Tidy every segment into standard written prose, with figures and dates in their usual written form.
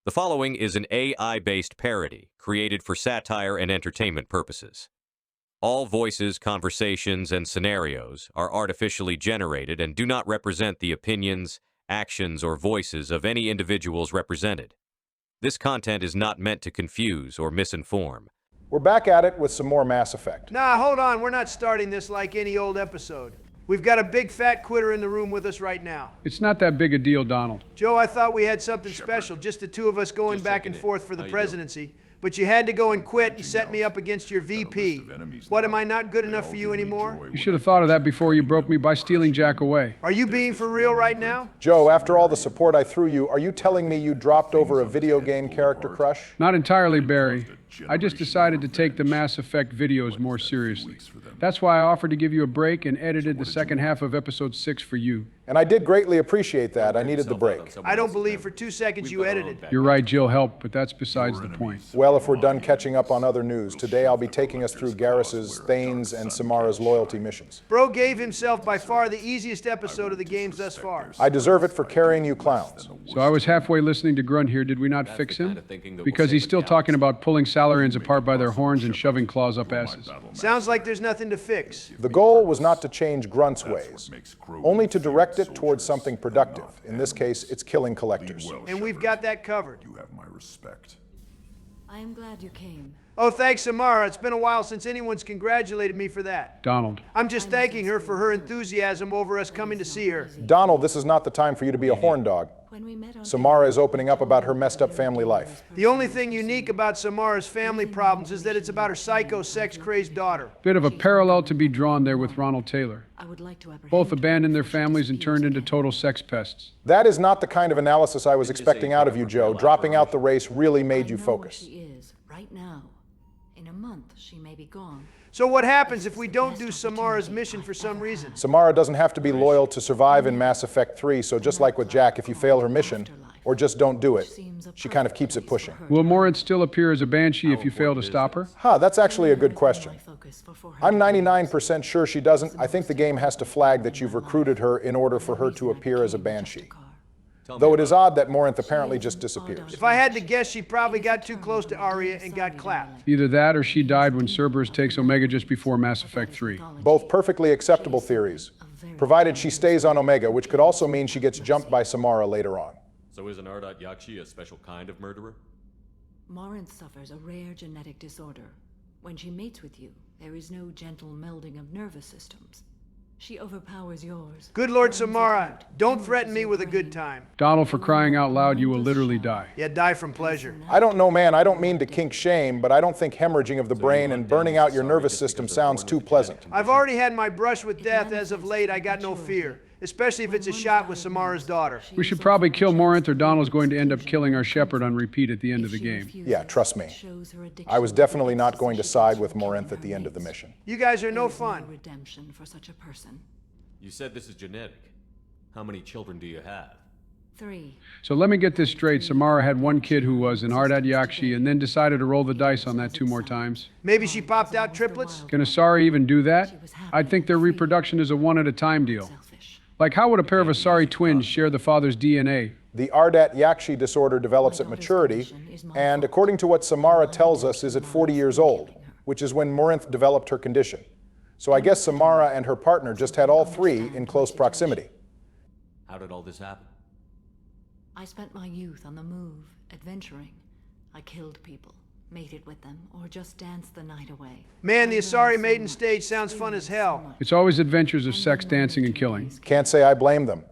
The following is an AI-based parody created for satire and entertainment purposes. All voices, conversations, and scenarios are artificially generated and do not represent the opinions, actions, or voices of any individuals represented. This content is not meant to confuse or misinform. We're back at it with some more Mass Effect. Nah, hold on. We're not starting this like any old episode. We've got a big fat quitter in the room with us right now. It's not that big a deal, Donald. Joe, I thought we had something special, just the two of us going back and forth for the presidency. But you had to go and quit and set me up against your VP. What, am I not good enough for you anymore? You should have thought of that before you broke me by stealing Jack away. Are you being for real right now? Joe, after all the support I threw you, are you telling me you dropped over a video game character crush? Not entirely, Barry. I just decided to take the Mass Effect videos more seriously. That's why I offered to give you a break and edited the second half of episode 6 for you. And I did greatly appreciate that. I needed the break. I don't believe for 2 seconds you edited. You're right, Jill helped, but that's besides the point. Well, if we're done catching up on other news, today I'll be taking us through Garrus's, Thane's, and Samara's loyalty missions. Bro gave himself by far the easiest episode of the games thus far. I deserve it for carrying you clowns. So I was halfway listening to Grunt here. Did we not fix him? Because he's still talking about pulling Salarians apart by their horns and shoving claws up asses. Sounds like there's nothing to fix. The goal was not to change Grunt's ways, only to direct it towards something productive. In this case, it's killing collectors. And we've got that covered. You have my respect. I am glad you came. Oh, thanks, Samara. It's been a while since anyone's congratulated me for that. Donald. I'm just thanking her for her enthusiasm over us coming to see her. Donald, this is not the time for you to be a horn dog. When we met on Samara is opening up about her messed up family life. The only thing unique about Samara's family problems is that it's about her psycho, sex-crazed daughter. Bit of a parallel to be drawn there with Ronald Taylor. I would like to apprehend Both abandoned their families and turned into total sex pests. That is not the kind of analysis I was expecting out of you, Joe. Dropping out the race really made you I know where focus. she is right now. In a month, she may be gone. So what happens if we don't do Samara's mission for some reason? Samara doesn't have to be loyal to survive in Mass Effect 3, so just like with Jack, if you fail her mission, or just don't do it, she kind of keeps it pushing. Will Morinth still appear as a banshee if you fail to stop her? That's actually a good question. I'm 99% sure she doesn't. I think the game has to flag that you've recruited her in order for her to appear as a banshee. Though it is odd that Morinth apparently just disappears. If I had to guess, she probably got too close to Aria and got clapped. Either that or she died when Cerberus takes Omega just before Mass Effect 3. Both perfectly acceptable theories, provided she stays on Omega, which could also mean she gets jumped by Samara later on. So is an Ardat Yakshi a special kind of murderer? Morinth suffers a rare genetic disorder. When she mates with you, there is no gentle melding of nervous systems. She overpowers yours. Good Lord Samara, don't threaten me with a good time. Donald, for crying out loud, you will literally die. Yeah, die from pleasure. I don't know, man. I don't mean to kink shame, but I don't think hemorrhaging of the brain and burning out your nervous system sounds too pleasant. I've already had my brush with death. As of late, I got no fear. Especially if it's a shot with Samara's daughter. We should probably kill Morinth or Donald's going to end up killing our shepherd on repeat at the end of the game. Yeah, trust me. I was definitely not going to side with Morinth at the end of the mission. You guys are no fun. Redemption for such a person. You said this is genetic. How many children do you have? 3. So let me get this straight. Samara had one kid who was an Ardat Yakshi and then decided to roll the dice on that 2 more times. Maybe she popped out triplets? Can Asari even do that? I'd think their reproduction is a one-at-a-time deal. Like, how would a pair of Asari twins share the father's DNA? The Ardat Yakshi disorder develops at maturity, and according to what Samara tells us, is at 40 years old, which is when Morinth developed her condition. So I guess Samara and her partner just had all 3 in close proximity. How did all this happen? I spent my youth on the move, adventuring. I killed people, mated with them, or just danced the night away. Man, the Asari maiden stage sounds fun as hell. It's always adventures of sex, dancing, and killing. Can't say I blame them.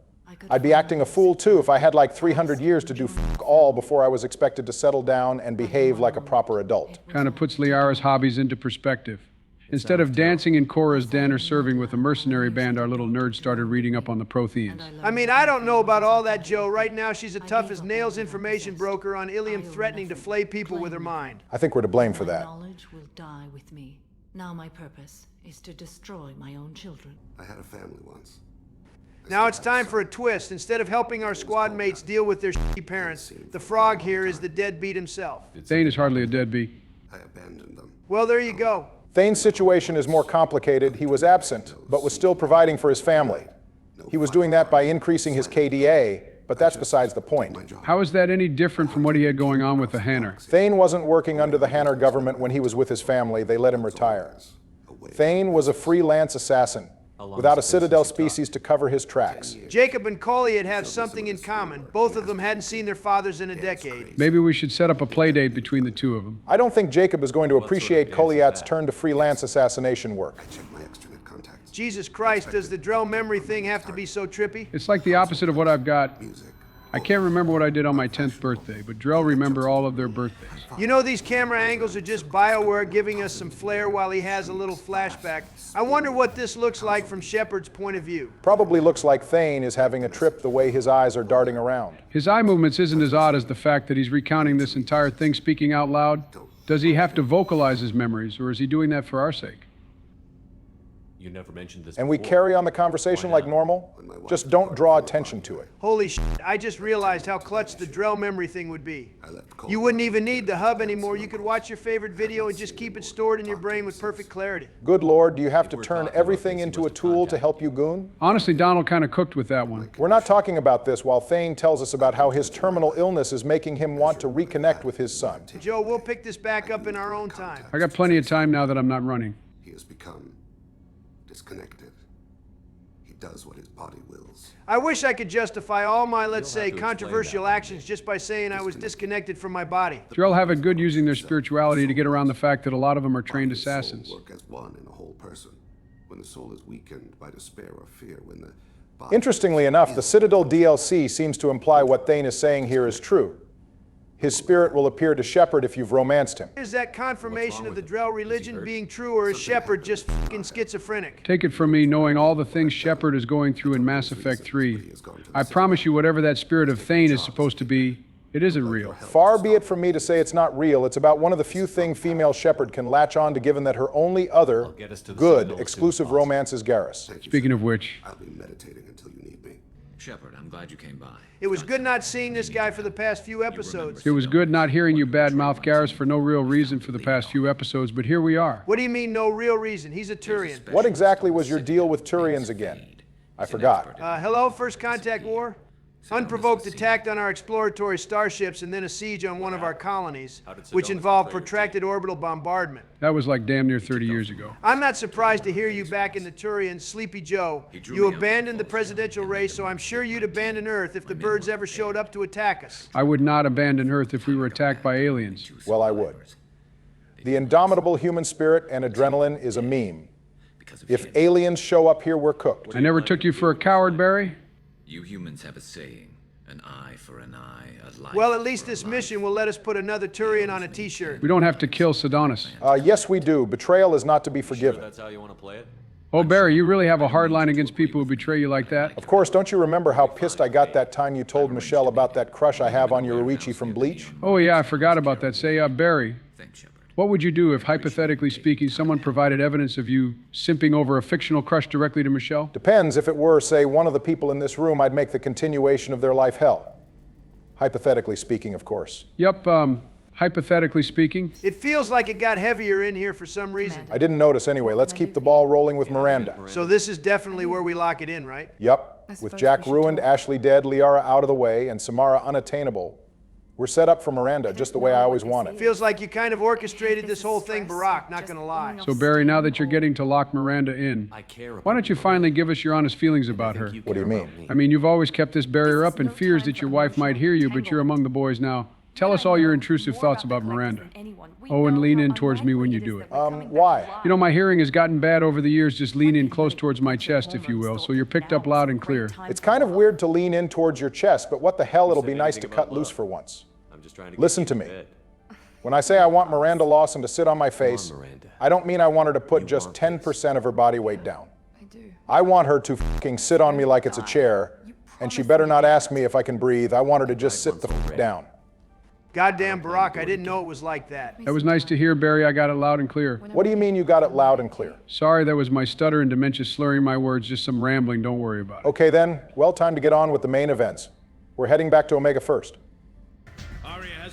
I'd be acting a fool too if I had like 300 years to do f*** all before I was expected to settle down and behave like a proper adult. Kind of puts Liara's hobbies into perspective. Instead of dancing in Korra's den or serving with a mercenary band, our little nerd started reading up on the Protheans. I mean, I don't know about all that, Joe. Right now, she's a tough as nails information broker on Ilium threatening to flay people with her mind. I think we're to blame for that. Knowledge will die with me. Now my purpose is to destroy my own children. I had a family once. Now it's time for a twist. Instead of helping our squad mates deal with their shitty parents, the frog here is the deadbeat himself. Thane is hardly a deadbeat. I abandoned them. Well, there you go. Thane's situation is more complicated. He was absent, but was still providing for his family. He was doing that by increasing his KDA but that's besides the point. How is that any different from what he had going on with the Hanner? Thane wasn't working under the Hanner government when he was with his family. They let him retire. Thane was a freelance assassin, without a Citadel species to cover his tracks. Jacob and Colliet have something in common. Both of them hadn't seen their fathers in a decade. Maybe we should set up a play date between the two of them. I don't think Jacob is going to appreciate Colliet's turn to freelance assassination work. Check my extranet contacts. Jesus Christ, does the Drell memory thing have to be so trippy? It's like the opposite of what I've got. Music. I can't remember what I did on my 10th birthday, but Drell remember all of their birthdays. You know these camera angles are just BioWare giving us some flair while he has a little flashback. I wonder what this looks like from Shepard's point of view. Probably looks like Thane is having a trip the way his eyes are darting around. His eye movements isn't as odd as the fact that he's recounting this entire thing speaking out loud. Does he have to vocalize his memories, or is he doing that for our sake? You never mentioned this And we before. carry on the conversation like normal? Just don't draw attention to it. Holy shit, I just realized how clutch the Drell memory thing would be. I left You wouldn't even need the hub anymore. You could watch your favorite video and just keep it stored in your brain with perfect clarity. Good Lord, do you have to turn everything into a tool to help you goon? Honestly, Donald kind of cooked with that one. We're not talking about this while Thane tells us about how his terminal illness is making him want to reconnect with his son. Joe, we'll pick this back up in our own time. I got plenty of time now that I'm not running. He has become disconnected. He does what his body wills. I wish I could justify all my, let's say, controversial actions just by saying I was disconnected from my body. Drell have it good using their spirituality to get around the fact that a lot of them are trained Body and soul assassins. work as one in a whole person. When the soul is weakened by despair or fear, when the body... Interestingly enough, the Citadel DLC seems to imply what Thane is saying here is true. His spirit will appear to Shepard if you've romanced him. Is that confirmation of the Drell religion being true, or is Shepard just fucking schizophrenic? Take it from me, knowing all the things Shepard is going through in Mass Effect 3. I promise you, whatever that spirit of Thane is supposed to be, it isn't real. Far be it from me to say it's not real. It's about one of the few things female Shepard can latch on to, given that her only other good exclusive romance is Garrus. Speaking of which, I'll be meditating until you need me. Shepard, I'm glad you came by. It was good not seeing this guy for the past few episodes. it was good not hearing you badmouth Garrus for no real reason for the past few episodes, but here we are. What do you mean, no real reason? He's a Turian. What exactly was your deal with Turians again? I forgot. Hello, First Contact War? Unprovoked attack on our exploratory starships and then a siege on one of our colonies, which involved protracted orbital bombardment. That was like damn near 30 years ago. I'm not surprised to hear you back in the Turian, Sleepy Joe. You abandoned the presidential race, so I'm sure you'd abandon Earth if the birds ever showed up to attack us. I would not abandon Earth if we were attacked by aliens. Well, I would. The indomitable human spirit and adrenaline is a meme. If aliens show up here, we're cooked. I never took you for a coward, Barry. You humans have a saying, an eye for an eye, a life Well, at least for a this life. mission will let us put another Turian on a t-shirt. We don't have to kill Sedonis. Yes, we do. Betrayal is not to be forgiven. That's how you want to play it? Oh, Barry, you really have a hard line against people who betray you like that? Of course, don't you remember how pissed I got that time you told Michelle about that crush I have on Yoruichi from Bleach? Oh, yeah, I forgot about that. Say, Barry, Thanks, Shepard. what would you do if, hypothetically speaking, someone provided evidence of you simping over a fictional crush directly to Michelle? Depends. If it were, say, one of the people in this room, I'd make the continuation of their life hell. Hypothetically speaking, of course. Yep, hypothetically speaking. It feels like it got heavier in here for some reason. I didn't notice anyway. Let's keep the ball rolling with Miranda. So this is definitely where we lock it in, right? Yup. With Jack ruined, Ashley dead, Liara out of the way, and Samara unattainable, we're set up for Miranda, just the way I always wanted. Feels like you kind of orchestrated this whole thing, Barack, not gonna lie. So, Barry, now that you're getting to lock Miranda in, why don't you finally give us your honest feelings about her? What do you mean? I mean, you've always kept this barrier up in fears that your wife might hear you, but you're among the boys now. Tell us all your intrusive thoughts about Miranda. Oh, and lean in towards me when you do it. Why? You know, my hearing has gotten bad over the years. Just lean in close towards my chest, if you will, so you're picked up loud and clear. It's kind of weird to lean in towards your chest, but what the hell, it'll be nice to cut loose for once. I'm just trying to Listen to me. When I say I want Miranda Lawson to sit on my face, I don't mean I want her to put just 10% of her body weight down. I want her to fucking sit on me like it's a chair, and she better not ask me if I can breathe. I want her to just sit the fuck down. Goddamn, Barack, I didn't know it was like that. That was nice to hear, Barry. I got it loud and clear. What do you mean you got it loud and clear? Sorry, that was my stutter and dementia slurring my words, just some rambling. Don't worry about it. Okay then, well, time to get on with the main events. We're heading back to Omega first.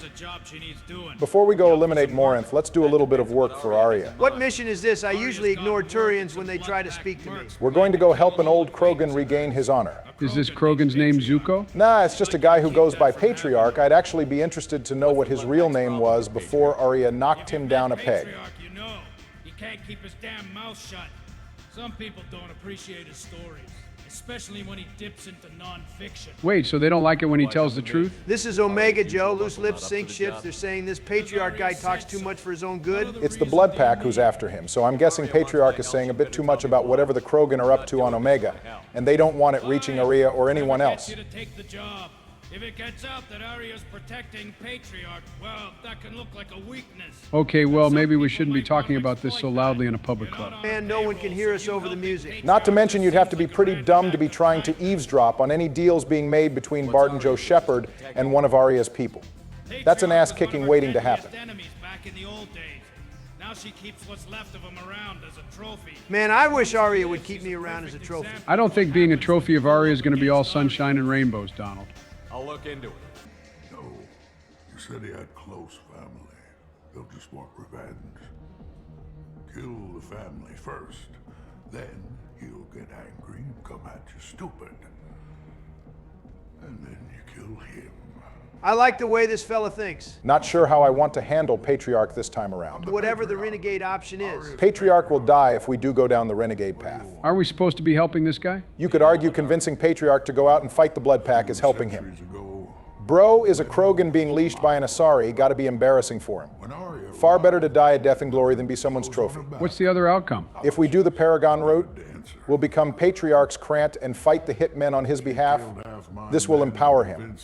has a job she needs doing. Before we go eliminate Morinth, let's do a little bit of work for Arya. What mission is this? I usually ignore Turians when they try to speak to me. We're going to go help an old Krogan regain his honor. Is this Krogan's name Zuko? Nah, it's just a guy who goes by Patriarch. I'd actually be interested to know what his real name was before Arya knocked him down a peg. Patriarch, you know. He can't keep his damn mouth shut. Some people don't appreciate his stories, especially when he dips into non-fiction. Wait, so they don't like it when he tells the truth? This is Omega, Joe. Loose lips sink ships. They're saying this Patriarch guy talks too much for his own good. It's the Blood Pack who's after him, so I'm guessing Patriarch is saying a bit too much about whatever the Krogan are up to on Omega, and they don't want it reaching Arya or anyone else. You to take the job. If it gets out that Arya's protecting Patriarch, well, that can look like a weakness. Okay, well, maybe we shouldn't be talking about this so loudly in a public club. Man, no one can hear us over the music. Not to mention you'd have to be pretty dumb to be trying to eavesdrop on any deals being made between Bart and Joe Shepard and one of Arya's people. That's an ass-kicking waiting to happen. Back in the old days. Now she keeps what's left of him around as a trophy. Man, I wish Arya would keep me around as a trophy. I don't think being a trophy of Arya is going to be all sunshine and rainbows, Donald. I'll look into it. No, you said he had close family. They'll just want revenge. Kill the family first, then he'll get angry and come at you stupid. And then you kill him. I like the way this fella thinks. Not sure how I want to handle Patriarch this time around. Whatever the renegade option is. Patriarch will die if we do go down the renegade path. Are we supposed to be helping this guy? You could argue convincing Patriarch to go out and fight the Blood Pack is helping him. Bro is a Krogan being leashed by an Asari, gotta be embarrassing for him. Far better to die a death in glory than be someone's trophy. What's the other outcome? If we do the Paragon route, we'll become Patriarch's Krant and fight the hitmen on his behalf. This will empower him.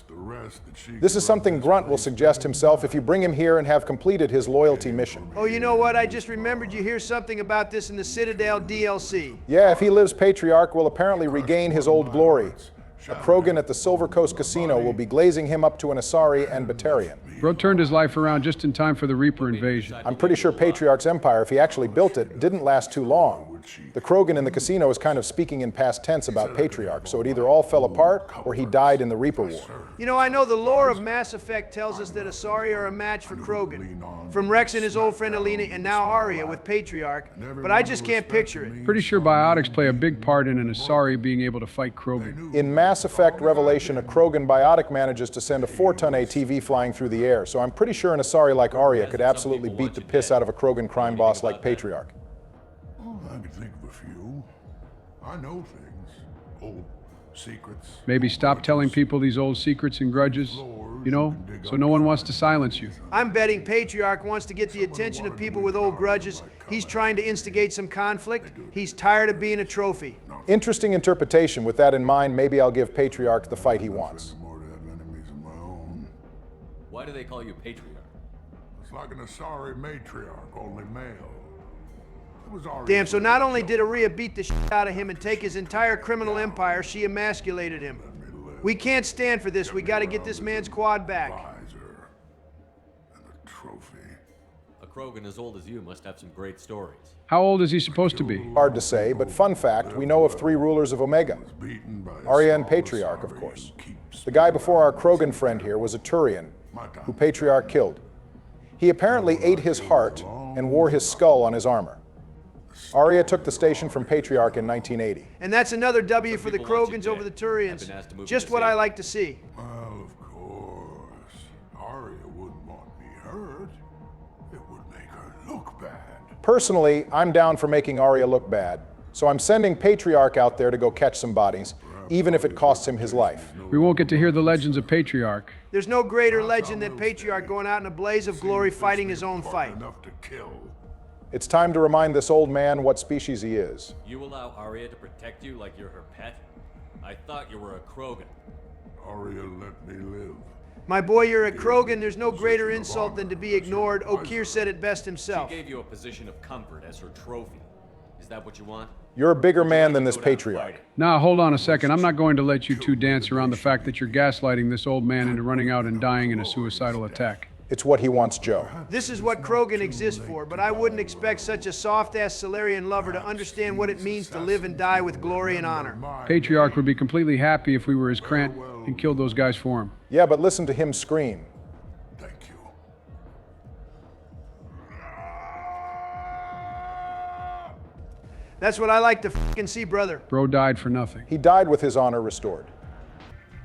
This is something Grunt will suggest himself if you bring him here and have completed his loyalty mission. Oh, you know what? I just remembered you hear something about this in the Citadel DLC. Yeah, if he lives, Patriarch will apparently regain his old glory. A Krogan at the Silver Coast Casino will be glazing him up to an Asari and Batarian. Bro turned his life around just in time for the Reaper invasion. I'm pretty sure Patriarch's empire, if he actually built it, didn't last too long. The Krogan in the casino is kind of speaking in past tense about Patriarch, so it either all fell apart or he died in the Reaper War. You know, I know the lore of Mass Effect tells us that Asari are a match for Krogan. From Rex and his old friend Alina, and now Arya with Patriarch, but I just can't picture it. Pretty sure biotics play a big part in an Asari being able to fight Krogan. In Mass Effect Revelation, a Krogan biotic manages to send a 4-ton ATV flying through the air, so I'm pretty sure an Asari like Arya could absolutely beat the piss out of a Krogan crime boss like Patriarch. I can think of a few. I know things. Old secrets. Maybe stop telling people these old secrets and grudges, you know, so no one wants to silence you. I'm betting Patriarch wants to get the attention of people with old grudges. He's trying to instigate some conflict. He's tired of being a trophy. Interesting interpretation. With that in mind, maybe I'll give Patriarch the fight he wants. Why do they call you Patriarch? It's like an Asari matriarch, only male. Damn, so not only did Arya beat the shit out of him and take his entire criminal empire, she emasculated him. We can't stand for this. We gotta get this man's quad back. And a trophy. A Krogan as old as you must have some great stories. How old is he supposed to be? Hard to say, but fun fact, we know of 3 rulers of Omega. Arya and Patriarch, of course. The guy before our Krogan friend here was a Turian, who Patriarch killed. He apparently ate his heart and wore his skull on his armor. Arya took the station from Patriarch in 1980. And that's another W for the Krogans over the Turians. Just what I like to see. Well, of course. Arya wouldn't want me hurt. It would make her look bad. Personally, I'm down for making Arya look bad, so I'm sending Patriarch out there to go catch some bodies, even if it costs him his life. We won't get to hear the legends of Patriarch. There's no greater legend than Patriarch going out in a blaze of glory fighting his own fight. Enough to kill. It's time to remind this old man what species he is. You allow Arya to protect you like you're her pet? I thought you were a Krogan. Arya let me live. My boy, you're a Krogan. There's no greater insult than to be ignored. Okeer said it best himself. She gave you a position of comfort as her trophy. Is that what you want? You're a bigger man than this Patriarch. Now, hold on a second. I'm not going to let you two dance around the fact that you're gaslighting this old man into running out and dying in a suicidal attack. It's what he wants, Joe. This is what Krogan exists for, but I wouldn't expect such a soft-ass Solarian lover to understand what it means to live and die with glory and honor. Patriarch would be completely happy if we were his Krant and killed those guys for him. Yeah, but listen to him scream. Thank you. That's what I like to fucking see, brother. Bro died for nothing. He died with his honor restored.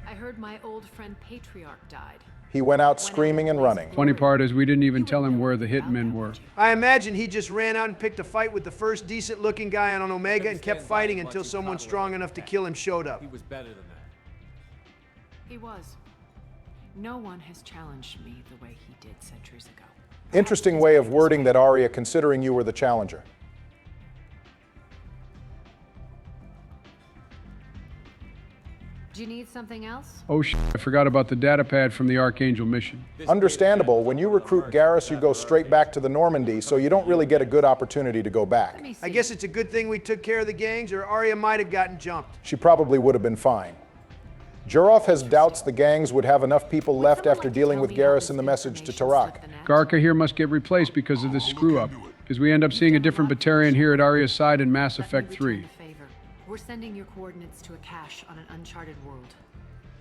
I heard my old friend Patriarch died. He went out screaming and running. Funny part is we didn't even tell him where the hitmen were. I imagine he just ran out and picked a fight with the first decent-looking guy on Omega and kept fighting until someone strong enough to kill him showed up. He was better than that. He was. No one has challenged me the way he did centuries ago. Interesting way of wording that, Arya, considering you were the challenger. Do you need something else? Oh shit, I forgot about the data pad from the Archangel mission. Understandable. When you recruit Garrus, you go straight back to the Normandy, so you don't really get a good opportunity to go back. I guess it's a good thing we took care of the gangs, or Arya might have gotten jumped. She probably would have been fine. Jurov has doubts the gangs would have enough people left after dealing with Garrus in the message to Tarak. Garca here must get replaced because of this screw-up, because we end up seeing a different Batarian here at Arya's side in Mass Effect 3. We're sending your coordinates to a cache on an uncharted world.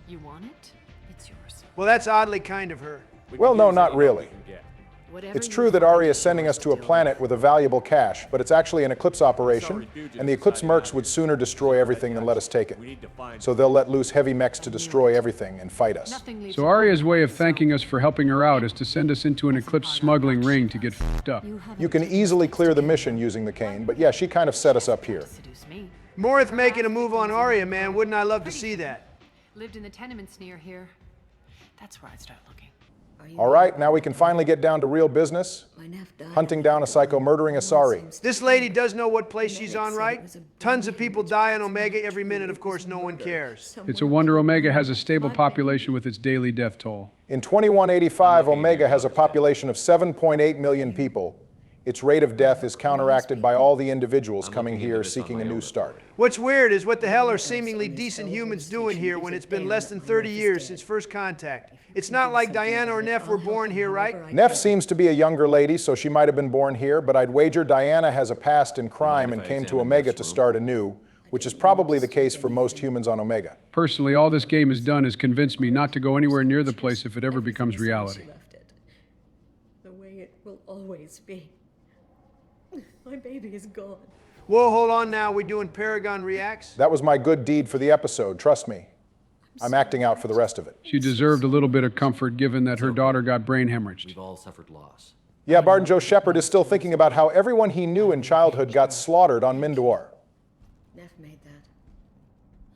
You want it? It's yours. Well, that's oddly kind of her. Well, no, not really. Whatever It's true that Arya is sending us to a planet with a valuable cache, but it's actually an Eclipse operation, and the Eclipse mercs would sooner destroy everything than let us take it. So they'll let loose heavy mechs to destroy everything and fight us. So Arya's way of thanking us for helping her out is to send us into an Eclipse smuggling ring to get f***ed up. You can easily clear the mission using the cane, but yeah, she kind of set us up here. Morinth making a move on Arya, man. Wouldn't I love to see that? Lived in the tenements near here. That's where I'd start looking. All right, now we can finally get down to real business. Hunting down a psycho, murdering Asari. This lady does know what place she's on, right? Tons of people die on Omega every minute. Of course, no one cares. It's a wonder Omega has a stable population with its daily death toll. In 2185, Omega has a population of 7.8 million people. Its rate of death is counteracted by all the individuals coming here seeking a new start. What's weird is what the hell are seemingly decent humans doing here when it's been less than 30 years since first contact? It's not like Diana or Neff were born here, right? Neff seems to be a younger lady, so she might have been born here, but I'd wager Diana has a past in crime and came to Omega to start anew, which is probably the case for most humans on Omega. Personally, all this game has done is convince me not to go anywhere near the place if it ever becomes reality. The way it will always be. My baby is gone. Whoa, hold on now. We doing Paragon Reacts? That was my good deed for the episode, trust me. I'm acting out for the rest of it. She deserved a little bit of comfort given that her daughter got brain hemorrhaged. We've all suffered loss. Yeah, Barton Joe Shepard is still thinking about how everyone he knew in childhood got slaughtered on Mindor. Neff made that.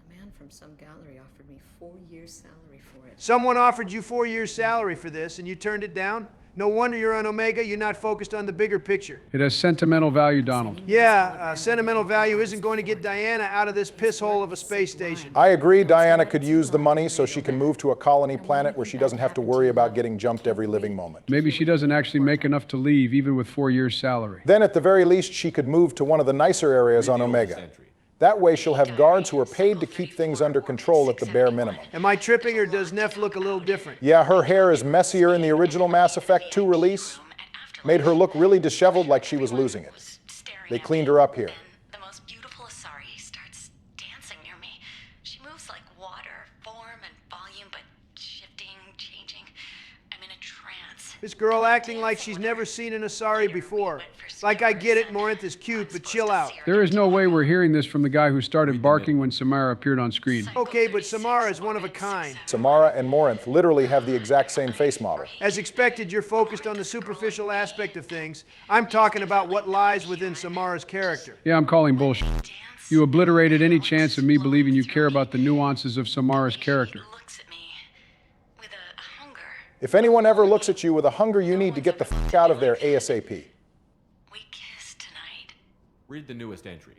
A man from some gallery offered me 4 years' salary for it. Someone offered you 4 years' salary for this and you turned it down? No wonder you're on Omega. You're not focused on the bigger picture. It has sentimental value, Donald. Yeah, sentimental value isn't going to get Diana out of this piss hole of a space station. I agree Diana could use the money so she can move to a colony planet where she doesn't have to worry about getting jumped every living moment. Maybe she doesn't actually make enough to leave, even with 4 years' salary. Then at the very least, she could move to one of the nicer areas on Omega. That way she'll have guards who are paid to keep things under control at the bare minimum. Am I tripping or does Neff look a little different? Yeah, her hair is messier in the original Mass Effect 2 release. Made her look really disheveled like she was losing it. They cleaned her up here. The most beautiful Asari starts dancing near me. She moves like water, form and volume, but shifting, changing. I'm in a trance. This girl acting like she's never seen an Asari before. Like I get it, Morinth is cute, but chill out. There is no way we're hearing this from the guy who started barking when Samara appeared on screen. Okay, but Samara is one of a kind. Samara and Morinth literally have the exact same face model. As expected, you're focused on the superficial aspect of things. I'm talking about what lies within Samara's character. Yeah, I'm calling bullshit. You obliterated any chance of me believing you care about the nuances of Samara's character. If anyone ever looks at you with a hunger, you need to get the f*** out of there ASAP. Read the newest entry.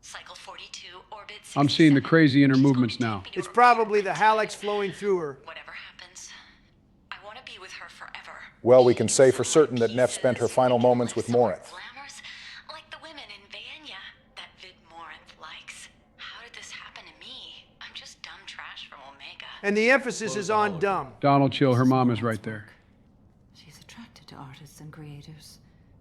Cycle 42, orbit 66. I'm seeing the crazy inner movements now. It's probably the hallux flowing through her. Whatever happens, I want to be with her forever. Well, we can say for certain that Neff spent her final moments with Morinth. Glamours, like the women in Vanya that Vid Morinth likes. How did this happen to me? I'm just dumb trash from Omega. And the emphasis is on dumb. Donald, chill. Her mom is right there. She's attracted to artists and creators.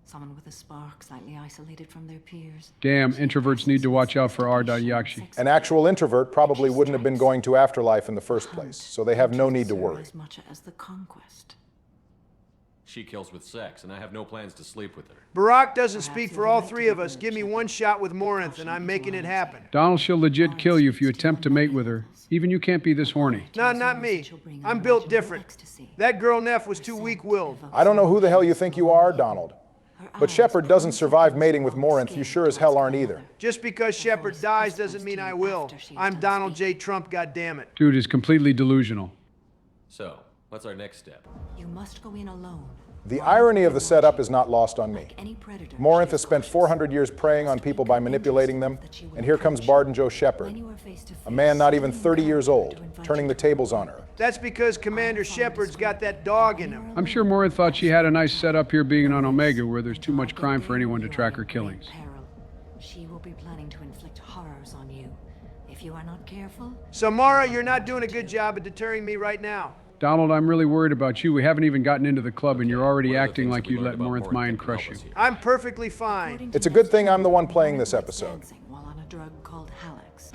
Someone with a spark, slightly isolated from their peers. Damn, introverts need to watch out for R.Yakshi. An actual introvert probably wouldn't have been going to Afterlife in the first place, so they have no need to worry. As much as the conquest. She kills with sex, and I have no plans to sleep with her. Barack doesn't speak for all three of us. Give me one shot with Morinth, and I'm making it happen. Donald, she'll legit kill you if you attempt to mate with her. Even you can't be this horny. No, not me. I'm built different. That girl Neff was too weak-willed. I don't know who the hell you think you are, Donald. But Shepard doesn't survive mating with Morinth. You sure as hell aren't either. Just because Shepard dies doesn't mean I will. I'm Donald J. Trump, goddammit. Dude is completely delusional. So, what's our next step? You must go in alone. The irony of the setup is not lost on me. Morinth has spent 400 years preying on people by manipulating them, and here comes Bard and Joe Shepard, a man not even 30 years old, turning the tables on her. That's because Commander Shepard's got that dog in him. I'm sure Morinth thought she had a nice setup here being on Omega, where there's too much crime for anyone to track her killings. She will be planning to inflict horrors on you. If you are not careful... Samara, you're not doing a good job of deterring me right now. Donald, I'm really worried about you. We haven't even gotten into the club, and you're already acting like you'd let Morinth mind crush you. I'm perfectly fine. It's a good thing I'm the one playing this episode. While on a drug called Hallex.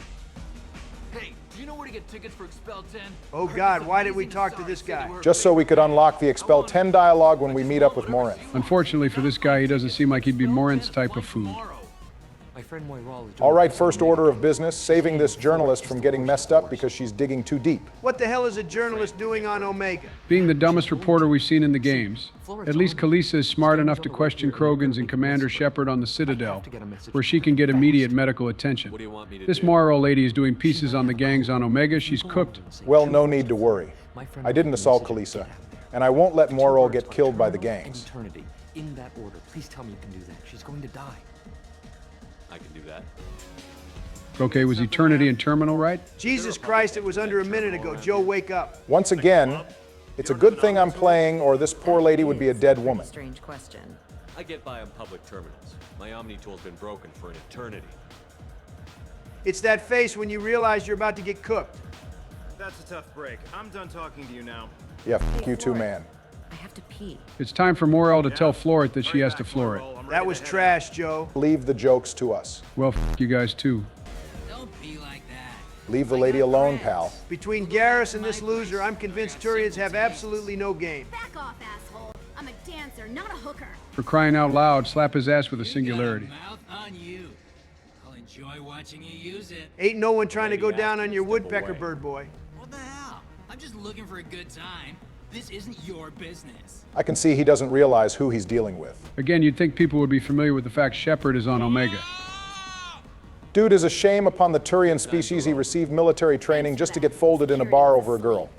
Hey, do you know where to get tickets for Expel 10? Oh God, why did we talk to this guy? Just so we could unlock the Expel 10 dialogue when we meet up with Morinth. Unfortunately for this guy, he doesn't seem like he'd be Morinth's type of food. All right, first order of business, saving this journalist from getting messed up because she's digging too deep. What the hell is a journalist doing on Omega? Being the dumbest reporter we've seen in the games, at least Kalisa is smart enough to question Krogans and Commander Shepard on the Citadel, where she can get immediate medical attention. This Morrow lady is doing pieces on the gangs on Omega. She's cooked. Well, no need to worry. I didn't assault Kalisa, and I won't let Morrow get killed by the gangs. In that order. Please tell me you can do that. She's going to die. I can do that. Okay, was Eternity and Terminal right? Jesus Christ, it was under a minute ago. Joe, wake up. Once again, it's a good thing I'm playing, or this poor lady would be a dead woman. Strange question. I get by on public terminals. My Omni tool's been broken for an eternity. It's that face when you realize you're about to get cooked. That's a tough break. I'm done talking to you now. Yeah, f you too, man. I have to pee. It's time for Morrell to tell Floret that she has to floor it. That was trash, Joe. Leave the jokes to us. Well, f you guys too. Don't be like that. Leave the lady alone, pal. Between Garrus and this loser, I'm convinced Turians have absolutely no game. Back off, asshole. I'm a dancer, not a hooker. For crying out loud, slap his ass with a singularity. Mouth on you. I'll enjoy watching you use it. Ain't no one trying to go down on your woodpecker, bird boy. What the hell? I'm just looking for a good time. This isn't your business. I can see he doesn't realize who he's dealing with. Again, you'd think people would be familiar with the fact Shepard is on Omega. Dude is a shame upon the Turian species he received military training just to get folded in a bar over a girl.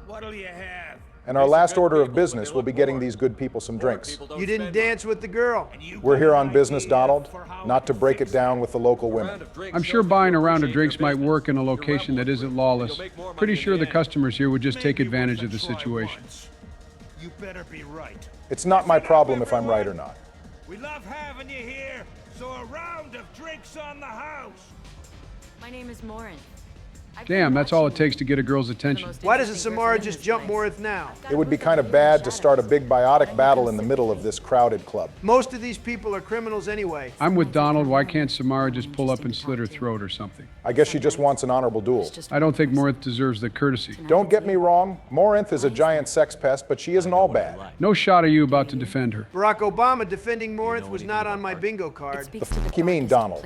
What'll you have? And our last order of business will be getting these good people some drinks. You didn't dance with the girl. We're here on business, Donald, not to break it down with the local women. I'm sure buying a round of drinks might work in a location that isn't lawless. Pretty sure the customers here would just take advantage of the situation. You better be right. It's not my problem if I'm right or not. We love having you here, so a round of drinks on the house. My name is Morin. Damn, that's all it takes to get a girl's attention. Why doesn't Samara just jump Morinth now? It would be kind of bad to start a big biotic battle in the middle of this crowded club. Most of these people are criminals anyway. I'm with Donald. Why can't Samara just pull up and slit her throat or something? I guess she just wants an honorable duel. I don't think Morinth deserves the courtesy. Don't get me wrong, Morinth is a giant sex pest, but she isn't all bad. No shot of you about to defend her. Barack Obama defending Morinth was not on my bingo card. The f*** you mean, Donald?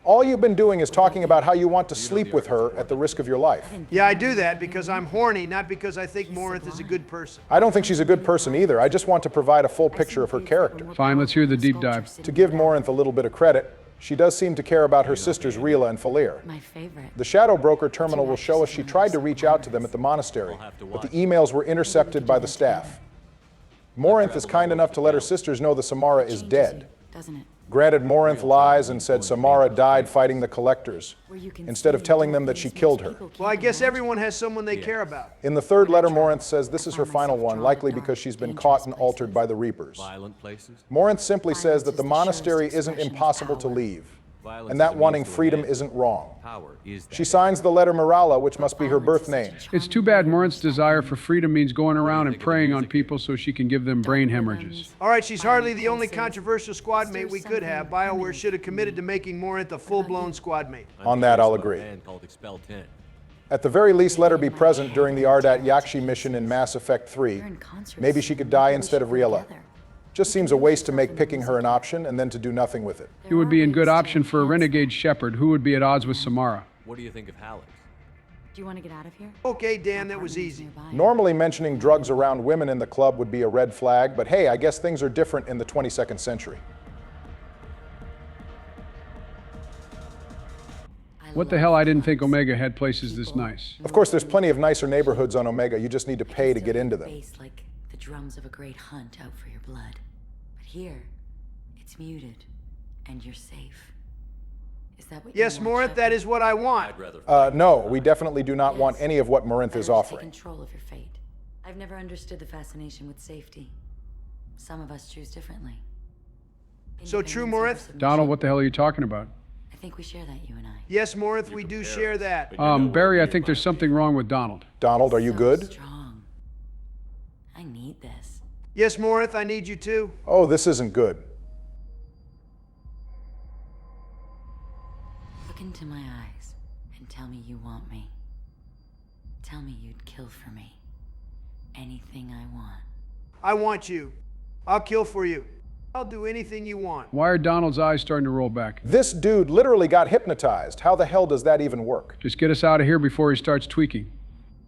All you've been doing is talking about how you want to sleep with her at the risk of your life. Yeah, I do that because I'm horny, not because I think Morinth is a good person. I don't think she's a good person either. I just want to provide a full picture of her character. Fine, let's hear the deep dive. To give Morinth a little bit of credit, she does seem to care about her sisters Rila and Falir. My favorite. The Shadow Broker terminal will show us she tried to reach out to them at the monastery, but the emails were intercepted by the staff. Morinth is kind enough to let her sisters know the Samara is dead. Doesn't it? Granted, Morinth lies and said Samara died fighting the collectors, instead of telling them that she killed her. Well, I guess everyone has someone they care about. In the third letter, Morinth says this is her final one, likely because she's been caught and altered by the Reapers. Morinth simply says that the monastery isn't impossible to leave, and that wanting freedom isn't wrong. She signs the letter Mirala, which must be her birth name. It's too bad Morinth's desire for freedom means going around and preying on people so she can give them brain hemorrhages. All right, she's hardly the only controversial squad mate we could have. BioWare should have committed to making Morinth a full-blown squad mate. On that, I'll agree. At the very least, let her be present during the Ardat Yakshi mission in Mass Effect 3. Maybe she could die instead of Riella. Just seems a waste to make picking her an option and then to do nothing with it. It would be a good option for a renegade shepherd who would be at odds with Samara. What do you think of Harley? Do you want to get out of here? Okay, Dan, that was easy. Normally mentioning drugs around women in the club would be a red flag, but hey, I guess things are different in the 22nd century. What the hell, I didn't think Omega had places this nice. Of course, there's plenty of nicer neighborhoods on Omega, you just need to pay to get into them. Like the drums of a great hunt out for your blood. But here, it's muted, and you're safe. Is that what Yes, you want, Morinth, that is what I want. No, we definitely do not want any of what Morinth is offering. Take control of your fate. I've never understood the fascination with safety. Some of us choose differently. So true, Morinth? Donald, what the hell are you talking about? I think we share that, you and I. Yes, Morinth, we do share that. Barry, I think there's something wrong with Donald. Donald, are you good? Strong. I need this. Yes, Morinth, I need you too. Oh, this isn't good. Look into my eyes and tell me you want me. Tell me you'd kill for me. Anything I want. I want you. I'll kill for you. I'll do anything you want. Why are Donald's eyes starting to roll back? This dude literally got hypnotized. How the hell does that even work? Just get us out of here before he starts tweaking.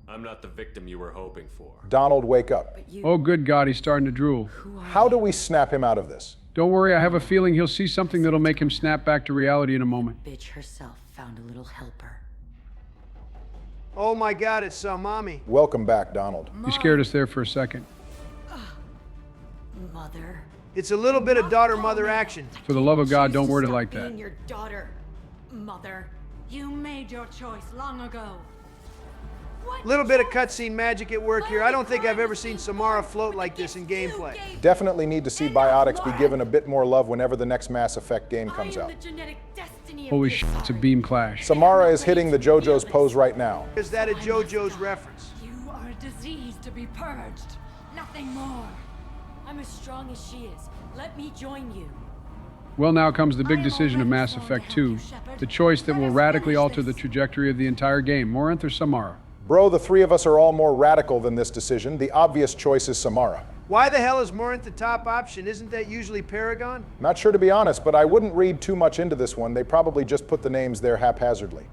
I'm not the victim you were hoping for. Donald, wake up. Oh, good God, he's starting to drool. How do we snap him out of this? Don't worry, I have a feeling he'll see something that'll make him snap back to reality in a moment. The bitch herself found a little helper. Oh my God, it's Mommy. Welcome back, Donald. You scared us there for a second. Mother. It's a little bit of daughter-mother action. For the love of God, don't word it like that. Being your daughter, Mother. You made your choice long ago. Little bit of cutscene magic at work here. I don't think I've ever seen Samara float like this in gameplay. Definitely need to see Biotics be given a bit more love whenever the next Mass Effect game comes out. Holy shit, it's a beam clash. Samara is hitting the JoJo's pose right now. Is that a JoJo's reference? You are a disease to be purged. Nothing more. I'm as strong as she is. Let me join you. Well, now comes the big decision of Mass Effect 2. The choice that will radically alter the trajectory of the entire game. Morinth or Samara? Bro, the three of us are all more radical than this decision. The obvious choice is Samara. Why the hell is Morinth the top option? Isn't that usually Paragon? Not sure to be honest, but I wouldn't read too much into this one. They probably just put the names there haphazardly.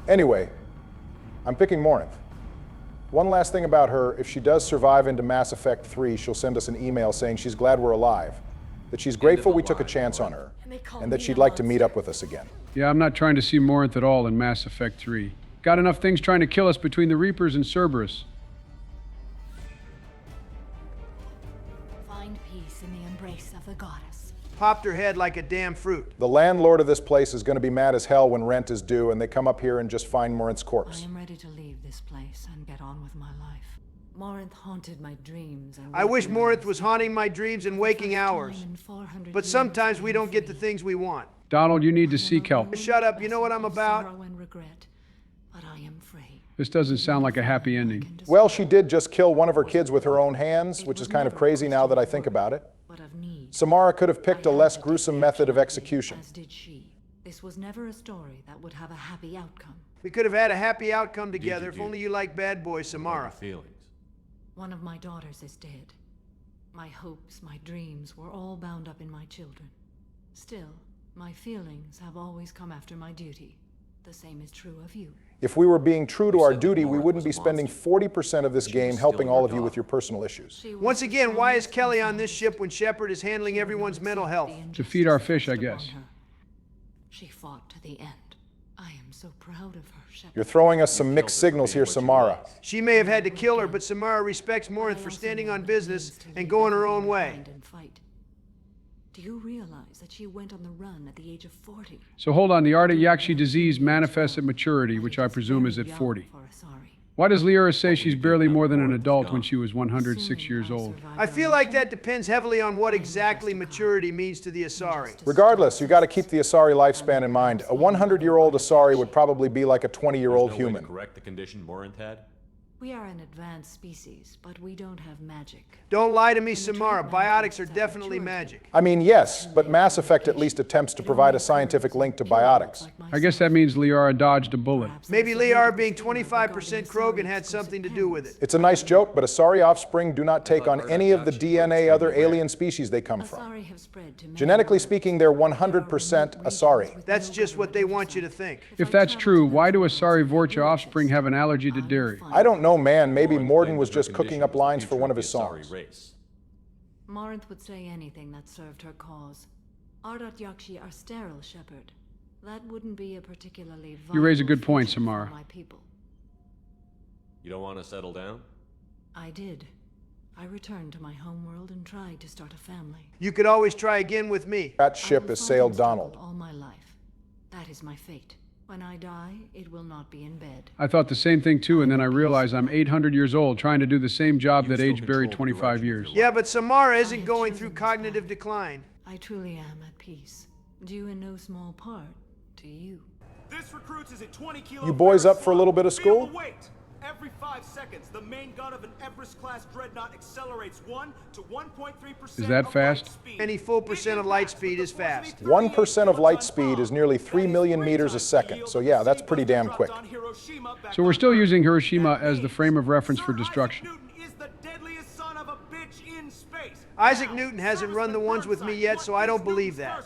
Anyway, I'm picking Morinth. One last thing about her, if she does survive into Mass Effect 3, she'll send us an email saying she's glad we're alive, that she's grateful we took a chance on her, and that she'd like to meet up with us again. Yeah, I'm not trying to see Morinth at all in Mass Effect 3. Got enough things trying to kill us between the Reapers and Cerberus. Find peace in the embrace of the goddess. Popped her head like a damn fruit. The landlord of this place is going to be mad as hell when rent is due and they come up here and just find Morinth's corpse. I am ready to leave this place and get on with my life. Morinth haunted my dreams. I wish Morinth was haunting my dreams in waking hours. But sometimes we don't get the things we want. Donald, you need to seek help. Shut up, you know what I'm about? Sorrow and regret, but I am free. This doesn't sound like a happy ending. Well, she did just kill one of her kids with her own hands, which is kind of crazy now that I think about it. Samara could have picked a less gruesome method of execution. As did she. This was never a story that would have a happy outcome. We could have had a happy outcome together if only you like bad boy Samara. Feelings. One of my daughters is dead. My hopes, my dreams were all bound up in my children. Still, my feelings have always come after my duty. The same is true of you. If we were being true to our duty, we wouldn't be spending 40% of this game helping all of you with your personal issues. Once again, why is Kelly on this ship when Shepard is handling everyone's mental health? To feed our fish, I guess. She fought to the end. I am so proud of her, Shepard. You're throwing us some mixed signals here, Samara. She may have had to kill her, but Samara respects Morinth for standing on business and going her own way. Do you realize that she went on the run at the age of 40? So hold on, the Arctic Yakshi disease manifests at maturity, which I presume is at 40. Why does Liara say she's barely more than an adult when she was 106 years old? I feel like that depends heavily on what exactly maturity means to the Asari. Regardless, you got to keep the Asari lifespan in mind. A 100-year-old Asari would probably be like a 20-year-old human. Correct the condition Morinth had? We are an advanced species, but we don't have magic. Don't lie to me, Samara. Biotics are definitely magic. I mean, yes, but Mass Effect at least attempts to provide a scientific link to biotics. I guess that means Liara dodged a bullet. Maybe Liara being 25% Krogan had something to do with it. It's a nice joke, but Asari offspring do not take on any of the DNA other alien species they come from. Genetically speaking, they're 100% Asari. That's just what they want you to think. If that's true, why do Asari Vorcha offspring have an allergy to dairy? I don't know, man. Maybe Morden was just cooking up lines for one of his songs. Morinth would say anything that served her cause. Ardat Yakshi are sterile, Shepherd. That wouldn't be a particularly You raise a viable good point, future Samara. for my people. You don't want to settle down? I did. I returned to my homeworld and tried to start a family. You could always try again with me. That ship has sailed Donald. All my life. That is my fate. When I die, it will not be in bed. I thought the same thing too, and then I realized I'm 800 years old trying to do the same job that aged Barry 25 years. Yeah, but Samara isn't going through cognitive decline. I truly am at peace. Due in no small part to you. This recruits is a 20-kilo. You boys up for a little bit of school? Wait. Every 5 seconds, the main gun of an Everest-class dreadnought accelerates 1 to 1.3%. Is that fast? Any full percent of light speed is fast. 1% of light speed is nearly 3 million meters a second. So yeah, that's pretty damn quick. So we're still using Hiroshima as the frame of reference for destruction. Isaac Newton hasn't run the ones with me yet, so I don't believe that.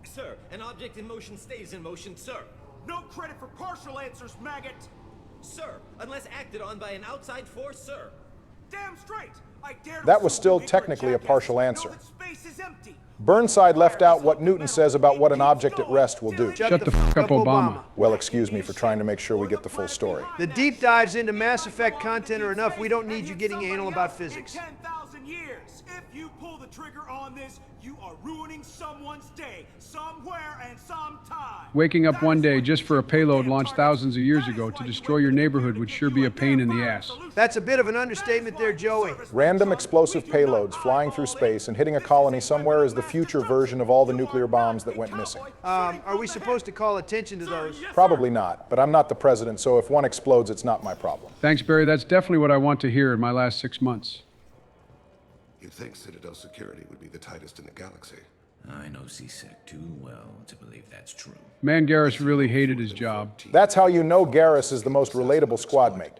Sir, an object in motion stays in motion, sir. No credit for partial answers, maggot. Sir, unless acted on by an outside force, sir. Damn straight. I dare to That was still assume that technically a jackass partial know answer. that space is empty. Burnside left out what Newton says about what an object at rest will do. Shut the fuck up, Obama. Well, excuse me for trying to make sure we get the full story. The deep dives into Mass Effect content are enough. We don't need you getting anal about physics. 10,000 years. If you pull the trigger on this, you are ruining someone's day, somewhere and sometime. Waking up one day just for a payload launched thousands of years ago to destroy your neighborhood would sure be a pain in the ass. That's a bit of an understatement there, Joey. Random explosive payloads flying through space and hitting a colony somewhere is the future version of all the nuclear bombs that went missing. Are we supposed to call attention to those? Probably not, but I'm not the president, so if one explodes, it's not my problem. Thanks, Barry. That's definitely what I want to hear in my last 6 months. You'd think Citadel security would be the tightest in the galaxy. I know CSEC too well to believe that's true. Man, Garrus really hated his job. That's how you know Garrus is the most relatable squad mate.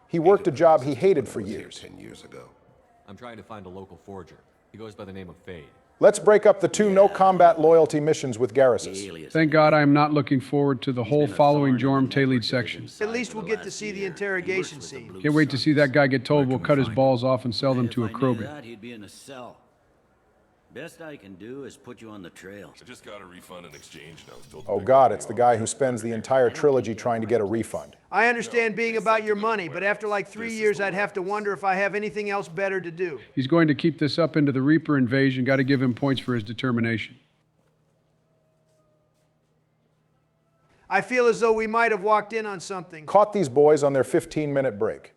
He worked a job he hated for years. 10 years ago. I'm trying to find a local forger. He goes by the name of Fade. Let's break up the 2 no-combat loyalty missions with Garrus's. Thank God I am not looking forward to the whole following Jorm Taylid section. At least we'll get to see the interrogation scene. Can't wait to see that guy get told we'll cut his balls off and sell them to a Krogan. He'd be in a cell. Best I can do is put you on the trail. I just got a refund in exchange now. Oh God, it's the guy who spends the entire trilogy trying to get a refund. I understand being about your money, but after like 3 years, I'd have to wonder if I have anything else better to do. He's going to keep this up into the Reaper invasion. Got to give him points for his determination. I feel as though we might have walked in on something. Caught these boys on their 15-minute break.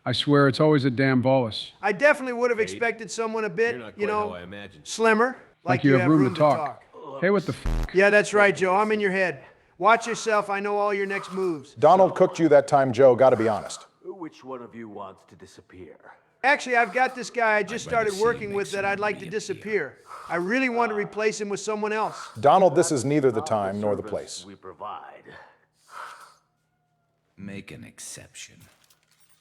I swear it's always a damn Volus. I definitely would have expected someone a bit, you know, slimmer. Like you have room to talk. Hey, what the f? Yeah, that's right, Joe. I'm in your head. Watch yourself. I know all your next moves. Donald cooked you that time, Joe. Gotta be honest. Which one of you wants to disappear? Actually, I've got this guy I just started working with that I'd like to disappear. I really want to replace him with someone else. Donald, this is neither the time nor the place. We provide. Make an exception.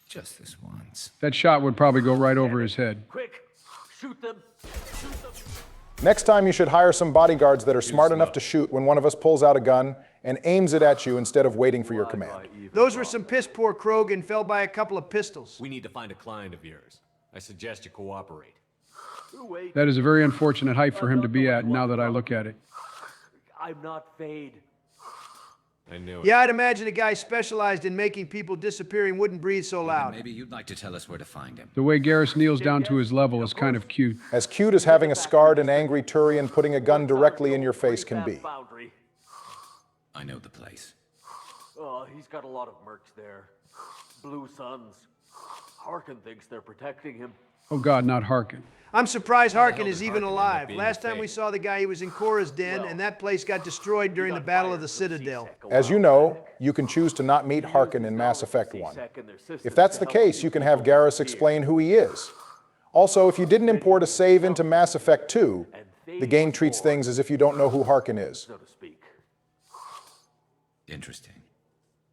Just this once. That shot would probably go right over his head. Quick, shoot them. Shoot them. Next time you should hire some bodyguards that are smart enough to shoot when one of us pulls out a gun and aims it at you instead of waiting for your command. Those were some piss-poor Krogan fell by a couple of pistols. We need to find a client of yours. I suggest you cooperate. That is a very unfortunate height for him to be at, now that I look at it. I'm not Fade. I knew it. Yeah, I'd imagine a guy specialized in making people disappearing wouldn't breathe so loud. Maybe you'd like to tell us where to find him. The way Garrus kneels down to his level is kind of cute. As cute as having a scarred and angry Turian putting a gun directly in your face can be. I know the place. Oh, he's got a lot of mercs there. Blue Suns. Harkin thinks they're protecting him. Oh God, not Harkin. I'm surprised Harkin is even alive. Last time we saw the guy, he was in Cora's den, and that place got destroyed during the Battle of the Citadel. As you know, you can choose to not meet Harkin in Mass Effect 1. If that's the case, you can have Garrus explain who he is. Also, if you didn't import a save into Mass Effect 2, the game treats things as if you don't know who Harkin is. Interesting.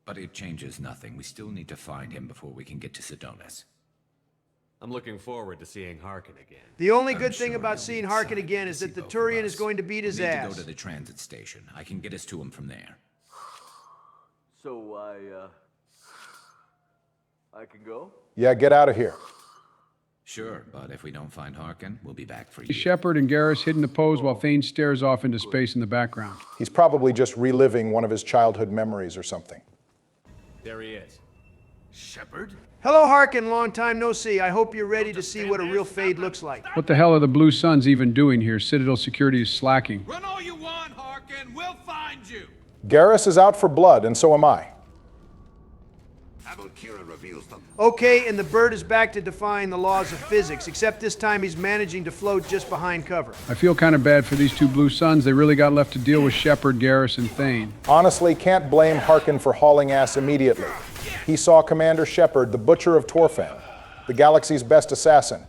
But it changes nothing. We still need to find him before we can get to Sidonis. I'm looking forward to seeing Harkin again. The only good thing about seeing Harkin again is that the Turian is going to beat his We need to ass. go to the transit station. I can get us to him from there. So I can go? Yeah, get out of here. Sure, but if we don't find Harkin, we'll be back for you. Shepard and Garrus hid in the pose while Thane stares off into space in the background. He's probably just reliving one of his childhood memories or something. There he is. Shepard? Hello, Harkin. Long time no see. I hope you're ready to see what a real fade looks like. What the hell are the Blue Suns even doing here? Citadel security is slacking. Run all you want, Harkin. We'll find you. Garrus is out for blood, and so am I. Okay, and the bird is back to defying the laws of physics, except this time he's managing to float just behind cover. I feel kind of bad for these two Blue Suns. They really got left to deal with Shepard, Garrus, and Thane. Honestly, can't blame Harkin for hauling ass immediately. He saw Commander Shepard, the Butcher of Torfan, the galaxy's best assassin,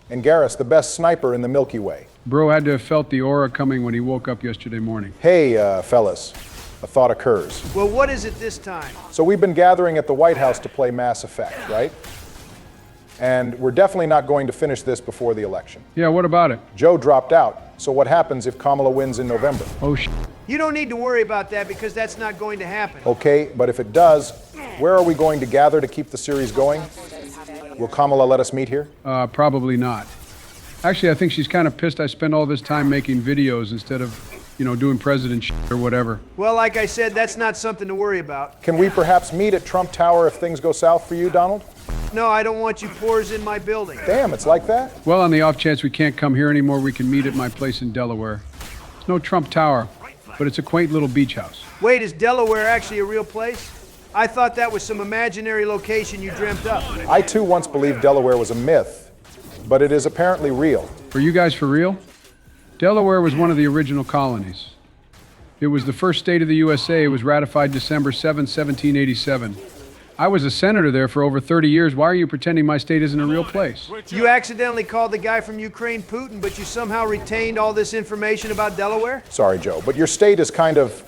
and Garrus, the best sniper in the Milky Way. Bro had to have felt the aura coming when he woke up yesterday morning. Hey, fellas, a thought occurs. Well, what is it this time? So we've been gathering at the White House to play Mass Effect, right? And we're definitely not going to finish this before the election. Yeah, what about it? Joe dropped out, so what happens if Kamala wins in November? Oh, You don't need to worry about that because that's not going to happen. Okay, but if it does, where are we going to gather to keep the series going? Will Kamala let us meet here? Probably not. Actually, I think she's kind of pissed I spend all this time making videos instead of, doing president shit or whatever. Well, like I said, that's not something to worry about. Can we perhaps meet at Trump Tower if things go south for you, Donald? No, I don't want you pores in my building. Damn, it's like that? Well, on the off chance we can't come here anymore, we can meet at my place in Delaware. It's no Trump Tower, but it's a quaint little beach house. Wait, is Delaware actually a real place? I thought that was some imaginary location you dreamt up. I too once believed Delaware was a myth, but it is apparently real. Are you guys for real? Delaware was one of the original colonies. It was the first state of the USA. It was ratified December 7, 1787. I was a senator there for over 30 years. Why are you pretending my state isn't a real place? You accidentally called the guy from Ukraine Putin, but you somehow retained all this information about Delaware? Sorry, Joe, but your state is kind of,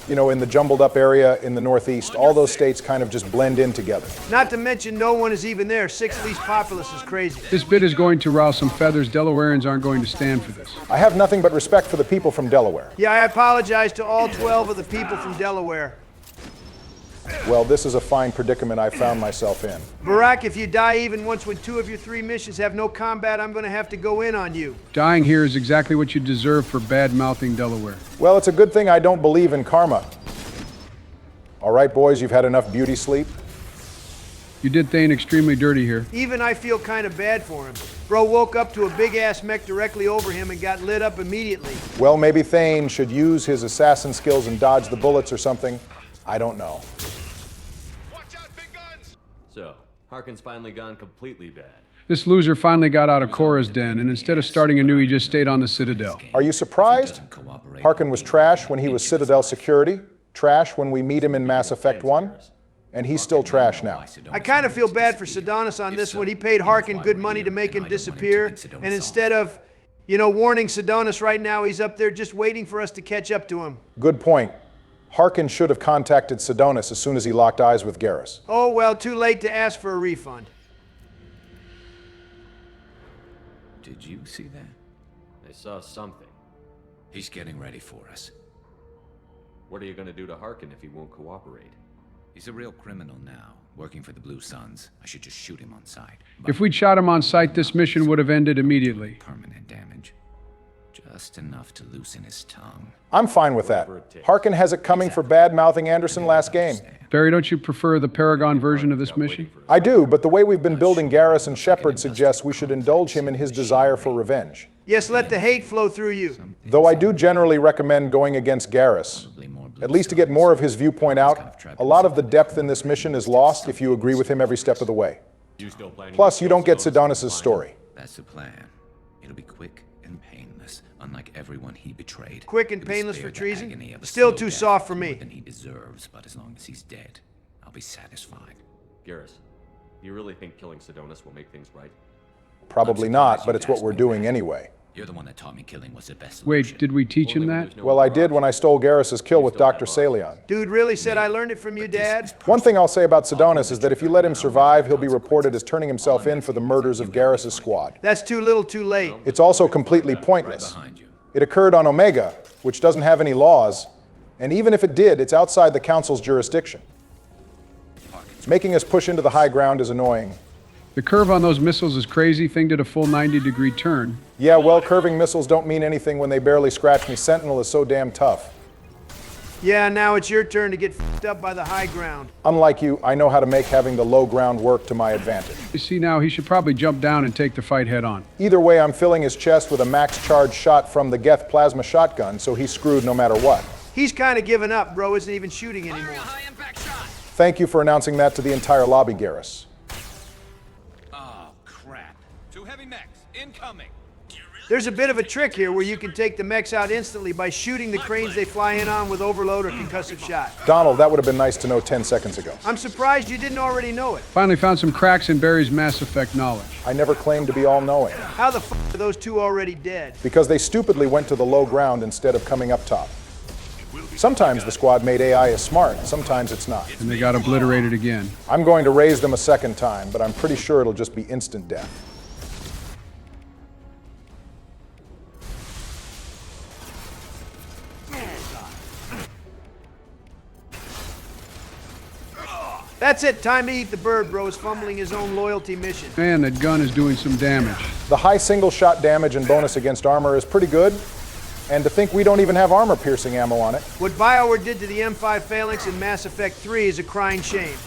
in the jumbled up area in the Northeast. All those states kind of just blend in together. Not to mention no one is even there. 6 least populace is crazy. This bit is going to rouse some feathers. Delawareans aren't going to stand for this. I have nothing but respect for the people from Delaware. Yeah, I apologize to all 12 of the people from Delaware. Well, this is a fine predicament I found myself in. Barack, if you die even once when 2 of your 3 missions have no combat, I'm going to have to go in on you. Dying here is exactly what you deserve for bad-mouthing Delaware. Well, it's a good thing I don't believe in karma. All right, boys, you've had enough beauty sleep? You did Thane extremely dirty here. Even I feel kind of bad for him. Bro woke up to a big-ass mech directly over him and got lit up immediately. Well, maybe Thane should use his assassin skills and dodge the bullets or something. I don't know. So, Harkin's finally gone completely bad. This loser finally got out of Cora's den, and instead of starting anew, he just stayed on the Citadel. Are you surprised? Harkin was trash when he was Citadel security, trash when we meet him in Mass Effect 1, and he's still trash now. I kind of feel bad for Sidonis on this one. He paid Harkin good money to make him disappear, and instead of, warning Sidonis right now, he's up there just waiting for us to catch up to him. Good point. Harkin should have contacted Sidonis as soon as he locked eyes with Garrus. Oh, well, too late to ask for a refund. Did you see that? I saw something. He's getting ready for us. What are you going to do to Harkin if he won't cooperate? He's a real criminal now, working for the Blue Suns. I should just shoot him on sight. If we'd shot him on sight, this mission would have ended immediately. Permanent damage. Just enough to loosen his tongue. I'm fine with that. Harkin has it coming for bad-mouthing Anderson last game. Barry, don't you prefer the Paragon version of this mission? I do, but the way we've been building Garrus and Shepard suggests we should indulge him in his desire for revenge. Yes, let the hate flow through you. Though I do generally recommend going against Garrus, at least to get more of his viewpoint out. A lot of the depth in this mission is lost if you agree with him every step of the way. Plus, you don't get Sidonis' story. That's the plan. It'll be quick and painless, unlike everyone he betrayed. Quick and He'll be painless for spared the treason? agony of a Still slow too death, soft for more me. than he deserves, but as long as he's dead, I'll be satisfied. Garrus, you really think killing Sidonis will make things right? Probably not, but it's what we're doing anyway. You're the one that taught me killing was the best solution. Wait, did we teach him that? Well, I did when I stole Garrus's kill with Dr. Salion. Dude really said I learned it from you, Dad? One thing I'll say about Sidonis is that if you let him survive, he'll be reported as turning himself in for the murders of Garrus's squad. That's too little too late. It's also completely pointless. It occurred on Omega, which doesn't have any laws, and even if it did, it's outside the Council's jurisdiction. Making us push into the high ground is annoying. The curve on those missiles is crazy. Thing did a full 90-degree turn. Yeah, well, curving missiles don't mean anything when they barely scratch me. Sentinel is so damn tough. Yeah, now it's your turn to get f***ed up by the high ground. Unlike you, I know how to make having the low ground work to my advantage. You see now, he should probably jump down and take the fight head on. Either way, I'm filling his chest with a max charge shot from the Geth plasma shotgun, so he's screwed no matter what. He's kind of given up, bro. Isn't even shooting anymore. Thank you for announcing that to the entire lobby, Garrus. Oh, crap. Two heavy mechs, incoming. There's a bit of a trick here where you can take the mechs out instantly by shooting the cranes they fly in on with overload or concussive shot. Donald, that would have been nice to know 10 seconds ago. I'm surprised you didn't already know it. Finally found some cracks in Barry's Mass Effect knowledge. I never claimed to be all-knowing. How the f*** are those two already dead? Because they stupidly went to the low ground instead of coming up top. Sometimes the squad made AI is smart, sometimes it's not. And they got obliterated again. I'm going to raise them a second time, but I'm pretty sure it'll just be instant death. That's it. Time to eat the bird, bro. Is fumbling his own loyalty mission. Man, that gun is doing some damage. The high single-shot damage and bonus against armor is pretty good. And to think we don't even have armor-piercing ammo on it. What BioWare did to the M5 Phalanx in Mass Effect 3 is a crying shame.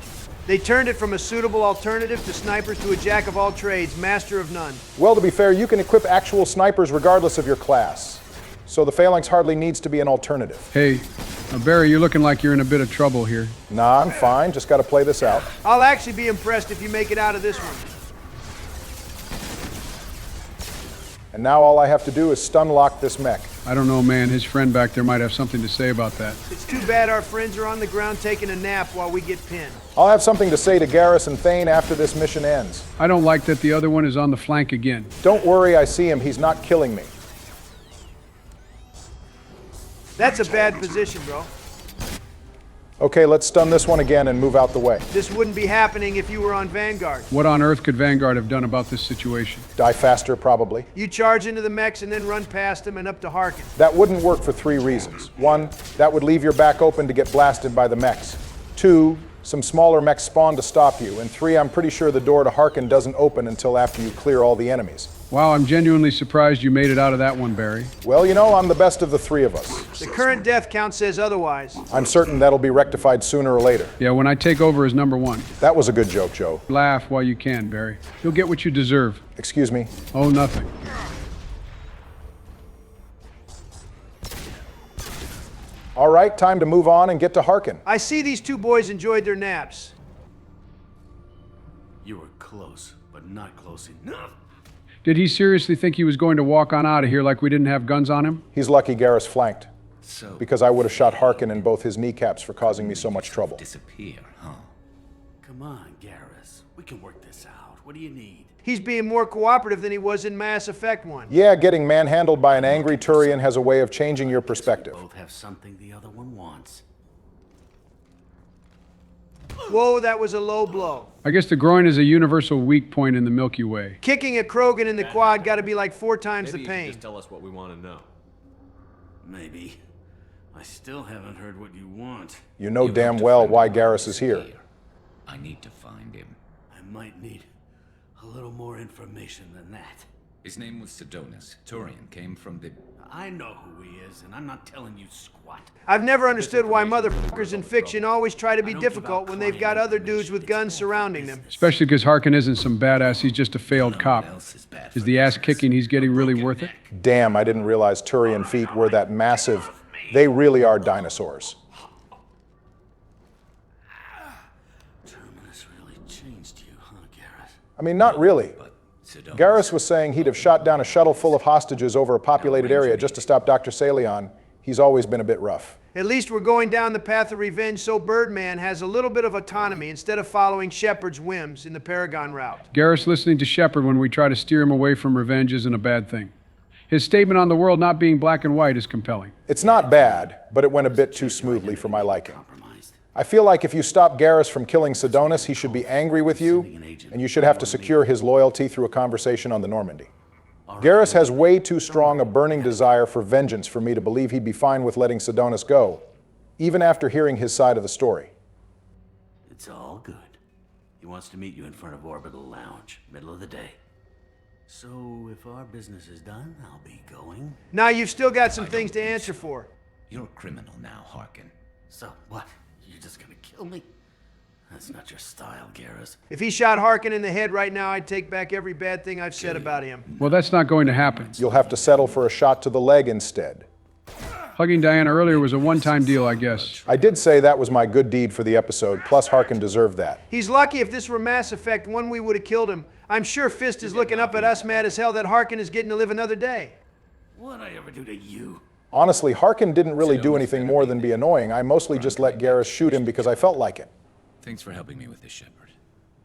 They turned it from a suitable alternative to snipers to a jack of all trades, master of none. Well, to be fair, you can equip actual snipers regardless of your class. So the Phalanx hardly needs to be an alternative. Hey, Barry, you're looking like you're in a bit of trouble here. Nah, I'm fine. Just got to play this out. I'll actually be impressed if you make it out of this one. And now all I have to do is stun lock this mech. I don't know, man. His friend back there might have something to say about that. It's too bad our friends are on the ground taking a nap while we get pinned. I'll have something to say to Garrus and Thane after this mission ends. I don't like that the other one is on the flank again. Don't worry, I see him. He's not killing me. That's a bad position, bro. Okay, let's stun this one again and move out the way. This wouldn't be happening if you were on Vanguard. What on earth could Vanguard have done about this situation? Die faster, probably. You charge into the mechs and then run past them and up to Harkin. That wouldn't work for 3 reasons. 1, that would leave your back open to get blasted by the mechs. 2, some smaller mechs spawn to stop you. And 3, I'm pretty sure the door to Harkin doesn't open until after you clear all the enemies. Wow, I'm genuinely surprised you made it out of that one, Barry. Well, you know, I'm the best of the 3 of us. The current death count says otherwise. I'm certain that'll be rectified sooner or later. Yeah, when I take over as number 1. That was a good joke, Joe. Laugh while you can, Barry. You'll get what you deserve. Excuse me? Oh, nothing. All right, time to move on and get to Harkin. I see these 2 boys enjoyed their naps. You were close, but not close enough. Did he seriously think he was going to walk on out of here like we didn't have guns on him? He's lucky Garrus flanked. So, because I would have shot Harkin in both his kneecaps for causing me so much trouble. Disappear, huh? Come on, Garrus. We can work this out. What do you need? He's being more cooperative than he was in Mass Effect 1. Yeah, getting manhandled by an angry Turian has a way of changing your perspective. Both have something the other one wants. Whoa, that was a low blow. I guess the groin is a universal weak point in the Milky Way. Kicking a Krogan in the quad got to be like 4 times the pain. Just tell us what we want to know. Maybe. I still haven't heard what you want. You know damn well why Garrus is here. I need to find him. I might need a little more information than that. His name was Sidonis. Turian came from the... I know who he is, and I'm not telling you squat. I've never understood why motherfuckers in fiction always try to be difficult when they've got other dudes with guns surrounding them. Especially because Harkin isn't some badass, he's just a failed cop. Is the ass kicking he's getting really worth it? Damn, I didn't realize Turian feet were that massive. They really are dinosaurs. Terminus really changed you, huh, Garrus? I mean, not really. Sedona. Garrus was saying he'd have shot down a shuttle full of hostages over a populated area just to stop Dr. Salion. He's always been a bit rough. At least we're going down the path of revenge so Birdman has a little bit of autonomy instead of following Shepard's whims in the Paragon route. Garrus listening to Shepard when we try to steer him away from revenge isn't a bad thing. His statement on the world not being black and white is compelling. It's not bad, but it went a bit too smoothly for my liking. I feel like if you stop Garrus from killing Sedonis, he should be angry with you, and you should have to secure his loyalty through a conversation on the Normandy. Garrus has way too strong a burning desire for vengeance for me to believe he'd be fine with letting Sedonis go, even after hearing his side of the story. It's all good. He wants to meet you in front of Orbital Lounge, middle of the day. So, if our business is done, I'll be going. Now you've still got some things to answer for. You're a criminal now, Harkin. So, what? You're just gonna kill me? That's not your style, Garrus. If he shot Harkin in the head right now, I'd take back every bad thing I've said about him. Well, that's not going to happen. You'll have to settle for a shot to the leg instead. Hugging Diana earlier was a one-time deal, I guess. I did say that was my good deed for the episode, plus Harkin deserved that. He's lucky. If this were Mass Effect 1, we would have killed him. I'm sure Fist is looking up at us mad as hell that Harkin is getting to live another day. What'd I ever do to you? Honestly, Harkin didn't really do anything more than be annoying. I mostly just let Garrus shoot him because I felt like it. Thanks for helping me with this, Shepard.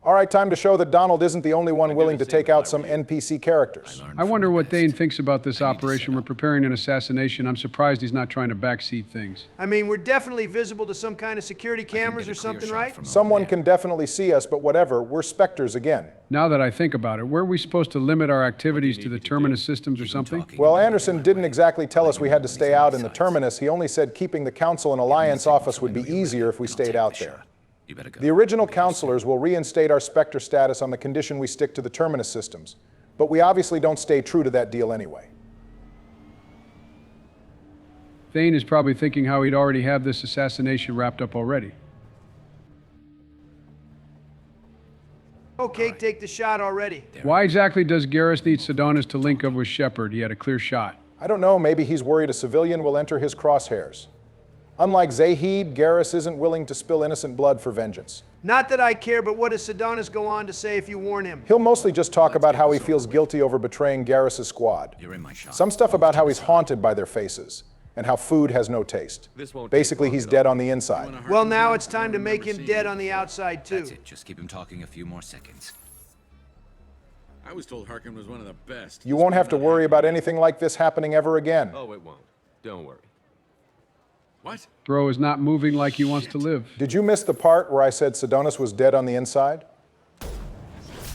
All right, time to show that Donald isn't the only one willing to take out some NPC characters. I wonder what Thane thinks about this operation. We're preparing an assassination. I'm surprised he's not trying to backseat things. I mean, we're definitely visible to some kind of security cameras or something, right? Someone can definitely see us, but whatever, we're Spectres again. Now that I think about it, were we supposed to limit our activities to the Terminus systems or something? Well, Anderson didn't exactly tell us we had to stay out in the Terminus. He only said keeping the Council and Alliance off us would be easier if we stayed out there. The original counselors will reinstate our Spectre status on the condition we stick to the Terminus systems, but we obviously don't stay true to that deal anyway. Thane is probably thinking how he'd already have this assassination wrapped up already. Okay, take the shot already. Why exactly does Garrus need Sedonis to link up with Shepard? He had a clear shot. I don't know, maybe he's worried a civilian will enter his crosshairs. Unlike Zahid, Garrus isn't willing to spill innocent blood for vengeance. Not that I care, but what does Sedonis go on to say if you warn him? He'll mostly just talk about how he feels guilty over betraying Garrus' squad. Some stuff about how he's haunted by their faces, and how food has no taste. Basically, he's dead on the inside. Well, now it's time to make him dead on the outside, too. That's it. Just keep him talking a few more seconds. I was told Harkin was one of the best. You won't have to worry about anything like this happening ever again. Oh, it won't. Don't worry. What? Bro is not moving like he wants to live. Did you miss the part where I said Sedonis was dead on the inside?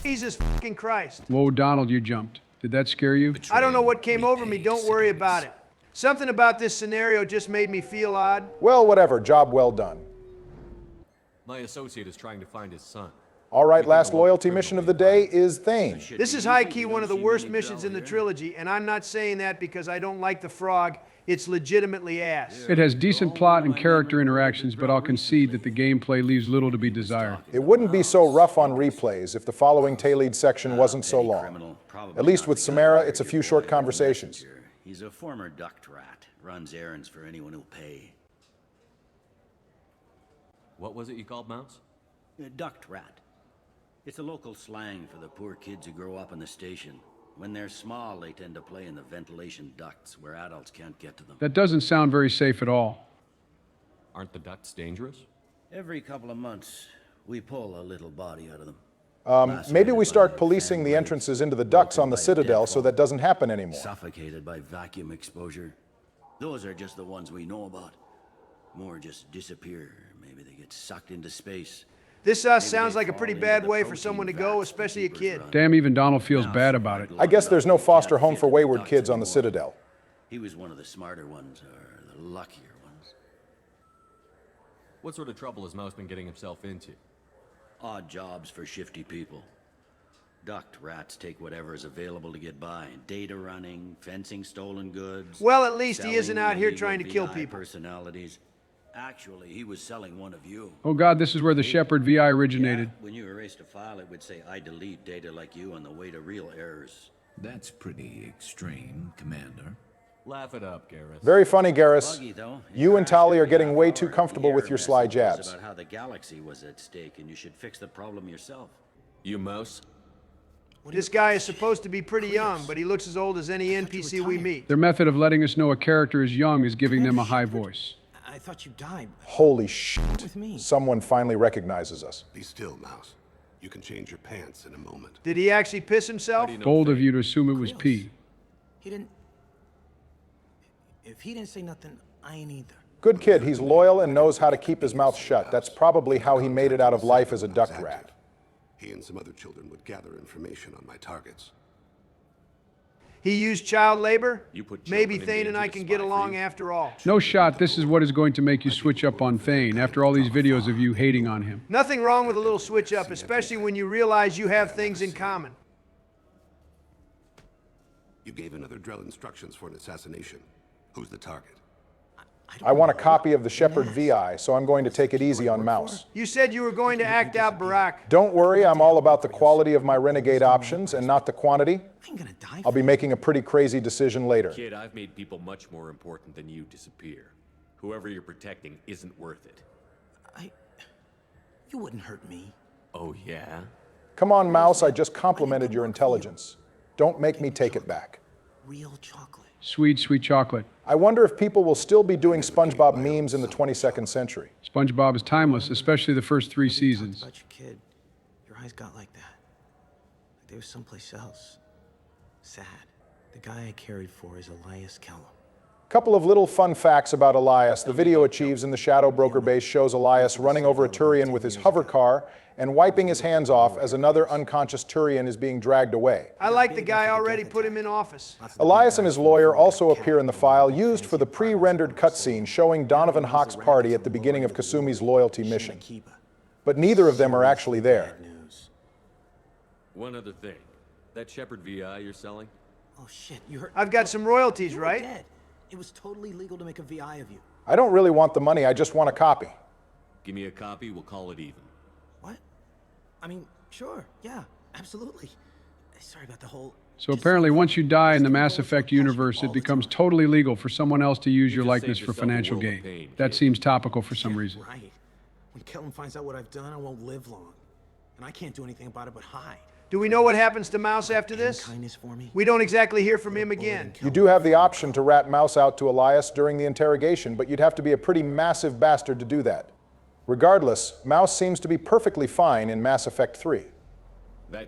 Jesus fucking Christ. Whoa, Donald, you jumped. Did that scare you? I don't know what came over me. Don't worry about it. Something about this scenario just made me feel odd. Well, whatever. Job well done. My associate is trying to find his son. All right, last loyalty mission of the day is Thane. This is high-key one of the worst missions in the trilogy, and I'm not saying that because I don't like the frog. It's legitimately ass. It has decent plot and character interactions, but I'll concede that the gameplay leaves little to be desired. It wouldn't be so rough on replays if the following tail-lead section wasn't so long. At least with Samara, it's a few short conversations. He's a former duct rat. Runs errands for anyone who'll pay. What was it you called Mouse? Duct rat. It's a local slang for the poor kids who grow up in the station. When they're small, they tend to play in the ventilation ducts where adults can't get to them. That doesn't sound very safe at all. Aren't the ducts dangerous? Every couple of months, we pull a little body out of them. Maybe we start policing the entrances into the ducts on the Citadel so that doesn't happen anymore. Suffocated by vacuum exposure. Those are just the ones we know about. More just disappear. Maybe they get sucked into space. This sounds like a pretty bad way for someone to go, especially a kid. Damn, even Donald feels bad about it. I guess there's no foster home for wayward kids on the Citadel. He was one of the smarter ones, or the luckier ones. What sort of trouble has Mouse been getting himself into? Odd jobs for shifty people. Duct rats take whatever is available to get by. Data running, fencing stolen goods. Well, at least he isn't out here trying to kill people. Personalities. Actually, he was selling one of you. Oh God, this is where the Shepard VI originated. Yeah, when you erased a file, it would say, I delete data like you on the way to real errors. That's pretty extreme, Commander. Laugh it up, Garrus. Very funny, Garrus. Buggy, though. You and Tali are getting way too comfortable with your sly jabs. About how the galaxy was at stake, and you should fix the problem yourself. You, Mouse? This guy is supposed to be pretty young, but he looks as old as any NPC we meet. Their method of letting us know a character is young is giving them a high voice. I thought you died. Holy shit. Someone finally recognizes us. Be still, Mouse. You can change your pants in a moment. Did he actually piss himself? Bold of you to assume it was pee. He didn't... If he didn't say nothing, I ain't either. Good kid, he's loyal and knows how to keep his mouth shut. That's probably how he made it out of life as a duck rat. He and some other children would gather information on my targets. He used child labor? You put Maybe children in Thane and I danger can to get spy for along you? after all. No shot this is what is going to make you switch up on Thane after all these videos of you hating on him. Nothing wrong with a little switch up, especially when you realize you have things in common. You gave another Drell instructions for an assassination. Who's the target? I want a copy of the Shepherd VI, so I'm going to take it easy on Mouse. You said you were going to act out Barack. Don't worry, I'm all about the quality of my renegade options and not the quantity. I'll be making a pretty crazy decision later. Kid, I've made people much more important than you disappear. Whoever you're protecting isn't worth it. You wouldn't hurt me. Oh, yeah? Come on, Mouse, I just complimented your intelligence. Don't make me take it back. Real chocolate. Sweet, sweet chocolate. I wonder if people will still be doing SpongeBob memes in the 22nd century. SpongeBob is timeless, especially the first 3 seasons. About your kid. Your eyes got like that. Like they were someplace else. Sad. The guy I carried for is Elias Kellum. Couple of little fun facts about Elias. The video achieves in the Shadow Broker base shows Elias running over a Turian with his hover car and wiping his hands off as another unconscious Turian is being dragged away. I like the guy already, put him in office. Elias and his lawyer also appear in the file used for the pre-rendered cutscene showing Donovan Hawk's party at the beginning of Kasumi's loyalty mission. But neither of them are actually there. One other thing. That Shepherd VI you're selling? Oh shit, you heard? I've got some royalties, right? Dead. It was totally legal to make a VI of you. I don't really want the money, I just want a copy. Give me a copy, we'll call it even. What? I mean, sure, yeah, absolutely. Sorry about the whole... So apparently once you die in the Mass Effect universe, it becomes totally legal for someone else to use your likeness for financial gain. That seems topical for some reason. Right. When Kellum finds out what I've done, I won't live long. And I can't do anything about it but hide. Do we know what happens to Mouse after this? We don't exactly hear from him again. You do have the option to rat Mouse out to Elias during the interrogation, but you'd have to be a pretty massive bastard to do that. Regardless, Mouse seems to be perfectly fine in Mass Effect 3.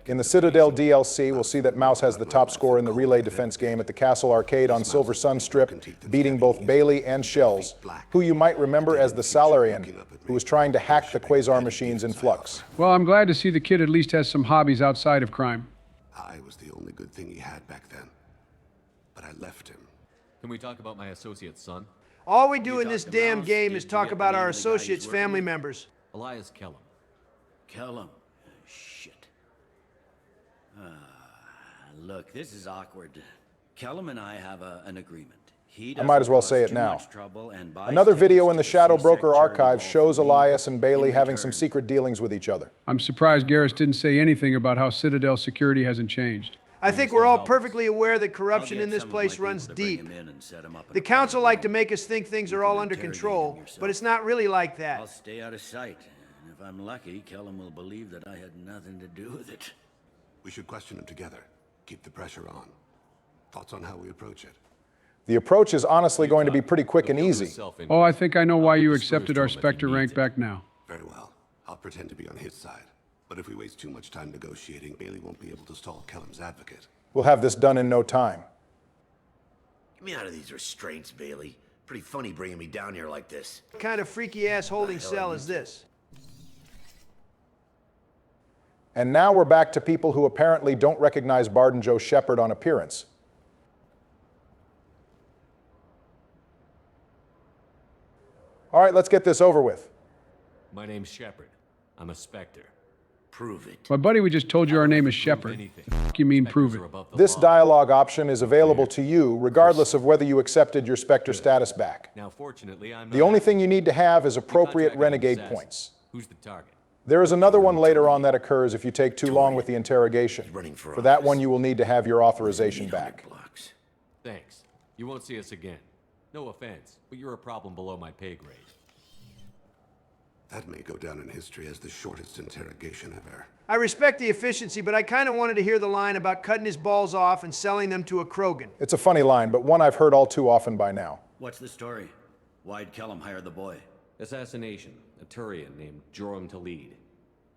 In the Citadel DLC, we'll see that Mouse has the top score in the relay defense game at the Castle Arcade on Silver Sun Strip, beating both Bailey and Shells, who you might remember as the Salarian, who was trying to hack the Quasar machines in Flux. Well, I'm glad to see the kid at least has some hobbies outside of crime. I was the only good thing he had back then. But I left him. Can we talk about my associate's son? All we do in this damn game is talk about our associates' family members. Elias Kellum. Kellum? Shit. Look, this is awkward. Kellum and I have an agreement. I might as well say it now. Another video in the Shadow Broker archive shows Elias and Bailey having some secret dealings with each other. I'm surprised Garrus didn't say anything about how Citadel security hasn't changed. I think we're all perfectly aware that corruption in this place runs deep. The Council like to make us think things are all under control, but it's not really like that. I'll stay out of sight. And if I'm lucky, Kellum will believe that I had nothing to do with it. We should question him together. Keep the pressure on. Thoughts on how we approach it? The approach is honestly going to be pretty quick and easy. Oh, I think I know why you accepted our Spectre rank back now. Very well. I'll pretend to be on his side. But if we waste too much time negotiating, Bailey won't be able to stall Kellum's advocate. We'll have this done in no time. Get me out of these restraints, Bailey. Pretty funny bringing me down here like this. What kind of freaky-ass holding cell is this? And now we're back to people who apparently don't recognize Barden Joe Shepard on appearance. All right, let's get this over with. My name's Shepard. I'm a Spectre. Prove it. My buddy, we just told you our name is Shepard. What do you mean, prove it? This dialogue option is available to you, regardless of whether you accepted your Spectre status back. Now, fortunately, I'm The only thing you need to have is appropriate renegade points. Who's the target? There is another one later on that occurs if you take too long with the interrogation. For that one, you will need to have your authorization back. Thanks. You won't see us again. No offense, but you're a problem below my pay grade. That may go down in history as the shortest interrogation ever. I respect the efficiency, but I kind of wanted to hear the line about cutting his balls off and selling them to a Krogan. It's a funny line, but one I've heard all too often by now. What's the story? Why'd Kellum hire the boy? Assassination. A Turian named Joram to lead.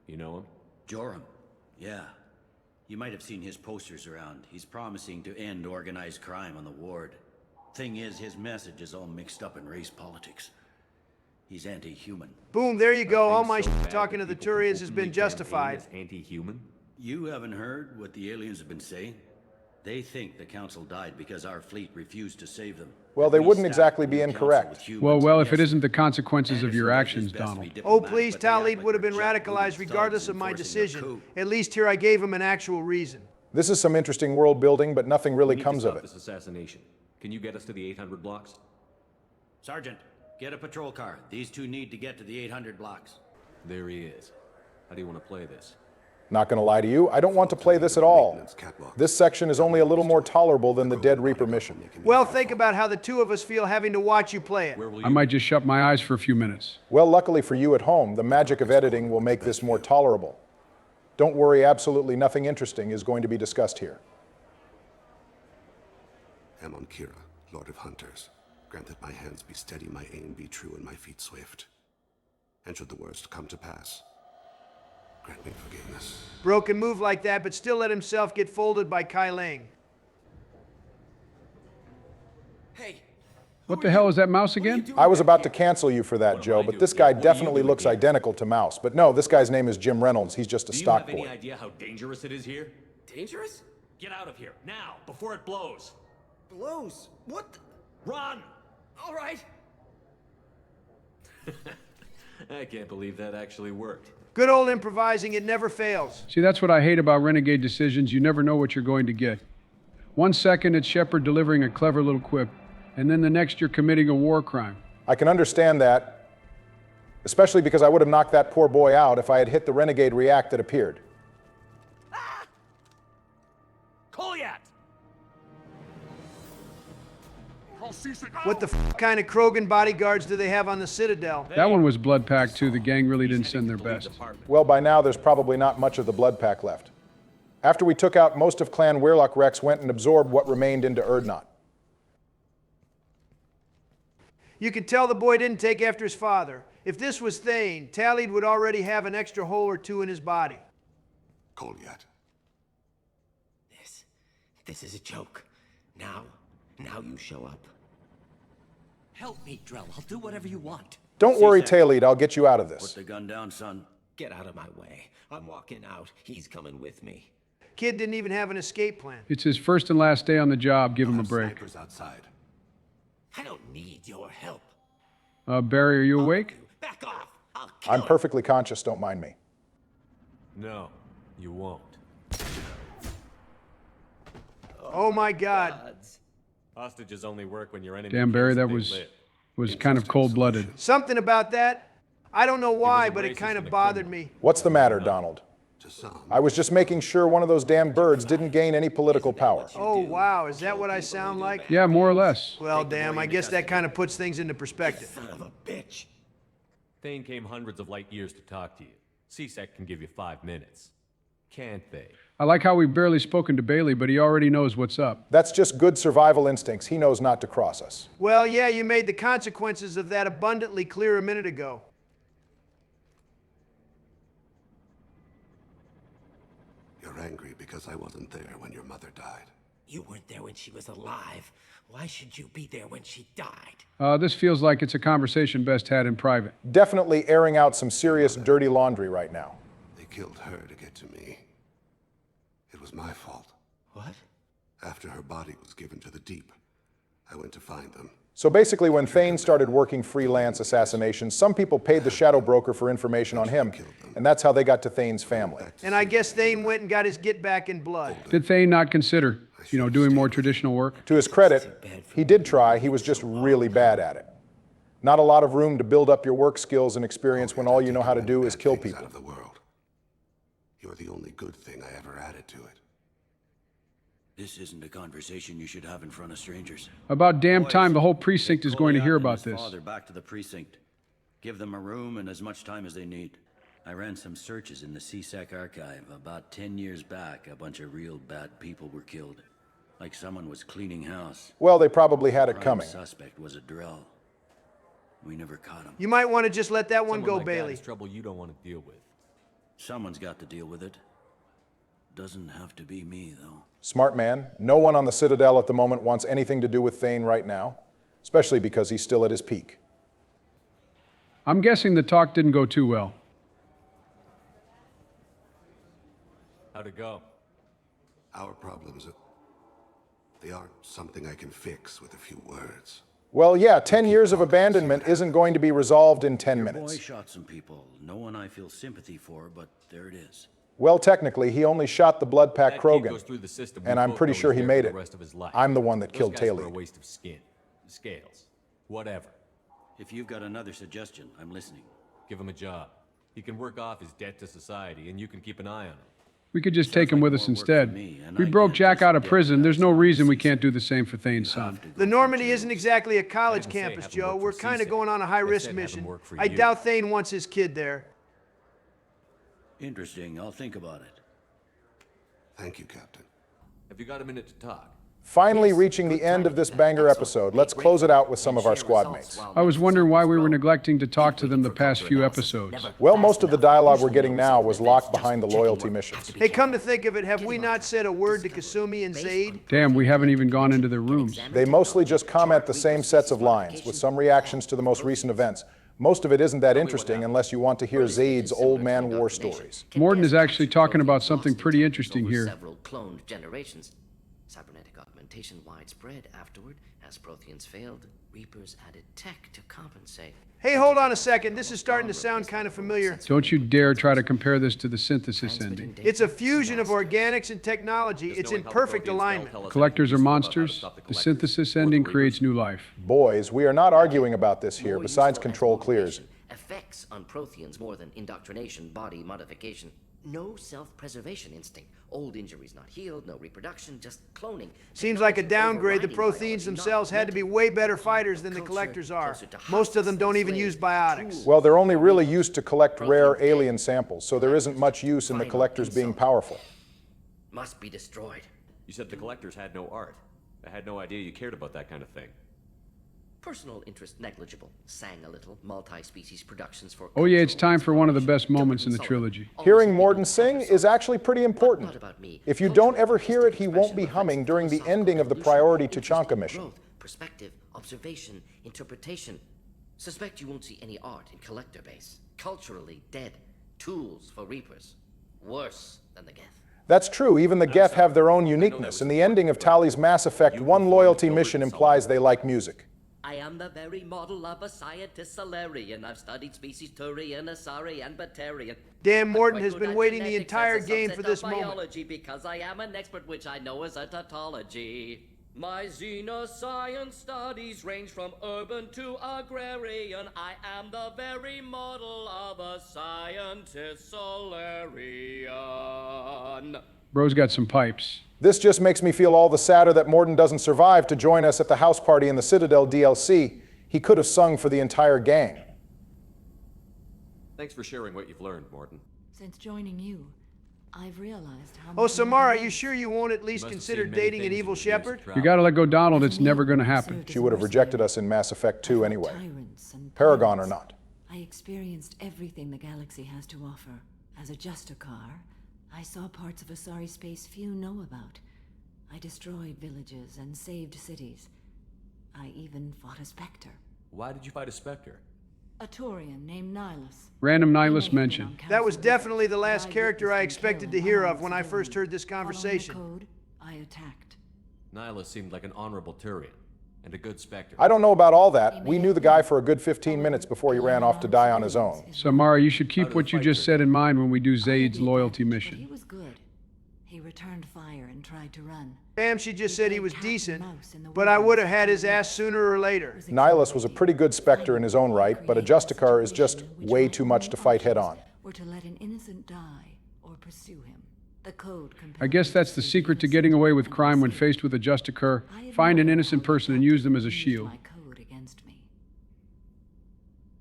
You know him? Joram? Yeah. You might have seen his posters around. He's promising to end organized crime on the ward. Thing is, his message is all mixed up in race politics. He's anti-human. Boom, there you go. All my talking to the Turians has been justified. Anti-human? You haven't heard what the aliens have been saying? They think the Council died because our fleet refused to save them. Well, they wouldn't exactly be incorrect. Well, if it isn't the consequences of your actions, Donald. Oh, please, Talid would have been radicalized regardless of my decision. At least here I gave him an actual reason. This is some interesting world building, but nothing really comes of it. This assassination. Can you get us to the 800 blocks? Sergeant, get a patrol car. These two need to get to the 800 blocks. There he is. How do you want to play this? Not gonna lie to you, I don't want to play this at all. This section is only a little more tolerable than the Dead Reaper mission. Well, think about how the two of us feel having to watch you play it. I might just shut my eyes for a few minutes. Well, luckily for you at home, the magic of editing will make this more tolerable. Don't worry, absolutely nothing interesting is going to be discussed here. Amon Kira, Lord of Hunters, grant that my hands be steady, my aim be true, and my feet swift. And should the worst come to pass, grant me forgiveness. Bro can move like that, but still let himself get folded by Kai Lang. Hey. What the hell is that mouse again? I was about to cancel you for that, Joe, but this guy definitely looks identical to Mouse. But no, this guy's name is Jim Reynolds. He's just a stock boy. Do you have any idea how dangerous it is here? Dangerous? Get out of here, now, before it blows. Blows? What the? Run! All right. I can't believe that actually worked. Good old improvising, it never fails. See, that's what I hate about renegade decisions. You never know what you're going to get. 1 second, it's Shepard delivering a clever little quip, and then the next, you're committing a war crime. I can understand that, especially because I would have knocked that poor boy out if I had hit the renegade react that appeared. Kolyat! What the kind of Krogan bodyguards do they have on the Citadel? That one was blood pack too. The gang really didn't send their best. Well, by now there's probably not much of the blood pack left. After we took out most of Clan Weirlock, Rex went and absorbed what remained into Erdnot. You can tell the boy didn't take after his father. If this was Thane, Talid would already have an extra hole or two in his body. Kolyat. This is a joke. Now you show up. Help me, Drell. I'll do whatever you want. Don't worry, Talid. I'll get you out of this. Put the gun down, son. Get out of my way. I'm walking out. He's coming with me. Kid didn't even have an escape plan. It's his first and last day on the job. Give him a break. Outside. I don't need your help. Barry, are you awake? Back off. I'm perfectly conscious. Don't mind me. No, you won't. Oh my God. Hostages only work when your enemy. Damn, Barry, that was kind of cold-blooded. Something about that. I don't know why, but it kind of bothered me. What's the matter, Donald? I was just making sure one of those damn birds didn't gain any political power. Oh, wow. Is that what I sound like? Yeah, more or less. Well, damn, I guess that kind of puts things into perspective. Son of a bitch. Thane came hundreds of light years to talk to you. CSEC can give you 5 minutes. Can't they? I like how we've barely spoken to Bailey, but he already knows what's up. That's just good survival instincts. He knows not to cross us. Well, yeah, you made the consequences of that abundantly clear a minute ago. You're angry because I wasn't there when your mother died. You weren't there when she was alive. Why should you be there when she died? This feels like it's a conversation best had in private. Definitely airing out some serious dirty laundry right now. They killed her to get to me. It was my fault. What? After her body was given to the deep, I went to find them. So basically, when Thane started working freelance assassinations, some people paid the shadow broker for information on him, and that's how they got to Thane's family. And I guess Thane went and got his get back in blood. Did Thane not consider, doing more traditional work? To his credit, he did try. He was just really bad at it. Not a lot of room to build up your work skills and experience when all you know how to do is kill people. Out of the world. You're the only good thing I ever added to it. This isn't a conversation you should have in front of strangers. About damn time the whole precinct is going to hear about this. Father back to the precinct. Give them a room and as much time as they need. I ran some searches in the CSEC archive. About 10 years back, a bunch of real bad people were killed. Like someone was cleaning house. Well, they probably had it coming. The suspect was a drill. We never caught him. You might want to just let that one go, like Bailey. That is trouble you don't want to deal with. Someone's got to deal with it. Doesn't have to be me, though. Smart man. No one on the Citadel at the moment wants anything to do with Thane right now, especially because he's still at his peak. I'm guessing the talk didn't go too well. How'd it go? Our problems, they aren't something I can fix with a few words. Well, yeah, 10 years of abandonment isn't going to be resolved in 10 Your minutes. boy shot some people. No one I feel sympathy for, but there it is. Well, technically, he only shot the blood pack That kid Krogan, goes through the system. and We I'm both pretty know sure he's he there made for it. the rest of his life. I'm the one that Those killed guys were Taylor. a waste of skin. Scales. Whatever. If you've got another suggestion, I'm listening. Give him a job. He can work off his debt to society, and you can keep an eye on him. We could just take him with us instead. We broke Jack out of prison. There's no reason we can't do the same for Thane's son. The Normandy isn't exactly a college campus, Joe. We're kind of going on a high-risk mission. I doubt Thane wants his kid there. Interesting. I'll think about it. Thank you, Captain. Have you got a minute to talk? Finally reaching the end of this banger episode, let's close it out with some of our squad mates. I was wondering why we were neglecting to talk to them the past few episodes. Well, most of the dialogue we're getting now was locked behind the loyalty missions. Hey, come to think of it, have we not said a word to Kasumi and Zaid? Damn, we haven't even gone into their rooms. They mostly just comment the same sets of lines, with some reactions to the most recent events. Most of it isn't that interesting unless you want to hear Zaid's old man war stories. Morden is actually talking about something pretty interesting here. Several cloned generations. Cybernetic augmentation widespread afterward. As Protheans failed, Reapers added tech to compensate. Hey, hold on a second. This is starting to sound kind of familiar. Don't you dare try to compare this to the synthesis ending. It's a fusion of organics and technology. It's in perfect alignment. Collectors are monsters. The synthesis ending creates new life. Boys, we are not arguing about this here, besides control clears. Effects on Protheans more than indoctrination, body modification. No self-preservation instinct. Old injuries not healed, no reproduction, just cloning. Seems like a downgrade. The Protheans themselves had to be way better fighters than the Collectors are. Most of them don't even use biotics. Well, they're only really used to collect rare alien samples, so there isn't much use in the Collectors being powerful. Must be destroyed. You said the collectors had no art. I had no idea you cared about that kind of thing. Personal interest negligible. Sang a little. Multi-species productions for... Oh yeah, it's time for one of the best moments in the trilogy. Hearing Morden sing is actually pretty important. If you don't ever hear it, he won't be humming during the ending of the Priority Tuchanka mission. Perspective, observation, interpretation. Suspect you won't see any art in Collector base. Culturally dead. Tools for Reapers. Worse than the Geth. That's true, even the Geth have their own uniqueness. In the ending of Tali's Mass Effect, one loyalty mission implies they like music. I am the very model of a scientist Solarian. I've studied species Turian, Asari, and Batarian. Dan Morden has been waiting the entire game for this moment. Biology because I am an expert, which I know is a tautology. My xenoscience studies range from urban to agrarian. I am the very model of a scientist Solarian. Bro's got some pipes. This just makes me feel all the sadder that Morden doesn't survive to join us at the house party in the Citadel DLC. He could have sung for the entire gang. Thanks for sharing what you've learned, Morden. Since joining you, I've realized how Oh, much... Samara, you sure you won't at least consider dating an evil shepherd? You gotta let go Donald, it's never gonna happen. She would have rejected us in Mass Effect 2 anyway. Paragon or not. I experienced everything the galaxy has to offer. As a Justicar, I saw parts of Asari space few know about. I destroyed villages and saved cities. I even fought a Spectre. Why did you fight a Spectre? A Turian named Nihilus. Random Nihilus mention. That was definitely the last character I expected to hear of when I first heard this conversation. Following the code, I attacked. Nihilus seemed like an honorable Turian, and a good Spectre. I don't know about all that. We knew the guy for a good 15 minutes before he ran off to die on his own. Samara, you should keep what you just said in mind when we do Zaid's loyalty He mission. was good. He returned fire and tried to run. Bam, she just said he was decent, but I would have had his ass sooner or later. Nihilus was a pretty good Spectre in his own right, but a Justicar is just way too much to fight head on. Or to let an innocent die or pursue him. The code I guess that's the secret to getting away with crime when faced with a Justicar. Find an innocent person and use them as a shield.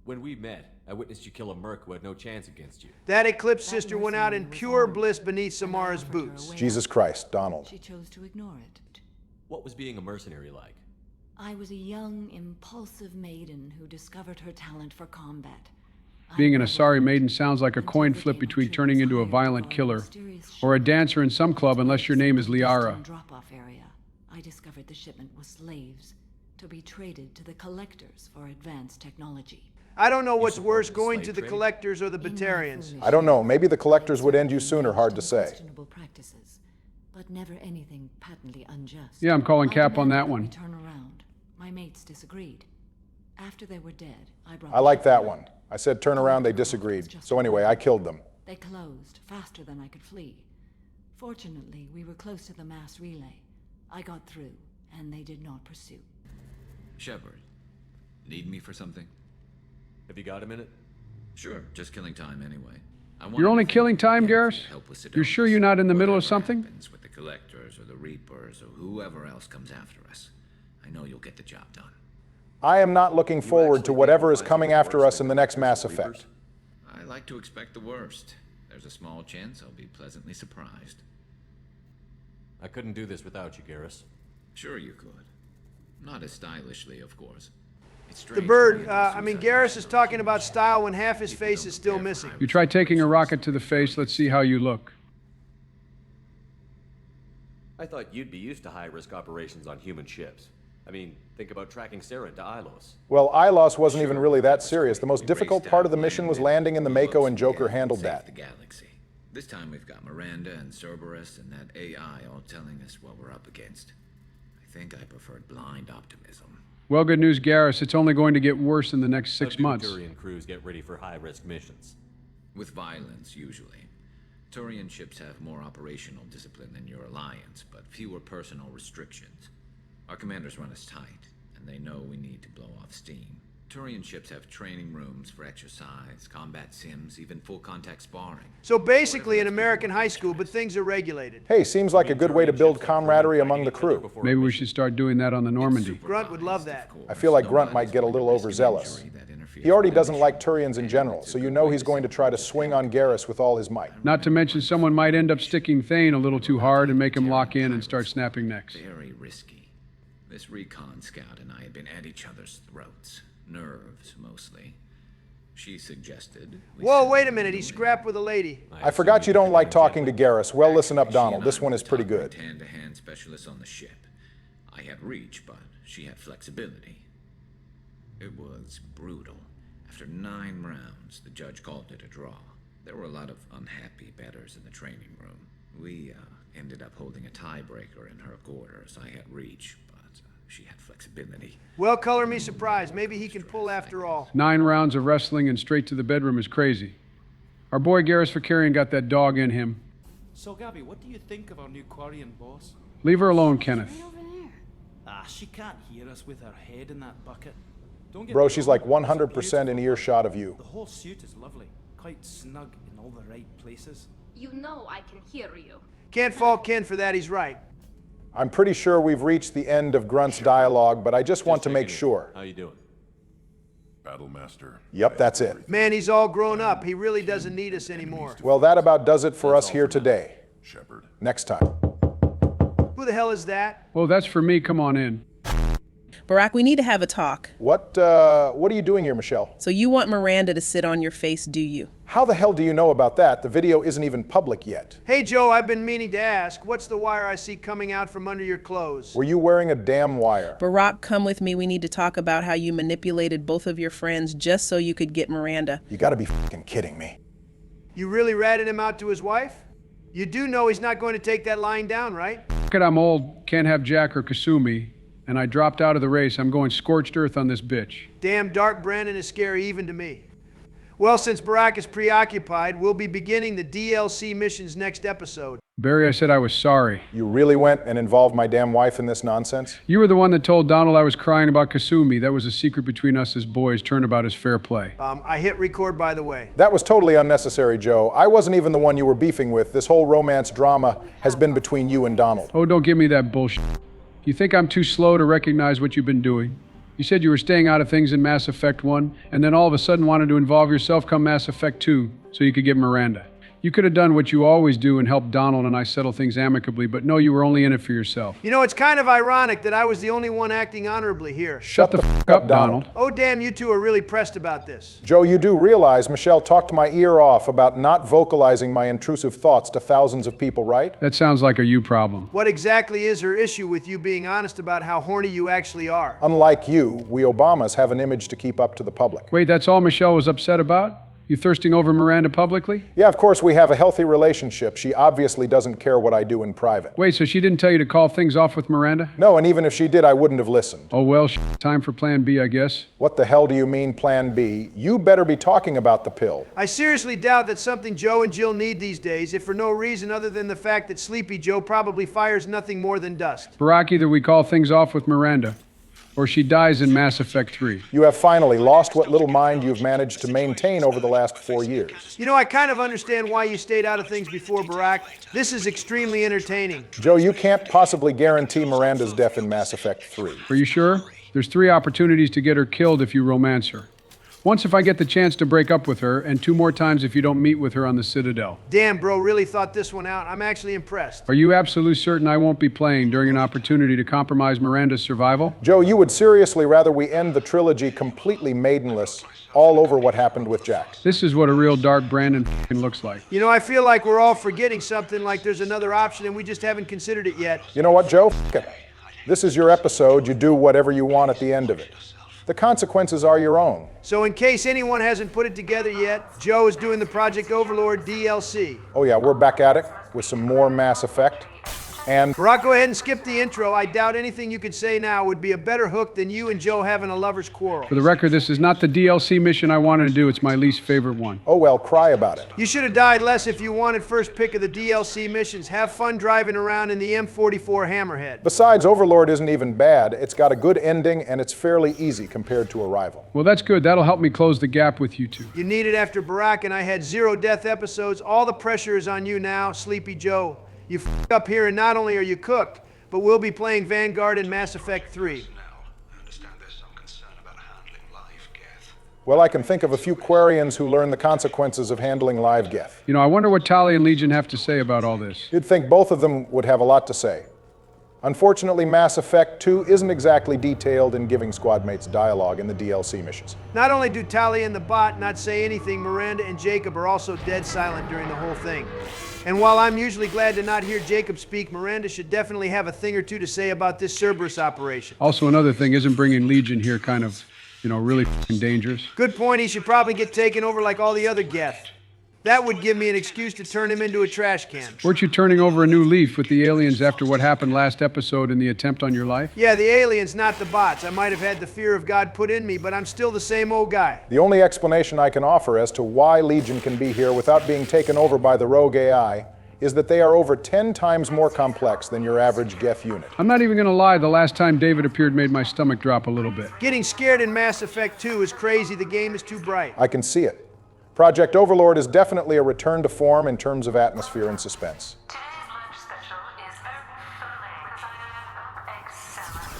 When we met, I witnessed you kill a merc who had no chance against you. That Eclipse sister went out in pure bliss beneath Samara's boots. Jesus Christ, Donald. She chose to ignore it. What was being a mercenary like? I was a young, impulsive maiden who discovered her talent for combat. Being an Asari maiden sounds like a coin flip between turning into a violent killer or a dancer in some club unless your name is Liara. Drop-off area. I discovered the shipment was slaves to be traded to the collectors for advanced technology. I don't know what's worse, going to the collectors or the Batarians. I don't know. Maybe the collectors would end you sooner, hard to say. Practices, but never anything patently unjust. Yeah, I'm calling cap on that one. Turn around. My mates disagreed. After they were dead, I brought. I like that one. I said turn around, they disagreed. So anyway, I killed them. They closed faster than I could flee. Fortunately, we were close to the mass relay. I got through, and they did not pursue. Shepard, need me for something? Have you got a minute? Sure, just killing time anyway. You're only killing time, Garrus? You're sure you're not in the middle of something? With the collectors or the reapers or whoever else comes after us. I know you'll get the job done. I am not looking forward to whatever is coming after us in the next Mass Effect. I like to expect the worst. There's a small chance I'll be pleasantly surprised. I couldn't do this without you, Garrus. Sure you could. Not as stylishly, of course. The bird, Garrus is talking about style when half his face is still missing. You try taking a rocket to the face, let's see how you look. I thought you'd be used to high-risk operations on human ships. I mean, think about tracking Sarah into Ilos. Well, Ilos wasn't even really that serious. The most difficult part of the mission was landing in the Mako, and Joker handled that. The galaxy. This time we've got Miranda and Cerberus and that AI all telling us what we're up against. I think I preferred blind optimism. Well, good news, Garrus. It's only going to get worse in the next 6 months. Turian crews get ready for high-risk missions. With violence, usually. Turian ships have more operational discipline than your alliance, but fewer personal restrictions. Our commanders run us tight, and they know we need to blow off steam. Turian ships have training rooms for exercise, combat sims, even full-contact sparring. So basically an American high school, but things are regulated. Hey, seems like a good way to build camaraderie among the crew. Maybe we should start doing that on the Normandy. Grunt would love that. I feel like Grunt might get a little overzealous. He already doesn't like Turians in general, so you know he's going to try to swing on Garrus with all his might. Not to mention someone might end up sticking Thane a little too hard and make him lock in and start snapping necks. Very risky. This recon scout and I had been at each other's throats. Nerves, mostly. She suggested... Whoa, wait a minute, he scrapped with a lady. I forgot you don't like talking to Garrus. Well, listen up, Donald. This one is pretty good. Hand-to-hand specialist on the ship. I had reach, but she had flexibility. It was brutal. After 9 rounds, the judge called it a draw. There were a lot of unhappy bettors in the training room. We ended up holding a tiebreaker in her quarters. I had reach, but she had flexibility. Well, color me surprised. Maybe he can pull after all. 9 rounds of wrestling and straight to the bedroom is crazy. Our boy Garrus Vakarian got that dog in him. So, Gabby, what do you think of our new Quarian boss? Leave her alone, Kenneth. She can't hear us with her head in that bucket. Bro, she's like 100% in earshot of you. The whole suit is lovely. Quite snug in all the right places. You know I can hear you. Can't fault Ken for that, he's right. I'm pretty sure we've reached the end of Grunt's dialogue, but I just want to make sure. How you doing? Battlemaster. Yep, that's it. Man, he's all grown up. He really doesn't need us anymore. Well, that about does it for us here today. Shepard. Next time. Who the hell is that? Oh, that's for me. Come on in. Barack, we need to have a talk. What are you doing here, Michelle? So you want Miranda to sit on your face, do you? How the hell do you know about that? The video isn't even public yet. Hey, Joe, I've been meaning to ask. What's the wire I see coming out from under your clothes? Were you wearing a damn wire? Barack, come with me. We need to talk about how you manipulated both of your friends just so you could get Miranda. You gotta be fucking kidding me. You really ratted him out to his wife? You do know he's not going to take that lying down, right? Look at I'm old, can't have Jack or Kasumi, and I dropped out of the race. I'm going scorched earth on this bitch. Damn Dark Brandon is scary even to me. Well, since Barack is preoccupied, we'll be beginning the DLC missions next episode. Barry, I said I was sorry. You really went and involved my damn wife in this nonsense? You were the one that told Donald I was crying about Kasumi. That was a secret between us as boys. Turnabout is fair play. I hit record, by the way. That was totally unnecessary, Joe. I wasn't even the one you were beefing with. This whole romance drama has been between you and Donald. Oh, don't give me that bullshit. You think I'm too slow to recognize what you've been doing? You said you were staying out of things in Mass Effect 1, and then all of a sudden wanted to involve yourself come Mass Effect 2, so you could get Miranda. You could have done what you always do and helped Donald and I settle things amicably, but no, you were only in it for yourself. You know, it's kind of ironic that I was the only one acting honorably here. Shut the f*** up, Donald. Oh, damn, you two are really pressed about this. Joe, you do realize Michelle talked my ear off about not vocalizing my intrusive thoughts to thousands of people, right? That sounds like a you problem. What exactly is her issue with you being honest about how horny you actually are? Unlike you, we Obamas have an image to keep up to the public. Wait, that's all Michelle was upset about? You thirsting over Miranda publicly? Yeah, of course we have a healthy relationship. She obviously doesn't care what I do in private. Wait, so she didn't tell you to call things off with Miranda? No, and even if she did, I wouldn't have listened. Oh well, time for plan B, I guess. What the hell do you mean, plan B? You better be talking about the pill. I seriously doubt that's something Joe and Jill need these days, if for no reason other than the fact that Sleepy Joe probably fires nothing more than dust. Barack, either we call things off with Miranda, or she dies in Mass Effect 3. You have finally lost what little mind you've managed to maintain over the last 4 years. You know, I kind of understand why you stayed out of things before, Barack. This is extremely entertaining. Joe, you can't possibly guarantee Miranda's death in Mass Effect 3. Are you sure? There's 3 opportunities to get her killed if you romance her. Once if I get the chance to break up with her, and 2 more times if you don't meet with her on the Citadel. Damn, bro, really thought this one out. I'm actually impressed. Are you absolutely certain I won't be playing during an opportunity to compromise Miranda's survival? Joe, you would seriously rather we end the trilogy completely maidenless, all over what happened with Jack. This is what a real dark Brandon f***ing looks like. You know, I feel like we're all forgetting something, like there's another option and we just haven't considered it yet. You know what, Joe? F*** it. This is your episode. You do whatever you want at the end of it. The consequences are your own. So in case anyone hasn't put it together yet, Joe is doing the Project Overlord DLC. Oh yeah, we're back at it with some more Mass Effect. And Barack, go ahead and skip the intro. I doubt anything you could say now would be a better hook than you and Joe having a lover's quarrel. For the record, this is not the DLC mission I wanted to do. It's my least favorite one. Oh well, cry about it. You should have died less if you wanted first pick of the DLC missions. Have fun driving around in the M44 Hammerhead. Besides, Overlord isn't even bad. It's got a good ending and it's fairly easy compared to Arrival. Well, that's good. That'll help me close the gap with you two. You need it after Barack and I had 0 death episodes. All the pressure is on you now, Sleepy Joe. You f*** up here and not only are you cooked, but we'll be playing Vanguard in Mass Effect 3. Well, I can think of a few Quarians who learn the consequences of handling live geth. You know, I wonder what Tali and Legion have to say about all this. You'd think both of them would have a lot to say. Unfortunately, Mass Effect 2 isn't exactly detailed in giving squad mates dialogue in the DLC missions. Not only do Tali and the bot not say anything, Miranda and Jacob are also dead silent during the whole thing. And while I'm usually glad to not hear Jacob speak, Miranda should definitely have a thing or two to say about this Cerberus operation. Also, another thing, isn't bringing Legion here kind of, you know, really f***ing dangerous? Good point. He should probably get taken over like all the other geth. That would give me an excuse to turn him into a trash can. Weren't you turning over a new leaf with the aliens after what happened last episode in the attempt on your life? Yeah, the aliens, not the bots. I might have had the fear of God put in me, but I'm still the same old guy. The only explanation I can offer as to why Legion can be here without being taken over by the rogue AI is that they are over 10 times more complex than your average geth unit. I'm not even gonna lie, the last time David appeared made my stomach drop a little bit. Getting scared in Mass Effect 2 is crazy. The game is too bright. I can see it. Project Overlord is definitely a return to form in terms of atmosphere and suspense.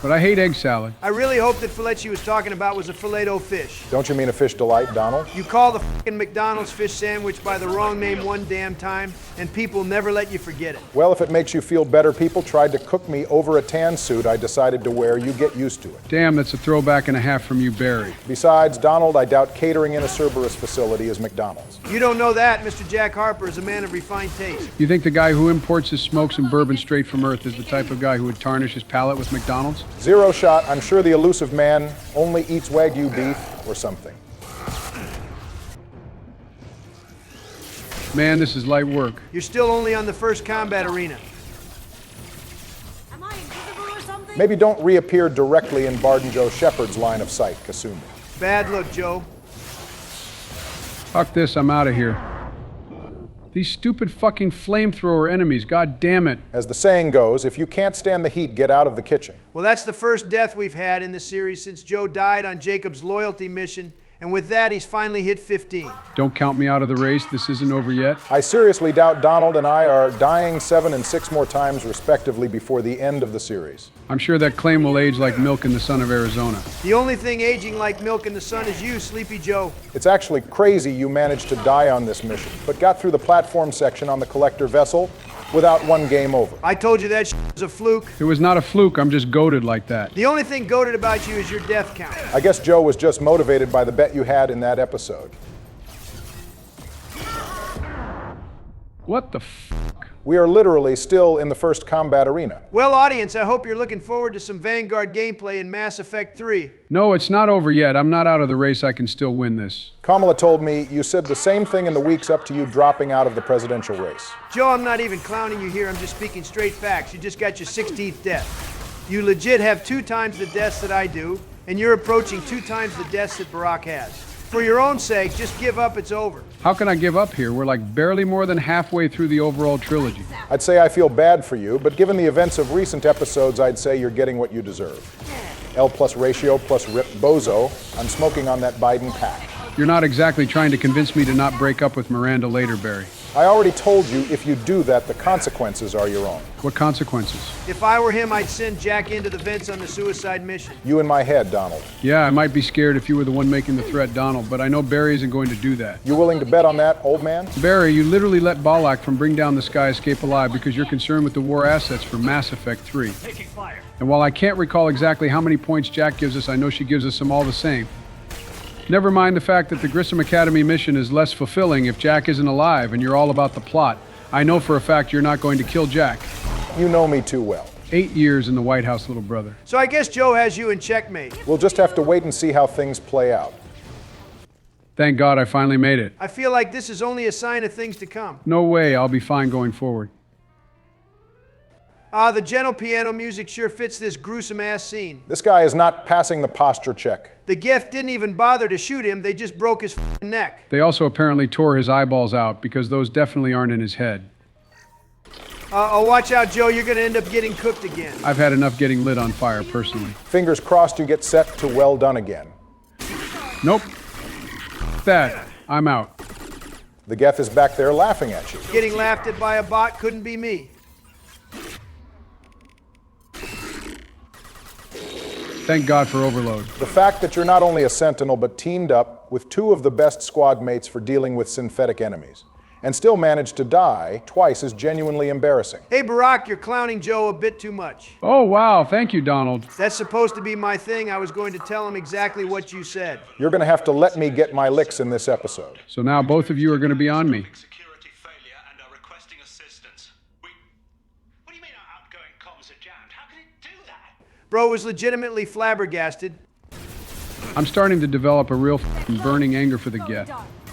But I hate egg salad. I really hope that fillet she was talking about was a filet-o fish. Don't you mean a fish delight, Donald? You call the f***ing McDonald's fish sandwich by the wrong name one damn time, and people never let you forget it. Well, if it makes you feel better, people tried to cook me over a tan suit I decided to wear. You get used to it. Damn, that's a throwback and a half from you, Barry. Besides, Donald, I doubt catering in a Cerberus facility is McDonald's. You don't know that. Mr. Jack Harper is a man of refined taste. You think the guy who imports his smokes and bourbon straight from Earth is the type of guy who would tarnish his palate with McDonald's? Zero shot. I'm sure the elusive man only eats Wagyu beef or something. Man, this is light work. You're still only on the first combat arena. Am I invisible or something? Maybe don't reappear directly in Bard and Joe Shepard's line of sight, Kasumi. Bad look, Joe. Fuck this, I'm out of here. These stupid fucking flamethrower enemies, god damn it. As the saying goes, if you can't stand the heat, get out of the kitchen. Well, that's the first death we've had in the series since Joe died on Jacob's loyalty mission And with that, he's finally hit 15. Don't count me out of the race. This isn't over yet. I seriously doubt Donald and I are dying 7 and 6 more times respectively before the end of the series. I'm sure that claim will age like milk in the sun of Arizona. The only thing aging like milk in the sun is you, Sleepy Joe. It's actually crazy you managed to die on this mission, but got through the platform section on the collector vessel without one game over. I told you that was a fluke. It was not a fluke. I'm just goated like that. The only thing goated about you is your death count. I guess Joe was just motivated by the bet you had in that episode. What the fuck? We are literally still in the first combat arena. Well, audience, I hope you're looking forward to some Vanguard gameplay in Mass Effect 3. No, it's not over yet. I'm not out of the race. I can still win this. Kamala told me you said the same thing in the weeks up to you dropping out of the presidential race. Joe, I'm not even clowning you here. I'm just speaking straight facts. You just got your 16th death. You legit have 2 times the deaths that I do, and you're approaching 2 times the deaths that Barack has. For your own sake, just give up. It's over. How can I give up here? We're like barely more than halfway through the overall trilogy. I'd say I feel bad for you, but given the events of recent episodes, I'd say you're getting what you deserve. L plus ratio plus rip bozo. I'm smoking on that Biden pack. You're not exactly trying to convince me to not break up with Miranda later, Barry. I already told you if you do that, the consequences are your own. What consequences? If I were him, I'd send Jack into the vents on the suicide mission. You in my head, Donald. Yeah, I might be scared if you were the one making the threat, Donald, but I know Barry isn't going to do that. You willing to bet on that, old man? Barry, you literally let Molock from Bring Down the Sky escape alive because you're concerned with the war assets for Mass Effect 3. Taking fire. And while I can't recall exactly how many points Jack gives us, I know she gives us them all the same. Never mind the fact that the Grissom Academy mission is less fulfilling if Jack isn't alive and you're all about the plot. I know for a fact you're not going to kill Jack. You know me too well. 8 years in the White House, little brother. So I guess Joe has you in checkmate. We'll just have to wait and see how things play out. Thank God I finally made it. I feel like this is only a sign of things to come. No way, I'll be fine going forward. The gentle piano music sure fits this gruesome-ass scene. This guy is not passing the posture check. The Geth didn't even bother to shoot him, they just broke his neck. They also apparently tore his eyeballs out because those definitely aren't in his head. Watch out, Joe, you're gonna end up getting cooked again. I've had enough getting lit on fire, personally. Fingers crossed you get set to well done again. Nope. That. I'm out. The Geth is back there laughing at you. Getting laughed at by a bot couldn't be me. Thank God for overload. The fact that you're not only a sentinel, but teamed up with 2 of the best squad mates for dealing with synthetic enemies, and still managed to die twice is genuinely embarrassing. Hey, Barack, you're clowning Joe a bit too much. Oh, wow. Thank you, Donald. That's supposed to be my thing. I was going to tell him exactly what you said. You're going to have to let me get my licks in this episode. So now both of you are going to be on me. Security failure and are requesting assistance. What do you mean our outgoing comms are jammed? How can it do that? Bro was legitimately flabbergasted. I'm starting to develop a real burning anger for the Geth.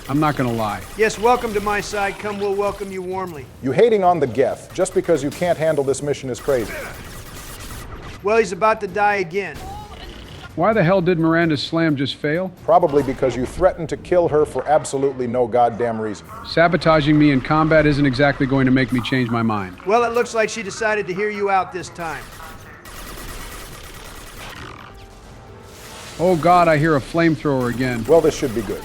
I'm not gonna lie. Yes, welcome to my side. Come, we'll welcome you warmly. You hating on the Geth just because you can't handle this mission is crazy. Well, he's about to die again. Why the hell did Miranda's slam just fail? Probably because you threatened to kill her for absolutely no goddamn reason. Sabotaging me in combat isn't exactly going to make me change my mind. Well, it looks like she decided to hear you out this time. Oh God, I hear a flamethrower again. Well, this should be good.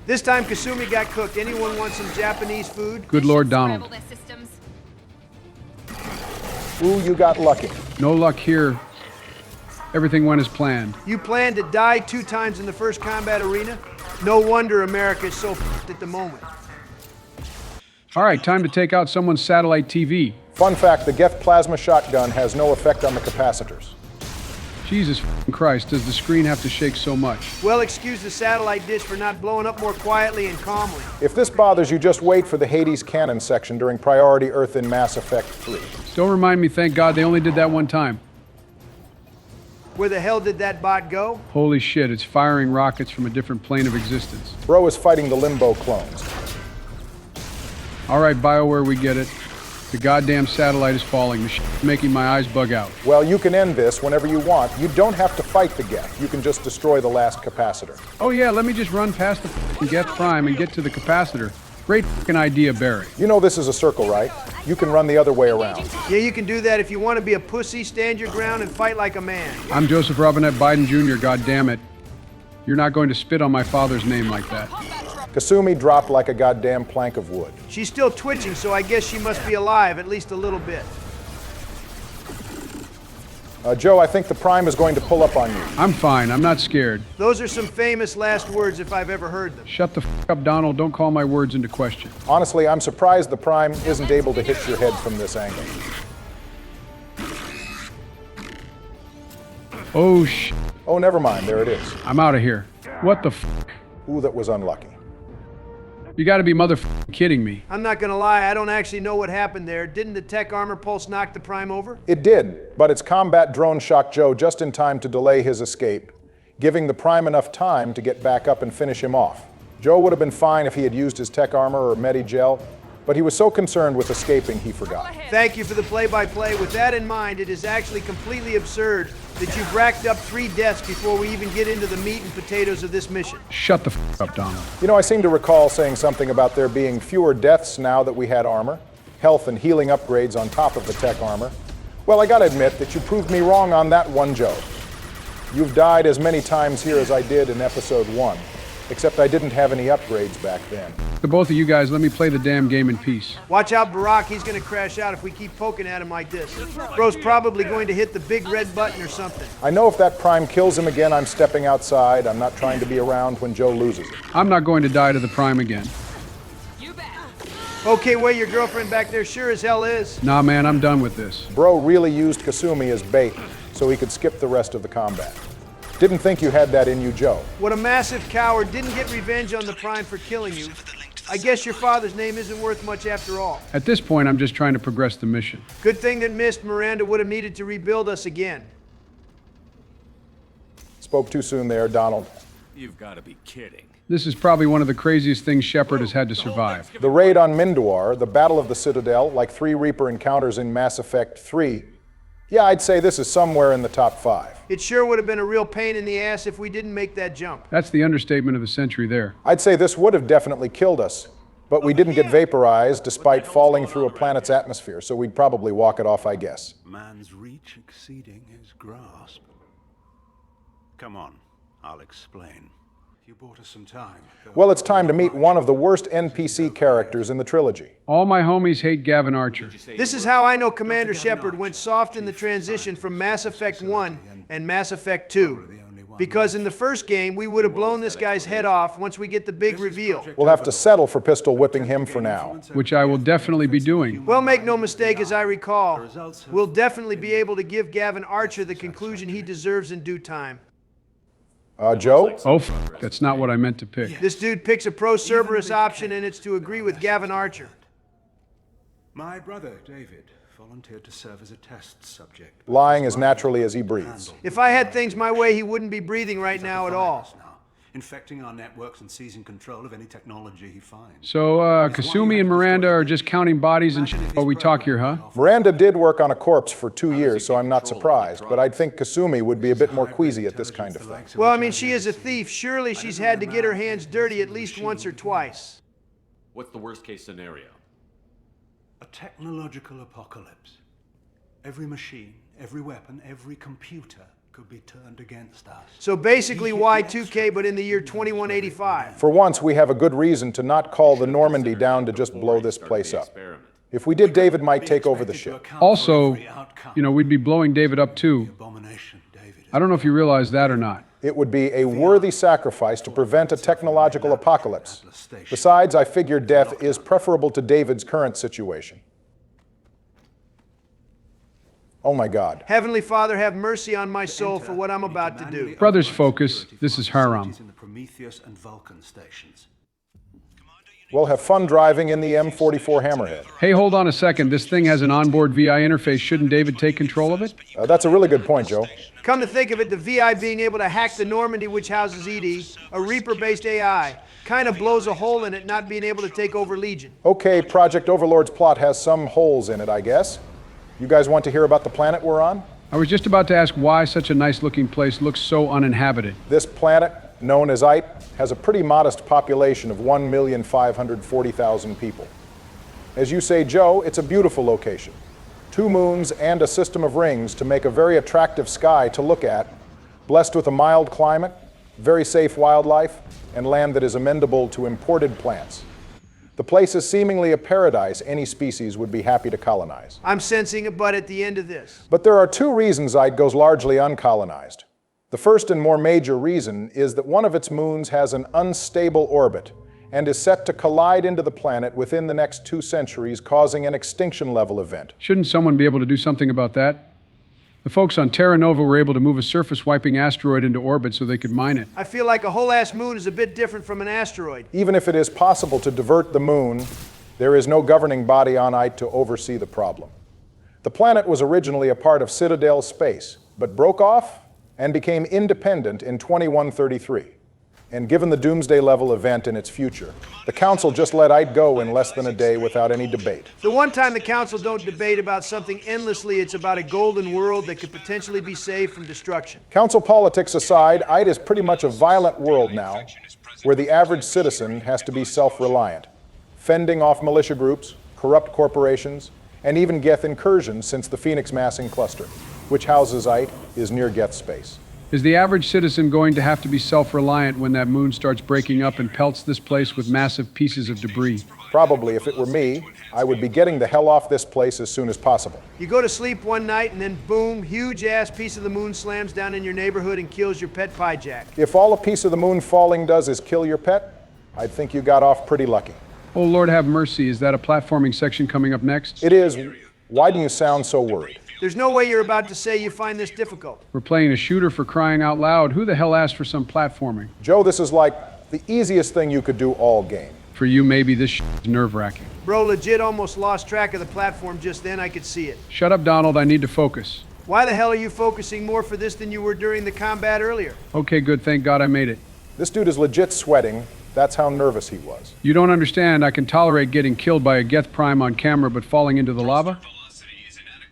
This time Kasumi got cooked. Anyone want some Japanese food? Good Lord, Donald. Ooh, you got lucky. No luck here. Everything went as planned. You planned to die 2 times in the first combat arena? No wonder America is so f***ed at the moment. All right, time to take out someone's satellite TV. Fun fact, the Geth plasma shotgun has no effect on the capacitors. Jesus Christ, does the screen have to shake so much? Well, excuse the satellite dish for not blowing up more quietly and calmly. If this bothers you, just wait for the Hades cannon section during Priority Earth in Mass Effect 3. Don't remind me, thank God they only did that one time. Where the hell did that bot go? Holy shit, it's firing rockets from a different plane of existence. Bro is fighting the Limbo clones. All right, BioWare, we get it. The goddamn satellite is falling. The shit's making my eyes bug out. Well, you can end this whenever you want. You don't have to fight the Geth. You can just destroy the last capacitor. Oh yeah, let me just run past the Geth Prime and get to the capacitor. Great fucking idea, Barry. You know this is a circle, right? You can run the other way around. Yeah, you can do that if you want to be a pussy, stand your ground, and fight like a man. I'm Joseph Robinette Biden Jr., goddammit. You're not going to spit on my father's name like that. Kasumi dropped like a goddamn plank of wood. She's still twitching, so I guess she must be alive, at least a little bit. Joe, I think the Prime is going to pull up on you. I'm fine. I'm not scared. Those are some famous last words if I've ever heard them. Shut the f up, Donald. Don't call my words into question. Honestly, I'm surprised the Prime isn't able to hit your head from this angle. Oh, sh**. Oh, never mind. There it is. I'm out of here. What the f***? Ooh, that was unlucky. You gotta be motherfucking kidding me. I'm not gonna lie, I don't actually know what happened there. Didn't the tech armor pulse knock the Prime over? It did, but its combat drone shocked Joe just in time to delay his escape, giving the Prime enough time to get back up and finish him off. Joe would have been fine if he had used his tech armor or Medi-Gel, but he was so concerned with escaping he forgot. Thank you for the play-by-play. With that in mind, it is actually completely absurd that you've racked up 3 deaths before we even get into the meat and potatoes of this mission. Shut the f up, Donald. You know, I seem to recall saying something about there being fewer deaths now that we had armor, health and healing upgrades on top of the tech armor. Well, I gotta admit that you proved me wrong on that one, Joe. You've died as many times here as I did in episode 1, except I didn't have any upgrades back then. The both of you guys, let me play the damn game in peace. Watch out, Barack. He's gonna crash out if we keep poking at him like this. Bro's probably going to hit the big red button or something. I know if that Prime kills him again, I'm stepping outside. I'm not trying to be around when Joe loses it. I'm not going to die to the Prime again. Okay, wait, your girlfriend back there sure as hell is. Nah, man, I'm done with this. Bro really used Kasumi as bait so he could skip the rest of the combat. Didn't think you had that in you, Joe. What a massive coward. Didn't get revenge on the Prime for killing you. I guess your father's name isn't worth much after all. At this point, I'm just trying to progress the mission. Good thing that Mist Miranda would have needed to rebuild us again. Spoke too soon there, Donald. You've got to be kidding. This is probably one of the craziest things Shepard has had to survive. The raid on Mindoir, the Battle of the Citadel, like 3 Reaper encounters in Mass Effect 3. Yeah, I'd say this is somewhere in the top 5. It sure would have been a real pain in the ass if we didn't make that jump. That's the understatement of the century there. I'd say this would have definitely killed us, but we didn't get vaporized despite falling through a planet's atmosphere, so we'd probably walk it off, I guess. Man's reach exceeding his grasp. Come on, I'll explain. You bought us some time. Well, it's time to meet one of the worst NPC characters in the trilogy. All my homies hate Gavin Archer. This is how I know Commander Shepard went soft in the transition from Mass Effect 1 and Mass Effect 2. Because in the first game, we would have blown this guy's head off once we get the big reveal. We'll have to settle for pistol whipping him for now. Which I will definitely be doing. Well, make no mistake, as I recall, we'll definitely be able to give Gavin Archer the conclusion he deserves in due time. Joe? Oh, that's not what I meant to pick. This dude picks a pro-Cerberus option, and it's to agree with Gavin Archer. My brother, David, volunteered to serve as a test subject. Lying as naturally as he breathes. If I had things my way, he wouldn't be breathing right now at all. Infecting our networks and seizing control of any technology he finds. So, Kasumi and Miranda are just counting bodies and shit while we talk here, huh? Miranda did work on a corpse for 2 years, so I'm not surprised, but I'd think Kasumi would be a bit more queasy at this kind of thing. Well, I mean, she is a thief. Surely she's had to get her hands dirty at least once or twice. What's the worst case scenario? A technological apocalypse. Every machine, every weapon, every computer could be turned against us. So basically Y2K, but in the year 2185. For once, we have a good reason to not call the Normandy down to just blow this place up. If we did, David might take over the ship. Also, you know, we'd be blowing David up too. I don't know if you realize that or not. It would be a worthy sacrifice to prevent a technological apocalypse. Besides, I figure death is preferable to David's current situation. Oh my God. Heavenly Father, have mercy on my soul for what I'm about to do. Brothers, focus. This is Haram. Well, have fun driving in the M44 Hammerhead. Hey, hold on a second. This thing has an onboard VI interface. Shouldn't David take control of it? That's a really good point, Joe. Come to think of it, the VI being able to hack the Normandy, which houses ED, a Reaper-based AI, kind of blows a hole in it not being able to take over Legion. Okay, Project Overlord's plot has some holes in it, I guess. You guys want to hear about the planet we're on? I was just about to ask why such a nice-looking place looks so uninhabited. This planet, known as Aight, has a pretty modest population of 1,540,000 people. As you say, Joe, it's a beautiful location. 2 moons and a system of rings to make a very attractive sky to look at, blessed with a mild climate, very safe wildlife, and land that is amenable to imported plants. The place is seemingly a paradise any species would be happy to colonize. I'm sensing a but at the end of this. But there are 2 reasons Aight goes largely uncolonized. The first and more major reason is that one of its moons has an unstable orbit and is set to collide into the planet within the next 2 centuries, causing an extinction-level event. Shouldn't someone be able to do something about that? The folks on Terra Nova were able to move a surface-wiping asteroid into orbit so they could mine it. I feel like a whole-ass moon is a bit different from an asteroid. Even if it is possible to divert the moon, there is no governing body on Aight to oversee the problem. The planet was originally a part of Citadel space, but broke off and became independent in 2133. And given the Doomsday level event in its future, the Council just let Aight go in less than a day without any debate. The one time the Council don't debate about something endlessly, it's about a golden world that could potentially be saved from destruction. Council politics aside, Aight is pretty much a violent world now, where the average citizen has to be self-reliant, fending off militia groups, corrupt corporations, and even Geth incursions since the Phoenix massing cluster, which houses Aight, is near Geth space. Is the average citizen going to have to be self-reliant when that moon starts breaking up and pelts this place with massive pieces of debris? Probably. If it were me, I would be getting the hell off this place as soon as possible. You go to sleep one night and then boom, huge-ass piece of the moon slams down in your neighborhood and kills your pet pie jack. If all a piece of the moon falling does is kill your pet, I'd think you got off pretty lucky. Oh, Lord have mercy. Is that a platforming section coming up next? It is. Why do you sound so worried? There's no way you're about to say you find this difficult. We're playing a shooter, for crying out loud. Who the hell asked for some platforming? Joe, this is like the easiest thing you could do all game. For you, maybe this is nerve-wracking. Bro, legit almost lost track of the platform just then. I could see it. Shut up, Donald. I need to focus. Why the hell are you focusing more for this than you were during the combat earlier? Okay, good. Thank God I made it. This dude is legit sweating. That's how nervous he was. You don't understand. I can tolerate getting killed by a Geth Prime on camera, but falling into the lava?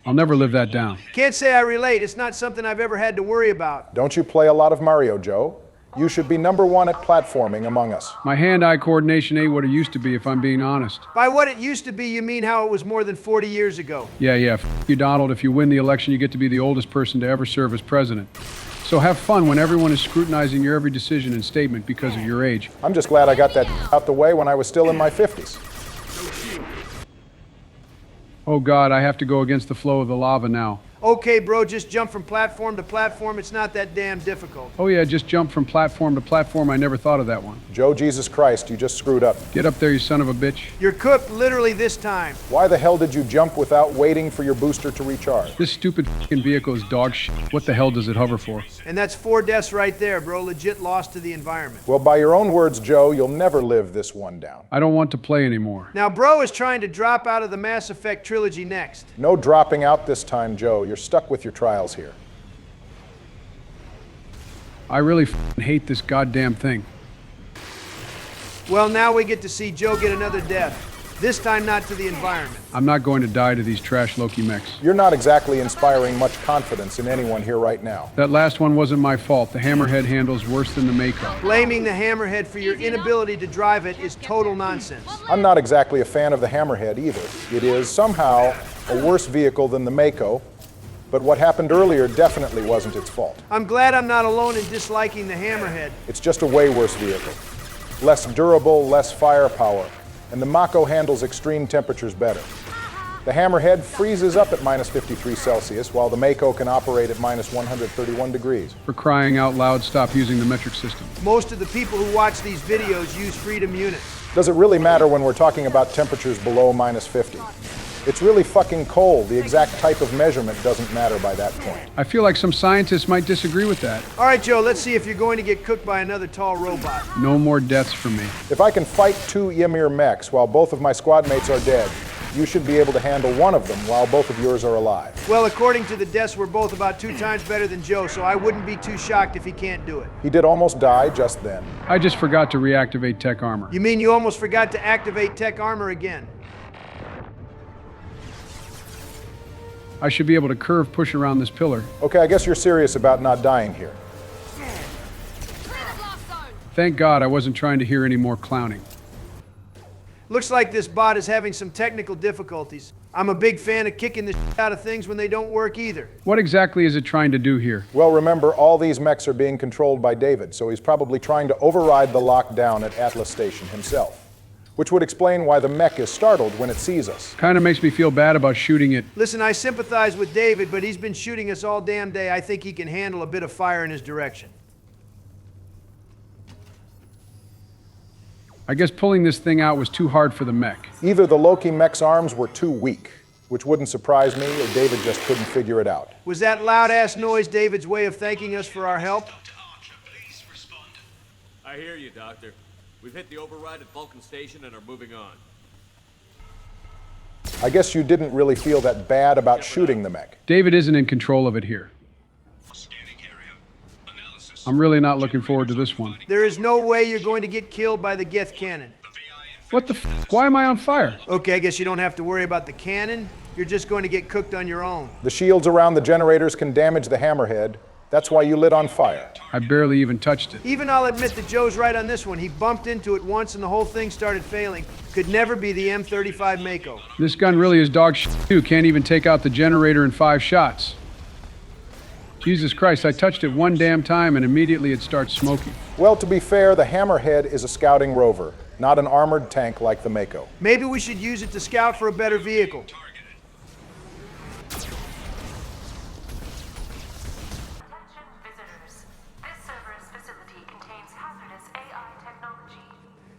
I'll never live that down. Can't say I relate. It's not something I've ever had to worry about. Don't you play a lot of Mario, Joe? You should be #1 at platforming among us. My hand-eye coordination ain't what it used to be, if I'm being honest. By what it used to be, you mean how it was more than 40 years ago? Yeah, f you, Donald. If you win the election, you get to be the oldest person to ever serve as president. So have fun when everyone is scrutinizing your every decision and statement because of your age. I'm just glad I got that out the way when I was still in my 50s. Oh God, I have to go against the flow of the lava now. Okay, bro, just jump from platform to platform. It's not that damn difficult. Oh yeah, just jump from platform to platform. I never thought of that one. Joe, Jesus Christ, you just screwed up. Get up there, you son of a bitch. You're cooked literally this time. Why the hell did you jump without waiting for your booster to recharge? This stupid f***ing vehicle is dog shit. What the hell does it hover for? And that's 4 deaths right there, bro. Legit lost to the environment. Well, by your own words, Joe, you'll never live this one down. I don't want to play anymore. Now, bro is trying to drop out of the Mass Effect trilogy next. No dropping out this time, Joe. You're stuck with your trials here. I really f***ing hate this goddamn thing. Well, now we get to see Joe get another death. This time not to the environment. I'm not going to die to these trash Loki mechs. You're not exactly inspiring much confidence in anyone here right now. That last one wasn't my fault. The Hammerhead handles worse than the Mako. Blaming the Hammerhead for your inability to drive it is total nonsense. I'm not exactly a fan of the Hammerhead either. It is somehow a worse vehicle than the Mako, but what happened earlier definitely wasn't its fault. I'm glad I'm not alone in disliking the Hammerhead. It's just a way worse vehicle. Less durable, less firepower, and the Mako handles extreme temperatures better. The Hammerhead freezes up at -53 Celsius, while the Mako can operate at -131 degrees. For crying out loud, stop using the metric system. Most of the people who watch these videos use Freedom units. Does it really matter when we're talking about temperatures below -50? It's really fucking cold. The exact type of measurement doesn't matter by that point. I feel like some scientists might disagree with that. All right, Joe, let's see if you're going to get cooked by another tall robot. No more deaths for me. If I can fight 2 Ymir mechs while both of my squad mates are dead, you should be able to handle one of them while both of yours are alive. Well, according to the deaths, we're both about 2 times better than Joe, so I wouldn't be too shocked if he can't do it. He did almost die just then. I just forgot to reactivate tech armor. You mean you almost forgot to activate tech armor again? I should be able to curve push around this pillar. Okay, I guess you're serious about not dying here. Thank God I wasn't trying to hear any more clowning. Looks like this bot is having some technical difficulties. I'm a big fan of kicking the shit out of things when they don't work either. What exactly is it trying to do here? Well, remember, all these mechs are being controlled by David, so he's probably trying to override the lockdown at Atlas Station himself. Which would explain why the mech is startled when it sees us. Kinda makes me feel bad about shooting it. Listen, I sympathize with David, but he's been shooting us all damn day. I think he can handle a bit of fire in his direction. I guess pulling this thing out was too hard for the mech. Either the Loki mech's arms were too weak, which wouldn't surprise me, or David just couldn't figure it out. Was that loud-ass noise David's way of thanking us for our help? I hear you, Doctor. We've hit the override at Vulcan Station and are moving on. I guess you didn't really feel that bad about shooting the mech. David isn't in control of it here. I'm really not looking forward to this one. There is no way you're going to get killed by the Geth cannon. What the Why am I on fire? Okay, I guess you don't have to worry about the cannon. You're just going to get cooked on your own. The shields around the generators can damage the hammerhead. That's why you lit on fire. I barely even touched it. Even I'll admit that Joe's right on this one. He bumped into it once and the whole thing started failing. Could never be the M35 Mako. This gun really is dog shit too. Can't even take out the generator in 5 shots. Jesus Christ, I touched it one damn time and immediately it starts smoking. Well, to be fair, the hammerhead is a scouting rover, not an armored tank like the Mako. Maybe we should use it to scout for a better vehicle.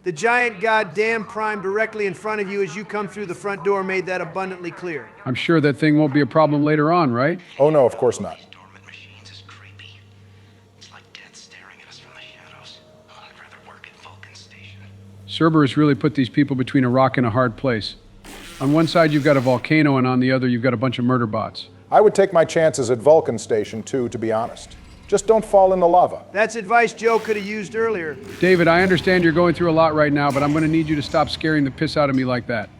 The giant goddamn prime directly in front of you as you come through the front door made that abundantly clear. I'm sure that thing won't be a problem later on, right? Oh no, of course not. Cerberus really put these people between a rock and a hard place. On one side you've got a volcano and on the other you've got a bunch of murder bots. I would take my chances at Vulcan Station too, to be honest. Just don't fall in the lava. That's advice Joe could have used earlier. David, I understand you're going through a lot right now, but I'm going to need you to stop scaring the piss out of me like that.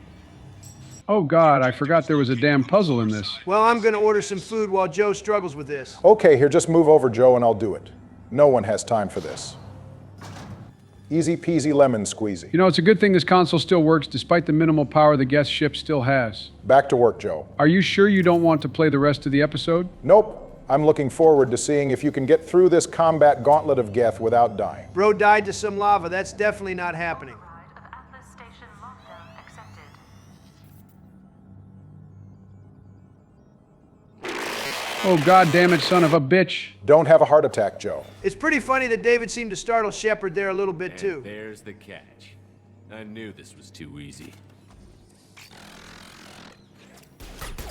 Oh God, I forgot there was a damn puzzle in this. Well, I'm going to order some food while Joe struggles with this. Okay, here, just move over, Joe, and I'll do it. No one has time for this. Easy peasy lemon squeezy. You know, it's a good thing this console still works despite the minimal power the guest ship still has. Back to work, Joe. Are you sure you don't want to play the rest of the episode? Nope. I'm looking forward to seeing if you can get through this combat gauntlet of Geth without dying. Bro died to some lava. That's definitely not happening. Oh, God damn it, son of a bitch. Don't have a heart attack, Joe. It's pretty funny that David seemed to startle Shepard there a little bit, too. There's the catch. I knew this was too easy.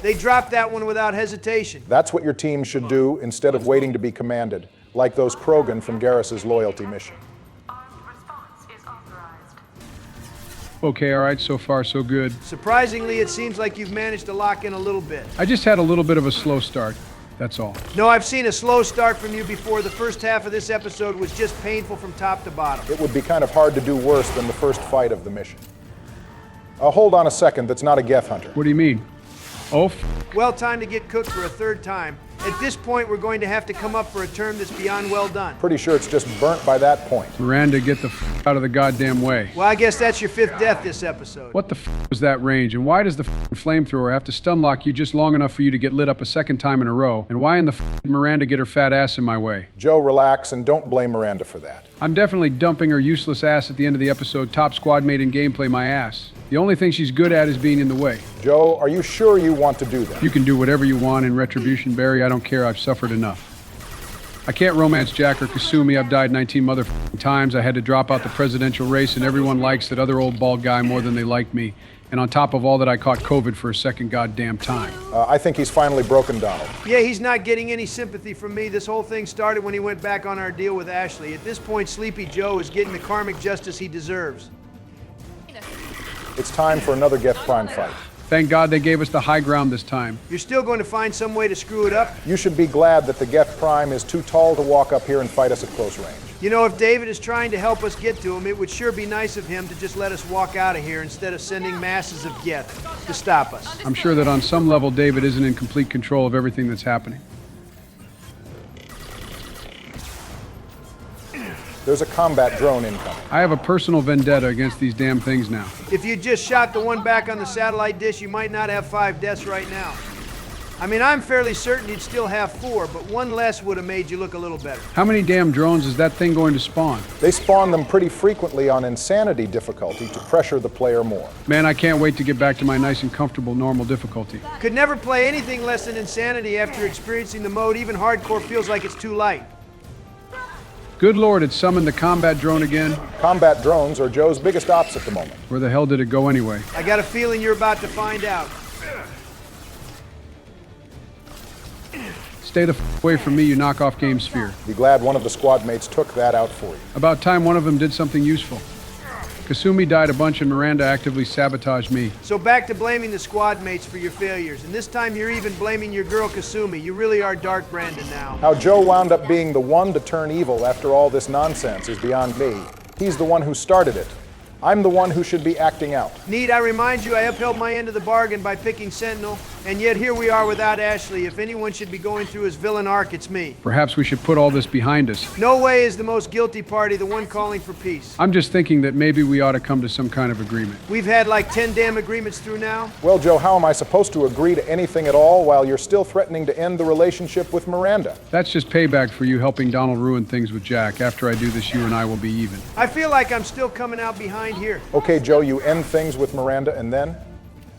They dropped that one without hesitation. That's what your team should do instead of waiting to be commanded, like those Krogan from Garrus's loyalty mission. Okay, all right, so far so good. Surprisingly, it seems like you've managed to lock in a little bit. I just had a little bit of a slow start, that's all. No, I've seen a slow start from you before. The first half of this episode was just painful from top to bottom. It would be kind of hard to do worse than the first fight of the mission. Hold on a second, that's not a Geth hunter. What do you mean? Oh, well, time to get cooked for a third time. At this point, we're going to have to come up for a term that's beyond well done. Pretty sure it's just burnt by that point. Miranda, get the out of the goddamn way. Well, I guess that's your 5th death this episode. What the was that range? And why does the flamethrower have to stun lock you just long enough for you to get lit up a second time in a row? And why in the did Miranda get her fat ass in my way? Joe, relax and don't blame Miranda for that. I'm definitely dumping her useless ass at the end of the episode. Top squad mate in gameplay my ass. The only thing she's good at is being in the way. Joe, are you sure you want to do that? You can do whatever you want in retribution, Barry. I don't care. I've suffered enough. I can't romance Jack or Kasumi. I've died 19 motherfucking times. I had to drop out the presidential race, and everyone likes that other old bald guy more than they like me. And on top of all that, I caught COVID for a second goddamn time. I think he's finally broken Donald. Yeah, he's not getting any sympathy from me. This whole thing started when he went back on our deal with Ashley. At this point, Sleepy Joe is getting the karmic justice he deserves. It's time for another Geth Prime fight. Thank God they gave us the high ground this time. You're still going to find some way to screw it up? You should be glad that the Geth Prime is too tall to walk up here and fight us at close range. You know, if David is trying to help us get to him, it would sure be nice of him to just let us walk out of here instead of sending masses of Geth to stop us. I'm sure that on some level David isn't in complete control of everything that's happening. There's a combat drone incoming. I have a personal vendetta against these damn things now. If you just shot the one back on the satellite dish, you might not have 5 deaths right now. I mean, I'm fairly certain you'd still have 4, but one less would have made you look a little better. How many damn drones is that thing going to spawn? They spawn them pretty frequently on insanity difficulty to pressure the player more. Man, I can't wait to get back to my nice and comfortable normal difficulty. Could never play anything less than insanity after experiencing the mode. Even hardcore feels like it's too light. Good Lord, it summoned the combat drone again. Combat drones are Joe's biggest ops at the moment. Where the hell did it go anyway? I got a feeling you're about to find out. Stay the f away from me, you knockoff game sphere. Be glad one of the squad mates took that out for you. About time one of them did something useful. Kasumi died a bunch and Miranda actively sabotaged me. So back to blaming the squad mates for your failures. And this time you're even blaming your girl Kasumi. You really are Dark Brandon now. How Joe wound up being the one to turn evil after all this nonsense is beyond me. He's the one who started it. I'm the one who should be acting out. Need I remind you, I upheld my end of the bargain by picking Sentinel, and yet here we are without Ashley. If anyone should be going through his villain arc, it's me. Perhaps we should put all this behind us. No way is the most guilty party the one calling for peace. I'm just thinking that maybe we ought to come to some kind of agreement. We've had like 10 damn agreements through now. Well, Joe, how am I supposed to agree to anything at all while you're still threatening to end the relationship with Miranda? That's just payback for you helping Donald ruin things with Jack. After I do this, you and I will be even. I feel like I'm still coming out behind here. Okay, Joe, you end things with Miranda, and then?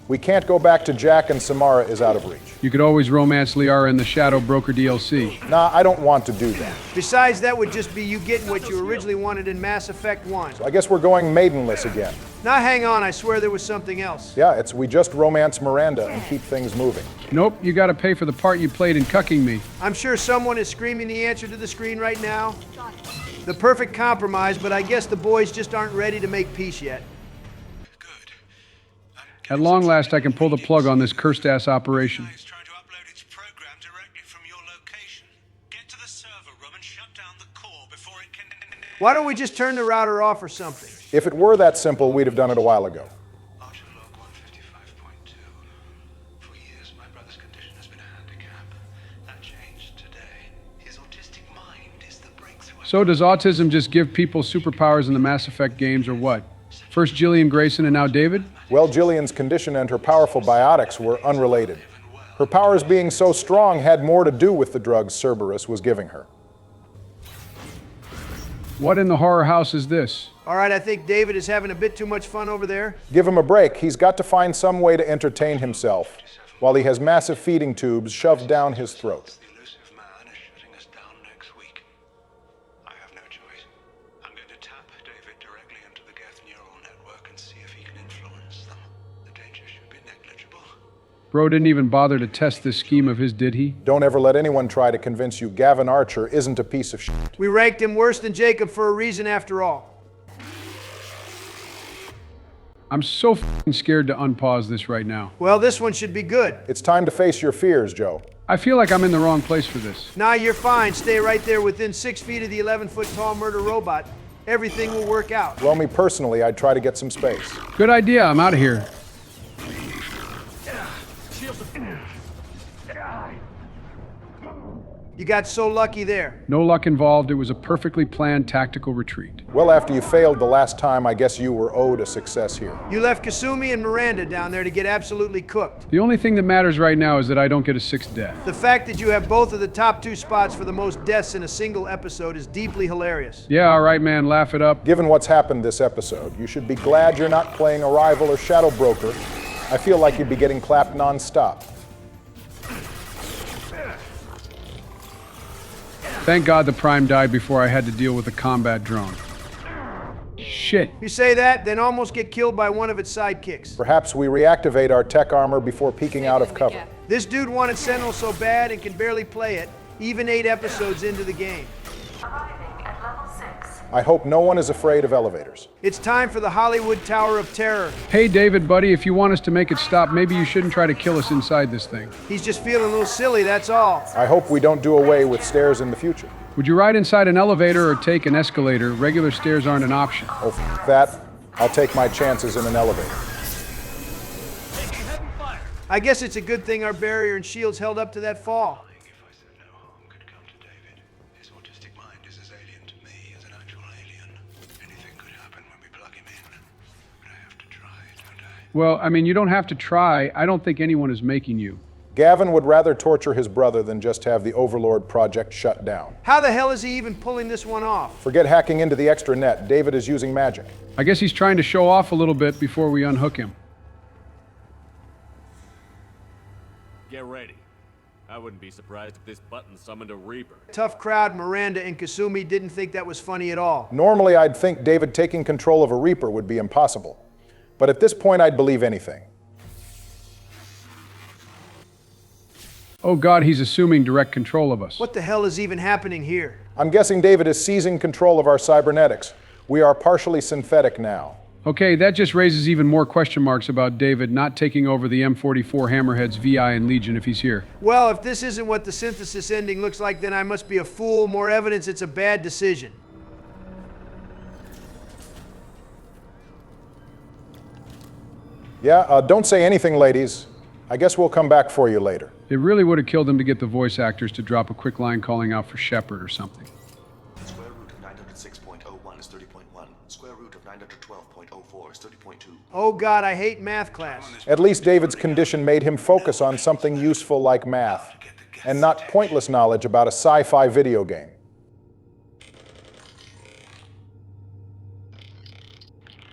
We can't go back to Jack and Samara is out of reach. You could always romance Liara in the Shadow Broker DLC. Nah, I don't want to do that. Besides, that would just be you getting what you originally wanted in Mass Effect 1. So I guess we're going maidenless again. Now hang on, I swear there was something else. Yeah, it's we just romance Miranda and keep things moving. Nope, you gotta pay for the part you played in cucking me. I'm sure someone is screaming the answer to the screen right now. The perfect compromise, but I guess the boys just aren't ready to make peace yet. At long last, I can pull the plug on this cursed-ass operation. Why don't we just turn the router off or something? If it were that simple, we'd have done it a while ago. So does autism just give people superpowers in the Mass Effect games, or what? First Jillian Grayson and now David? Well, Jillian's condition and her powerful biotics were unrelated. Her powers being so strong had more to do with the drugs Cerberus was giving her. What in the horror house is this? All right, I think David is having a bit too much fun over there. Give him a break. He's got to find some way to entertain himself while he has massive feeding tubes shoved down his throat. Bro didn't even bother to test this scheme of his, did he? Don't ever let anyone try to convince you Gavin Archer isn't a piece of shit. We ranked him worse than Jacob for a reason after all. I'm so f***ing scared to unpause this right now. Well, this one should be good. It's time to face your fears, Joe. I feel like I'm in the wrong place for this. Nah, you're fine. Stay right there within 6 feet of the 11-foot-tall murder robot. Everything will work out. Well, me personally, I'd try to get some space. Good idea. I'm out of here. You got so lucky there. No luck involved. It was a perfectly planned tactical retreat. Well, after you failed the last time, I guess you were owed a success here. You left Kasumi and Miranda down there to get absolutely cooked. The only thing that matters right now is that I don't get a 6th death. The fact that you have both of the top 2 spots for the most deaths in a single episode is deeply hilarious. Yeah, all right, man. Laugh it up. Given what's happened this episode, you should be glad you're not playing Arrival or Shadow Broker. I feel like you'd be getting clapped non-stop. Thank God the Prime died before I had to deal with a combat drone. Shit. You say that, then almost get killed by one of its sidekicks. Perhaps we reactivate our tech armor before peeking out of cover. This dude wanted Sentinel so bad and can barely play it, even 8 episodes into the game. I hope no one is afraid of elevators. It's time for the Hollywood Tower of Terror. Hey, David, buddy, if you want us to make it stop, maybe you shouldn't try to kill us inside this thing. He's just feeling a little silly, that's all. I hope we don't do away with stairs in the future. Would you ride inside an elevator or take an escalator? Regular stairs aren't an option. Oh, f that. I'll take my chances in an elevator. I guess it's a good thing our barrier and shields held up to that fall. Well, I mean, you don't have to try. I don't think anyone is making you. Gavin would rather torture his brother than just have the Overlord project shut down. How the hell is he even pulling this one off? Forget hacking into the extra net. David is using magic. I guess he's trying to show off a little bit before we unhook him. Get ready. I wouldn't be surprised if this button summoned a Reaper. Tough crowd, Miranda and Kasumi didn't think that was funny at all. Normally, I'd think David taking control of a Reaper would be impossible. But at this point, I'd believe anything. Oh God, he's assuming direct control of us. What the hell is even happening here? I'm guessing David is seizing control of our cybernetics. We are partially synthetic now. Okay, that just raises even more question marks about David not taking over the M44 Hammerheads VI and Legion if he's here. Well, if this isn't what the synthesis ending looks like, then I must be a fool. More evidence it's a bad decision. Yeah, don't say anything, ladies. I guess we'll come back for you later. It really would have killed him to get the voice actors to drop a quick line calling out for Shepard or something. Square root of 906.01 is 30.1. Square root of 912.04 is 30.2. Oh God, I hate math class. At least David's condition made him focus on something useful like math, and not pointless knowledge about a sci-fi video game.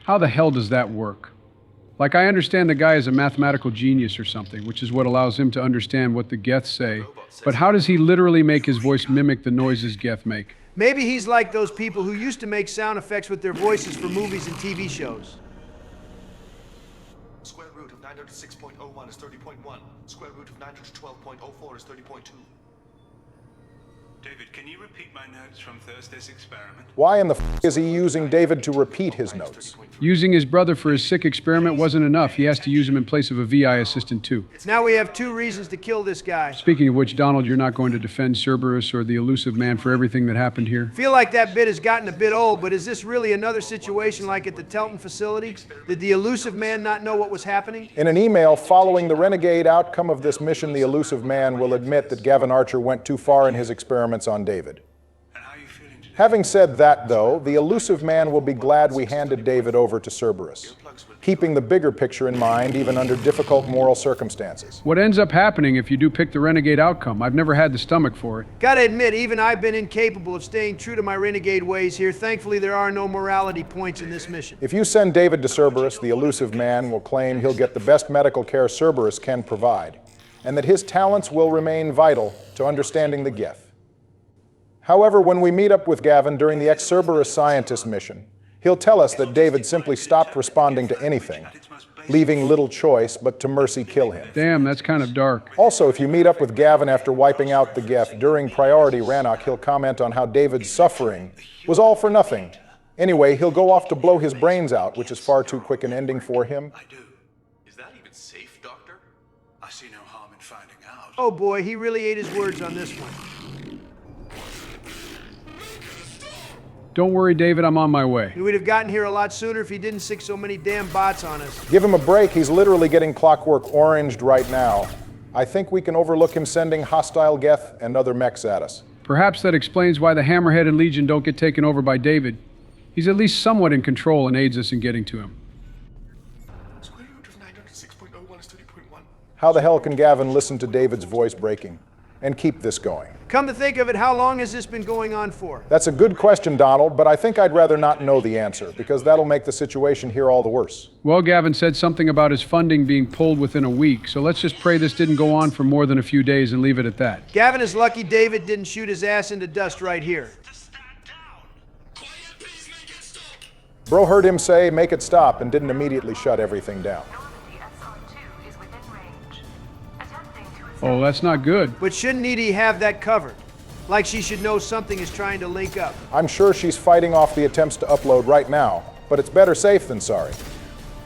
How the hell does that work? Like, I understand the guy is a mathematical genius or something, which is what allows him to understand what the Geths say, but how does he literally make his voice mimic the noises Geth make? Maybe he's like those people who used to make sound effects with their voices for movies and TV shows. Square root of 906.01 is 30.1. Square root of 912.04 is 30.2. David, can you repeat my notes from Thursday's experiment? Why in the f*** is he using David to repeat his notes? Using his brother for his sick experiment wasn't enough. He has to use him in place of a VI assistant too. Now we have 2 reasons to kill this guy. Speaking of which, Donald, you're not going to defend Cerberus or the elusive man for everything that happened here? Feel like that bit has gotten a bit old, but is this really another situation like at the Telton facility? Did the elusive man not know what was happening? In an email following the renegade outcome of this mission, the elusive man will admit that Gavin Archer went too far in his experiments on David. Having said that, though, the elusive man will be glad we handed David over to Cerberus, keeping the bigger picture in mind even under difficult moral circumstances. What ends up happening if you do pick the renegade outcome? I've never had the stomach for it. Gotta admit, even I've been incapable of staying true to my renegade ways here. Thankfully, there are no morality points in this mission. If you send David to Cerberus, the elusive man will claim he'll get the best medical care Cerberus can provide, and that his talents will remain vital to understanding the Geth. However, when we meet up with Gavin during the ex-Cerberus scientist mission, he'll tell us that David simply stopped responding to anything, leaving little choice but to mercy kill him. Damn, that's kind of dark. Also, if you meet up with Gavin after wiping out the Geth during Priority Rannoch, he'll comment on how David's suffering was all for nothing. Anyway, he'll go off to blow his brains out, which is far too quick an ending for him. I do. Is that even safe, Doctor? I see no harm in finding out. Oh boy, he really ate his words on this one. Don't worry, David, I'm on my way. We would have gotten here a lot sooner if he didn't stick so many damn bots on us. Give him a break. He's literally getting clockwork oranged right now. I think we can overlook him sending hostile Geth and other mechs at us. Perhaps that explains why the Hammerhead and Legion don't get taken over by David. He's at least somewhat in control and aids us in getting to him. Square root of 906.01 is 30.1. How the hell can Gavin listen to David's voice breaking and keep this going? Come to think of it, how long has this been going on for? That's a good question, Donald, but I think I'd rather not know the answer, because that'll make the situation here all the worse. Well, Gavin said something about his funding being pulled within a week, so let's just pray this didn't go on for more than a few days and leave it at that. Gavin is lucky David didn't shoot his ass into dust right here. Bro heard him say, make it stop, and didn't immediately shut everything down. Oh, that's not good. But shouldn't Edie have that covered? Like she should know something is trying to link up. I'm sure she's fighting off the attempts to upload right now, but it's better safe than sorry.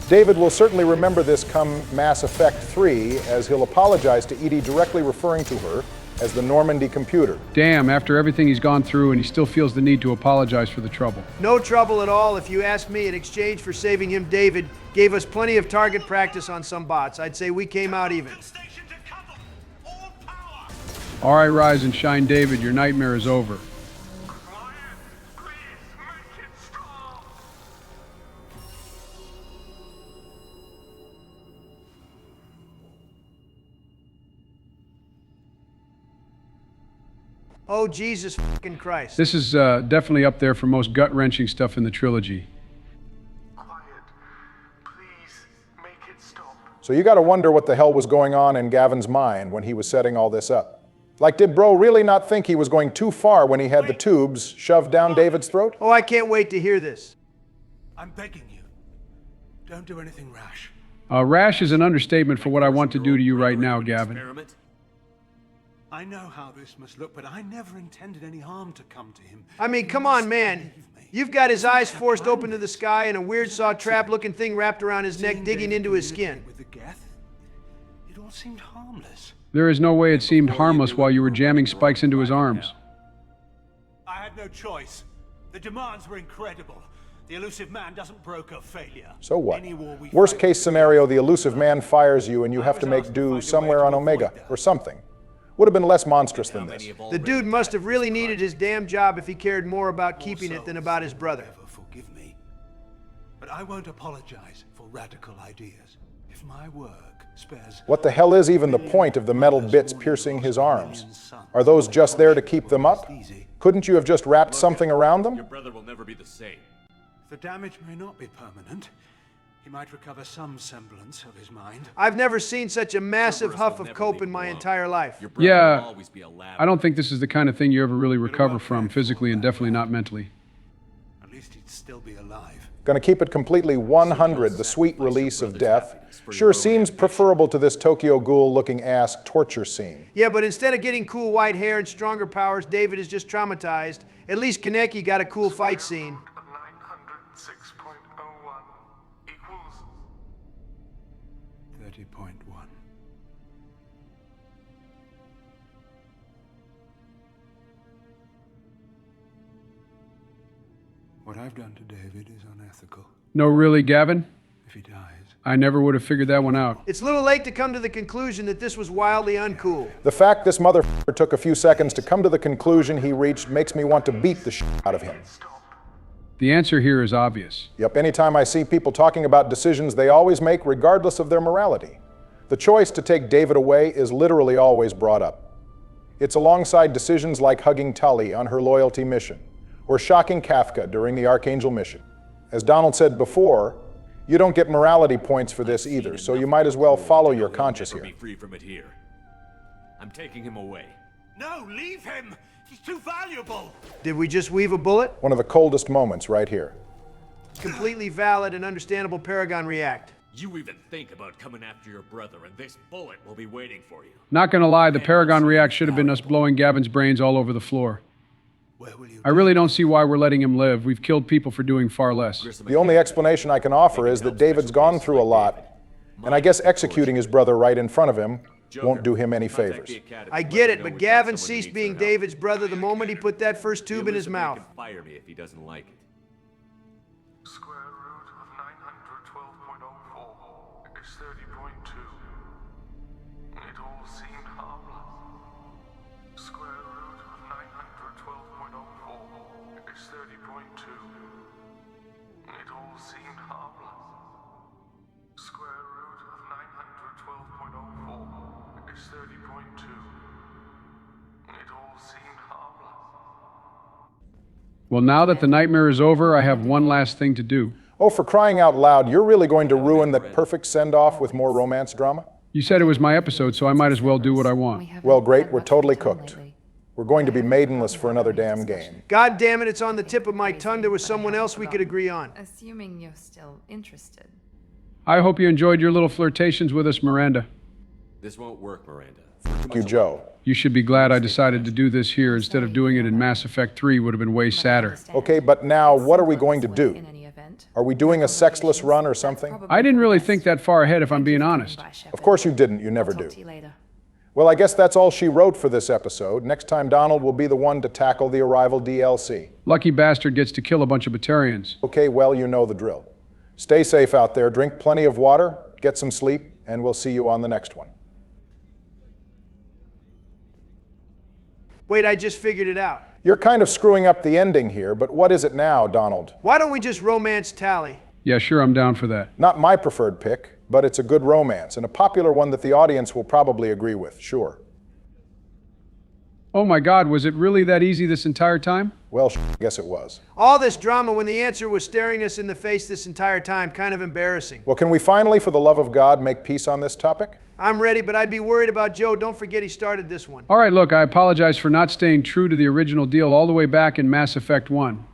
David will certainly remember this come Mass Effect 3, as he'll apologize to Edie directly referring to her as the Normandy computer. Damn, after everything he's gone through, and he still feels the need to apologize for the trouble. No trouble at all. If you ask me, in exchange for saving him, David gave us plenty of target practice on some bots. I'd say we came out even. All right, rise and shine, David. Your nightmare is over. Oh, Jesus fucking Christ. This is definitely up there for most gut-wrenching stuff in the trilogy. So you gotta wonder what the hell was going on in Gavin's mind when he was setting all this up. Like, did bro really not think he was going too far when he had the tubes shoved down David's throat? Oh, I can't wait to hear this. I'm begging you. Don't do anything rash. Rash is an understatement for what I want to do to you right now, Gavin. I know how this must look, but I never intended any harm to come to him. I mean, come on, man. You've got his eyes forced open to the sky and a weird saw trap looking thing wrapped around his neck digging into his skin. With the Geth, it all seemed harmless. There is no way it seemed harmless while you were jamming spikes into his arms. I had no choice. The demands were incredible. The elusive man doesn't broker failure. So what? Worst case scenario, the elusive man fires you and you have to make do somewhere on Omega, or something. Would have been less monstrous than this. The dude must have really needed his damn job if he cared more about keeping it than about his brother. Forgive me, but I won't apologize for radical ideas. If my work spares... What the hell is even the point of the metal bits piercing his arms? Are those just there to keep them up? Couldn't you have just wrapped something around them? Your brother will never be the same. The damage may not be permanent. He might recover some semblance of his mind. I've never seen such a massive huff of cope in my entire life. Yeah, I don't think this is the kind of thing you ever really recover from, physically and definitely not mentally. At least he'd still be alive. Gonna keep it completely 100, the sweet release of death. Sure seems preferable to this Tokyo Ghoul-looking ass torture scene. Yeah, but instead of getting cool white hair and stronger powers, David is just traumatized. At least Kaneki got a cool fight scene. 30.1. What I've done to David is unethical. No, really, Gavin? If he dies... I never would have figured that one out. It's a little late to come to the conclusion that this was wildly uncool. The fact this motherfucker took a few seconds to come to the conclusion he reached makes me want to beat the shit out of him. The answer here is obvious. Yep, anytime I see people talking about decisions they always make regardless of their morality, the choice to take David away is literally always brought up. It's alongside decisions like hugging Tully on her loyalty mission, or shocking Kafka during the Archangel mission. As Donald said before, you don't get morality points for this either, so you might as well follow your conscience here. Be free from it here. I'm taking him away. No, leave him! He's too valuable! Did we just weave a bullet? One of the coldest moments right here. Completely valid and understandable Paragon react. You even think about coming after your brother, and this bullet will be waiting for you. Not gonna lie, the Paragon react should have been us blowing Gavin's brains all over the floor. I really don't see why we're letting him live. We've killed people for doing far less. The only explanation I can offer is that David's gone through a lot, and I guess executing his brother right in front of him won't do him any favors. I get it, but Gavin ceased being David's brother the moment he put that first tube in his mouth. Fire me if he doesn't like it. Square root of 912.04 is 30.2. It all seemed harmless. Square root of 912.04 is 30.2. It all seemed harmless. Square root of 912.04 is 30.2. It all seemed harmless. Well, now that the nightmare is over, I have one last thing to do. Oh, for crying out loud, you're really going to ruin that perfect send-off with more romance drama? You said it was my episode, so I might as well do what I want. Well, great, we're totally cooked. We're going to be maidenless for another damn game. God damn it, it's on the tip of my tongue there was someone else we could agree on. Assuming you're still interested. I hope you enjoyed your little flirtations with us, Miranda. This won't work, Miranda. Thank you, Joe. You should be glad I decided to do this here instead of doing it in Mass Effect 3. Would have been way sadder. Okay, but now what are we going to do? Are we doing a sexless run or something? I didn't really think that far ahead, if I'm being honest. Of course you didn't. You never do. Well, I guess that's all she wrote for this episode. Next time, Donald will be the one to tackle the Arrival DLC. Lucky bastard gets to kill a bunch of Batarians. Okay, well, you know the drill. Stay safe out there, drink plenty of water, get some sleep, and we'll see you on the next one. Wait, I just figured it out. You're kind of screwing up the ending here, but what is it now, Donald? Why don't we just romance Tally? Yeah, sure, I'm down for that. Not my preferred pick, but it's a good romance, and a popular one that the audience will probably agree with, sure. Oh my God, was it really that easy this entire time? Well, I guess it was. All this drama when the answer was staring us in the face this entire time, kind of embarrassing. Well, can we finally, for the love of God, make peace on this topic? I'm ready, but I'd be worried about Joe. Don't forget he started this one. All right, look, I apologize for not staying true to the original deal all the way back in Mass Effect 1.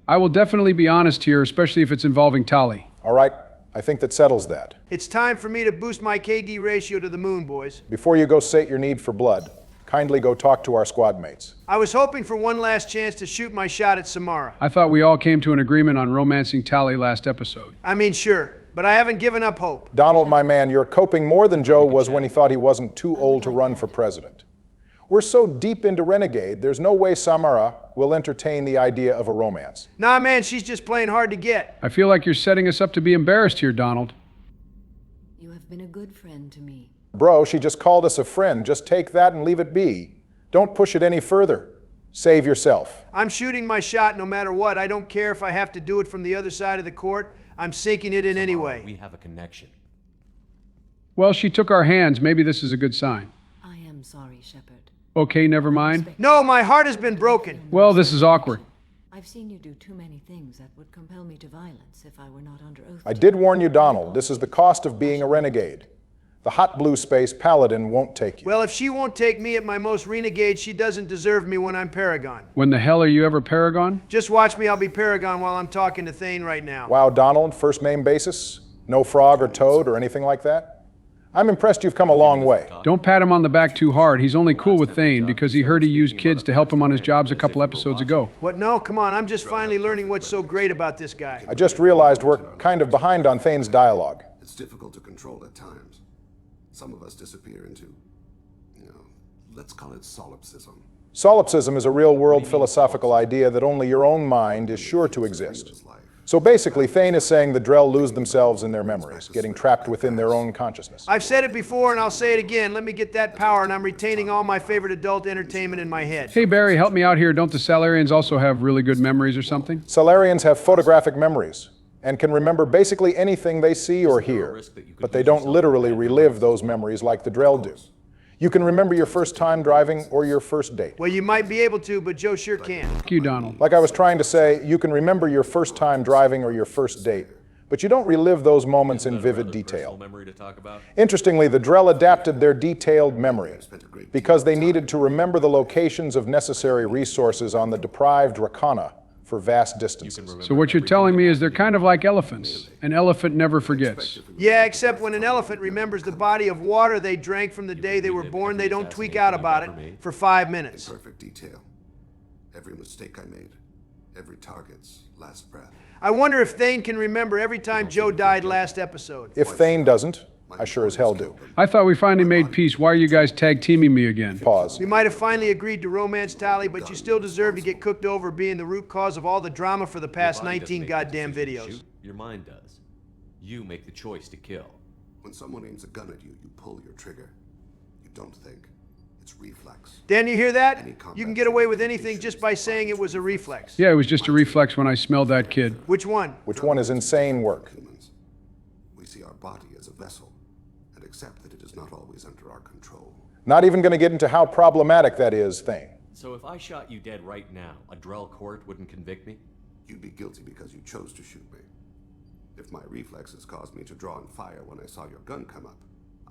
I will definitely be honest here, especially if it's involving Tali. All right, I think that settles that. It's time for me to boost my KD ratio to the moon, boys. Before you go sate your need for blood, kindly go talk to our squad mates. I was hoping for one last chance to shoot my shot at Samara. I thought we all came to an agreement on romancing Tali last episode. I mean, sure, but I haven't given up hope. Donald, my man, you're coping more than Joe was when he thought he wasn't too old to run for president. We're so deep into Renegade, there's no way Samara will entertain the idea of a romance. Nah, man, she's just playing hard to get. I feel like you're setting us up to be embarrassed here, Donald. You have been a good friend to me. Bro, she just called us a friend. Just take that and leave it be. Don't push it any further. Save yourself. I'm shooting my shot no matter what. I don't care if I have to do it from the other side of the court. I'm sinking it in anyway. We have a connection. Well, she took our hands. Maybe this is a good sign. I am sorry, Shepard. Okay, never mind. No, my heart has been broken. Well, this is awkward. I've seen you do too many things that would compel me to violence if I were not under oath. I did warn you, Donald. This is the cost of being a renegade. The hot blue space Paladin won't take you. Well, if she won't take me at my most renegade, she doesn't deserve me when I'm Paragon. When the hell are you ever Paragon? Just watch me, I'll be Paragon while I'm talking to Thane right now. Wow, Donald, first name basis? No frog or toad or anything like that? I'm impressed you've come a long way. Don't pat him on the back too hard. He's only cool with Thane because he heard he used kids to help him on his jobs a couple episodes ago. What? No, come on, I'm just finally learning what's so great about this guy. I just realized we're kind of behind on Thane's dialogue. It's difficult to control at times. Some of us disappear into, let's call it solipsism. Solipsism is a real-world philosophical idea that only your own mind is sure to exist. So basically, Thane is saying the Drell lose themselves in their memories, getting trapped within their own consciousness. I've said it before and I'll say it again. Let me get that power and I'm retaining all my favorite adult entertainment in my head. Hey, Barry, help me out here. Don't the Salarians also have really good memories or something? Salarians have photographic memories and can remember basically anything they see or hear, but they don't literally relive those memories like the Drell do. You can remember your first time driving or your first date. Well, you might be able to, but Joe sure can. Thank you, Donald. Like I was trying to say, you can remember your first time driving or your first date, but you don't relive those moments in vivid detail. Interestingly, the Drell adapted their detailed memory because they needed to remember the locations of necessary resources on the deprived Rakana for vast distances. So what you're telling me is they're kind of like elephants. An elephant never forgets. Yeah, except when an elephant remembers the body of water they drank from the day they were born, they don't tweak out about it for 5 minutes. In perfect detail. Every mistake I made, every target's last breath. I wonder if Thane can remember every time Joe died last episode. If Thane doesn't, I sure as hell do. I thought we finally made peace. Why are you guys tag teaming me again? Pause. We might have finally agreed to romance Tali, but you still deserve to get cooked over being the root cause of all the drama for the past 19 goddamn videos. Your mind does. You make the choice to kill. When someone aims a gun at you, you pull your trigger. You don't think. It's reflex. Dan, you hear that? You can get away with anything just by saying it was a reflex. Yeah, it was just a reflex when I smelled that kid. Which one? Which one is insane work? We see our body as a vessel and accept that it is not always under our control. Not even going to get into how problematic that is, Thane. So if I shot you dead right now, a Drell court wouldn't convict me? You'd be guilty because you chose to shoot me. If my reflexes caused me to draw and fire when I saw your gun come up,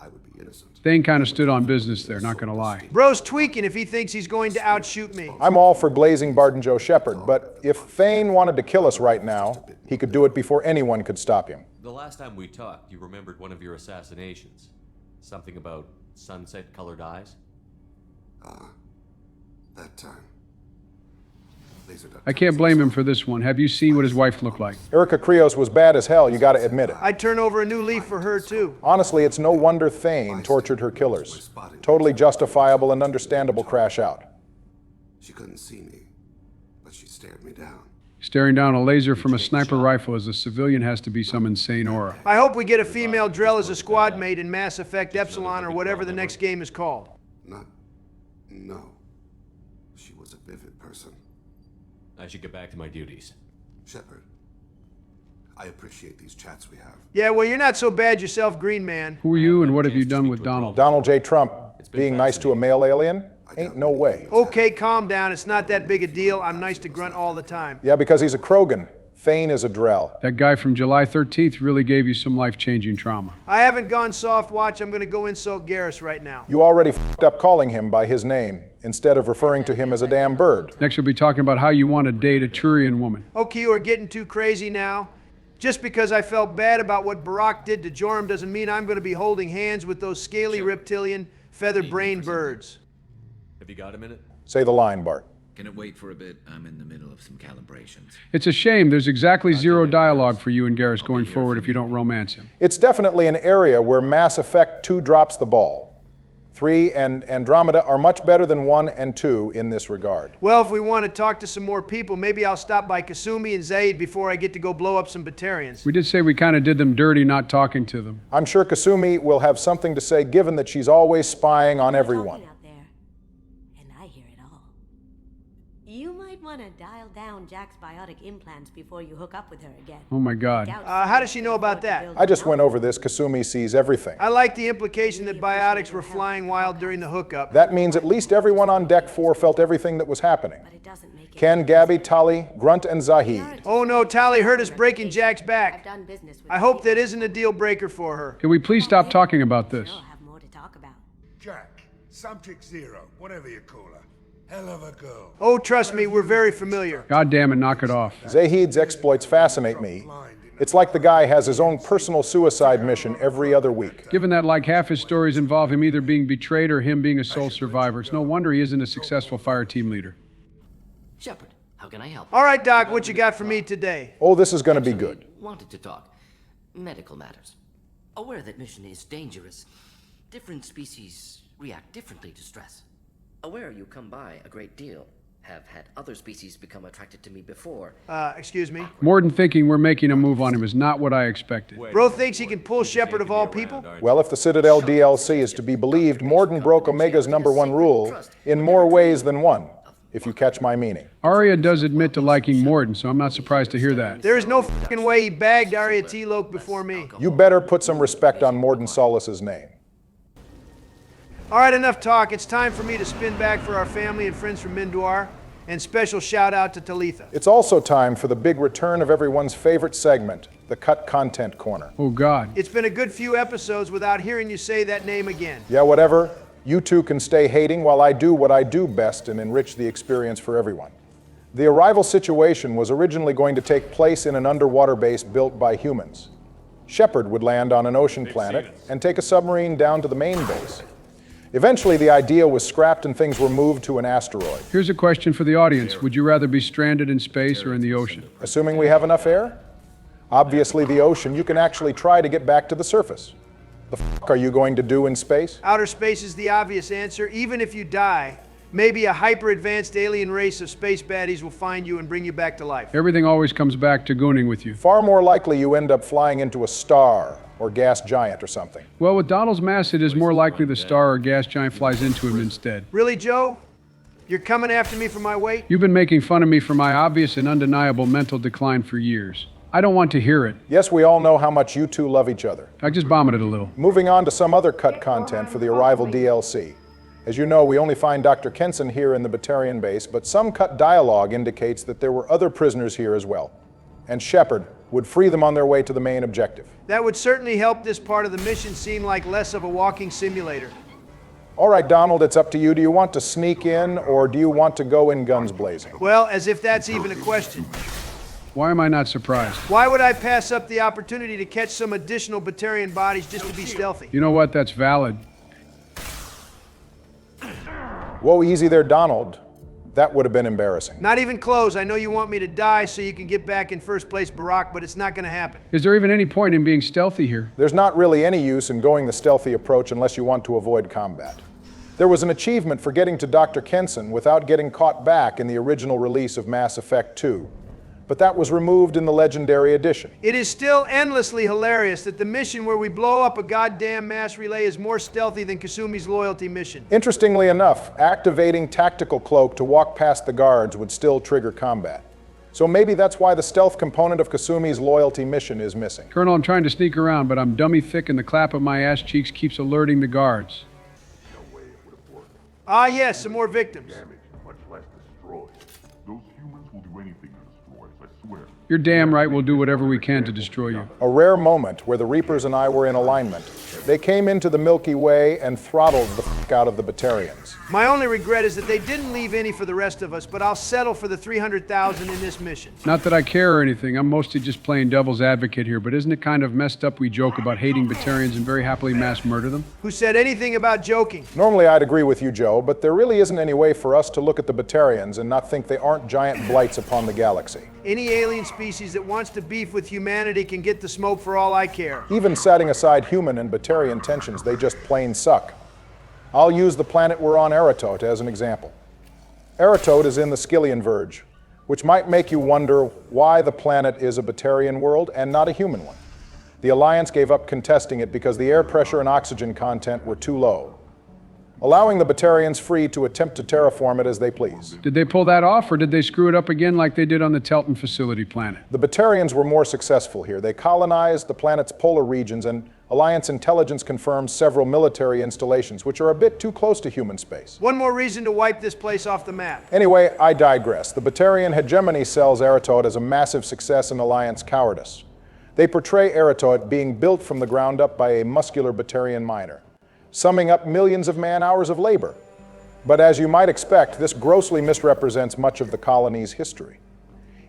I would be innocent. Thane kind of stood on business there, not gonna lie. Bro's tweaking if he thinks he's going to outshoot me. I'm all for glazing Barton Joe Shepard, but if Thane wanted to kill us right now, he could do it before anyone could stop him. The last time we talked, you remembered one of your assassinations. Something about sunset-colored eyes? That time. I can't blame him for this one. Have you seen what his wife looked like? Erica Krios was bad as hell, you gotta admit it. I'd turn over a new leaf for her, too. Honestly, it's no wonder Thane tortured her killers. Totally justifiable and understandable crash out. She couldn't see me, but she stared me down. Staring down a laser from a sniper rifle as a civilian has to be some insane aura. I hope we get a female Drell as a squad mate in Mass Effect Epsilon or whatever the next game is called. No. She was a vivid person. I should get back to my duties. Shepard, I appreciate these chats we have. Yeah, well, you're not so bad yourself, Green Man. Who are you and what have you done with Donald? Donald J. Trump, being nice to a male alien? Ain't no way. Okay, calm down. It's not that big a deal. I'm nice to Grunt all the time. Yeah, because he's a Krogan. Thane is a Drell. That guy from July 13th really gave you some life-changing trauma. I haven't gone soft watch. I'm going to go insult Garrus right now. You already f***ed up calling him by his name, instead of referring to him as a damn bird. Next we'll be talking about how you want to date a Turian woman. Okay, we're getting too crazy now. Just because I felt bad about what Barack did to Joram doesn't mean I'm going to be holding hands with those scaly reptilian, feather-brained birds. Have you got a minute? Say the line, Bart. Can it wait for a bit? I'm in the middle of some calibrations. It's a shame there's exactly zero dialogue for you and Garrus going forward if you don't romance him. It's definitely an area where Mass Effect 2 drops the ball. 3 and Andromeda are much better than 1 and 2 in this regard. Well, if we want to talk to some more people, maybe I'll stop by Kasumi and Zaid before I get to go blow up some Batarians. We did say we kind of did them dirty not talking to them. I'm sure Kasumi will have something to say given that she's always spying on everyone. You might want to dial down Jack's biotic implants before you hook up with her again. Oh my God. How does she know about that? I just went over this. Kasumi sees everything. I like the implication that biotics were flying wild during the hookup. That means at least everyone on Deck 4 felt everything that was happening. Ken, Gabby, Tali, Grunt, and Zahid. Oh no, Tali heard us breaking Jack's back. I hope that isn't a deal breaker for her. Can we please stop talking about this? Jack, Subject Zero, whatever you call her. Hell of a girl. Oh, trust me, we're very familiar. God damn it, knock it off. Zahid's exploits fascinate me. It's like the guy has his own personal suicide mission every other week. Given that like half his stories involve him either being betrayed or him being a sole survivor, it's no wonder he isn't a successful fire team leader. Shepard, how can I help? All right, Doc, what you got for me today? Oh, this is going to be good. Wanted to talk. Medical matters. Aware that mission is dangerous. Different species react differently to stress. Aware you come by a great deal. Have had other species become attracted to me before. Excuse me? Morden thinking we're making a move on him is not what I expected. Bro thinks he can pull Shepard of all people? Well, if the Citadel DLC is to be believed, Morden broke Omega's #1 rule in more ways than one, if you catch my meaning. Arya does admit to liking Morden, so I'm not surprised to hear that. There is no fucking way he bagged Arya T-Loke before me. You better put some respect on Morden Solis's name. All right, enough talk. It's time for me to spin back for our family and friends from Mindoir. And special shout out to Talitha. It's also time for the big return of everyone's favorite segment, the Cut Content Corner. Oh, God. It's been a good few episodes without hearing you say that name again. Yeah, whatever. You two can stay hating while I do what I do best and enrich the experience for everyone. The arrival situation was originally going to take place in an underwater base built by humans. Shepard would land on an ocean planet and take a submarine down to the main base. Eventually, the idea was scrapped and things were moved to an asteroid. Here's a question for the audience. Would you rather be stranded in space or in the ocean? Assuming we have enough air? Obviously, the ocean. You can actually try to get back to the surface. The f*** are you going to do in space? Outer space is the obvious answer. Even if you die, maybe a hyper-advanced alien race of space baddies will find you and bring you back to life. Everything always comes back to gooning with you. Far more likely you end up flying into a star or gas giant or something. Well, with Donald's mass, it is more likely the star or gas giant flies into him instead. Really, Joe? You're coming after me for my weight? You've been making fun of me for my obvious and undeniable mental decline for years. I don't want to hear it. Yes, we all know how much you two love each other. I just vomited a little. Moving on to some other cut content for the Arrival DLC. As you know, we only find Dr. Kenson here in the Batarian base, but some cut dialogue indicates that there were other prisoners here as well. And Shepard would free them on their way to the main objective. That would certainly help this part of the mission seem like less of a walking simulator. All right, Donald, it's up to you. Do you want to sneak in, or do you want to go in guns blazing? Well, as if that's even a question. Why am I not surprised? Why would I pass up the opportunity to catch some additional Batarian bodies just to be stealthy? You know what? That's valid. Whoa, easy there, Donald. That would have been embarrassing. Not even close. I know you want me to die so you can get back in first place, Barack, but it's not going to happen. Is there even any point in being stealthy here? There's not really any use in going the stealthy approach unless you want to avoid combat. There was an achievement for getting to Dr. Kenson without getting caught back in the original release of Mass Effect 2. But that was removed in the Legendary Edition. It is still endlessly hilarious that the mission where we blow up a goddamn mass relay is more stealthy than Kasumi's loyalty mission. Interestingly enough, activating Tactical Cloak to walk past the guards would still trigger combat. So maybe that's why the stealth component of Kasumi's loyalty mission is missing. Colonel, I'm trying to sneak around, but I'm dummy thick and the clap of my ass cheeks keeps alerting the guards. Ah, yes, some more victims. Damaged, much less destroyed. Those humans will do anything to destroy us, I swear. You're damn right we'll do whatever we can to destroy you. A rare moment where the Reapers and I were in alignment. They came into the Milky Way and throttled the f*** out of the Batarians. My only regret is that they didn't leave any for the rest of us, but I'll settle for the 300,000 in this mission. Not that I care or anything, I'm mostly just playing devil's advocate here, but isn't it kind of messed up we joke about hating Batarians and very happily mass murder them? Who said anything about joking? Normally I'd agree with you, Joe, but there really isn't any way for us to look at the Batarians and not think they aren't giant blights upon the galaxy. Any alien species that wants to beef with humanity can get the smoke for all I care. Even setting aside human and Batarian tensions, they just plain suck. I'll use the planet we're on, Erotot, as an example. Erotot is in the Skyllian Verge, which might make you wonder why the planet is a Batarian world and not a human one. The Alliance gave up contesting it because the air pressure and oxygen content were too low, allowing the Batarians free to attempt to terraform it as they please. Did they pull that off, or did they screw it up again like they did on the Telton facility planet? The Batarians were more successful here. They colonized the planet's polar regions, and Alliance intelligence confirms several military installations, which are a bit too close to human space. One more reason to wipe this place off the map. Anyway, I digress. The Batarian hegemony sells Erotot as a massive success in Alliance cowardice. They portray Erotot being built from the ground up by a muscular Batarian miner, summing up millions of man-hours of labor. But as you might expect, this grossly misrepresents much of the colony's history.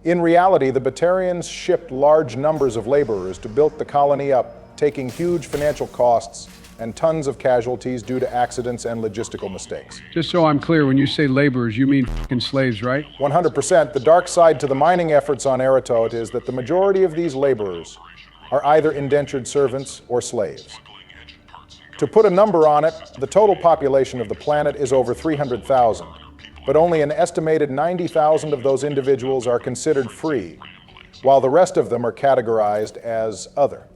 In reality, the Batarians shipped large numbers of laborers to build the colony up, taking huge financial costs and tons of casualties due to accidents and logistical mistakes. Just so I'm clear, when you say laborers, you mean f***ing slaves, right? 100%. The dark side to the mining efforts on Erotot is that the majority of these laborers are either indentured servants or slaves. To put a number on it, the total population of the planet is over 300,000, but only an estimated 90,000 of those individuals are considered free, while the rest of them are categorized as other.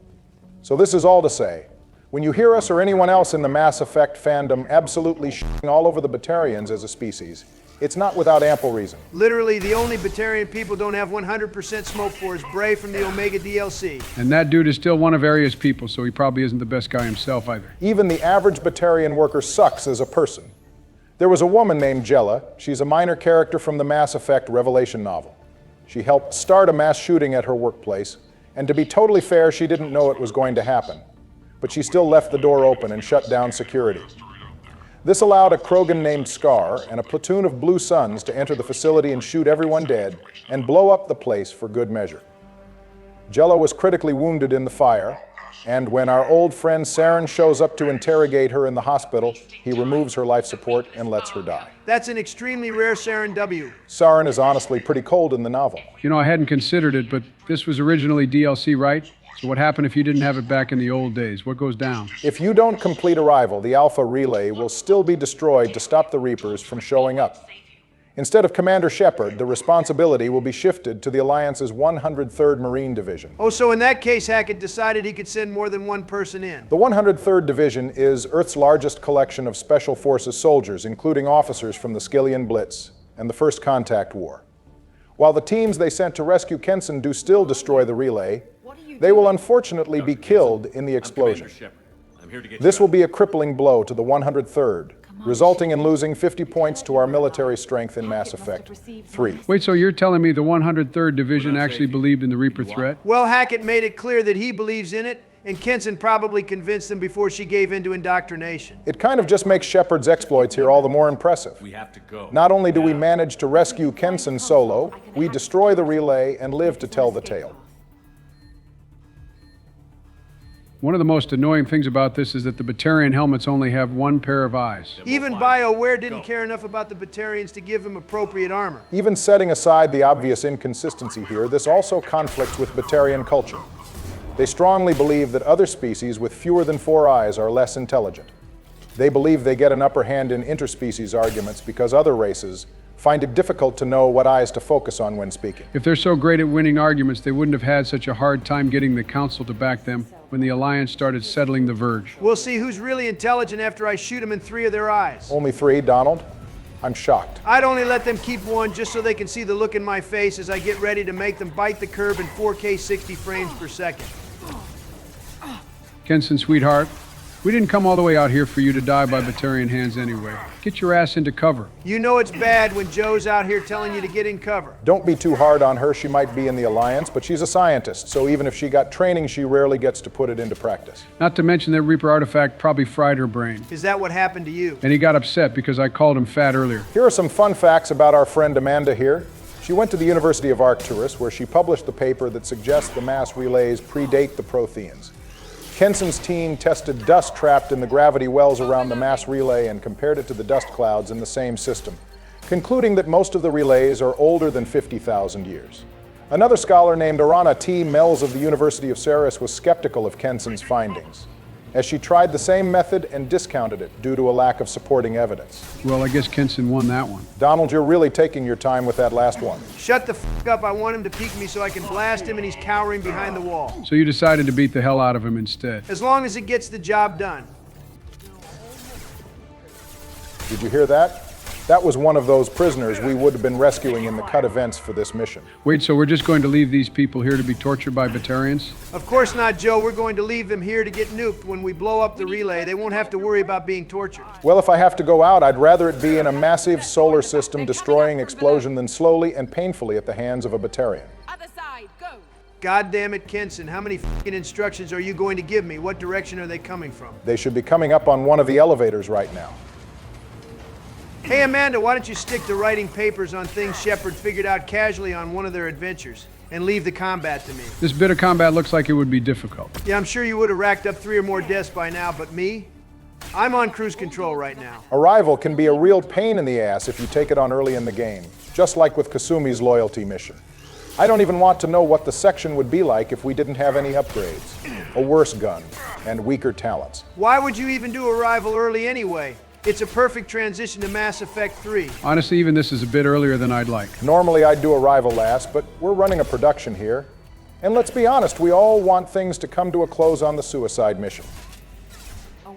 So this is all to say, when you hear us or anyone else in the Mass Effect fandom absolutely shitting all over the Batarians as a species, it's not without ample reason. Literally, the only Batarian people don't have 100% smoke for is Bray from the Omega DLC. And that dude is still one of Aria's people, so he probably isn't the best guy himself either. Even the average Batarian worker sucks as a person. There was a woman named Jella. She's a minor character from the Mass Effect Revelation novel. She helped start a mass shooting at her workplace, and to be totally fair, she didn't know it was going to happen. But she still left the door open and shut down security. This allowed a Krogan named Scar and a platoon of Blue Suns to enter the facility and shoot everyone dead and blow up the place for good measure. Jella was critically wounded in the fire, and when our old friend Saren shows up to interrogate her in the hospital, he removes her life support and lets her die. That's an extremely rare Saren W. Saren is honestly pretty cold in the novel. You know, I hadn't considered it, but this was originally DLC, right? So what happened if you didn't have it back in the old days? What goes down? If you don't complete Arrival, the Alpha Relay will still be destroyed to stop the Reapers from showing up. Instead of Commander Shepard, the responsibility will be shifted to the Alliance's 103rd Marine Division. Oh, so in that case, Hackett decided he could send more than one person in. The 103rd Division is Earth's largest collection of Special Forces soldiers, including officers from the Skyllian Blitz and the First Contact War. While the teams they sent to rescue Kenson do still destroy the relay, they will unfortunately be killed in the explosion. This will be a crippling blow to the 103rd, resulting in losing 50 points to our military strength in Mass Effect 3. Wait, so you're telling me the 103rd Division actually believed in the Reaper threat? Well, Hackett made it clear that he believes in it, and Kenson probably convinced them before she gave in to indoctrination. It kind of just makes Shepard's exploits here all the more impressive. We have to go. Not only do we manage to rescue Kenson solo, we destroy the relay and live to tell the tale. One of the most annoying things about this is that the Batarian helmets only have one pair of eyes. Even BioWare didn't care enough about the Batarians to give them appropriate armor. Even setting aside the obvious inconsistency here, this also conflicts with Batarian culture. They strongly believe that other species with fewer than 4 eyes are less intelligent. They believe they get an upper hand in interspecies arguments because other races find it difficult to know what eyes to focus on when speaking. If they're so great at winning arguments, they wouldn't have had such a hard time getting the Council to back them when the Alliance started settling the Verge. We'll see who's really intelligent after I shoot them in 3 of their eyes. Only 3, Donald? I'm shocked. I'd only let them keep 1 just so they can see the look in my face as I get ready to make them bite the curb in 4K 60 frames per second. Kenson, sweetheart, We didn't come all the way out here for you to die by Batarian hands anyway. Get your ass into cover. You know it's bad when Joe's out here telling you to get in cover. Don't be too hard on her. She might be in the Alliance, but she's a scientist, so even if she got training, she rarely gets to put it into practice. Not to mention that Reaper artifact probably fried her brain. Is that what happened to you? And he got upset because I called him fat earlier. Here are some fun facts about our friend Amanda here. She went to the University of Arcturus, where she published the paper that suggests the mass relays predate the Protheans. Kenson's team tested dust trapped in the gravity wells around the mass relay and compared it to the dust clouds in the same system, concluding that most of the relays are older than 50,000 years. Another scholar named Arana T. Mells of the University of Ceres was skeptical of Kenson's findings, as she tried the same method and discounted it due to a lack of supporting evidence. Well, I guess Kenson won that one. Donald, you're really taking your time with that last one. Shut the f*** up. I want him to peek me so I can blast him and he's cowering behind the wall. So you decided to beat the hell out of him instead. As long as it gets the job done. Did you hear that? That was one of those prisoners we would have been rescuing in the cut events for this mission. Wait, so we're just going to leave these people here to be tortured by Batarians? Of course not, Joe. We're going to leave them here to get nuked. When we blow up the relay, they won't have to worry about being tortured. Well, if I have to go out, I'd rather it be in a massive solar system destroying explosion than slowly and painfully at the hands of a Batarian. Other side, go! God damn it, Kenson. How many f***ing instructions are you going to give me? What direction are they coming from? They should be coming up on one of the elevators right now. Hey, Amanda, why don't you stick to writing papers on things Shepard figured out casually on one of their adventures and leave the combat to me? This bit of combat looks like it would be difficult. Yeah, I'm sure you would have racked up 3 or more deaths by now, but me? I'm on cruise control right now. Arrival can be a real pain in the ass if you take it on early in the game, just like with Kasumi's loyalty mission. I don't even want to know what the section would be like if we didn't have any upgrades, a worse gun, and weaker talents. Why would you even do Arrival early anyway? It's a perfect transition to Mass Effect 3. Honestly, even this is a bit earlier than I'd like. Normally I'd do Arrival last, but we're running a production here. And let's be honest, we all want things to come to a close on the suicide mission.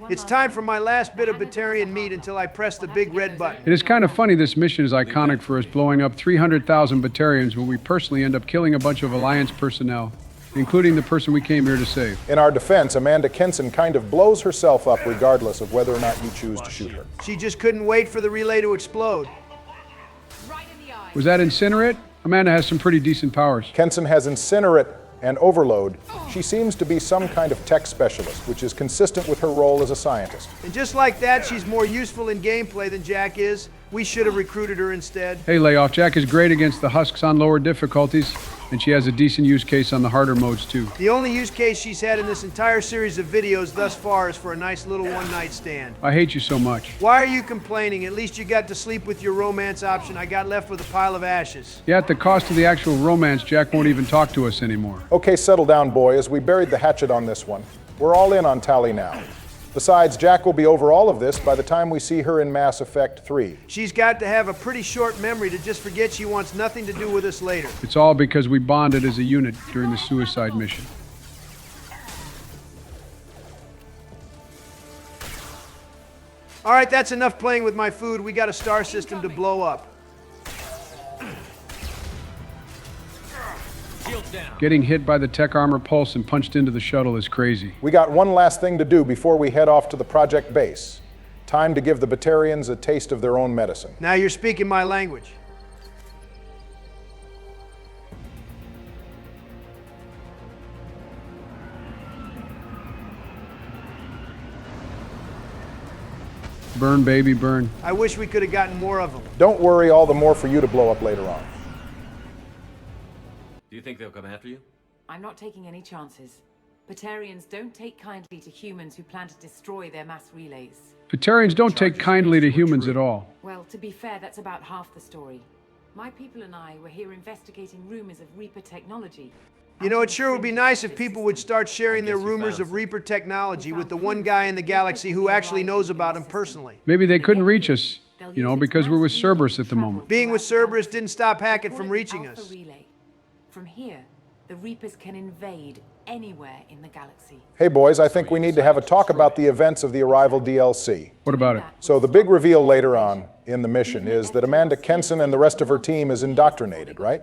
It's time for my last bit of Batarian meat until I press the big red button. It is kind of funny this mission is iconic for us blowing up 300,000 Batarians when we personally end up killing a bunch of Alliance personnel, including the person we came here to save. In our defense, Amanda Kenson kind of blows herself up regardless of whether or not you choose to shoot her. She just couldn't wait for the relay to explode. Was that Incinerate? Amanda has some pretty decent powers. Kenson has Incinerate and Overload. She seems to be some kind of tech specialist, which is consistent with her role as a scientist. And just like that, she's more useful in gameplay than Jack is. We should have recruited her instead. Hey, Layoff, Jack is great against the husks on lower difficulties, and she has a decent use case on the harder modes, too. The only use case she's had in this entire series of videos thus far is for a nice little one-night stand. I hate you so much. Why are you complaining? At least you got to sleep with your romance option. I got left with a pile of ashes. Yeah, at the cost of the actual romance, Jack won't even talk to us anymore. Okay, settle down, boys. We buried the hatchet on this one. We're all in on Tali now. Besides, Jack will be over all of this by the time we see her in Mass Effect 3. She's got to have a pretty short memory to just forget she wants nothing to do with us later. It's all because we bonded as a unit during the suicide mission. All right, that's enough playing with my food. We got a star system to blow up. Getting hit by the tech armor pulse and punched into the shuttle is crazy. We got one last thing to do before we head off to the project base. Time to give the Batarians a taste of their own medicine. Now you're speaking my language. Burn, baby, burn. I wish we could have gotten more of them. Don't worry, all the more for you to blow up later on. Do you think they'll come after you? I'm not taking any chances. Batarians don't take kindly to humans who plan to destroy their mass relays. Batarians don't take kindly to humans at all. Well, to be fair, that's about half the story. My people and I were here investigating rumors of Reaper technology. You know, it sure would be nice if people would start sharing their rumors of Reaper technology with the one guy in the galaxy who actually knows about them personally. Maybe they couldn't reach us, you know, because we're with Cerberus at the moment. Being with Cerberus didn't stop Hackett from reaching us. From here, the Reapers can invade anywhere in the galaxy. Hey boys, I think we need to have a talk about the events of the Arrival DLC. What about it? So the big reveal later on in the mission is that Amanda Kenson and the rest of her team is indoctrinated, right?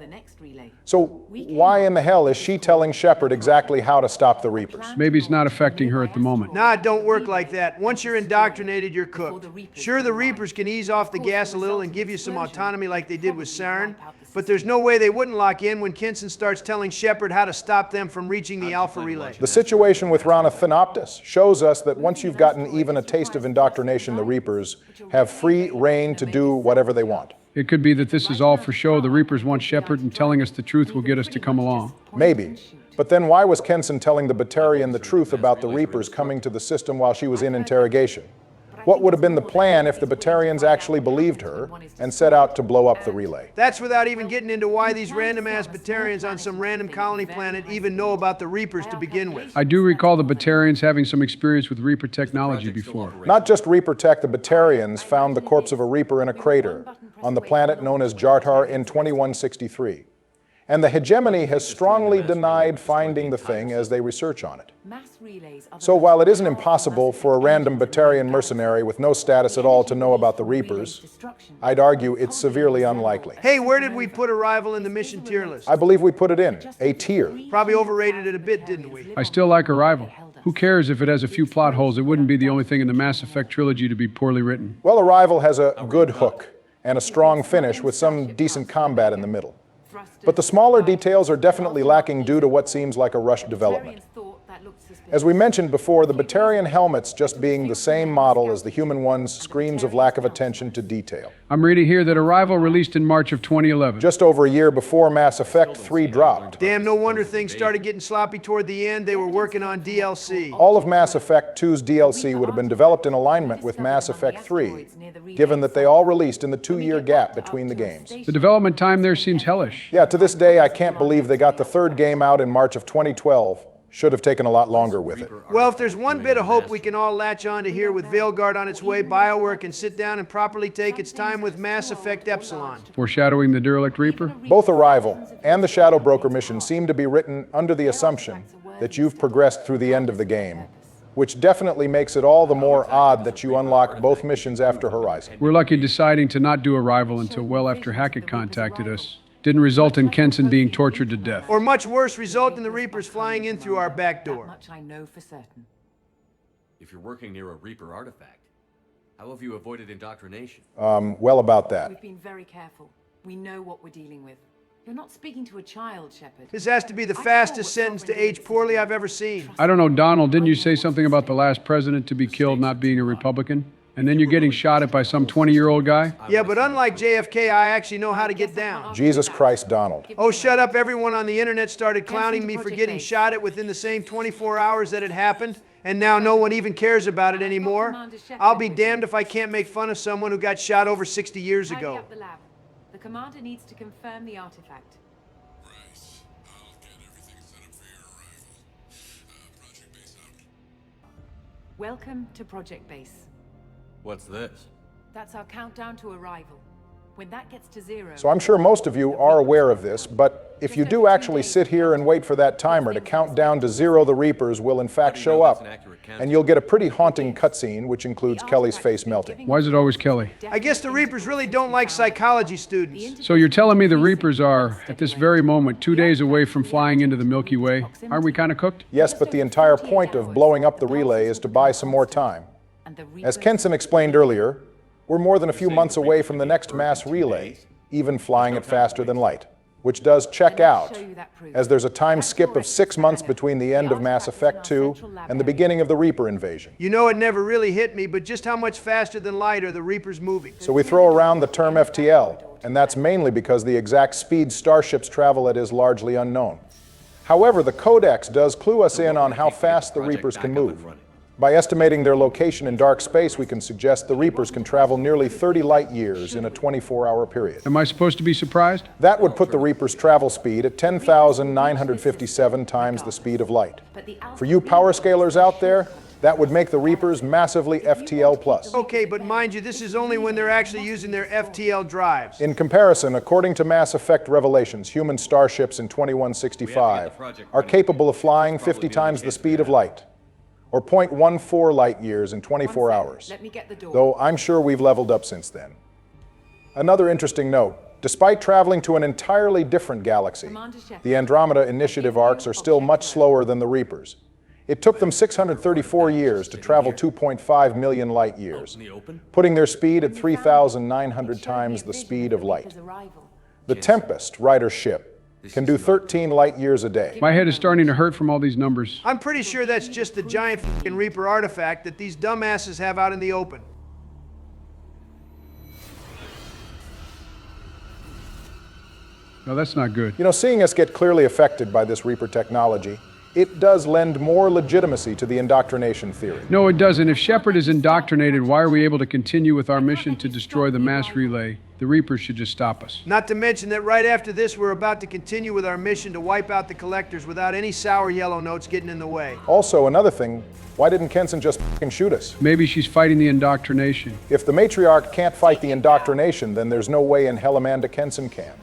So why in the hell is she telling Shepard exactly how to stop the Reapers? Maybe it's not affecting her at the moment. Nah, it don't work like that. Once you're indoctrinated, you're cooked. Sure, the Reapers can ease off the gas a little and give you some autonomy like they did with Saren, but there's no way they wouldn't lock in when Kenson starts telling Shepard how to stop them from reaching the Alpha Relay. The situation with Rana Thanoptis shows us that once you've gotten even a taste of indoctrination, the Reapers have free reign to do whatever they want. It could be that this is all for show. The Reapers want Shepard, and telling us the truth will get us to come along. Maybe. But then why was Kenson telling the Batarian the truth about the Reapers coming to the system while she was in interrogation? What would have been the plan if the Batarians actually believed her and set out to blow up the relay? That's without even getting into why these random-ass Batarians on some random colony planet even know about the Reapers to begin with. I do recall the Batarians having some experience with Reaper technology before. Not just Reaper tech, the Batarians found the corpse of a Reaper in a crater on the planet known as Jartar in 2163. And the hegemony has strongly denied finding the thing as they research on it. So while it isn't impossible for a random Batarian mercenary with no status at all to know about the Reapers, I'd argue it's severely unlikely. Hey, where did we put Arrival in the mission tier list? I believe we put it in, A tier. Probably overrated it a bit, didn't we? I still like Arrival. Who cares if it has a few plot holes? It wouldn't be the only thing in the Mass Effect trilogy to be poorly written. Well, Arrival has a good hook and a strong finish with some decent combat in the middle. But the smaller details are definitely lacking due to what seems like a rushed development. As we mentioned before, the Batarian helmets just being the same model as the human ones screams of lack of attention to detail. I'm reading here that Arrival released in March of 2011. Just over a year before Mass Effect 3 dropped. Damn, no wonder things started getting sloppy toward the end. They were working on DLC. All of Mass Effect 2's DLC would have been developed in alignment with Mass Effect 3, given that they all released in the 2-year gap between the games. The development time there seems hellish. Yeah, to this day, I can't believe they got the third game out in March of 2012. Should have taken a lot longer with it. Well, if there's one bit of hope we can all latch on to here with Veilguard on its way, BioWare can sit down and properly take its time with Mass Effect Epsilon. Foreshadowing the Derelict Reaper? Both Arrival and the Shadow Broker mission seem to be written under the assumption that you've progressed through the end of the game, which definitely makes it all the more odd that you unlock both missions after Horizon. We're lucky deciding to not do Arrival until well after Hackett contacted us. Didn't result in Kenson being tortured to death. Or much worse, result in the Reapers flying in through our back door. Much I know for certain. If you're working near a Reaper artifact, how have you avoided indoctrination? Well, about that. We've been very careful. We know what we're dealing with. You're not speaking to a child, Shepard. This has to be the fastest sentence to age poorly I've ever seen. I don't know, Donald, didn't you say something about the last president to be killed not being a Republican? And then you're getting shot at by some 20-year-old guy? Yeah, but unlike JFK, I actually know how to get down. Jesus Christ, Donald. Oh, shut up. Everyone on the internet started clowning me for getting shot at within the same 24 hours that it happened, and now no one even cares about it anymore. I'll be damned if I can't make fun of someone who got shot over 60 years ago. The commander needs to confirm the artifact. Welcome to Project Base. What's this? That's our countdown to arrival. When that gets to 0... So I'm sure most of you are aware of this, but if you do actually sit here and wait for that timer to count down to 0, the Reapers will in fact show up, and you'll get a pretty haunting cutscene, which includes Kelly's face melting. Why is it always Kelly? I guess the Reapers really don't like psychology students. So you're telling me the Reapers are, at this very moment, 2 days away from flying into the Milky Way? Aren't we kind of cooked? Yes, but the entire point of blowing up the relay is to buy some more time. As Kenson explained earlier, we're more than a few months away from the next mass relay, even flying at faster than light, which does check out, as there's a time skip of 6 months between the end of Mass Effect 2 and the beginning of the Reaper invasion. You know, it never really hit me, but just how much faster than light are the Reapers moving? So we throw around the term FTL, and that's mainly because the exact speed starships travel at is largely unknown. However, the Codex does clue us in on how fast the Reapers can move. By estimating their location in dark space, we can suggest the Reapers can travel nearly 30 light years in a 24-hour period. Am I supposed to be surprised? That would put the Reapers' travel speed at 10,957 times the speed of light. For you power scalers out there, That would make the Reapers massively FTL+. Okay, but mind you, this is only when they're actually using their FTL drives. In comparison, according to Mass Effect Revelations, human starships in 2165 are capable of flying 50 times the speed of light, or 0.14 light years in 24 hours, though I'm sure we've leveled up since then. Another interesting note, despite traveling to an entirely different galaxy, the Andromeda Initiative arcs are still much slower than the Reapers. It took them 634 years to travel 2.5 million light years, putting their speed at 3,900 times the speed of light. The Tempest, Ryder's ship, can do 13 light years a day. My head is starting to hurt from all these numbers. I'm pretty sure that's just the giant f***ing Reaper artifact that these dumbasses have out in the open. No, that's not good. You know, seeing us get clearly affected by this Reaper technology, it does lend more legitimacy to the indoctrination theory. No, it doesn't. If Shepard is indoctrinated, why are we able to continue with our mission to destroy the mass relay? The Reapers should just stop us. Not to mention that right after this, we're about to continue with our mission to wipe out the Collectors without any sour yellow notes getting in the way. Also, another thing, why didn't Kenson just f***ing shoot us? Maybe she's fighting the indoctrination. If the matriarch can't fight the indoctrination, then there's no way in hell Amanda Kenson can.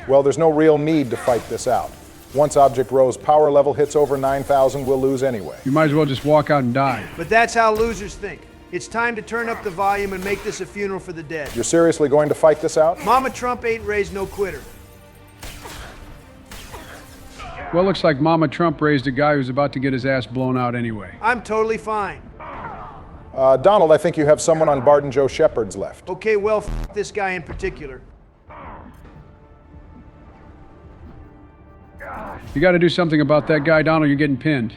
Well, there's no real need to fight this out. Once Object Row's power level hits over 9,000, we'll lose anyway. You might as well just walk out and die. But that's how losers think. It's time to turn up the volume and make this a funeral for the dead. You're seriously going to fight this out? Mama Trump ain't raised no quitter. Well, looks like Mama Trump raised a guy who's about to get his ass blown out anyway. I'm totally fine. Donald, I think you have someone on Barton Joe Shepard's left. Okay, well, f*** this guy in particular. You got to do something about that guy, Donald. You're getting pinned.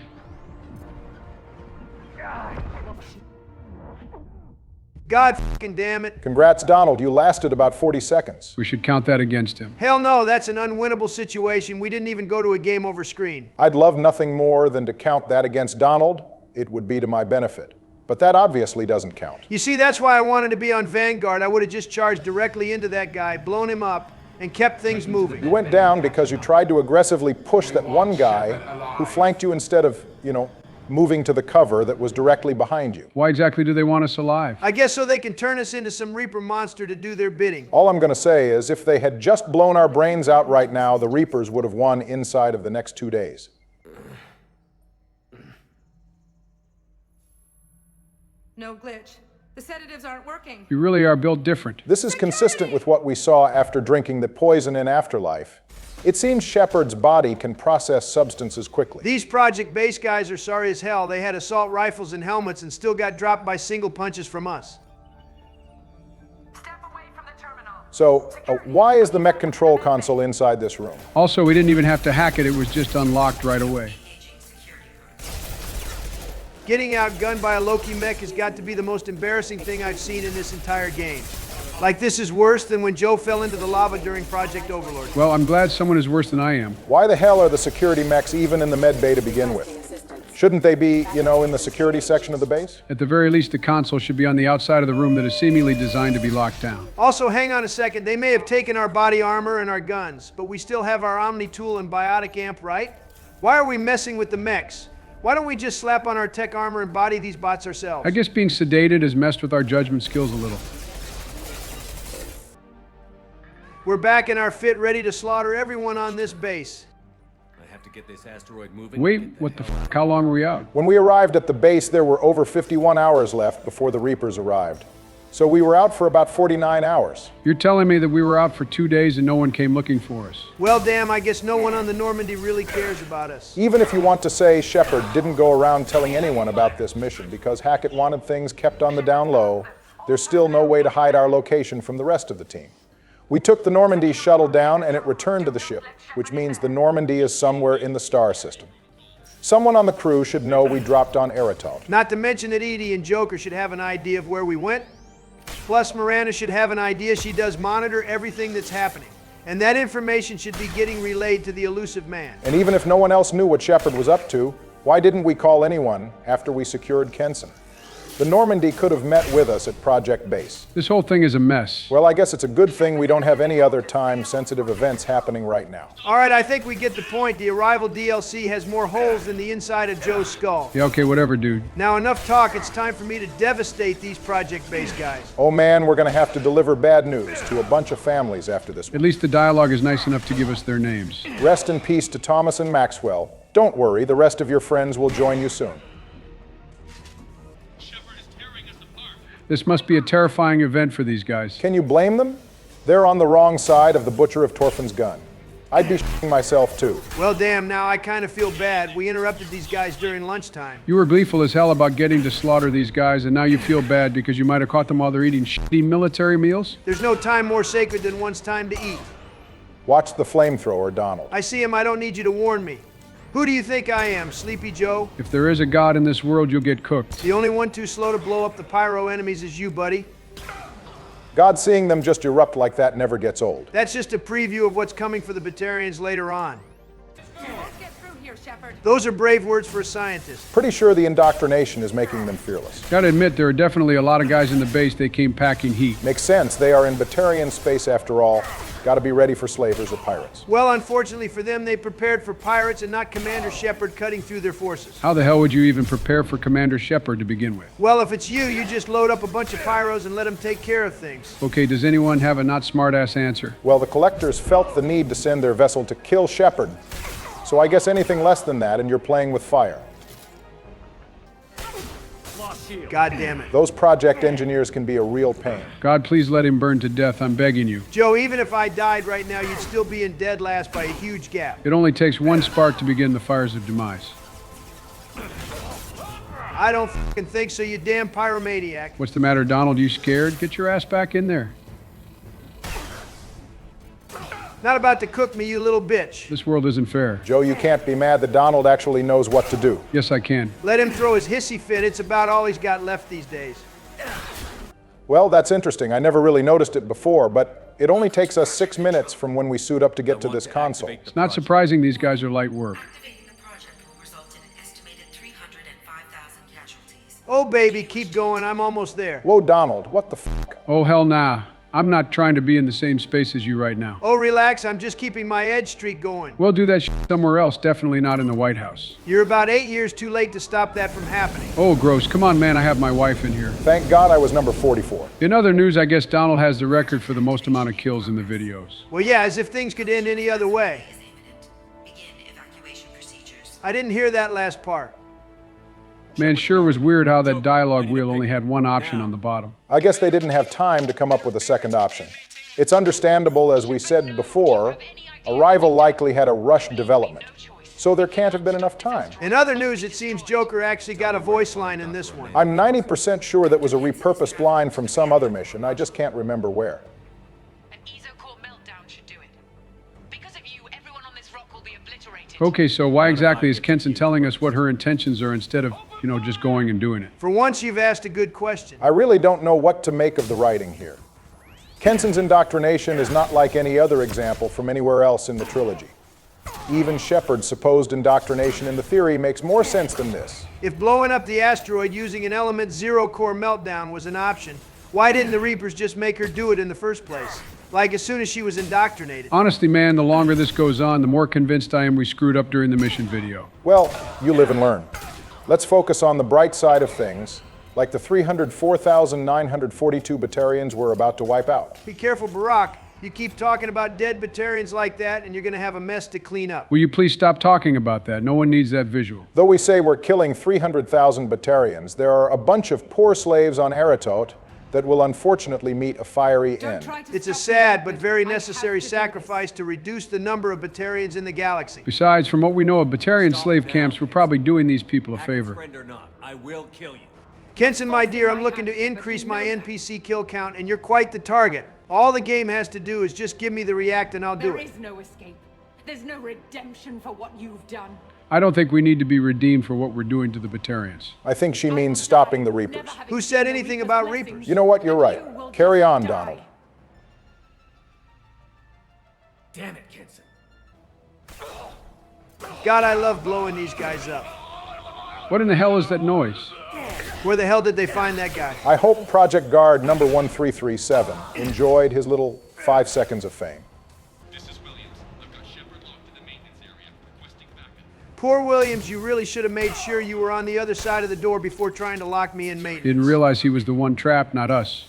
God f***ing damn it. Congrats, Donald. You lasted about 40 seconds. We should count that against him. Hell no, that's an unwinnable situation. We didn't even go to a game over screen. I'd love nothing more than to count that against Donald. It would be to my benefit. But that obviously doesn't count. You see, that's why I wanted to be on Vanguard. I would have just charged directly into that guy, blown him up, and kept things moving. You went down because you tried to aggressively push that one guy who flanked you instead of, moving to the cover that was directly behind you. Why exactly do they want us alive? I guess so they can turn us into some Reaper monster to do their bidding. All I'm going to say is if they had just blown our brains out right now, the Reapers would have won inside of the next 2 days. No glitch. The sedatives aren't working. You really are built different. This is consistent with what we saw after drinking the poison in Afterlife. It seems Shepard's body can process substances quickly. These Project Base guys are sorry as hell. They had assault rifles and helmets and still got dropped by single punches from us. Step away from the terminal. So, why is the mech control console inside this room? Also, we didn't even have to hack it. It was just unlocked right away. Getting outgunned by a Loki mech has got to be the most embarrassing thing I've seen in this entire game. Like, this is worse than when Joe fell into the lava during Project Overlord. Well, I'm glad someone is worse than I am. Why the hell are the security mechs even in the med bay to begin with? Shouldn't they be, in the security section of the base? At the very least, the console should be on the outside of the room that is seemingly designed to be locked down. Also, hang on a second. They may have taken our body armor and our guns, but we still have our Omni tool and biotic amp, right? Why are we messing with the mechs? Why don't we just slap on our tech armor and body these bots ourselves? I guess being sedated has messed with our judgment skills a little. We're back in our fit, ready to slaughter everyone on this base. I have to get this asteroid moving. Wait, what the f***? How long were we out? When we arrived at the base, there were over 51 hours left before the Reapers arrived. So we were out for about 49 hours. You're telling me that we were out for 2 days and no one came looking for us? Well, damn, I guess no one on the Normandy really cares about us. Even if you want to say Shepard didn't go around telling anyone about this mission because Hackett wanted things kept on the down low, there's still no way to hide our location from the rest of the team. We took the Normandy shuttle down and it returned to the ship, which means the Normandy is somewhere in the star system. Someone on the crew should know we dropped on Eritol. Not to mention that Edie and Joker should have an idea of where we went. Plus, Miranda should have an idea. She does monitor everything that's happening. And that information should be getting relayed to the elusive man. And even if no one else knew what Shepard was up to, why didn't we call anyone after we secured Kenson? The Normandy could have met with us at Project Base. This whole thing is a mess. Well, I guess it's a good thing we don't have any other time-sensitive events happening right now. All right, I think we get the point. The Arrival DLC has more holes than the inside of Joe's skull. Yeah, okay, whatever, dude. Now, enough talk. It's time for me to devastate these Project Base guys. Oh man, we're gonna have to deliver bad news to a bunch of families after this one. At least the dialogue is nice enough to give us their names. Rest in peace to Thomas and Maxwell. Don't worry, the rest of your friends will join you soon. This must be a terrifying event for these guys. Can you blame them? They're on the wrong side of the Butcher of Torfin's gun. I'd be shitting myself too. Well, damn, now I kind of feel bad. We interrupted these guys during lunchtime. You were gleeful as hell about getting to slaughter these guys, and now you feel bad because you might have caught them while they're eating shitty military meals? There's no time more sacred than one's time to eat. Watch the flamethrower, Donald. I see him. I don't need you to warn me. Who do you think I am, Sleepy Joe? If there is a god in this world, you'll get cooked. The only one too slow to blow up the pyro enemies is you, buddy. God, seeing them just erupt like that never gets old. That's just a preview of what's coming for the Batarians later on. Let's get through here, Shepard. Those are brave words for a scientist. Pretty sure the indoctrination is making them fearless. Gotta admit, there are definitely a lot of guys in the base that came packing heat. Makes sense. They are in Batarian space after all. Gotta be ready for slavers or pirates. Well, unfortunately for them, they prepared for pirates and not Commander Shepard cutting through their forces. How the hell would you even prepare for Commander Shepard to begin with? Well, if it's you, you just load up a bunch of pyros and let them take care of things. Okay, does anyone have a not smart-ass answer? Well, the collectors felt the need to send their vessel to kill Shepard. So I guess anything less than that and you're playing with fire. God damn it. Those project engineers can be a real pain. God, please let him burn to death, I'm begging you. Joe, even if I died right now, you'd still be in dead last by a huge gap. It only takes one spark to begin the fires of demise. I don't fucking think so, you damn pyromaniac. What's the matter, Donald? You scared? Get your ass back in there. Not about to cook me, you little bitch. This world isn't fair. Joe, you can't be mad that Donald actually knows what to do. Yes, I can. Let him throw his hissy fit. It's about all he's got left these days. Well, that's interesting. I never really noticed it before, but it only takes us 6 minutes from when we suit up to get to this console. It's not surprising these guys are light work. Oh, baby, keep going. I'm almost there. Whoa, Donald, what the fuck? Oh, hell nah. I'm not trying to be in the same space as you right now. Oh, relax. I'm just keeping my edge streak going. We'll do that shit somewhere else, definitely not in the White House. You're about 8 years too late to stop that from happening. Oh, gross. Come on, man. I have my wife in here. Thank God I was number 44. In other news, I guess Donald has the record for the most amount of kills in the videos. Well, yeah, as if things could end any other way. I didn't hear that last part. Man, sure was weird how that dialogue wheel only had one option on the bottom. I guess they didn't have time to come up with a second option. It's understandable, as we said before, Arrival likely had a rushed development. So there can't have been enough time. In other news, it seems Joker actually got a voice line in this one. I'm 90% sure that was a repurposed line from some other mission. I just can't remember where. Okay, so why exactly is Kenson telling us what her intentions are instead of, just going and doing it? For once, you've asked a good question. I really don't know what to make of the writing here. Kenson's indoctrination is not like any other example from anywhere else in the trilogy. Even Shepard's supposed indoctrination in the theory makes more sense than this. If blowing up the asteroid using an element zero core meltdown was an option, why didn't the Reapers just make her do it in the first place? Like as soon as she was indoctrinated. Honestly, man, the longer this goes on, the more convinced I am we screwed up during the mission video. Well, you live and learn. Let's focus on the bright side of things, like the 304,942 Batarians we're about to wipe out. Be careful, Barack. You keep talking about dead Batarians like that, and you're going to have a mess to clean up. Will you please stop talking about that? No one needs that visual. Though we say we're killing 300,000 Batarians, there are a bunch of poor slaves on Aratote that will unfortunately meet a fiery end. It's a sad but very necessary sacrifice to reduce the number of Batarians in the galaxy. Besides, from what we know of Batarian slave camps, we're probably doing these people a favor. Friend or not, I will kill you. Kenson, my dear, I'm looking to increase my NPC kill count, and you're quite the target. All the game has to do is just give me the react and I'll do it. There is no escape. There's no redemption for what you've done. I don't think we need to be redeemed for what we're doing to the Batarians. I think she means stopping the Reapers. Who said anything about Reapers? You know what? You're right. Carry on, Donald. Damn it, Kenson. God, I love blowing these guys up. What in the hell is that noise? Where the hell did they find that guy? I hope Project Guard number 1337 enjoyed his little 5 seconds of fame. Poor Williams, you really should have made sure you were on the other side of the door before trying to lock me in maintenance. Didn't realize he was the one trapped, not us.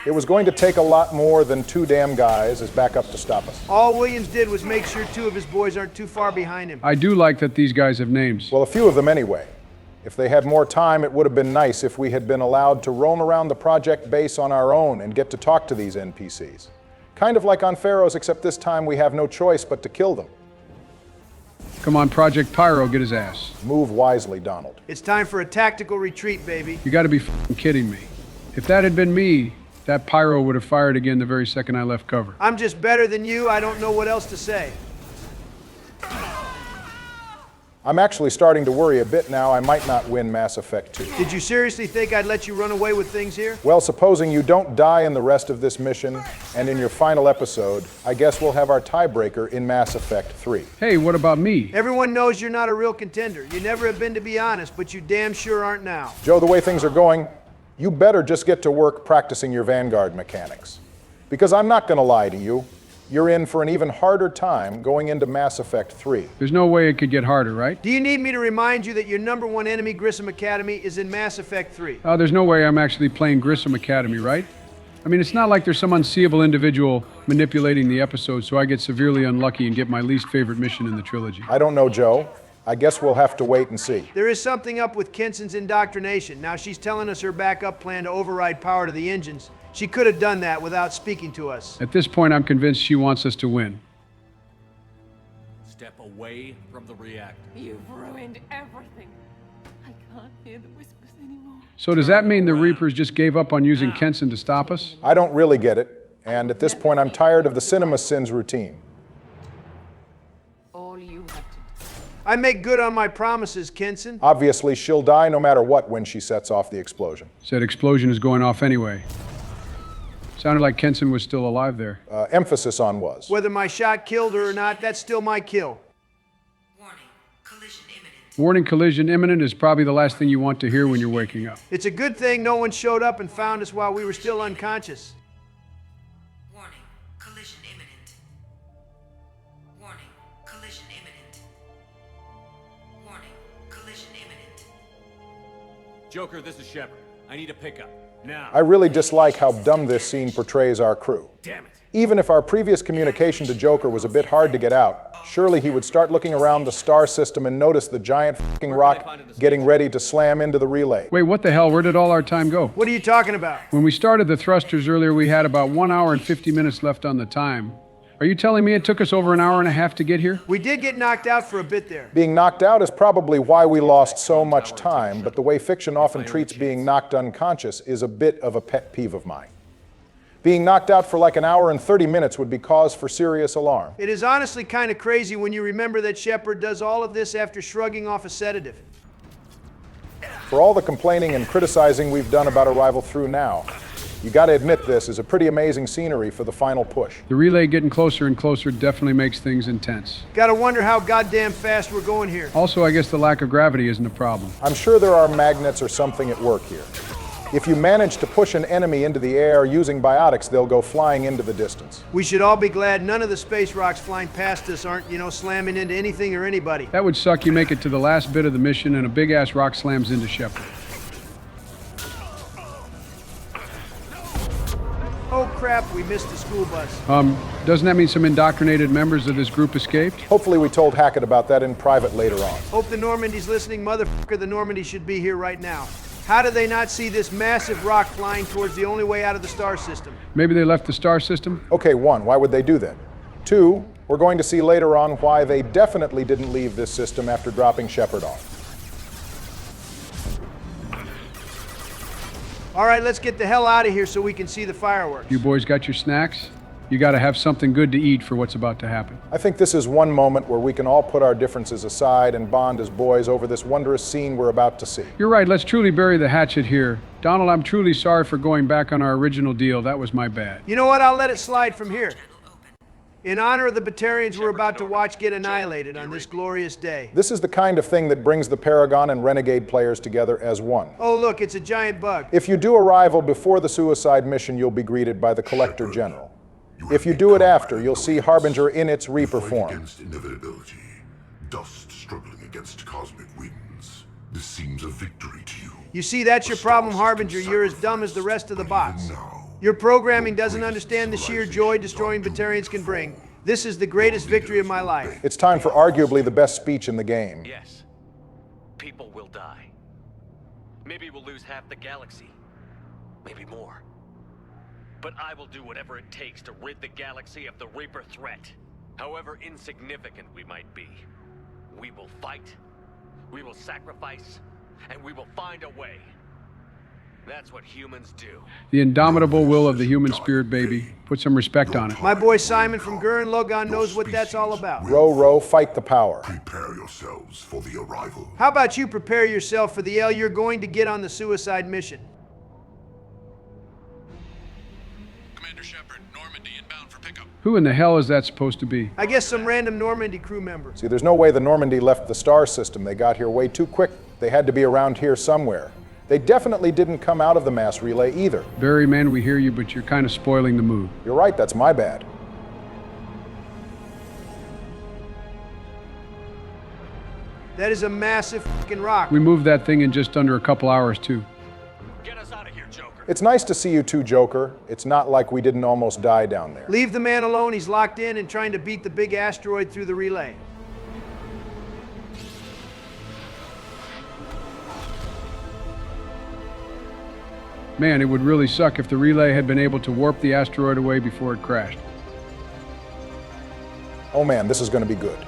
It was going to take a lot more than 2 damn guys as backup to stop us. All Williams did was make sure 2 of his boys aren't too far behind him. I do like that these guys have names. Well, a few of them anyway. If they had more time, it would have been nice if we had been allowed to roam around the project base on our own and get to talk to these NPCs. Kind of like on Pharaohs, except this time we have no choice but to kill them. Come on, Project Pyro, get his ass. Move wisely, Donald. It's time for a tactical retreat, baby. You gotta be f***ing kidding me. If that had been me, that Pyro would have fired again the very second I left cover. I'm just better than you. I don't know what else to say. I'm actually starting to worry a bit now I might not win Mass Effect 2. Did you seriously think I'd let you run away with things here? Well, supposing you don't die in the rest of this mission, and in your final episode, I guess we'll have our tiebreaker in Mass Effect 3. Hey, what about me? Everyone knows you're not a real contender. You never have been, to be honest, but you damn sure aren't now. Joe, the way things are going, you better just get to work practicing your Vanguard mechanics. Because I'm not going to lie to you, you're in for an even harder time going into Mass Effect 3. There's no way it could get harder, right? Do you need me to remind you that your #1 enemy, Grissom Academy, is in Mass Effect 3? There's no way I'm actually playing Grissom Academy, right? I mean, it's not like there's some unseeable individual manipulating the episode so I get severely unlucky and get my least favorite mission in the trilogy. I don't know, Joe. I guess we'll have to wait and see. There is something up with Kenson's indoctrination. Now she's telling us her backup plan to override power to the engines. She could have done that without speaking to us. At this point, I'm convinced she wants us to win. Step away from the reactor. You've ruined everything. I can't hear the whispers anymore. So does that mean the Reapers just gave up on using Kenson to stop us? I don't really get it, and at this point I'm tired of the Cinema Sins routine. All you have to do. I make good on my promises, Kenson. Obviously, she'll die no matter what when she sets off the explosion. Said explosion is going off anyway. Sounded like Kenson was still alive there. Emphasis on was. Whether my shot killed her or not, that's still my kill. Warning, collision imminent is probably the last thing you want to hear when you're waking up. It's a good thing no one showed up and found us while we were still unconscious. Warning, collision imminent. Warning, collision imminent. Warning, collision imminent. Joker, this is Shepard. I need a pickup. Now. I really dislike how dumb this scene portrays our crew. Damn it. Even if our previous communication to Joker was a bit hard to get out, surely he would start looking around the star system and notice the giant f***ing rock getting ready to slam into the relay. Wait, what the hell? Where did all our time go? What are you talking about? When we started the thrusters earlier, we had about 1 hour and 50 minutes left on the time. Are you telling me it took us over an hour and a half to get here? We did get knocked out for a bit there. Being knocked out is probably why we lost so much time, but the way fiction often treats being knocked unconscious is a bit of a pet peeve of mine. Being knocked out for like an hour and 30 minutes would be cause for serious alarm. It is honestly kind of crazy when you remember that Shepard does all of this after shrugging off a sedative. For all the complaining and criticizing we've done about Arrival through now, you gotta admit this is a pretty amazing scenery for the final push. The relay getting closer and closer definitely makes things intense. Gotta wonder how goddamn fast we're going here. Also, I guess the lack of gravity isn't a problem. I'm sure there are magnets or something at work here. If you manage to push an enemy into the air using biotics, they'll go flying into the distance. We should all be glad none of the space rocks flying past us aren't, slamming into anything or anybody. That would suck. You make it to the last bit of the mission and a big-ass rock slams into Shepard. Oh crap, we missed the school bus. Doesn't that mean some indoctrinated members of this group escaped? Hopefully we told Hackett about that in private later on. Hope the Normandy's listening. Motherfucker, the Normandy should be here right now. How do they not see this massive rock flying towards the only way out of the star system? Maybe they left the star system? Okay, 1, why would they do that? 2, we're going to see later on why they definitely didn't leave this system after dropping Shepard off. All right, let's get the hell out of here so we can see the fireworks. You boys got your snacks? You gotta have something good to eat for what's about to happen. I think this is one moment where we can all put our differences aside and bond as boys over this wondrous scene we're about to see. You're right, let's truly bury the hatchet here. Donald, I'm truly sorry for going back on our original deal. That was my bad. You know what? I'll let it slide from here. In honor of the Batarians we're about to watch get annihilated on this glorious day. This is the kind of thing that brings the Paragon and Renegade players together as one. Oh look, it's a giant bug. If you do arrival before the suicide mission, you'll be greeted by the Collector General. If you do it after, you'll see Harbinger in its Reaper form. Against inevitability, dust struggling against cosmic winds. This seems a victory to you. You see, that's your problem, Harbinger. You're as dumb as the rest of the bots. Your programming doesn't understand the sheer joy destroying Batarians can bring. This is the greatest victory of my life. It's time for arguably the best speech in the game. Yes. People will die. Maybe we'll lose half the galaxy. Maybe more. But I will do whatever it takes to rid the galaxy of the Reaper threat. However insignificant we might be. We will fight, we will sacrifice, and we will find a way. That's what humans do. The indomitable will of the human spirit, baby. Put some respect on it. My boy Simon from Gurren Logan knows what that's all about. Row, row, fight the power. Prepare yourselves for the arrival. How about you prepare yourself for the L you're going to get on the suicide mission? Commander Shepard, Normandy inbound for pickup. Who in the hell is that supposed to be? I guess some random Normandy crew member. See, there's no way the Normandy left the star system. They got here way too quick. They had to be around here somewhere. They definitely didn't come out of the mass relay either. Barry, man, we hear you, but you're kind of spoiling the mood. You're right, that's my bad. That is a massive fucking rock. We moved that thing in just under a couple hours, too. Get us out of here, Joker. It's nice to see you too, Joker. It's not like we didn't almost die down there. Leave the man alone. He's locked in and trying to beat the big asteroid through the relay. Man, it would really suck if the relay had been able to warp the asteroid away before it crashed. Oh man, this is going to be good.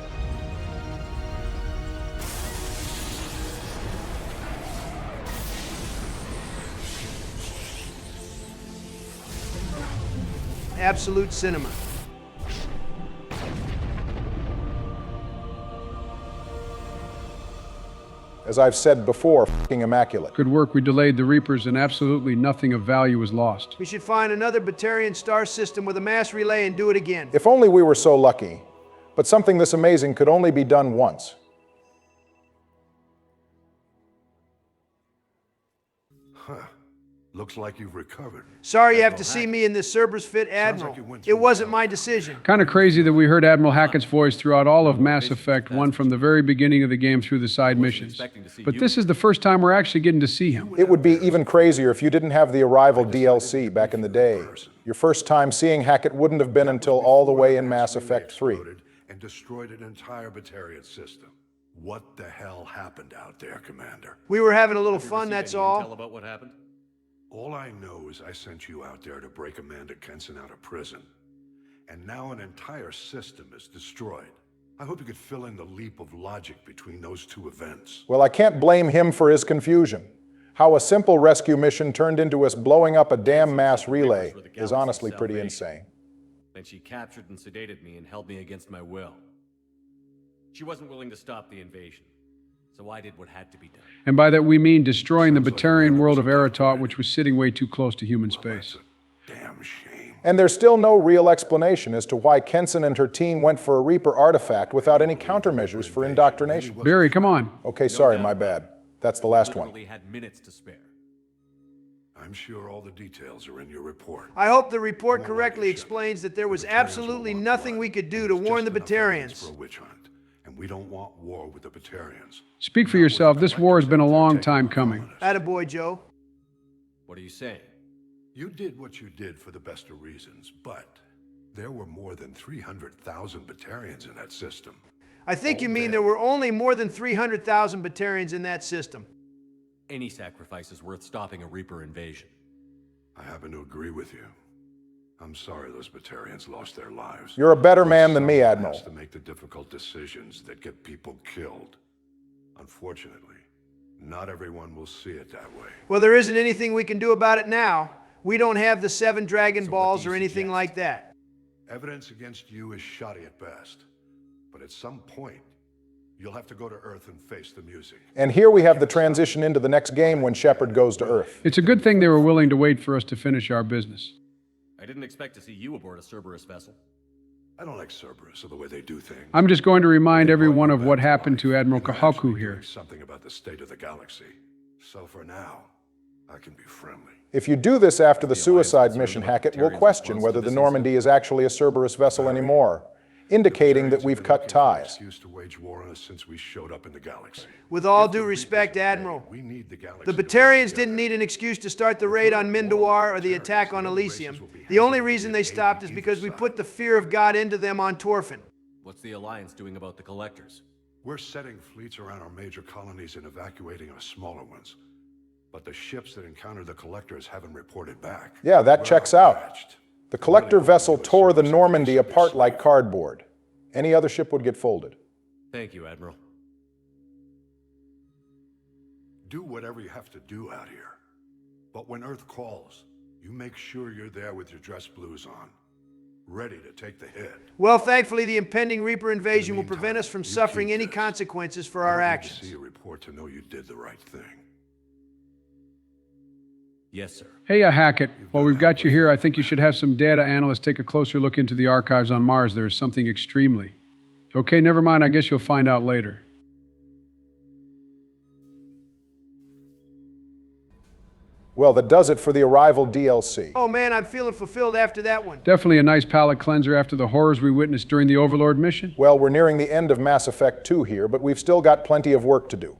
Absolute cinema. As I've said before, f***ing immaculate. Good work, we delayed the Reapers and absolutely nothing of value was lost. We should find another Batarian star system with a mass relay and do it again. If only we were so lucky. But something this amazing could only be done once. Huh. Looks like you've recovered. Sorry you have to see me in this Cerberus fit, Admiral. It wasn't my decision. Kind of crazy that we heard Admiral Hackett's voice throughout all of Mass Effect 1 from the very beginning of the game through the side missions. But this is the first time we're actually getting to see him. It would be even crazier if you didn't have the Arrival DLC back in the day. Your first time seeing Hackett wouldn't have been until all the way in Mass Effect 3. And destroyed an entire Batarian system. What the hell happened out there, Commander? We were having a little fun, that's all. Tell about what happened? All I know is I sent you out there to break Amanda Kenson out of prison. And now an entire system is destroyed. I hope you could fill in the leap of logic between those two events. Well, I can't blame him for his confusion. How a simple rescue mission turned into us blowing up a damn mass relay is honestly pretty insane. Then she captured and sedated me and held me against my will. She wasn't willing to stop the invasion. So I did what had to be done. And by that we mean destroying the Batarian world of Aratot, which was sitting way too close to human space. Damn shame. And there's still no real explanation as to why Kenson and her team went for a Reaper artifact without any countermeasures for indoctrination. Barry, come on. Okay, sorry, my bad. That's the last one. Had minutes to spare. I'm sure all the details are in your report. I hope the report correctly explains that there was absolutely nothing we could do to warn the Batarians. For a witch hunt. We don't want war with the Batarians. Speak for yourself. This war has been a long time coming. Attaboy, Joe. What are you saying? You did what you did for the best of reasons, but there were more than 300,000 Batarians in that system. I think you mean there were only more than 300,000 Batarians in that system. Any sacrifice is worth stopping a Reaper invasion. I happen to agree with you. I'm sorry those Batarians lost their lives. You're a better man than me, Admiral. Has to make the difficult decisions that get people killed. Unfortunately, not everyone will see it that way. Well, there isn't anything we can do about it now. We don't have the 7 Dragon Balls or anything like that. Evidence against you is shoddy at best. But at some point, you'll have to go to Earth and face the music. And here we have the transition into the next game when Shepard goes to Earth. It's a good thing they were willing to wait for us to finish our business. I didn't expect to see you aboard a Cerberus vessel. I don't like Cerberus or the way they do things. I'm just going to remind everyone of what happened to Admiral Kahaku here. Something about the state of the galaxy. So for now, I can be friendly. If you do this after the suicide mission, Hackett, we'll question whether the Normandy is actually a Cerberus vessel anymore, indicating that we've cut ties. Used to wage war on us since we showed up in the galaxy. With all due respect, Admiral, the Batarians didn't need an excuse to start the raid on Mindawar or the attack on Elysium. The only reason they stopped is because we put the fear of God into them on Torfin. What's the Alliance doing about the Collectors? We're setting fleets around our major colonies and evacuating our smaller ones. But the ships that encountered the Collectors haven't reported back. Yeah, that checks out. The Collector vessel tore the Normandy apart like cardboard. Any other ship would get folded. Thank you, Admiral. Do whatever you have to do out here. But when Earth calls, you make sure you're there with your dress blues on, ready to take the hit. Well, thankfully, the impending Reaper invasion will prevent us from suffering any consequences for our actions. See a report to know you did the right thing. Yes, sir. Hey, Hackett, while we've got you here, I think you should have some data analysts take a closer look into the archives on Mars. There is something extremely... Okay, never mind. I guess you'll find out later. Well, that does it for the Arrival DLC. Oh man, I'm feeling fulfilled after that one. Definitely a nice palate cleanser after the horrors we witnessed during the Overlord mission. Well, we're nearing the end of Mass Effect 2 here, but we've still got plenty of work to do.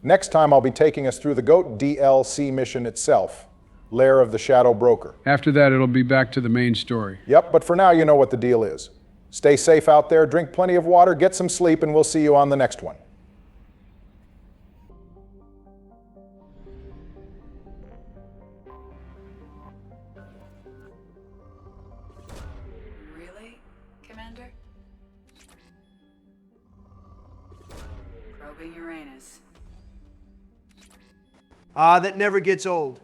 Next time I'll be taking us through the GOAT DLC mission itself, Lair of the Shadow Broker. After that, it'll be back to the main story. Yep, but for now you know what the deal is. Stay safe out there, drink plenty of water, get some sleep, and we'll see you on the next one. Really, Commander? Probing Uranus. Ah, that never gets old.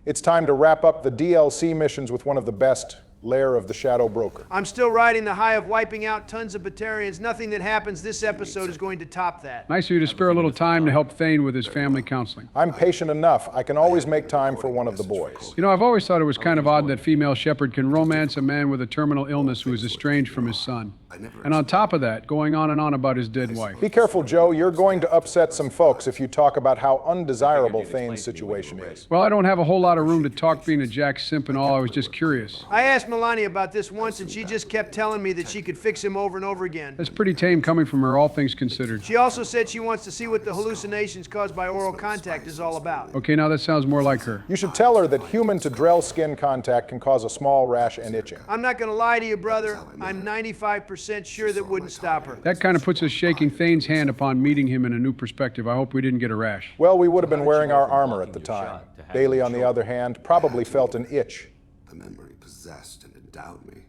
It's time to wrap up the DLC missions with one of the best, Lair of the Shadow Broker. I'm still riding the high of wiping out tons of Batarians. Nothing that happens this episode is going to top that. Nice of you to spare a little time to help Thane with his family counseling. I'm patient enough. I can always make time for one of the boys. You know, I've always thought it was kind of odd that female shepherd can romance a man with a terminal illness who is estranged from his son. And on top of that, going on and on about his dead wife. Be careful, Joe. You're going to upset some folks if you talk about how undesirable Thane's situation is. Well, I don't have a whole lot of room to talk being a Jack simp and all. I was just curious. I asked Melania about this once, and she just kept telling me that she could fix him over and over again. That's pretty tame coming from her, all things considered. She also said she wants to see what the hallucinations caused by oral contact is all about. Okay, now that sounds more like her. You should tell her that human to Drell skin contact can cause a small rash and itching. I'm not going to lie to you, brother. I'm 95% sure that wouldn't stop her. That kind of puts us shaking Thane's hand upon meeting him in a new perspective. I hope we didn't get a rash. Well, we would have been wearing our armor at the time. Bailey, on the other hand, probably felt an itch. The memory possessed and endowed me.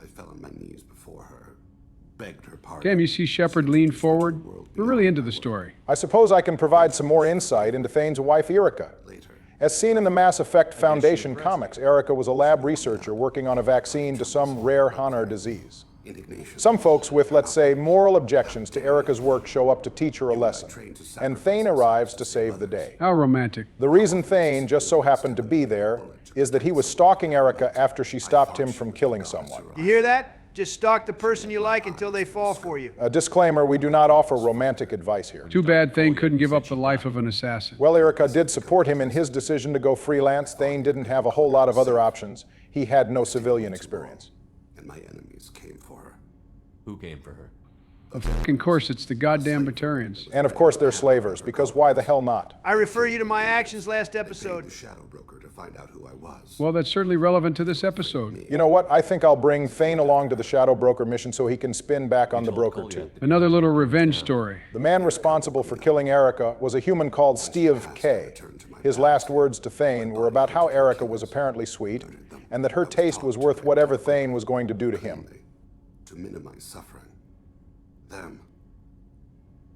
I fell on my knees before her, begged her pardon. Damn, you see Shepard lean forward? We're really into the story. I suppose I can provide some more insight into Thane's wife, Erica. As seen in the Mass Effect Foundation comics, Erica was a lab researcher working on a vaccine to some rare Hanar disease. Some folks with, let's say, moral objections to Erica's work show up to teach her a lesson, and Thane arrives to save the day. How romantic. The reason Thane just so happened to be there is that he was stalking Erica after she stopped him from killing someone. You hear that? Just stalk the person you like until they fall for you. A disclaimer, we do not offer romantic advice here. Too bad Thane couldn't give up the life of an assassin. Well, Erica did support him in his decision to go freelance. Thane didn't have a whole lot of other options. He had no civilian experience. And my enemies came for her. Who came for her? Of course, it's the goddamn Batarians. And of course they're slavers, because why the hell not? I refer you to my actions last episode. The Shadow Broker to find out who I was. Well, that's certainly relevant to this episode. You know what? I think I'll bring Thane along to the Shadow Broker mission so he can spin back on the Broker too. Another little revenge story. The man responsible for killing Erica was a human called Steve K. His last words to Thane were about how Erica was apparently sweet, and that her taste was worth whatever Thane was going to do to him. To minimize suffering. Them.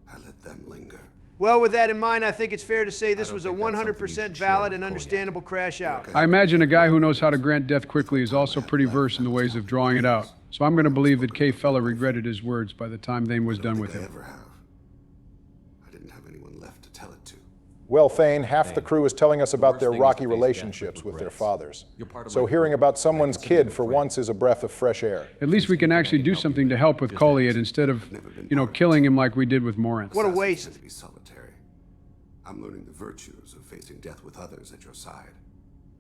I let them linger. Well, with that in mind, I think it's fair to say this was a 100% valid and understandable crash out. I imagine a guy who knows how to grant death quickly is also pretty versed in the ways of drawing it out. So I'm going to believe that K. Fella regretted his words by the time Thane was done with him. I didn't have anyone left to tell it to. Well, Thane, half the crew is telling us about their rocky relationships with their fathers. So hearing about someone's kid for once is a breath of fresh air. At least we can actually do something to help with Collier instead of, killing him like we did with Morinth. What a waste. To be solitary. I'm learning the virtues of facing death with others at your side.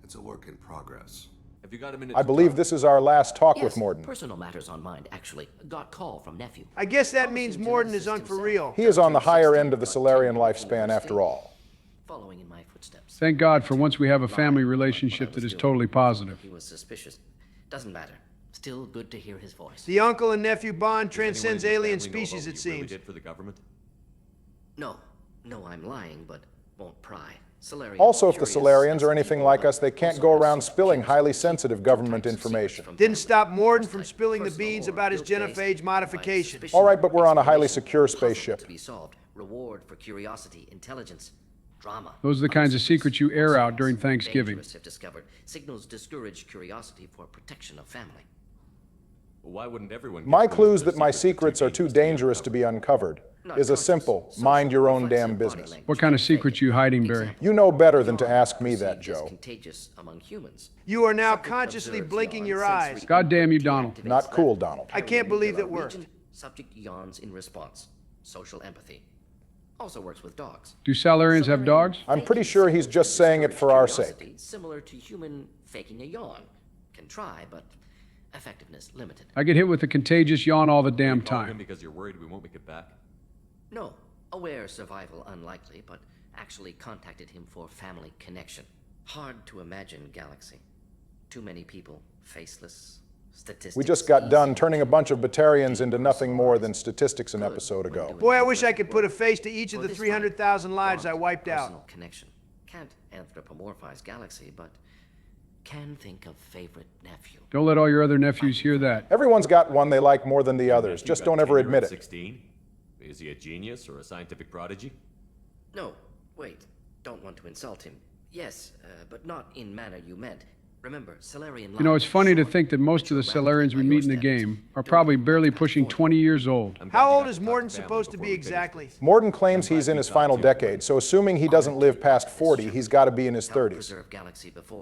It's a work in progress. Have you got a minute? I believe this is our last talk with Morden. Personal matters on mind, actually. Got call from nephew. I guess that means Morden is on for real. He is on the higher end of the Solarian lifespan after all. Following in my footsteps. Thank God for once we have a family relationship that is totally positive. He was suspicious. Doesn't matter. Still good to hear his voice. The uncle and nephew bond transcends alien species, it seems. Did for the government? No, I'm lying, but won't pry. Also, if the Solarians are anything like us, they can't go around spilling highly sensitive government information. Didn't stop Morden from spilling the beans about his genophage modification. All right, but we're on a highly secure spaceship. To be solved. Reward for curiosity, intelligence, drama. Those are the kinds of secrets you air out during Thanksgiving. If discovered, signals discourage curiosity for protection of family. Why wouldn't everyone? My clues that my secrets are too dangerous to be uncovered is a simple, mind your own damn business. What kind of secrets you hiding, Barry? You know better than to ask me that, Joe. Contagious among humans. You are now consciously blinking your eyes. God damn you, Donald. Not cool, Donald. I can't believe that worked. Subject yawns in response. Social empathy. Also works with dogs. Do Solarians have dogs? I'm pretty sure he's just saying it for our sake. Similar to human faking a yawn. Can try, but effectiveness limited. I get hit with a contagious yawn all the damn time. Because you're worried we won't make it back? No. Aware survival unlikely, but actually contacted him for family connection. Hard to imagine galaxy. Too many people, faceless, statistics. We just got done turning a bunch of Batarians into nothing more than statistics an episode ago. Boy, I wish I could put a face to each of the 300,000 lives I wiped out. Connection. Can't anthropomorphize galaxy, but can think of favorite nephew. Don't let all your other nephews hear that. Everyone's got one they like more than the others. Just don't ever admit it. 16? Is he a genius or a scientific prodigy? No, wait. Don't want to insult him. Yes, but not in manner you meant. Remember, Solarian... You know, it's funny to think that most of the Solarians we meet in the game are probably barely pushing 20 years old. How old is Morden supposed to be exactly? Morden claims he's in his final decade, so assuming he doesn't live past 40, he's got to be in his 30s,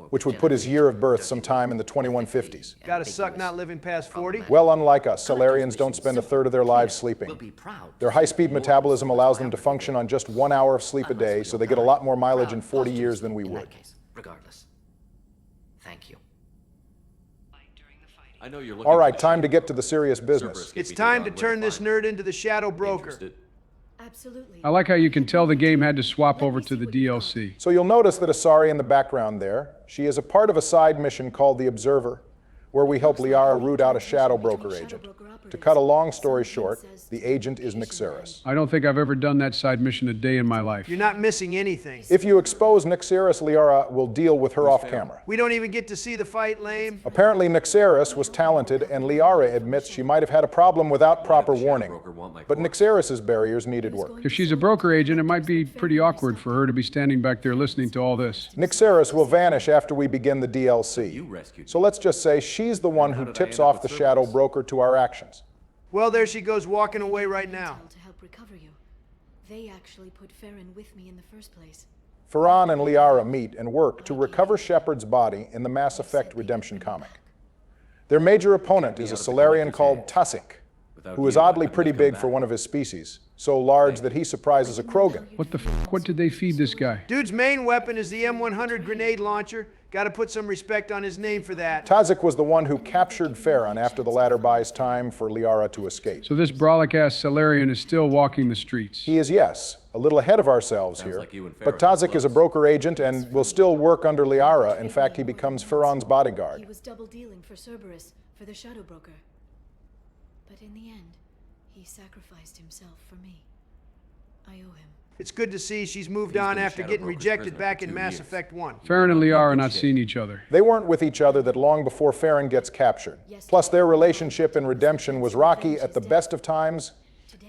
which would put his year of birth sometime in the 2150s. Gotta suck not living past 40? Well, unlike us, Solarians don't spend a third of their lives sleeping. Their high-speed metabolism allows them to function on just 1 hour of sleep a day, so they get a lot more mileage in 40 years than we would. Regardless. Thank you. I know you're All right, time to get to the serious business. It's time to turn this nerd into the shadow broker. Absolutely. I like how you can tell the game had to swap over to the DLC. So you'll notice that Asari in the background there, she is a part of a side mission called The Observer, where we help Liara root out a shadow broker agent. To cut a long story short, the agent is Nyxeris. I don't think I've ever done that side mission a day in my life. You're not missing anything. If you expose Nyxeris, Liara will deal with her off camera. We don't even get to see the fight, lame. Apparently Nyxeris was talented, and Liara admits she might have had a problem without proper warning. But Nyxeris's barriers needed work. If she's a broker agent, it might be pretty awkward for her to be standing back there listening to all this. Nyxeris will vanish after we begin the DLC. So let's just say she's the one who tips off the shadow broker to our actions. Well, there she goes walking away right now. To help recover you. They actually put Farron with me in the first place. Farron and Liara meet and work to recover Shepard's body in the Mass Effect Redemption comic. Their major opponent is a Solarian called Tasik, who is oddly pretty big for one of his species, so large that he surprises a Krogan. What the f***? What did they feed this guy? Dude's main weapon is the M100 grenade launcher. Gotta put some respect on his name for that. Tasik was the one who captured Farron after the latter buys time for Liara to escape. So this brolic-ass Solarian is still walking the streets. He is, yes, a little ahead of ourselves here. But Tasik is a broker agent and will still work under Liara. In fact, he becomes Farron's bodyguard. He was double dealing for Cerberus, for the shadow broker. But in the end, he sacrificed himself for me. I owe him. It's good to see she's moved on after getting rejected back in Mass Effect 1. Farron and Liara are not seeing each other. They weren't with each other that long before Farron gets captured. Plus, their relationship in Redemption was rocky at the best of times.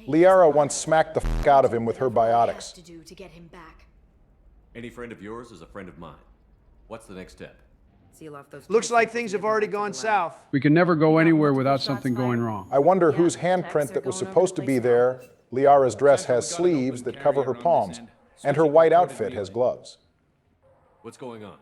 Liara once smacked the f*** out of him with her biotics. To get him back. Any friend of yours is a friend of mine. What's the next step? Looks like things have already gone south. We can never go anywhere without something going wrong. I wonder whose handprint that was supposed to be there. Liara's dress has sleeves that cover her palms, and her white outfit has gloves. What's going on?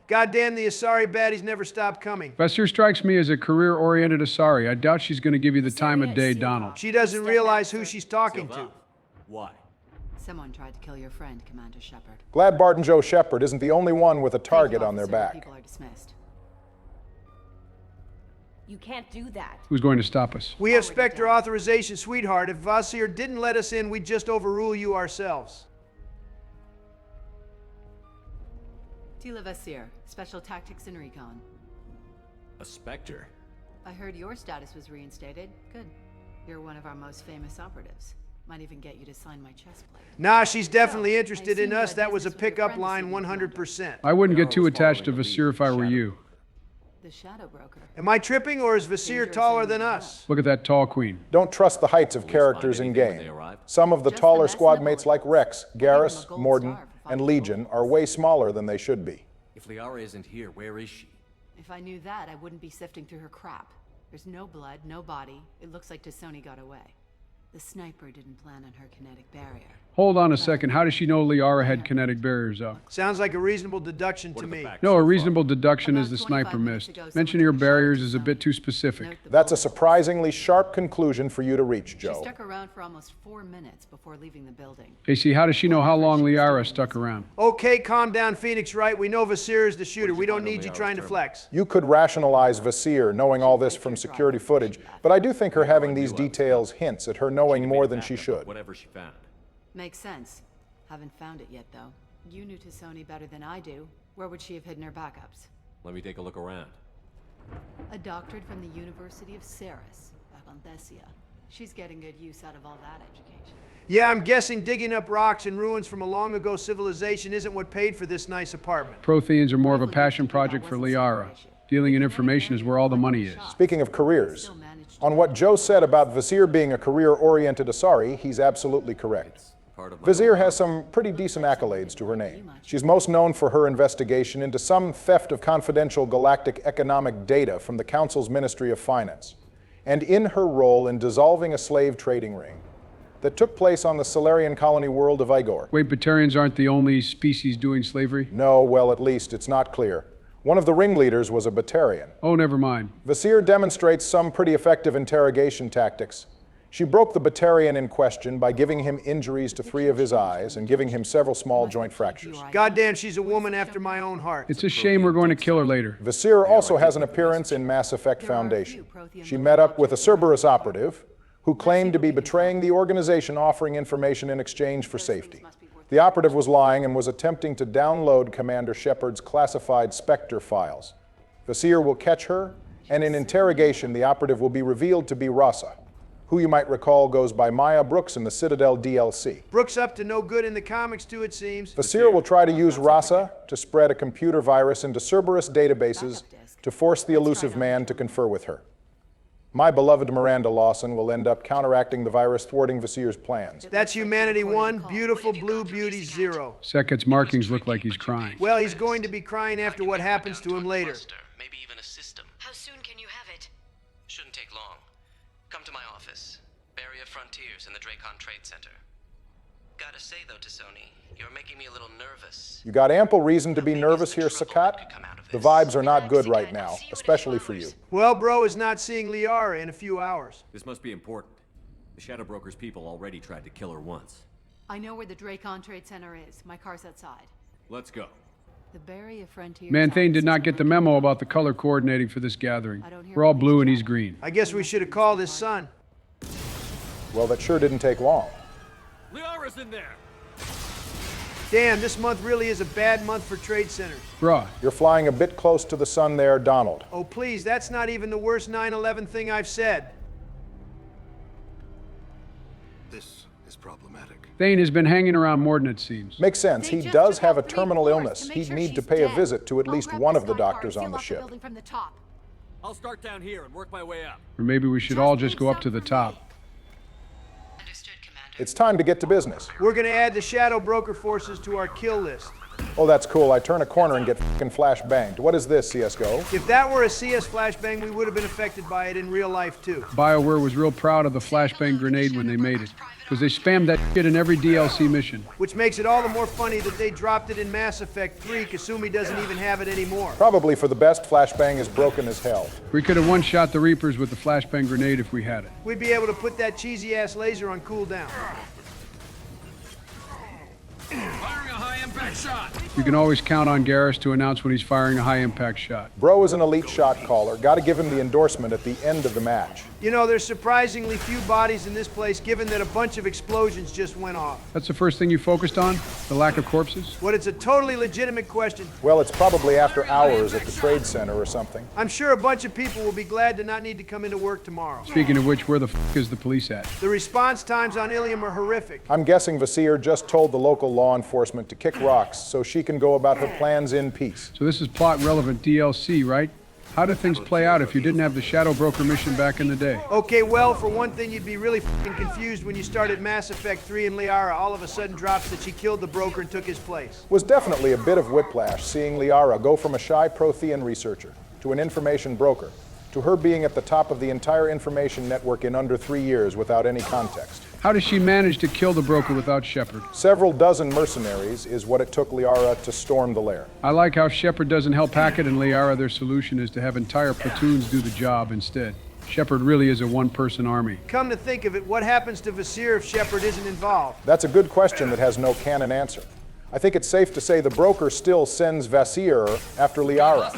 Goddamn, the Asari baddies never stop coming. Vassir strikes me as a career-oriented Asari. I doubt she's going to give you the time of day, Donald. She doesn't realize who she's talking to. Why? Someone tried to kill your friend, Commander Shepard. Glad Bart and Joe Shepard isn't the only one with a target on their back. People are dismissed. You can't do that. Who's going to stop us? We have Spectre authorization, sweetheart. If Vassir didn't let us in, we'd just overrule you ourselves. Tila Vassir, Special Tactics and Recon. A Spectre? I heard your status was reinstated. Good. You're one of our most famous operatives. Might even get you to sign my chest plate. Nah, she's definitely interested in us. That was a pickup line 100%. I wouldn't get too attached to Vassir if I were you. The Shadow Broker. Am I tripping, or is Vassir taller than us? Look at that tall queen. Don't trust the heights of characters in game. Some of the taller squad mates like Rex, Garrus, Morden, and Legion are way smaller than they should be. If Liara isn't here, where is she? If I knew that, I wouldn't be sifting through her crap. There's no blood, no body. It looks like T'Soni got away. The sniper didn't plan on her kinetic barrier. Hold on a second. How does she know Liara had kinetic barriers up? Sounds like a reasonable deduction to me. No, a reasonable deduction is the sniper missed. Mentioning her barriers is a bit too specific. That's a surprisingly sharp conclusion for you to reach, Joe. She stuck around for almost 4 minutes before leaving the building. AC, how does she know how long Liara stuck around? Okay, calm down, Phoenix Wright. We know Vassir is the shooter. We don't need you trying to flex. You could rationalize Vassir knowing all this from security footage, but I do think her having these details hints at her knowing more than she should. Whatever she found. Makes sense. Haven't found it yet, though. You knew T'Soni better than I do. Where would she have hidden her backups? Let me take a look around. A doctorate from the University of Ceres, back on Thessia. She's getting good use out of all that education. Yeah, I'm guessing digging up rocks and ruins from a long-ago civilization isn't what paid for this nice apartment. Protheans are more of a passion project for Liara. Dealing in information is where all the money is. Speaking of careers, on what Joe said about Vassir being a career-oriented Asari, he's absolutely correct. Vassir has some pretty decent accolades to her name. She's most known for her investigation into some theft of confidential galactic economic data from the Council's Ministry of Finance, and in her role in dissolving a slave trading ring that took place on the Solarian colony world of Igor. Wait, Batarians aren't the only species doing slavery? No, well, at least it's not clear. One of the ringleaders was a Batarian. Oh, never mind. Vassir demonstrates some pretty effective interrogation tactics. She broke the Batarian in question by giving him injuries to 3 of his eyes and giving him several small joint fractures. Goddamn, she's a woman after my own heart. It's a shame we're going to kill her later. Vassir also has an appearance in Mass Effect Foundation. She met up with a Cerberus operative who claimed to be betraying the organization offering information in exchange for safety. The operative was lying and was attempting to download Commander Shepard's classified Spectre files. Vassir will catch her, and in interrogation, the operative will be revealed to be Rasa, who you might recall goes by Maya Brooks in the Citadel DLC. Brooks up to no good in the comics too, it seems. Vassir will try to use Rasa to spread a computer virus into Cerberus databases to force the elusive man to confer with her. My beloved Miranda Lawson will end up counteracting the virus, thwarting Vassir's plans. That's Humanity 1, Beautiful Blue Beauty 0. Seket's markings look like he's crying. Well, he's going to be crying after what happens to him later. Maybe even a system. How soon can you have it? Shouldn't take long. Come to my office. Barrier Frontiers in the Dracon Trade Center. Gotta say though, T'Soni, you're making me a little nervous. You got ample reason to be nervous here, Sakat. The vibes are not good right now, especially for you. Well, bro is not seeing Liara in a few hours. This must be important. The Shadow Broker's people already tried to kill her once. I know where the Dracon Trade Center is. My car's outside. Let's go. The Barrier Frontiers... Manthane did not get the memo about the color coordinating for this gathering. We're all blue and he's green. I guess we should have called his son. Well, that sure didn't take long. Liara's in there! Damn, this month really is a bad month for trade centers. Bruh. You're flying a bit close to the sun there, Donald. Oh, please, that's not even the worst 9/11 thing I've said. This is problematic. Thane has been hanging around Morden, it seems. Makes sense. He does have a terminal illness. He'd need to pay a visit to at least one of the doctors on the ship. I'll start down here and work my way up. Or maybe we should all just go up to the top. It's time to get to business. We're going to add the Shadow Broker forces to our kill list. Oh, that's cool. I turn a corner and get fucking flashbanged. What is this, CSGO? If that were a CS flashbang, we would have been affected by it in real life, too. BioWare was real proud of the flashbang grenade when they made it, because they spammed that shit in every DLC mission. Which makes it all the more funny that they dropped it in Mass Effect 3. Kasumi doesn't even have it anymore. Probably for the best. Flashbang is broken as hell. We could have one-shot the Reapers with the flashbang grenade if we had it. We'd be able to put that cheesy-ass laser on cooldown. Firing a high-impact shot. You can always count on Garrus to announce when he's firing a high-impact shot. Bro is an elite shot caller. Gotta give him the endorsement at the end of the match. You know, there's surprisingly few bodies in this place, given that a bunch of explosions just went off. That's the first thing you focused on? The lack of corpses? What, it's a totally legitimate question. Well, it's probably after hours at the trade center or something. I'm sure a bunch of people will be glad to not need to come into work tomorrow. Speaking of which, where the f*** is the police at? The response times on Ilium are horrific. I'm guessing Vasir just told the local law enforcement to kick rocks so she can go about her plans in peace. So this is plot-relevant DLC, right? How did things play out if you didn't have the Shadow Broker mission back in the day? Okay, well, for one thing, you'd be really f***ing confused when you started Mass Effect 3 and Liara all of a sudden drops that she killed the broker and took his place. Was definitely a bit of whiplash seeing Liara go from a shy Prothean researcher to an information broker, to her being at the top of the entire information network in under 3 years without any context. How does she manage to kill the broker without Shepard? Several dozen mercenaries is what it took Liara to storm the lair. I like how Shepard doesn't help Hackett and Liara. Their solution is to have entire platoons do the job instead. Shepard really is a one-person army. Come to think of it, what happens to Vasir if Shepard isn't involved? That's a good question that has no canon answer. I think it's safe to say the broker still sends Vasir after Liara,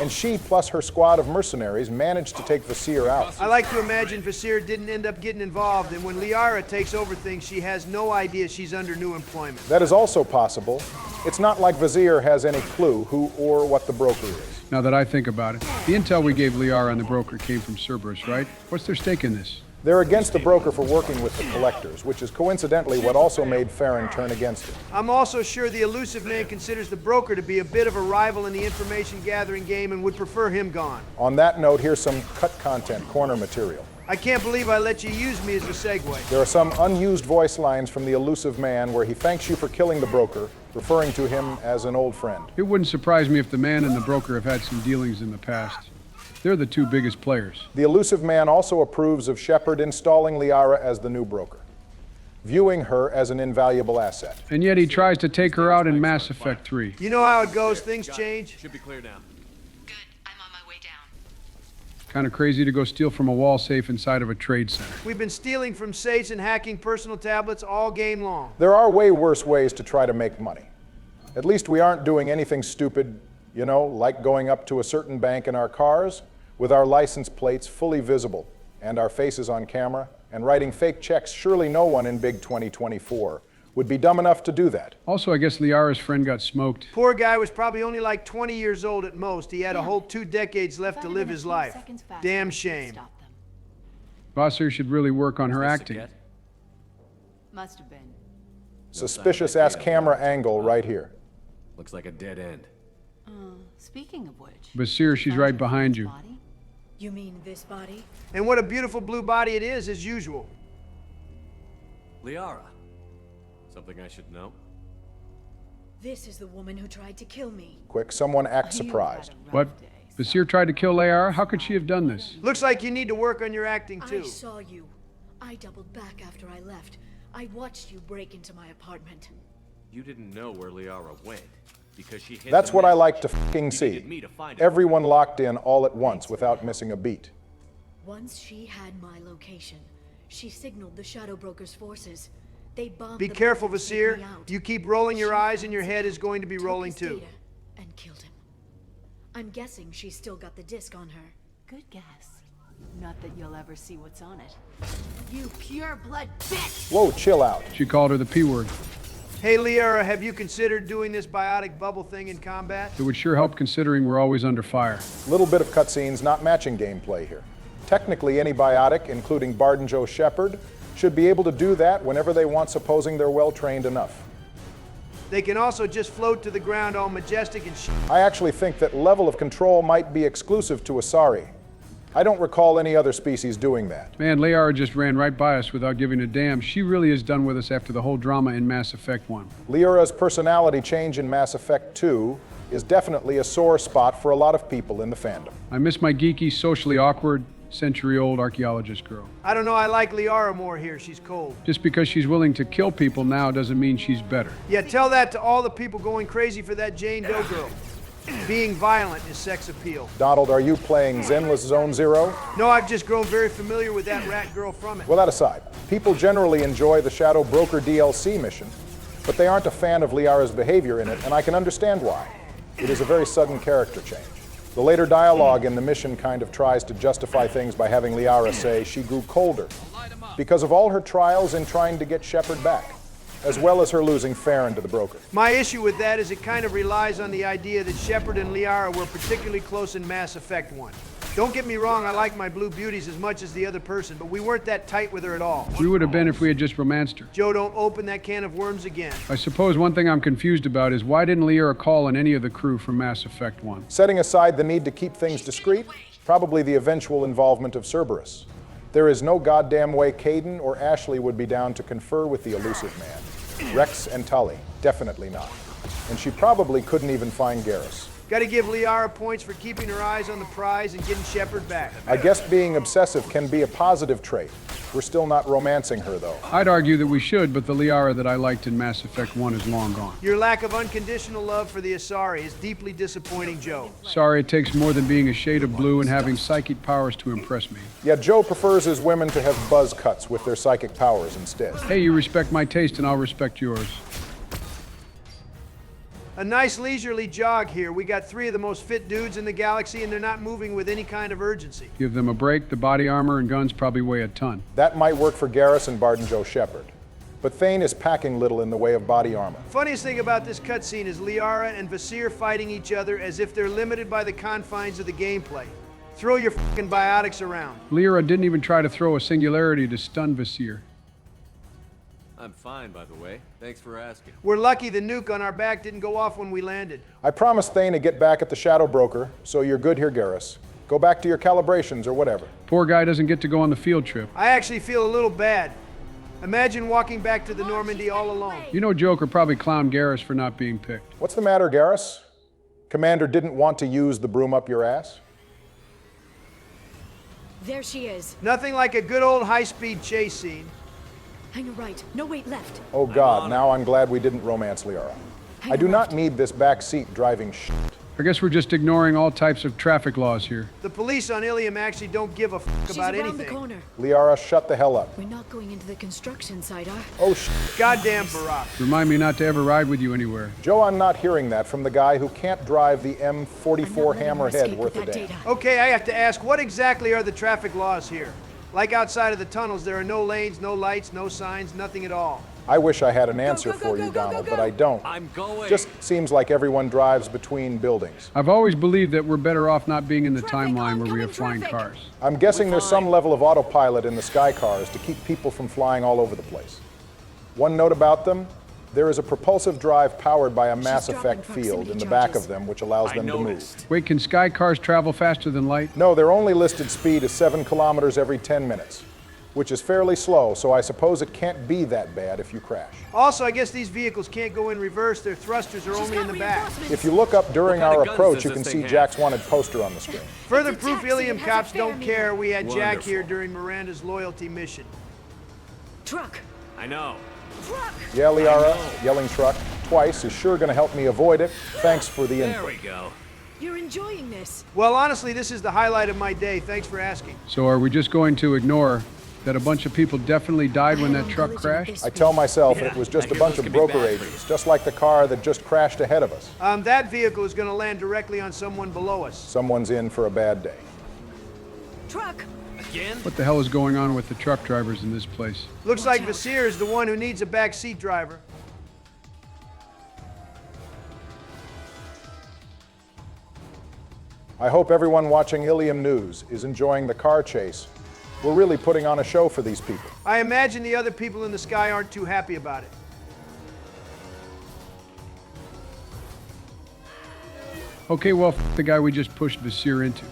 and she plus her squad of mercenaries managed to take Vasir out. I like to imagine Vasir didn't end up getting involved, and when Liara takes over things, she has no idea she's under new employment. That is also possible. It's not like Vasir has any clue who or what the broker is. Now that I think about it, the intel we gave Liara and the broker came from Cerberus, right? What's their stake in this? They're against the broker for working with the collectors, which is coincidentally what also made Farron turn against it. I'm also sure the elusive man considers the broker to be a bit of a rival in the information gathering game and would prefer him gone. On that note, here's some cut content, corner material. I can't believe I let you use me as a segue. There are some unused voice lines from the elusive man where he thanks you for killing the broker, referring to him as an old friend. It wouldn't surprise me if the man and the broker have had some dealings in the past. They're the two biggest players. The elusive man also approves of Shepard installing Liara as the new broker, viewing her as an invaluable asset. And yet he tries to take her out in Mass Effect 3. You know how it goes, things change. Should be clear now. Kind of crazy to go steal from a wall safe inside of a trade center. We've been stealing from safes and hacking personal tablets all game long. There are way worse ways to try to make money. At least we aren't doing anything stupid, you know, like going up to a certain bank in our cars with our license plates fully visible and our faces on camera and writing fake checks. Surely no one in big 2024 would be dumb enough to do that. Also, I guess Liara's friend got smoked. Poor guy was probably only like 20 years old at most. He had a whole 2 decades left to live his life. Damn shame. Vasir should really work on her acting. Must have been. Suspicious ass camera angle right here. Looks like a dead end. Speaking of which... Vasir, she's right behind you. You mean this body? And what a beautiful blue body it is, as usual. Liara. Something I should know? This is the woman who tried to kill me. Quick, someone act surprised. What? Vasir tried to kill Liara? How could she have done this? Looks like you need to work on your acting, too. I saw you. I doubled back after I left. I watched you break into my apartment. You didn't know where Liara went. Because she hid. That's what I like to f***ing see. Everyone locked in all at once without missing a beat. Once she had my location, she signaled the Shadow Broker's forces. They bombed. Be careful, Vasir. You keep rolling your eyes and your head is going to be rolling too. And killed him. I'm guessing she's still got the disc on her. Good guess. Not that you'll ever see what's on it. You pure blood bitch! Whoa, chill out. She called her the P word. Hey, Liara, have you considered doing this biotic bubble thing in combat? It would sure help considering we're always under fire. Little bit of cutscenes, not matching gameplay here. Technically, any biotic, including Bard and Joe Shepard, should be able to do that whenever they want, supposing they're well-trained enough. They can also just float to the ground all majestic and shit. I actually think that level of control might be exclusive to Asari. I don't recall any other species doing that. Man, Liara just ran right by us without giving a damn. She really is done with us after the whole drama in Mass Effect 1. Liara's personality change in Mass Effect 2 is definitely a sore spot for a lot of people in the fandom. I miss my geeky, socially awkward, century-old archaeologist girl. I don't know, I like Liara more here. She's cold. Just because she's willing to kill people now doesn't mean she's better. Yeah, tell that to all the people going crazy for that Jane Doe girl. Being violent is sex appeal. Donald, are you playing Zenless Zone Zero? No, I've just grown very familiar with that rat girl from it. Well, that aside, people generally enjoy the Shadow Broker DLC mission, but they aren't a fan of Liara's behavior in it, and I can understand why. It is a very sudden character change. The later dialogue in the mission kind of tries to justify things by having Liara say she grew colder because of all her trials in trying to get Shepard back, as well as her losing Farron to the broker. My issue with that is it kind of relies on the idea that Shepard and Liara were particularly close in Mass Effect 1. Don't get me wrong, I like my blue beauties as much as the other person, but we weren't that tight with her at all. We would have been if we had just romanced her. Joe, don't open that can of worms again. I suppose one thing I'm confused about is why didn't Liara call on any of the crew from Mass Effect 1? Setting aside the need to keep things discreet, probably the eventual involvement of Cerberus. There is no goddamn way Kaidan or Ashley would be down to confer with the elusive man. Rex and Tully, definitely not. And she probably couldn't even find Garrus. Gotta give Liara points for keeping her eyes on the prize and getting Shepard back. I guess being obsessive can be a positive trait. We're still not romancing her, though. I'd argue that we should, but the Liara that I liked in Mass Effect 1 is long gone. Your lack of unconditional love for the Asari is deeply disappointing, Joe. Sorry, it takes more than being a shade of blue and having psychic powers to impress me. Yeah, Joe prefers his women to have buzz cuts with their psychic powers instead. Hey, you respect my taste and I'll respect yours. A nice leisurely jog here. We got 3 of the most fit dudes in the galaxy and they're not moving with any kind of urgency. Give them a break, the body armor and guns probably weigh a ton. That might work for Garrus and Barton Joe Shepard. But Thane is packing little in the way of body armor. Funniest thing about this cutscene is Liara and Vasir fighting each other as if they're limited by the confines of the gameplay. Throw your fucking biotics around. Liara didn't even try to throw a singularity to stun Vasir. I'm fine, by the way. Thanks for asking. We're lucky the nuke on our back didn't go off when we landed. I promised Thane to get back at the Shadow Broker, so you're good here, Garrus. Go back to your calibrations or whatever. Poor guy doesn't get to go on the field trip. I actually feel a little bad. Imagine walking back to the Normandy all alone. You know Joker probably clowned Garrus for not being picked. What's the matter, Garrus? Commander didn't want to use the broom up your ass? There she is. Nothing like a good old high-speed chase scene. Hang a right. No, wait, left. Oh God, now I'm glad we didn't romance Liara. I do not need this back seat driving shit. I guess we're just ignoring all types of traffic laws here. The police on Ilium actually don't give a fuck about around anything. The corner. Liara, shut the hell up. We're not going into the construction site, are? Oh shit. Goddamn Barack. Remind me not to ever ride with you anywhere. Joe, I'm not hearing that from the guy who can't drive the M44 Hammerhead worth a damn. Okay, I have to ask, what exactly are the traffic laws here? Like outside of the tunnels, there are no lanes, no lights, no signs, nothing at all. I wish I had an answer for you, Donald, but I don't. I'm going. Just seems like everyone drives between buildings. I've always believed that we're better off not being in the timeline where we have flying cars. I'm guessing there's some level of autopilot in the sky cars to keep people from flying all over the place. One note about them, there is a propulsive drive powered by a Mass Effect field in the back of them, which allows them to move. Wait, can sky cars travel faster than light? No, their only listed speed is 7 kilometers every 10 minutes, which is fairly slow, so I suppose it can't be that bad if you crash. Also, I guess these vehicles can't go in reverse. Their thrusters are only in the back. If you look up during our approach, you can see Jack's wanted poster on the screen. Further proof Ilium cops don't care we had Jack here during Miranda's loyalty mission. Truck. I know. Truck. Yeah, Liara, yelling truck twice is sure going to help me avoid it. Thanks for the input. There we go. You're enjoying this. Well, honestly, this is the highlight of my day. Thanks for asking. So are we just going to ignore that a bunch of people definitely died when that truck crashed? I tell myself it was just a bunch of broker agents, just like the car that just crashed ahead of us. That vehicle is going to land directly on someone below us. Someone's in for a bad day. Truck. Again? What the hell is going on with the truck drivers in this place? Looks like Vasir is the one who needs a back seat driver. I hope everyone watching Ilium News is enjoying the car chase. We're really putting on a show for these people. I imagine the other people in the sky aren't too happy about it. Okay, well, the guy we just pushed Vasir into.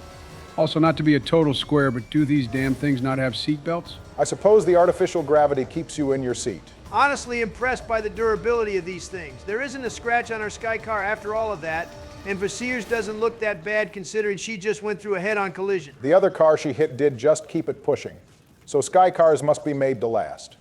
Also, not to be a total square, but do these damn things not have seat belts? I suppose the artificial gravity keeps you in your seat. Honestly impressed by the durability of these things. There isn't a scratch on our Sky car after all of that, and Vasir's doesn't look that bad considering she just went through a head-on collision. The other car she hit did just keep it pushing. So Sky cars must be made to last.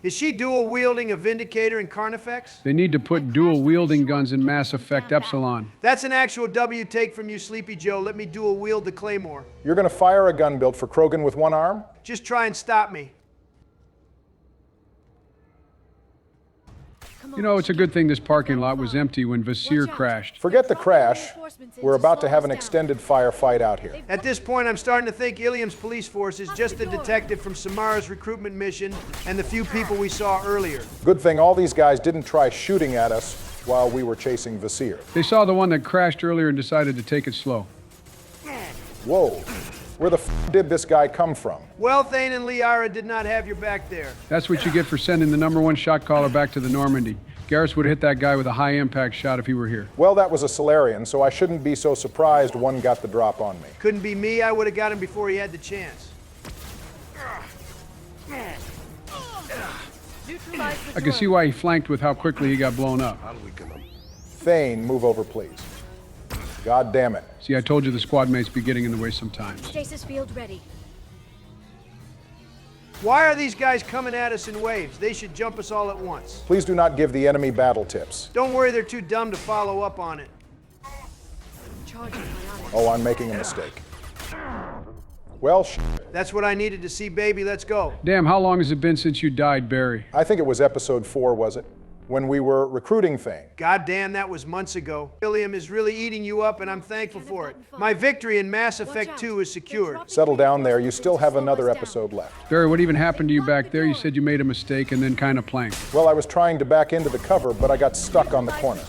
Is she dual-wielding a Vindicator and Carnifex? They need to put dual-wielding guns in Mass Effect Epsilon. That's an actual W take from you, Sleepy Joe. Let me dual-wield the Claymore. You're gonna fire a gun built for Krogan with one arm? Just try and stop me. You know, it's a good thing this parking lot was empty when Vasir crashed. Forget the crash. We're about to have an extended firefight out here. At this point, I'm starting to think Ilium's police force is just a detective from Samara's recruitment mission and the few people we saw earlier. Good thing all these guys didn't try shooting at us while we were chasing Vasir. They saw the one that crashed earlier and decided to take it slow. Whoa. Where the f did this guy come from? Well, Thane and Liara did not have your back there. That's what you get for sending the #1 shot caller back to the Normandy. Garrus would have hit that guy with a high-impact shot if he were here. Well, that was a Solarian, so I shouldn't be so surprised one got the drop on me. Couldn't be me. I would have got him before he had the chance. I can see why he flanked with how quickly he got blown up. Thane, move over, please. God damn it. See, I told you the squad mates be getting in the way sometimes. Stasis field ready. Why are these guys coming at us in waves? They should jump us all at once. Please do not give the enemy battle tips. Don't worry, they're too dumb to follow up on it. Oh, I'm making a mistake. Well, That's what I needed to see, baby. Let's go. Damn, how long has it been since you died, Barry? I think it was episode 4, was it? When we were recruiting Thane. God damn, that was months ago. Ilium is really eating you up, and I'm thankful for it. My victory in Mass Effect 2 is secured. Settle down there. You still have another episode left. Barry, what even happened to you back there? You said you made a mistake and then kind of planked. Well, I was trying to back into the cover, but I got stuck on the corner.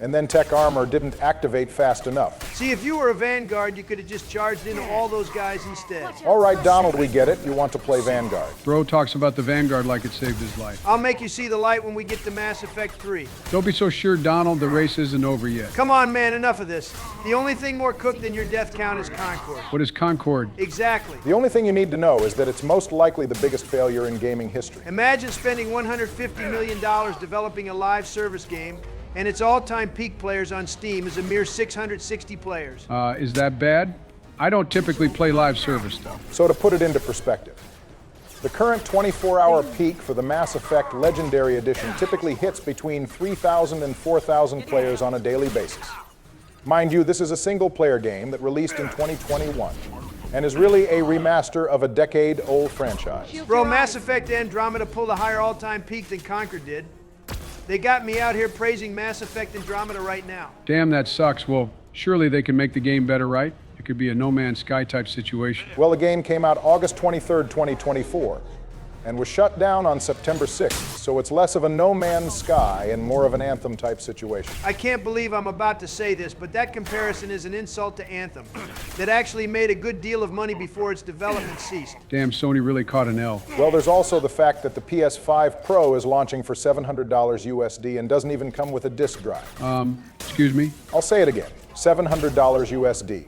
And then tech armor didn't activate fast enough. See, if you were a Vanguard, you could have just charged into all those guys instead. All right, Donald, we get it. You want to play Vanguard. Bro talks about the Vanguard like it saved his life. I'll make you see the light when we get to Mass Effect 3. Don't be so sure, Donald. The race isn't over yet. Come on, man, enough of this. The only thing more cooked than your death count is Concord. What is Concord? Exactly. The only thing you need to know is that it's most likely the biggest failure in gaming history. Imagine spending $150 million developing a live service game, and its all-time peak players on Steam is a mere 660 players. Is that bad? I don't typically play live service, though. So to put it into perspective, the current 24-hour peak for the Mass Effect Legendary Edition typically hits between 3,000 and 4,000 players on a daily basis. Mind you, this is a single-player game that released in 2021 and is really a remaster of a decade-old franchise. Bro, Mass Effect Andromeda pulled a higher all-time peak than Conquer did. They got me out here praising Mass Effect Andromeda right now. Damn, that sucks. Well, surely they can make the game better, right? It could be a No Man's Sky type situation. Well, the game came out August 23rd, 2024, and was shut down on September 6th, so it's less of a No Man's Sky and more of an Anthem type situation. I can't believe I'm about to say this, but that comparison is an insult to Anthem, that actually made a good deal of money before its development ceased. Damn, Sony really caught an L. Well, there's also the fact that the PS5 Pro is launching for $700 USD and doesn't even come with a disk drive. Excuse me? I'll say it again, $700 USD.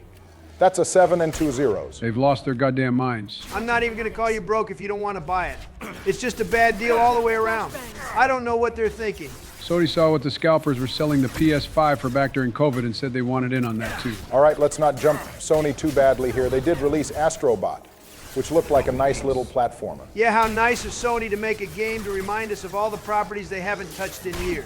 That's a 7 and 2 zeros. They've lost their goddamn minds. I'm not even going to call you broke if you don't want to buy it. It's just a bad deal all the way around. I don't know what they're thinking. Sony saw what the scalpers were selling the PS5 for back during COVID and said they wanted in on that too. All right, let's not jump Sony too badly here. They did release Astrobot, which looked like a nice little platformer. Yeah, how nice of Sony to make a game to remind us of all the properties they haven't touched in years.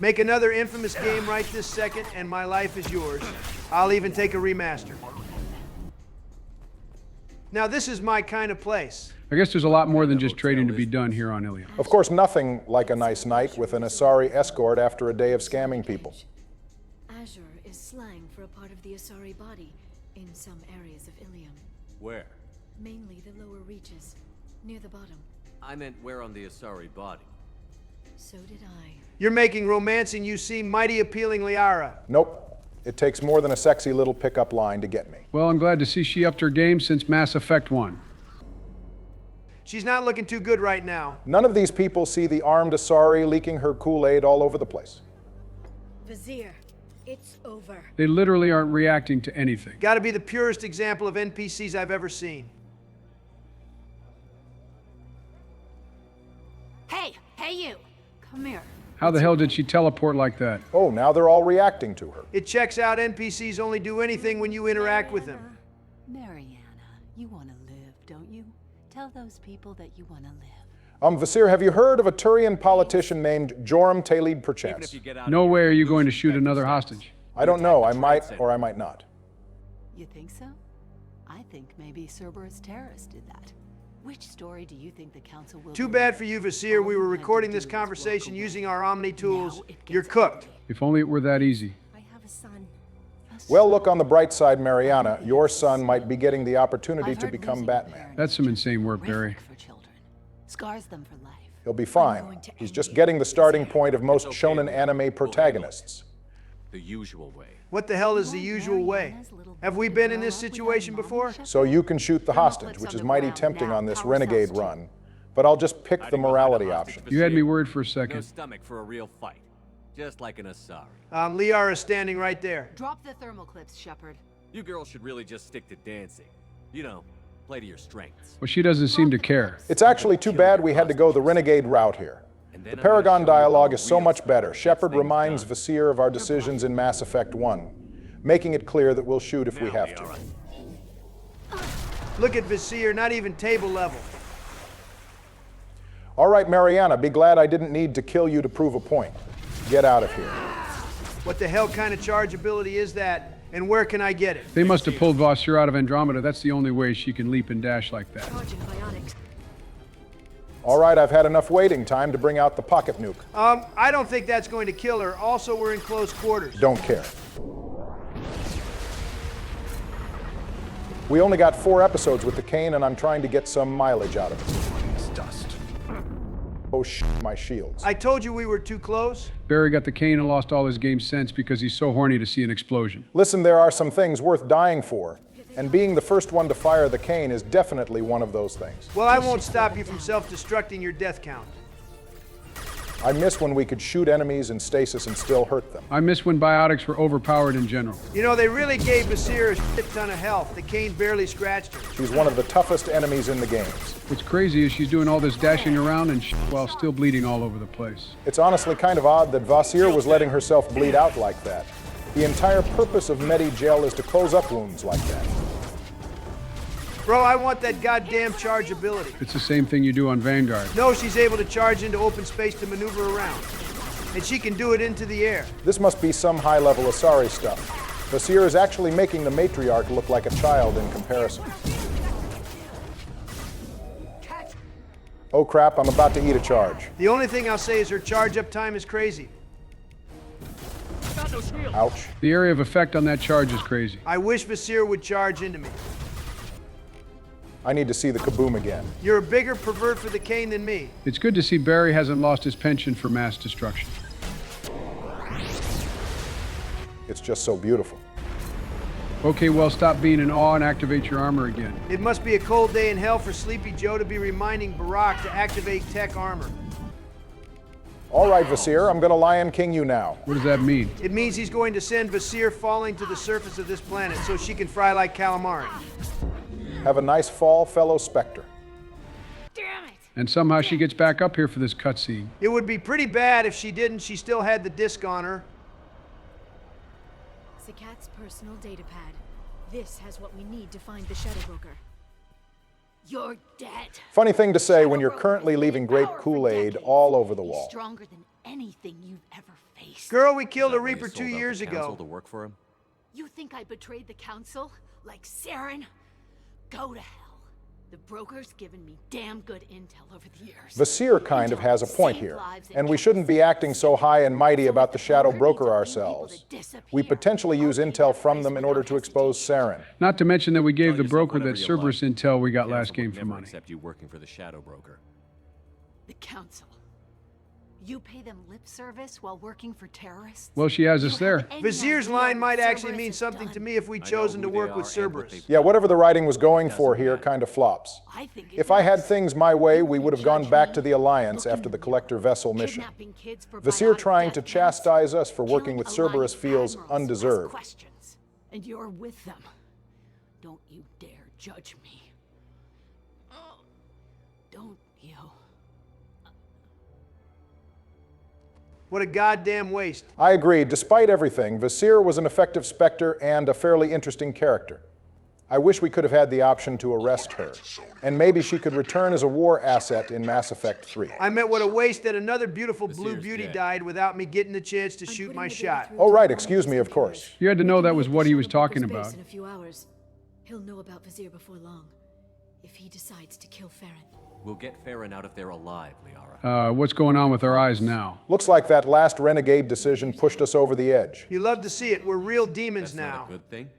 Make another infamous game right this second, and my life is yours. I'll even take a remaster. Now, this is my kind of place. I guess there's a lot more than just trading to be done here on Ilium. Of course, nothing like a nice night with an Asari escort after a day of scamming people. Azure is slang for a part of the Asari body in some areas of Ilium. Where? Mainly the lower reaches, near the bottom. I meant where on the Asari body. So did I. You're making romancing you seem mighty appealing, Liara. Nope. It takes more than a sexy little pickup line to get me. Well, I'm glad to see she upped her game since Mass Effect 1. She's not looking too good right now. None of these people see the armed Asari leaking her Kool-Aid all over the place. Vasir, It's over. They literally aren't reacting to anything. Gotta be the purest example of NPCs I've ever seen. Hey you! Come here. How the hell did she teleport like that? Oh, now they're all reacting to her. It checks out. NPCs only do anything when you interact with them. Mariana, you want to live, don't you? Tell those people that you want to live. Vasir, have you heard of a Turian politician named Joram Talib perchance? No way are you going to shoot another hostage. I don't know. I might or I might not. You think so? I think maybe Cerberus terrorists did that. Which story do you think the council will... Too bad for you, Vasir. We were recording this conversation using our Omni tools. You're cooked. If only it were that easy. I have a son. Well, look on the bright side, Mariana. Your son might be getting the opportunity to become Batman. That's some insane work, Barry. Scars them for life. He'll be fine. He's just getting the starting point of most shonen anime protagonists. The usual way. What the hell is the usual way? Have we been in this situation before? So you can shoot the hostage, which is mighty tempting on this renegade run. But I'll just pick the morality option. You had me worried for a second. No stomach for a real fight. Just like an Asari. Liara is standing right there. Drop the thermal clips, Shepard. You girls should really just stick to dancing. You know, play to your strengths. Well, she doesn't seem to care. It's actually too bad we had to go the renegade route here. The Paragon dialogue is so much better. Shepard reminds Vasir of our decisions in Mass Effect 1, making it clear that we'll shoot if we have to. Look at Vasir, not even table level. All right, Mariana, be glad I didn't need to kill you to prove a point. Get out of here. What the hell kind of charge ability is that, and where can I get it? They must have pulled Vasir out of Andromeda. That's the only way she can leap and dash like that. All right, I've had enough waiting time to bring out the pocket nuke. I don't think that's going to kill her. Also, we're in close quarters. Don't care. We only got 4 episodes with the cane, and I'm trying to get some mileage out of it. It's dust. Oh, my shields. I told you we were too close. Barry got the cane and lost all his game sense because he's so horny to see an explosion. Listen, there are some things worth dying for. And being the first one to fire the cane is definitely one of those things. Well, I won't stop you from self-destructing your death count. I miss when we could shoot enemies in stasis and still hurt them. I miss when biotics were overpowered in general. You know, they really gave Vasir a shit ton of health. The cane barely scratched her. She's one of the toughest enemies in the games. What's crazy is she's doing all this dashing around and while still bleeding all over the place. It's honestly kind of odd that Vasir was letting herself bleed out like that. The entire purpose of Medi-Gel is to close up wounds like that. Bro, I want that goddamn charge ability. It's the same thing you do on Vanguard. No, she's able to charge into open space to maneuver around. And she can do it into the air. This must be some high-level Asari stuff. Vasir is actually making the matriarch look like a child in comparison. Oh crap, I'm about to eat a charge. The only thing I'll say is her charge-up time is crazy. Ouch. The area of effect on that charge is crazy. I wish Vasir would charge into me. I need to see the kaboom again. You're a bigger pervert for the cane than me. It's good to see Barry hasn't lost his penchant for mass destruction. It's just so beautiful. Okay, well, stop being in awe and activate your armor again. It must be a cold day in hell for Sleepy Joe to be reminding Barack to activate tech armor. All right, Vasir, I'm gonna Lion King you now. What does that mean? It means he's going to send Vasir falling to the surface of this planet so she can fry like calamari. Have a nice fall, fellow Spectre. Damn it! And somehow she gets back up here for this cutscene. It would be pretty bad if she didn't. She still had the disc on her. Zakat's personal data pad. This has what we need to find the Shadow Broker. You're dead. Funny thing to say when you're currently leaving grape Kool-Aid all over the wall. Stronger than anything you've ever faced. Girl, we killed a Reaper 2 years ago. To work for him? You think I betrayed the council? Like Saren? Go to hell. The broker's given me damn good intel over the years. Vasir kind of has a point here, and we shouldn't be acting so high and mighty about the Shadow Broker ourselves. We potentially use intel from them in order to expose Saren. Not to mention that we gave the broker that Cerberus intel we got last game for money. Except you working for the Shadow Broker. The council. You pay them lip service while working for terrorists? Well, she has us there. Vizier's line might actually mean something to me if we'd chosen to work with Cerberus. Yeah, whatever the writing was going for here kind of flops. If I had things my way, we would have gone back to the Alliance after the Collector vessel mission. Vizier trying to chastise us for working with Cerberus feels undeserved. And you're with them. Don't you dare judge me. Don't you? What a goddamn waste. I agree. Despite everything, Vizier was an effective Spectre and a fairly interesting character. I wish we could have had the option to arrest her, and maybe she could return as a war asset in Mass Effect 3. I meant what a waste that another beautiful blue beauty died without me getting the chance to shoot my shot. Oh, right. Excuse me, of course. You had to know that was what he was talking about. In a few hours, he'll know about Vizier before long, if he decides to kill Farron. We'll get Farron out of there alive, Liara. What's going on with our eyes now? Looks like that last renegade decision pushed us over the edge. You love to see it. We're real demons now. Not a good thing.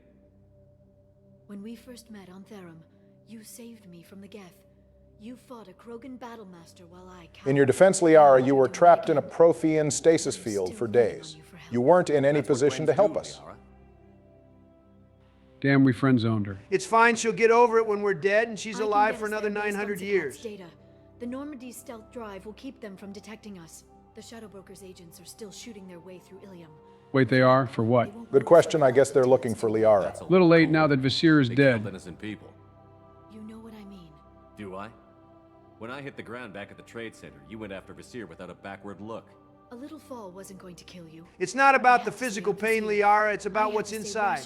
When we first met on Therum, you saved me from the Geth. You fought a Krogan battlemaster while I... In your defense, Liara, you were trapped in a Prothean stasis field for days. You weren't in any position to help us. Damn, we friend-zoned her. It's fine, she'll get over it when we're dead, and she's alive for another 900 years. Data. The Normandy's stealth drive will keep them from detecting us. The Shadow Broker's agents are still shooting their way through Ilium. Wait, they are? For what? Good question. I guess they're looking for Liara. A little late now that Vizier is dead. Innocent people. You know what I mean. Do I? When I hit the ground back at the trade center, you went after Vizier without a backward look. A little fall wasn't going to kill you. It's not about the physical pain, Liara. It's about what's inside.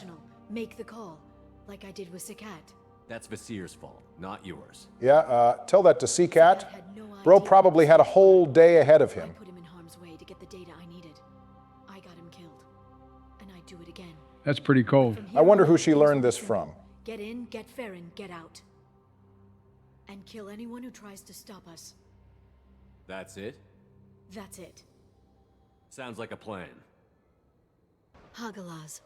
Make the call, like I did with Sikat. That's Vizier's fault, not yours. Yeah, tell that to Seacat. Bro probably had a whole day ahead of him. I put him in harm's way to get the data I needed. I got him killed. And I'd do it again. That's pretty cold. I wonder who she learned this from. Get in, get Farron, get out. And kill anyone who tries to stop us. That's it? That's it. Sounds like a plan. Hagalaz.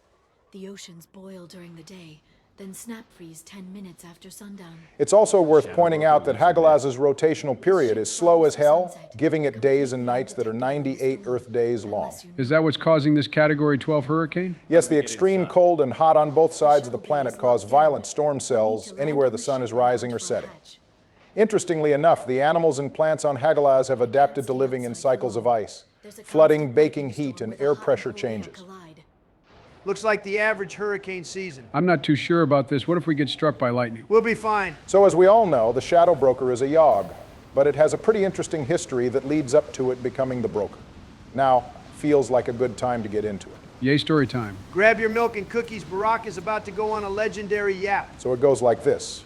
The oceans boil during the day, then snap freeze 10 minutes after sundown. It's also worth pointing out that Hagalaz's rotational period is slow as hell, giving it days and nights that are 98 Earth days long. Is that what's causing this Category 12 hurricane? Yes, the extreme cold and hot on both sides of the planet cause violent storm cells anywhere the sun is rising or setting. Interestingly enough, the animals and plants on Hagalaz have adapted to living in cycles of ice, flooding, baking heat, and air pressure changes. Looks like the average hurricane season. I'm not too sure about this. What if we get struck by lightning? We'll be fine. So as we all know, the Shadow Broker is a Yogg, but it has a pretty interesting history that leads up to it becoming the Broker. Now, feels like a good time to get into it. Yay, story time. Grab your milk and cookies. Barack is about to go on a legendary yap. So it goes like this.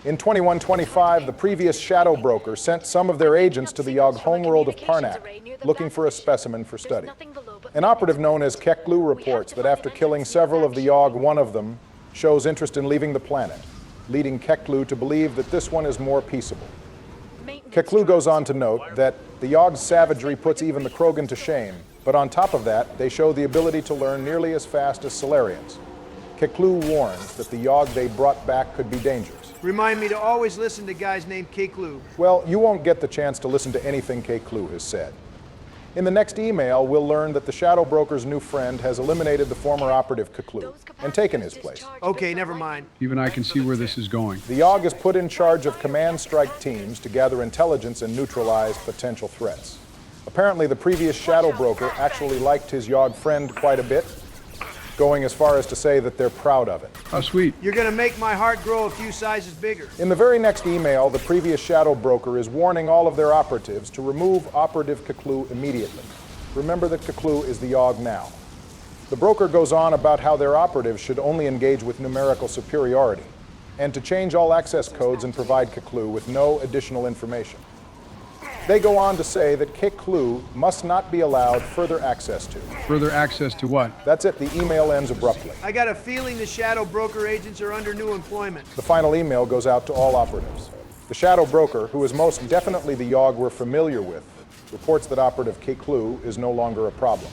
In 2125, the previous Shadow Broker sent some of their agents to the Yogg homeworld of Parnak, looking for a specimen for study. An operative known as Keklu reports that after killing several of the Yogg, one of them shows interest in leaving the planet, leading Keklu to believe that this one is more peaceable. Keklu goes on to note that the Yogg's savagery puts even the Krogan to shame, but on top of that, they show the ability to learn nearly as fast as Solarians. Keklu warns that the Yogg they brought back could be dangerous. Remind me to always listen to guys named Keklu. Well, you won't get the chance to listen to anything Keklu has said. In the next email, we'll learn that the Shadow Broker's new friend has eliminated the former operative Keklu and taken his place. Okay, never mind. Even I can see where this is going. The Yogg is put in charge of command strike teams to gather intelligence and neutralize potential threats. Apparently, the previous Shadow Broker actually liked his Yogg friend quite a bit, going as far as to say that they're proud of it. How sweet. You're gonna make my heart grow a few sizes bigger. In the very next email, the previous Shadow Broker is warning all of their operatives to remove operative Keklu immediately. Remember that Keklu is the Yogg now. The broker goes on about how their operatives should only engage with numerical superiority, and to change all access codes and provide Keklu with no additional information. They go on to say that Keklu must not be allowed further access to. Further access to what? That's it. The email ends abruptly. I got a feeling the Shadow Broker agents are under new employment. The final email goes out to all operatives. The Shadow Broker, who is most definitely the Yogg we're familiar with, reports that operative Keklu is no longer a problem.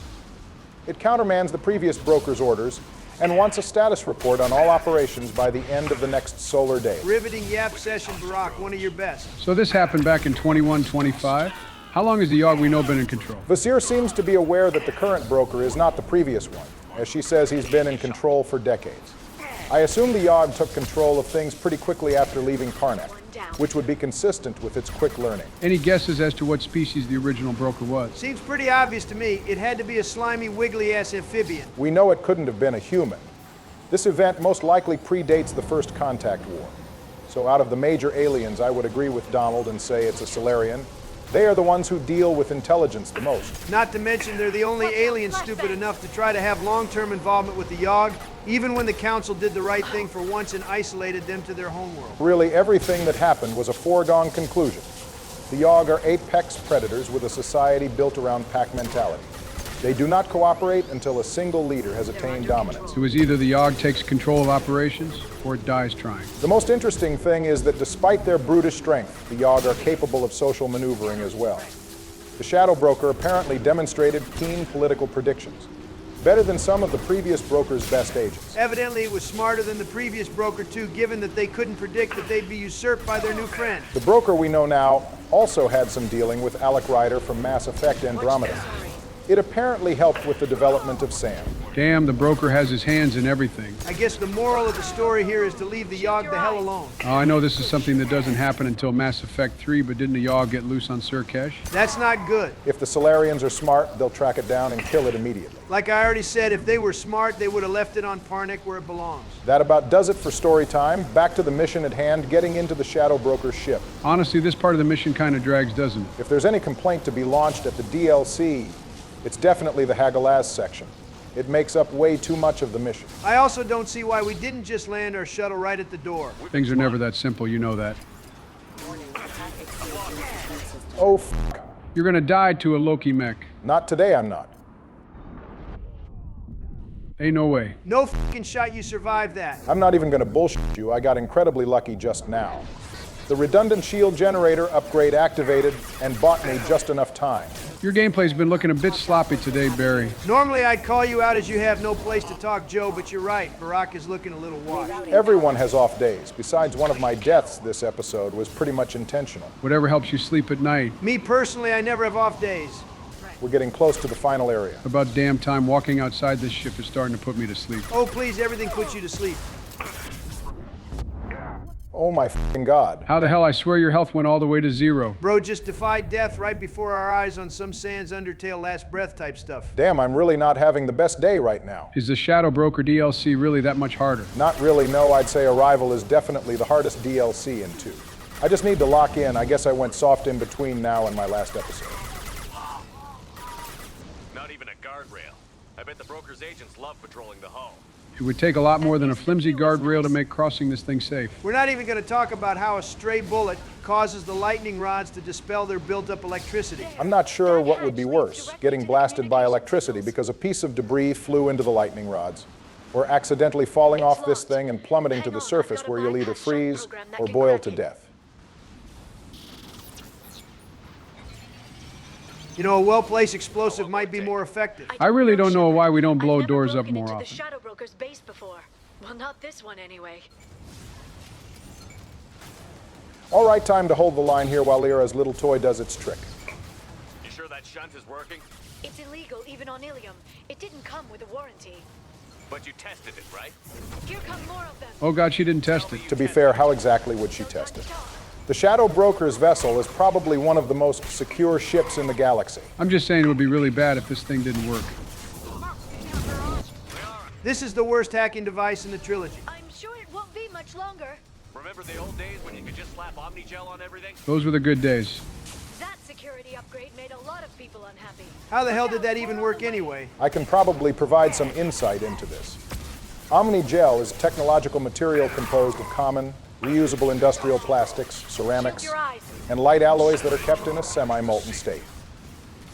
It countermands the previous broker's orders and wants a status report on all operations by the end of the next solar day. Riveting yap session, Barack, one of your best. So this happened back in 2125? How long has the Yogg we know been in control? Vasir seems to be aware that the current broker is not the previous one, as she says he's been in control for decades. I assume the Yogg took control of things pretty quickly after leaving Karnak, which would be consistent with its quick learning. Any guesses as to what species the original broker was? Seems pretty obvious to me. It had to be a slimy, wiggly-ass amphibian. We know it couldn't have been a human. This event most likely predates the First Contact War. So out of the major aliens, I would agree with Donald and say it's a Solarian. They are the ones who deal with intelligence the most. Not to mention they're the only aliens stupid enough to try to have long-term involvement with the Yogg, even when the Council did the right thing for once and isolated them to their homeworld. Really, everything that happened was a foregone conclusion. The Yogg are apex predators with a society built around pack mentality. They do not cooperate until a single leader has attained dominance. It was either the Yogg takes control of operations, or it dies trying. The most interesting thing is that despite their brutish strength, the Yogg are capable of social maneuvering as well. The Shadow Broker apparently demonstrated keen political predictions, better than some of the previous broker's best agents. Evidently, it was smarter than the previous broker, too, given that they couldn't predict that they'd be usurped by their new friend. The broker we know now also had some dealing with Alec Ryder from Mass Effect Andromeda. It apparently helped with the development of Sam. Damn, the broker has his hands in everything. I guess the moral of the story here is to leave the Yogg the hell alone. Oh, I know this is something that doesn't happen until Mass Effect 3, but didn't the Yogg get loose on Surkesh? That's not good. If the Solarians are smart, they'll track it down and kill it immediately. Like I already said, if they were smart, they would have left it on Parnik where it belongs. That about does it for story time. Back to the mission at hand, getting into the Shadow Broker's ship. Honestly, this part of the mission kind of drags, doesn't it? If there's any complaint to be launched at the DLC, it's definitely the Hagalaz section. It makes up way too much of the mission. I also don't see why we didn't just land our shuttle right at the door. Things are never that simple, you know that. Oh, f***. You're gonna die to a Loki mech. Not today, I'm not. Ain't no way. No f***ing shot you survived that. I'm not even gonna bullshit you. I got incredibly lucky just now. The redundant shield generator upgrade activated and bought me just enough time. Your gameplay's been looking a bit sloppy today, Barry. Normally I'd call you out as you have no place to talk, Joe, but you're right. Barack is looking a little washed. Everyone has off days. Besides, one of my deaths this episode was pretty much intentional. Whatever helps you sleep at night. Me personally, I never have off days. We're getting close to the final area. About damn time walking outside this ship is starting to put me to sleep. Oh, please, everything puts you to sleep. Oh my f***ing God. How the hell? I swear your health went all the way to 0. Bro just defied death right before our eyes on some Sans Undertale last breath type stuff. Damn, I'm really not having the best day right now. Is the Shadow Broker DLC really that much harder? Not really, no. I'd say Arrival is definitely the hardest DLC in 2. I just need to lock in. I guess I went soft in between now and my last episode. Not even a guardrail. I bet the broker's agents love patrolling the hull. It would take a lot more than a flimsy guardrail to make crossing this thing safe. We're not even going to talk about how a stray bullet causes the lightning rods to dispel their built-up electricity. I'm not sure what would be worse, getting blasted by electricity because a piece of debris flew into the lightning rods, or accidentally falling off this thing and plummeting to the surface where you'll either freeze or boil to death. You know, a well-placed explosive might be more effective. I really don't know why we don't blow doors up more often. The Shadow Broker's base before. Well, not this one anyway. All right, time to hold the line here while Lyra's little toy does its trick. You sure that shunt is working? It's illegal, even on Ilium. It didn't come with a warranty. But you tested it, right? Here come more of them. Oh God, she didn't test it. To be fair, how exactly would she test it? The Shadow Broker's vessel is probably one of the most secure ships in the galaxy. I'm just saying it would be really bad if this thing didn't work. This is the worst hacking device in the trilogy. I'm sure it won't be much longer. Remember the old days when you could just slap Omnigel on everything? Those were the good days. That security upgrade made a lot of people unhappy. How the hell did that even work anyway? I can probably provide some insight into this. Omnigel is a technological material composed of common, reusable industrial plastics, ceramics, and light alloys that are kept in a semi-molten state.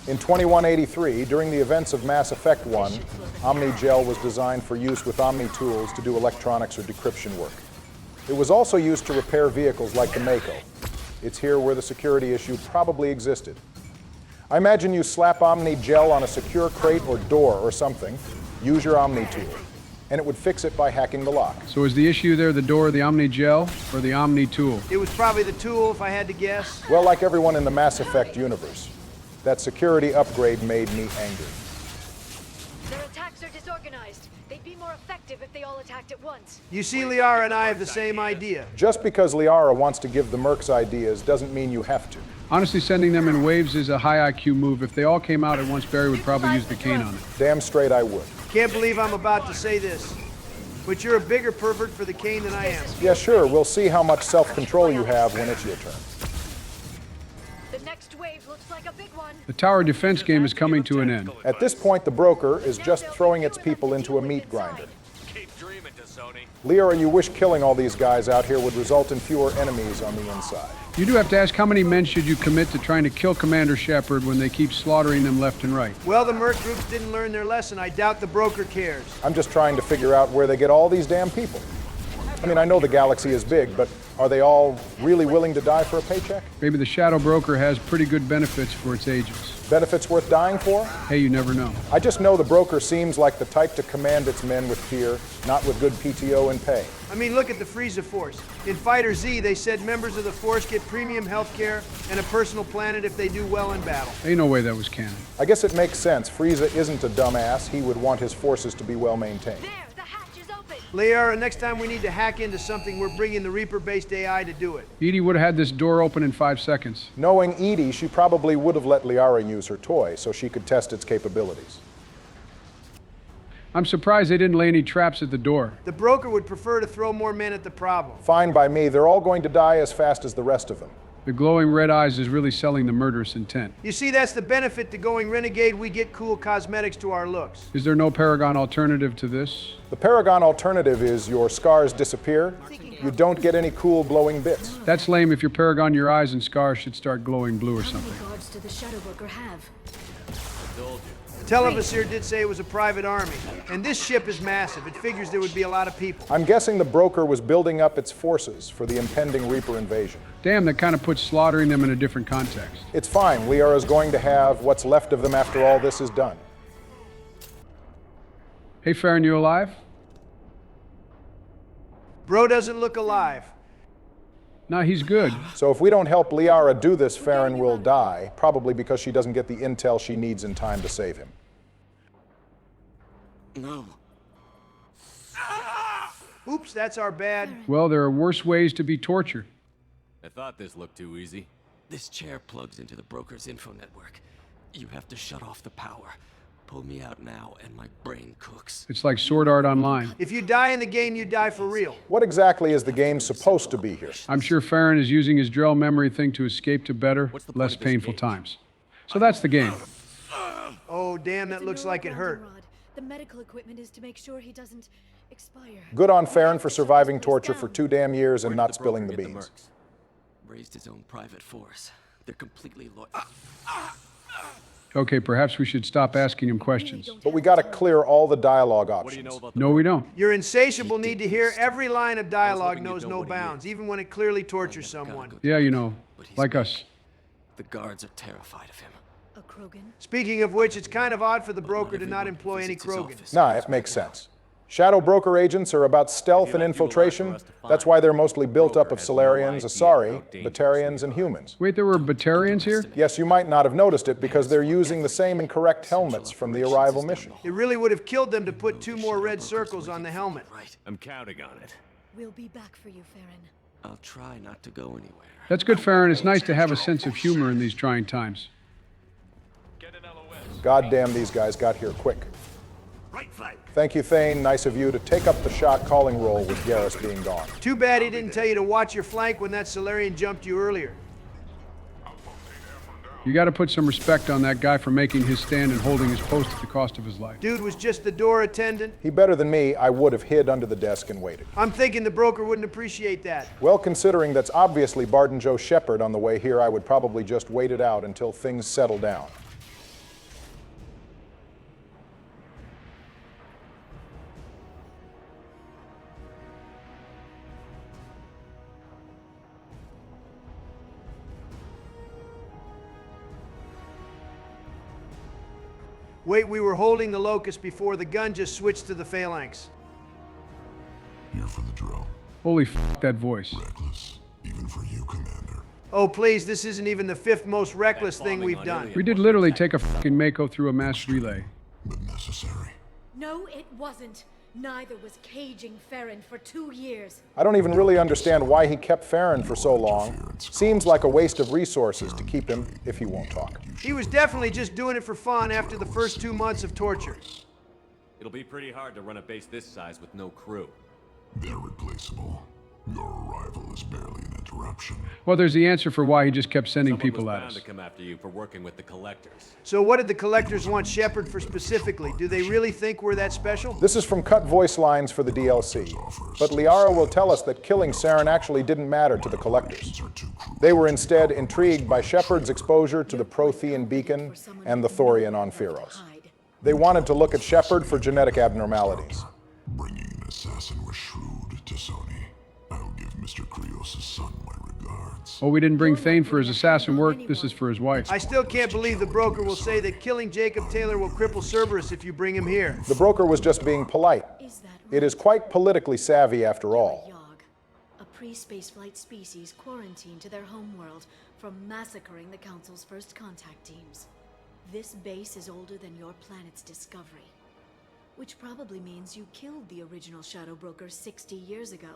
In 2183, during the events of Mass Effect 1, Omnigel was designed for use with Omni tools to do electronics or decryption work. It was also used to repair vehicles like the Mako. It's here where the security issue probably existed. I imagine you slap Omnigel on a secure crate or door or something, use your Omni tool, and it would fix it by hacking the lock. So is the issue there the door, the Omnigel, or the Omni tool? It was probably the tool, if I had to guess. Well, like everyone in the Mass Effect universe. That security upgrade made me angry. Their attacks are disorganized. They'd be more effective if they all attacked at once. You see, Liara and I have the same idea. Just because Liara wants to give the mercs ideas doesn't mean you have to. Honestly, sending them in waves is a high IQ move. If they all came out at once, Barry would probably use the cane on it. Damn straight I would. Can't believe I'm about to say this, but you're a bigger pervert for the cane than I am. Yeah, sure. We'll see how much self-control you have when it's your turn. The next wave looks like a big one. The tower defense game is coming to an end. At this point, the broker is just throwing its people into a meat grinder. Liara, you wish killing all these guys out here would result in fewer enemies on the inside. You do have to ask, how many men should you commit to trying to kill Commander Shepard when they keep slaughtering them left and right? Well, the merc groups didn't learn their lesson. I doubt the broker cares. I'm just trying to figure out where they get all these damn people. I mean, I know the galaxy is big, but are they all really willing to die for a paycheck? Maybe the Shadow Broker has pretty good benefits for its agents. Benefits worth dying for? Hey, you never know. I just know the broker seems like the type to command its men with fear, not with good PTO and pay. I mean, look at the Frieza Force. In Fighter Z, they said members of the Force get premium health care and a personal planet if they do well in battle. Ain't no way that was canon. I guess it makes sense. Frieza isn't a dumbass. He would want his forces to be well maintained. Liara, next time we need to hack into something, we're bringing the Reaper-based AI to do it. Edie would have had this door open in 5 seconds. Knowing Edie, she probably would have let Liara use her toy so she could test its capabilities. I'm surprised they didn't lay any traps at the door. The broker would prefer to throw more men at the problem. Fine by me. They're all going to die as fast as the rest of them. The glowing red eyes is really selling the murderous intent. You see, that's the benefit to going renegade. We get cool cosmetics to our looks. Is there no Paragon alternative to this? The Paragon alternative is your scars disappear. You don't get any cool glowing bits. That's lame. If you're Paragon, your eyes and scars should start glowing blue or something. How many guards do the Shadow Broker have? Televisir did say it was a private army, and this ship is massive. It figures there would be a lot of people. I'm guessing the broker was building up its forces for the impending Reaper invasion. Damn, that kind of puts slaughtering them in a different context. It's fine. Liara's going to have what's left of them after all this is done. Hey, Farron, you alive? Bro doesn't look alive. No, he's good. So if we don't help Liara do this, Farron will die, probably because she doesn't get the intel she needs in time to save him. No. Oops, that's our bad. Well, there are worse ways to be tortured. I thought this looked too easy. This chair plugs into the broker's info network. You have to shut off the power. Pull me out now, and my brain cooks. It's like Sword Art Online. If you die in the game, you die for real. What exactly is the game supposed to be here? I'm sure Farron is using his Drell memory thing to escape to better, less painful times. So that's the game. Oh, damn, that looks like it hurt. The medical equipment is to make sure he doesn't expire. Good on Farron for surviving torture for 2 damn years and not spilling the beans. Raised his own private force. They're completely loyal. Okay, perhaps we should stop asking him questions. But we gotta clear all the dialogue options. No, we don't. Your insatiable need to hear every line of dialogue knows no bounds, even when it clearly tortures someone. Yeah, you know, like us. The guards are terrified of him. A Krogan? Speaking of which, it's kind of odd for the broker to not employ any Krogans. Nah, it makes sense. Shadow broker agents are about stealth and infiltration. That's why they're mostly built up of Solarians, Asari, Batarians, and humans. Wait, there were Batarians here? Yes, you might not have noticed it because they're using the same incorrect helmets from the arrival mission. It really would have killed them to put 2 more red circles on the helmet. I'm counting on it. We'll be back for you, Farron. I'll try not to go anywhere. That's good, Farron. It's nice to have a sense of humor in these trying times. God damn, these guys got here quick. Thank you, Thane. Nice of you to take up the shot calling role with Garrus being gone. Too bad he didn't tell you to watch your flank when that Solarian jumped you earlier. You gotta put some respect on that guy for making his stand and holding his post at the cost of his life. Dude was just the door attendant. He better than me. I would have hid under the desk and waited. I'm thinking the broker wouldn't appreciate that. Well, considering that's obviously Barton Joe Shepard on the way here, I would probably just wait it out until things settle down. Wait, we were holding the Locust before the gun just switched to the Phalanx. Here for the drill. Holy f*** that voice. Reckless, even for you, Commander. Oh, please, this isn't even the 5th most reckless thing we've done. We did literally take a fucking Mako through a mass relay. But necessary. No, it wasn't. Neither was caging Farron for 2 years. I don't even really understand why he kept Farron for so long. Seems like a waste of resources to keep him if he won't talk. He was definitely just doing it for fun after the first 2 months of torture. It'll be pretty hard to run a base this size with no crew. They're replaceable. Your arrival is barely an interruption. Well, there's the answer for why he just kept sending people at us. To come after you for working with the collectors. So what did the collectors want Shepard for specifically? Do they really think we're that special? This is from cut voice lines for the DLC. But Liara will tell us that killing Saren actually didn't matter to the collectors. They were instead intrigued by Shepard's exposure to the Prothean beacon and the Thorian on Feros. They wanted to look at Shepard for genetic abnormalities. Bringing an assassin was shrewd to Sony. I'll give Mr. Krios' son my regards. Oh, we didn't bring Thane for his assassin work. This is for his wife. I still can't believe the broker will say that killing Jacob Taylor will cripple Cerberus if you bring him here. The broker was just being polite. It is quite politically savvy after all. A pre-spaceflight species quarantined to their homeworld from massacring the Council's first contact teams. This base is older than your planet's discovery. Which probably means you killed the original Shadow Broker 60 years ago,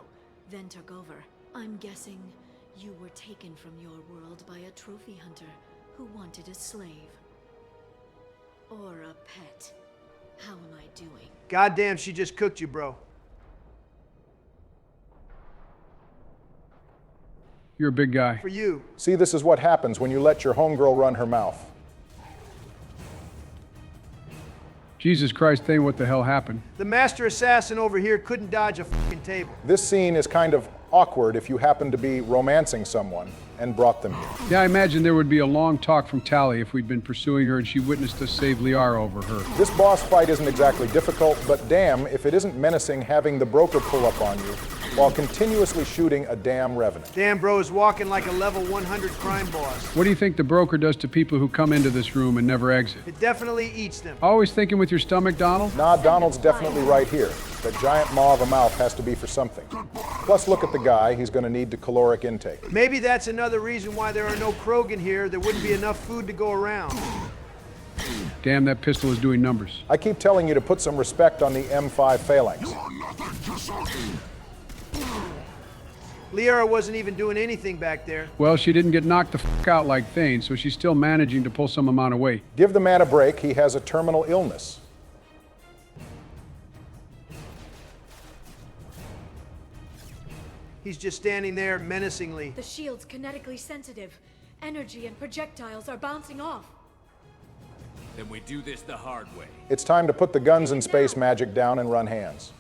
then took over. I'm guessing you were taken from your world by a trophy hunter who wanted a slave. Or a pet. How am I doing? Goddamn, she just cooked you, bro. You're a big guy. For you. See, this is what happens when you let your homegirl run her mouth. Jesus Christ, Thane, what the hell happened? The master assassin over here couldn't dodge a fucking table. This scene is kind of awkward if you happen to be romancing someone and brought them here. Yeah, I imagine there would be a long talk from Tally if we'd been pursuing her and she witnessed us save Liara over her. This boss fight isn't exactly difficult, but damn if it isn't menacing having the broker pull up on you while continuously shooting a damn revenant. Damn bro is walking like a level 100 crime boss. What do you think the broker does to people who come into this room and never exit? It definitely eats them. Always thinking with your stomach, Donald? Nah, Donald's definitely right here. That giant maw of a mouth has to be for something. Plus, look at the guy. He's going to need the caloric intake. Maybe that's another reason why there are no Krogan here. There wouldn't be enough food to go around. Damn, that pistol is doing numbers. I keep telling you to put some respect on the M5 phalanx. Liara wasn't even doing anything back there. Well, she didn't get knocked the fuck out like Thane, so she's still managing to pull some amount of weight. Give the man a break. He has a terminal illness. He's just standing there menacingly. The shield's kinetically sensitive. Energy and projectiles are bouncing off. Then we do this the hard way. It's time to put the guns and space magic down and run hands.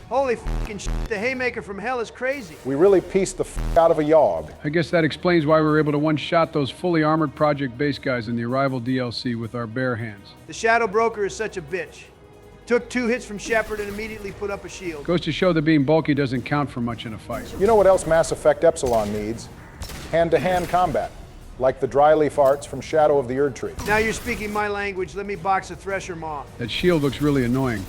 Holy fucking shit, the haymaker from hell is crazy. We really pieced the f out of a yog. I guess that explains why we were able to one-shot those fully armored Project Base guys in the Arrival DLC with our bare hands. The Shadow Broker is such a bitch. Took 2 hits from Shepard and immediately put up a shield. Goes to show that being bulky doesn't count for much in a fight. You know what else Mass Effect Epsilon needs? Hand-to-hand combat. Like the dry leaf arts from Shadow of the Erd Tree. Now you're speaking my language. Let me box a Thresher Maw. That shield looks really annoying.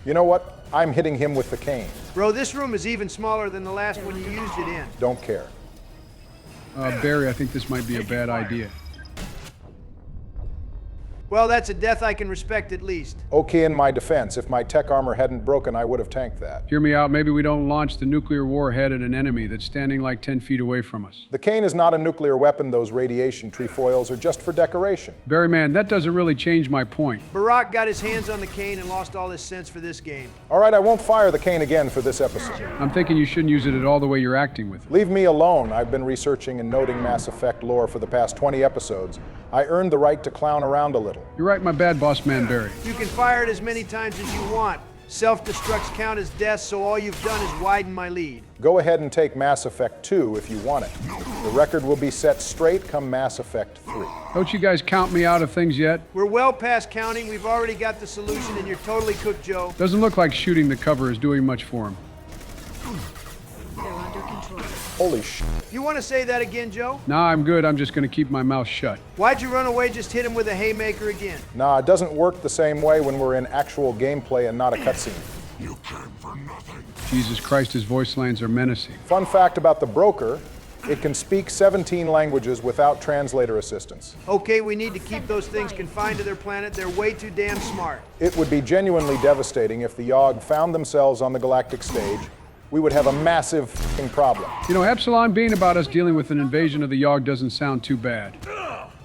You know what? I'm hitting him with the cane. Bro, this room is even smaller than the last one you used it in. Don't care. Barry, I think this might be a bad idea. Well, that's a death I can respect at least. Okay, in my defense, if my tech armor hadn't broken, I would have tanked that. Hear me out, maybe we don't launch the nuclear warhead at an enemy that's standing like 10 feet away from us. The cane is not a nuclear weapon. Those radiation trefoils are just for decoration. Barry, man, that doesn't really change my point. Barack got his hands on the cane and lost all his sense for this game. All right, I won't fire the cane again for this episode. I'm thinking you shouldn't use it at all the way you're acting with it. Leave me alone. I've been researching and noting Mass Effect lore for the past 20 episodes. I earned the right to clown around a little. You're right, my bad, boss man Barry. You can fire it as many times as you want. Self-destructs count as deaths, so all you've done is widen my lead. Go ahead and take Mass Effect 2 if you want it. The record will be set straight come Mass Effect 3. Don't you guys count me out of things yet? We're well past counting. We've already got the solution, and you're totally cooked, Joe. Doesn't look like shooting the cover is doing much for him. They're under control. control. Holy sh! You want to say that again, Joe? Nah, I'm good. I'm just gonna keep my mouth shut. Why'd you run away? Just hit him with a haymaker again. Nah, it doesn't work the same way when we're in actual gameplay and not a cutscene. You came for nothing. Jesus Christ, his voice lines are menacing. Fun fact about the broker, it can speak 17 languages without translator assistance. Okay, we need to keep those things confined to their planet. They're way too damn smart. It would be genuinely devastating if the Yogg found themselves on the galactic stage. We would have a massive f***ing problem. You know, Epsilon being about us dealing with an invasion of the Yogg doesn't sound too bad.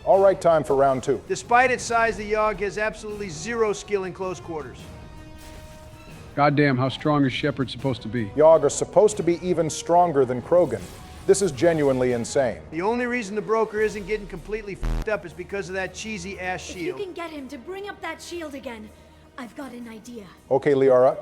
All right, time for round 2. Despite its size, the Yogg has absolutely zero skill in close quarters. Goddamn, how strong is Shepard supposed to be? Yogg are supposed to be even stronger than Krogan. This is genuinely insane. The only reason the broker isn't getting completely f***ed up is because of that cheesy ass shield. If you can get him to bring up that shield again, I've got an idea. Okay, Liara,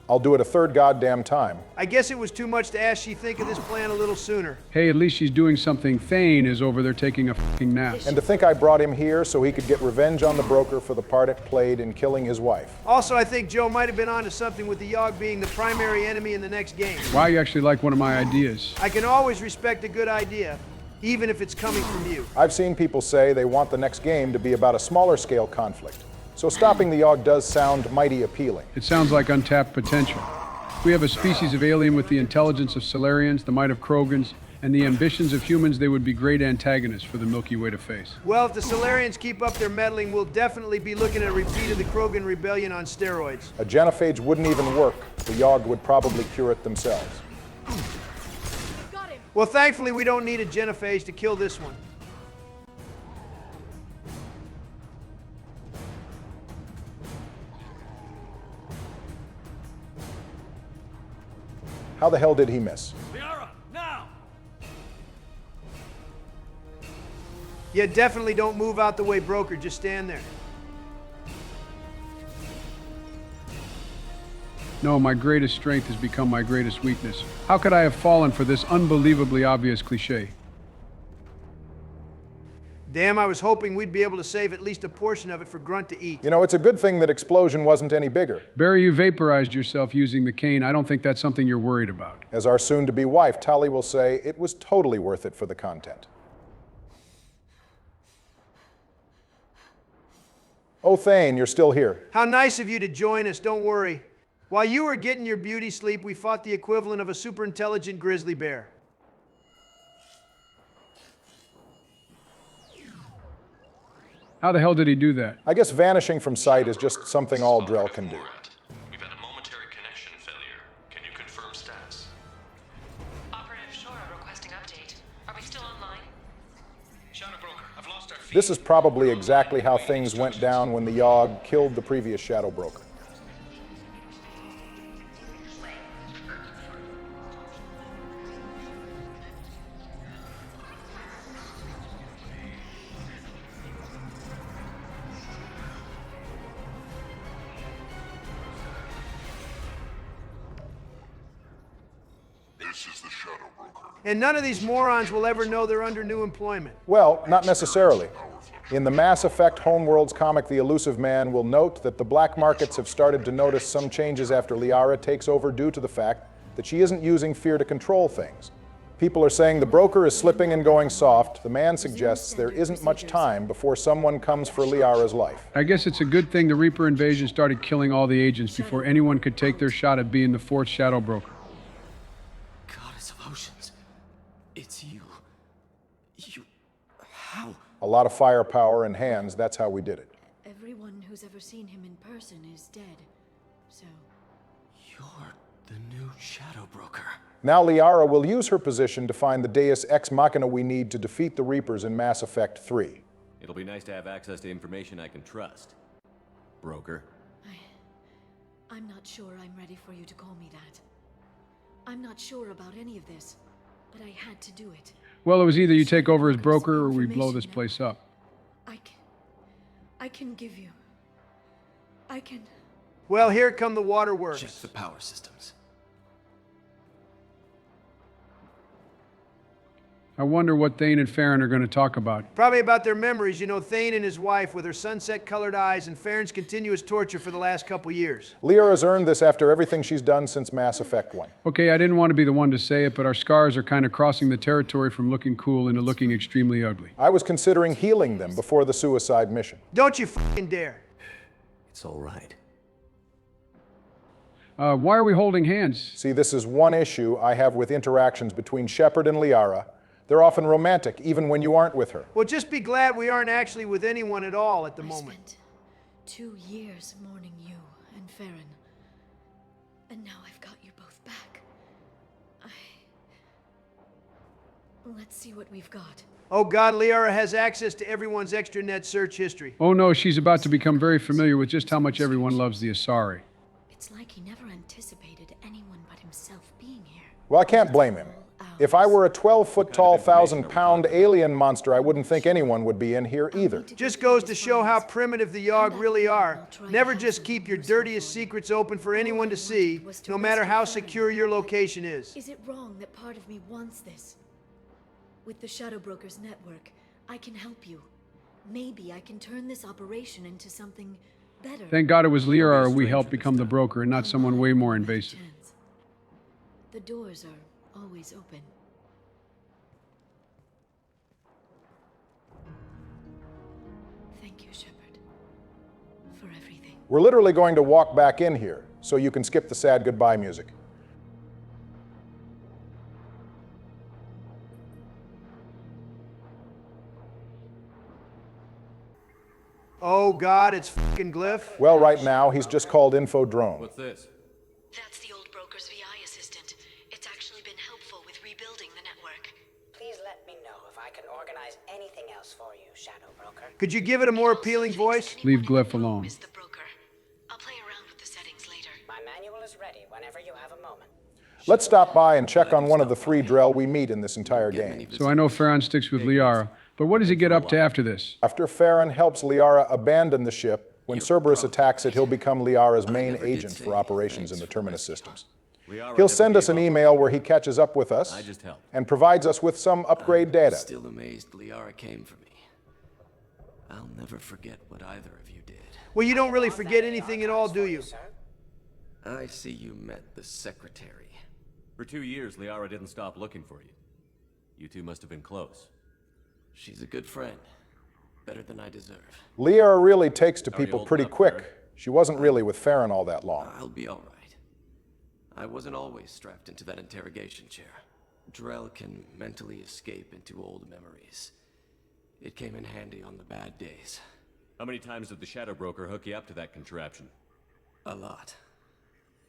I'll do it a third goddamn time. I guess it was too much to ask she think of this plan a little sooner. Hey, at least she's doing something. Thane is over there taking a fucking nap. And to think I brought him here so he could get revenge on the broker for the part it played in killing his wife. Also, I think Joe might have been onto something with the Yogg being the primary enemy in the next game. Why, you actually like one of my ideas? I can always respect a good idea, even if it's coming from you. I've seen people say they want the next game to be about a smaller scale conflict. So stopping the Yogg does sound mighty appealing. It sounds like untapped potential. We have a species of alien with the intelligence of Solarians, the might of Krogans, and the ambitions of humans. They would be great antagonists for the Milky Way to face. Well, if the Solarians keep up their meddling, we'll definitely be looking at a repeat of the Krogan rebellion on steroids. A genophage wouldn't even work. The Yogg would probably cure it themselves. Well, thankfully, we don't need a genophage to kill this one. How the hell did he miss? Liara, now! Yeah, definitely don't move out the way, broker. Just stand there. No, my greatest strength has become my greatest weakness. How could I have fallen for this unbelievably obvious cliche? Damn, I was hoping we'd be able to save at least a portion of it for Grunt to eat. You know, it's a good thing that explosion wasn't any bigger. Barry, you vaporized yourself using the cane. I don't think that's something you're worried about. As our soon-to-be wife, Tali, will say, it was totally worth it for the content. Oh, Thane, you're still here. How nice of you to join us, don't worry. While you were getting your beauty sleep, we fought the equivalent of a super intelligent grizzly bear. How the hell did he do that? I guess vanishing from sight is just something all Drell can do. We've had a momentary connection failure. Can you confirm status? Operative Shore requesting update. Are we still online? Shadow Broker, I've lost our feed. This is probably exactly how things went down when the Yogg killed the previous Shadow Broker. This is the Shadow Broker. And none of these morons will ever know they're under new employment. Well, not necessarily. In the Mass Effect Homeworlds comic, The Elusive Man will note that the black markets have started to notice some changes after Liara takes over due to the fact that she isn't using fear to control things. People are saying the broker is slipping and going soft. The man suggests there isn't much time before someone comes for Liara's life. I guess it's a good thing the Reaper invasion started killing all the agents before anyone could take their shot at being the fourth Shadow Broker. Goddess of Oceans, it's you. How? A lot of firepower and hands, that's how we did it. Everyone who's ever seen him in person is dead, so... You're the new Shadow Broker. Now Liara will use her position to find the Deus Ex Machina we need to defeat the Reapers in Mass Effect 3. It'll be nice to have access to information I can trust. Broker. I'm not sure I'm ready for you to call me that. I'm not sure about any of this, but I had to do it. Well, it was either you take over as broker or we blow this place up. I can give you... I can... Well, here come the waterworks. Check the power systems. I wonder what Thane and Farron are going to talk about. Probably about their memories. You know, Thane and his wife with her sunset-colored eyes and Farron's continuous torture for the last couple years. Liara's earned this after everything she's done since Mass Effect 1. Okay, I didn't want to be the one to say it, but our scars are kind of crossing the territory from looking cool into looking extremely ugly. I was considering healing them before the suicide mission. Don't you fucking dare. It's all right. Why are we holding hands? See, this is one issue I have with interactions between Shepard and Liara. They're often romantic, even when you aren't with her. Well, just be glad we aren't actually with anyone at all at the moment. I spent 2 years mourning you and Farron. And now I've got you both back. Let's see what we've got. Oh God, Liara has access to everyone's extranet search history. Oh no, she's about to become very familiar with just how much everyone loves the Asari. It's like he never anticipated anyone but himself being here. Well, I can't blame him. If I were a 12-foot-tall, 1,000-pound alien monster, I wouldn't think anyone would be in here either. Just goes to show how primitive the Yogg really are. Never just keep your dirtiest secrets open for anyone to see, no matter how secure your location is. Is it wrong that part of me wants this? With the Shadow Brokers network, I can help you. Maybe I can turn this operation into something better. Thank God it was Liara we helped become the broker and not someone way more invasive. The doors are always open. Thank you, Shepard, for everything. We're literally going to walk back in here, so you can skip the sad goodbye music. Oh God, it's fucking Glyph. Well, right now, he's just called Info Drone. What's this? That's the old broker's VI assistant. It's actually been helpful with rebuilding the network. Please let me know if I can organize anything else for you, Shadow Broker. Could you give it a more appealing voice? Leave Glyph alone. I'll play around with the settings later. My manual is ready whenever you have a moment. Let's stop by and check on one of the 3 Drell we meet in this entire game. So I know Farron sticks with Liara, but what does he get up to after this? After Farron helps Liara abandon the ship, when Cerberus attacks it, he'll become Liara's main agent for operations in the Terminus systems. He'll send us an email where he catches up with us and provides us with some upgrade data. I'm still amazed Liara came for me. I'll never forget what either of you did. Well, you don't really forget anything at all, do you? I see you met the secretary. For 2 years, Liara didn't stop looking for you. You two must have been close. She's a good friend. Better than I deserve. Liara really takes to people pretty quick. She wasn't really with Farron all that long. I'll be all right. I wasn't always strapped into that interrogation chair. Drell can mentally escape into old memories. It came in handy on the bad days. How many times did the Shadow Broker hook you up to that contraption? A lot.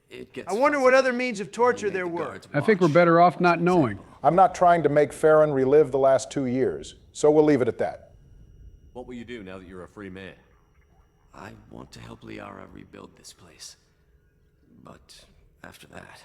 It gets I wonder what other means of torture there were. I think we're better off not knowing. I'm not trying to make Farron relive the last 2 years, so we'll leave it at that. What will you do now that you're a free man? I want to help Liara rebuild this place. But after that...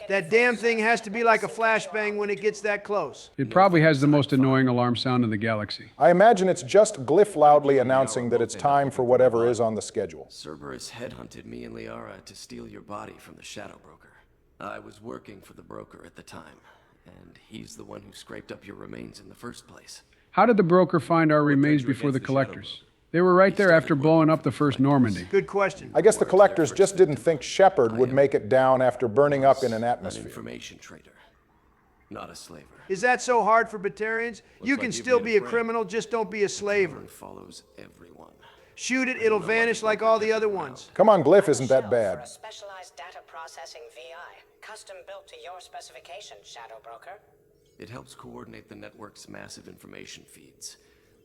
That damn thing has to be like a flashbang when it gets that close. It probably has the most annoying alarm sound in the galaxy. I imagine it's just Glyph loudly announcing that it's time for whatever is on the schedule. Cerberus headhunted me and Liara to steal your body from the Shadow Broker. I was working for the broker at the time, and he's the one who scraped up your remains in the first place. How did the broker find our remains before the collectors? They were right there after blowing up the first Normandy. Good question. I guess the collectors just didn't think Shepard would make it down after burning up in an atmosphere. An information trader, not a slaver. Is that so hard for Batarians? You can still be a criminal, just don't be a slaver. Follows everyone. Shoot it, it'll vanish like all the other ones. Come on, Glyph isn't that bad. For a specialized data processing VI, custom built to your specifications, Shadow Broker. It helps coordinate the network's massive information feeds,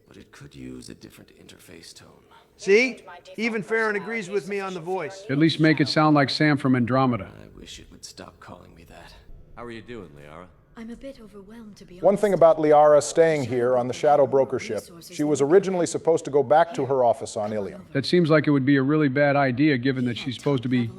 but it could use a different interface tone. See? Even Farron agrees with me on the voice. At least make it sound like Sam from Andromeda. I wish it would stop calling me that. How are you doing, Liara? I'm a bit overwhelmed, to be honest. One thing about Liara staying here on the Shadow Broker ship, she was originally supposed to go back to her office on Ilium. That seems like it would be a really bad idea given that she's supposed to be,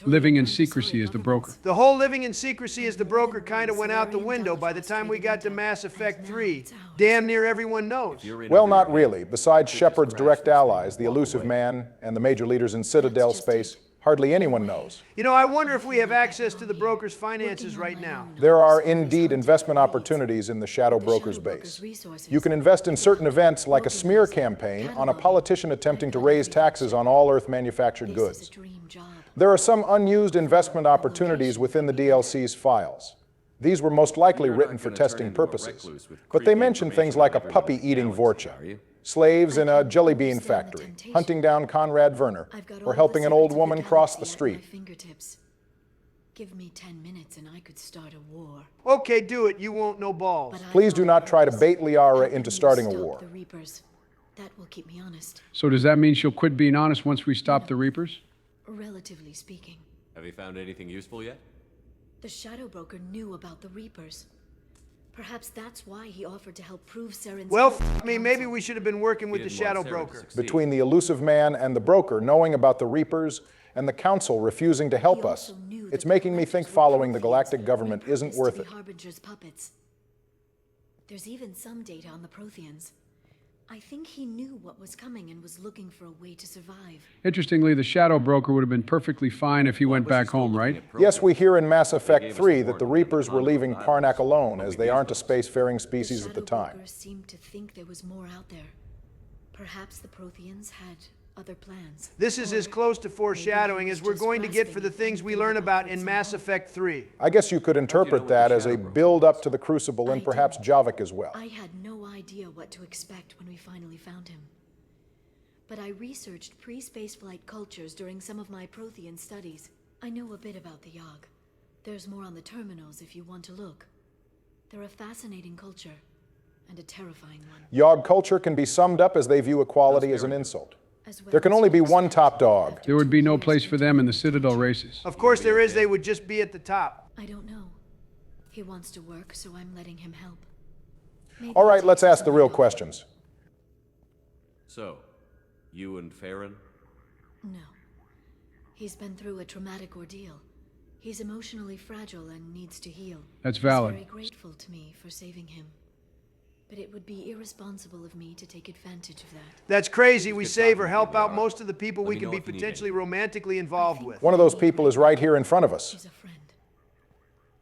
living in secrecy as the broker. The whole living in secrecy as the broker kind of went out the window by the time we got to Mass Effect 3. Damn near everyone knows. Well, not really. Besides Shepard's direct allies, the Elusive Man, and the major leaders in Citadel space, Hardly anyone knows. You know, I wonder if we have access to the broker's finances right now. There are indeed investment opportunities in the Shadow Broker's base. You can invest in certain events like a smear campaign on a politician attempting to raise taxes on all Earth manufactured goods. There are some unused investment opportunities within the DLC's files. These were most likely written for testing purposes, but they mention things like a puppy eating Vorcha, slaves in a jelly bean factory, hunting down Conrad Werner, or helping an old woman cross the street. Give me 10 minutes and I could start a war. Okay, do it. You won't know balls. Please do not try to bait Liara into starting a war. The Reapers. That will keep me honest. So does that mean she'll quit being honest once we stop the Reapers? Relatively speaking. Have you found anything useful yet? The Shadow Broker knew about the Reapers. Perhaps that's why he offered to help prove Saren's... Well, I mean, maybe we should have been working with the Shadow Broker. Between the elusive man and the broker knowing about the Reapers and the Council refusing to help us, it's making me think following the galactic government isn't worth it. Harbinger's puppets. There's even some data on the Protheans. I think he knew what was coming and was looking for a way to survive. Interestingly, the Shadow Broker would have been perfectly fine if he went back home, right? Yes, we hear in Mass Effect 3 that the Reapers were leaving Karnak alone, as they aren't a spacefaring species at the time. The seemed to think there was more out there. Perhaps the Protheans had other plans. This is as close to foreshadowing as we're going to get for the things we learn about in Mass Effect 3. I guess you could interpret that as a build-up to the Crucible and perhaps Javik as well. I had no idea what to expect when we finally found him. But I researched pre-spaceflight cultures during some of my Prothean studies. I know a bit about the Yogg. There's more on the terminals if you want to look. They're a fascinating culture, and a terrifying one. Yogg culture can be summed up as they view equality as an insult. There can only be one top dog. There would be no place for them in the Citadel races. Of course there is, they would just be at the top. I don't know. He wants to work, so I'm letting him help. Maybe All right, let's ask the real questions. So, you and Farron? No. He's been through a traumatic ordeal. He's emotionally fragile and needs to heal. That's valid. He's very grateful to me for saving him. But it would be irresponsible of me to take advantage of that. That's crazy. We save or help out most of the people we can be potentially romantically involved with. One of those people is right here in front of us. She's a friend.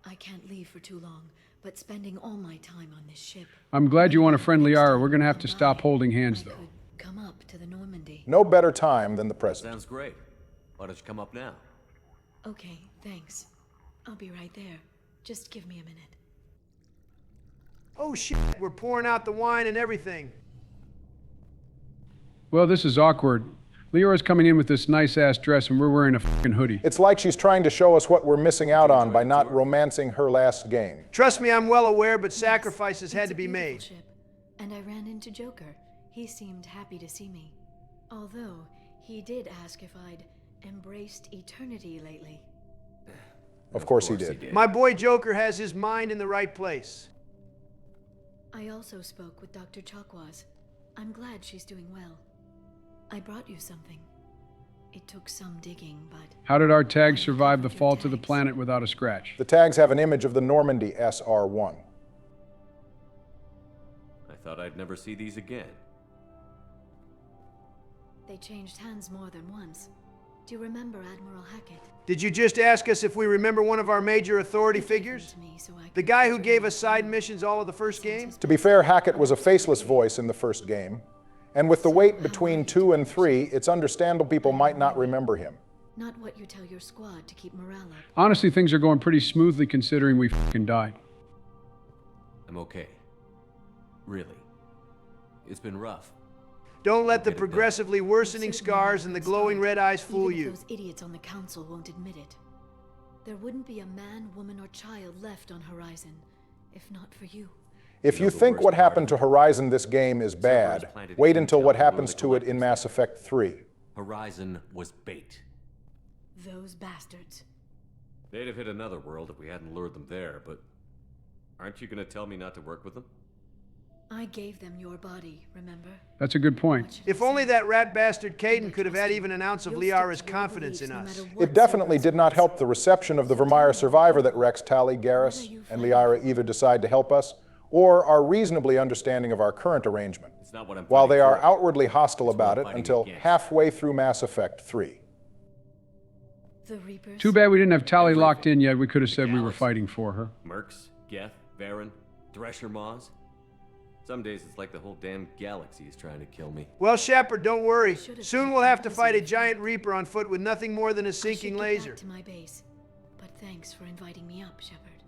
I can't leave for too long, but spending all my time on this ship... I'm glad you want a friend, Liara. We're gonna have to stop holding hands, though. Come up to the Normandy. No better time than the present. Sounds great. Why don't you come up now? Okay, thanks. I'll be right there. Just give me a minute. Oh shit, we're pouring out the wine and everything. Well, this is awkward. Liara's coming in with this nice-ass dress and we're wearing a fucking hoodie. It's like she's trying to show us what we're missing out on by not romancing her last game. Trust me, I'm well aware, but sacrifices had to be made. Ship, and I ran into Joker. He seemed happy to see me. Although, he did ask if I'd embraced eternity lately. Of course he did. My boy Joker has his mind in the right place. I also spoke with Dr. Chakwas. I'm glad she's doing well. I brought you something. It took some digging, but... How did our tags survive the fall to the planet without a scratch? The tags have an image of the Normandy SR-1. I thought I'd never see these again. They changed hands more than once. Do you remember Admiral Hackett? Did you just ask us if we remember one of our major authority figures? The guy who gave us side missions all of the first game? To be fair, Hackett was a faceless voice in the first game. And with the wait between 2 and 3, it's understandable people might not remember him. Not what you tell your squad to keep morale up. Honestly, things are going pretty smoothly considering we fucking died. I'm okay. Really. It's been rough. Don't let the progressively worsening scars and the glowing red eyes fool you. Those idiots on the council won't admit it. There wouldn't be a man, woman, or child left on Horizon, if not for you. If you think what happened to Horizon this game is bad, wait until what happens to it in Mass Effect 3. Horizon was bait. Those bastards. They'd have hit another world if we hadn't lured them there, but aren't you gonna tell me not to work with them? I gave them your body, remember? That's a good point. If only that rat bastard Caden could have had even an ounce of Liara's confidence in us. It definitely did not help the reception of the Vermeer survivor that Rex, Tali, Garrus, and Liara either decide to help us, or are reasonably understanding of our current arrangement, while they are outwardly hostile about it until halfway through Mass Effect 3. The Reapers? Too bad we didn't have Tali locked in yet. We could have said we were fighting for her. Mercs, Geth, Varen, Thresher Maws. Some days it's like the whole damn galaxy is trying to kill me. Well, Shepard, don't worry. Soon we'll have to fight a giant Reaper on foot with nothing more than a sinking laser. Back to my base, but thanks for inviting me up, Shepard.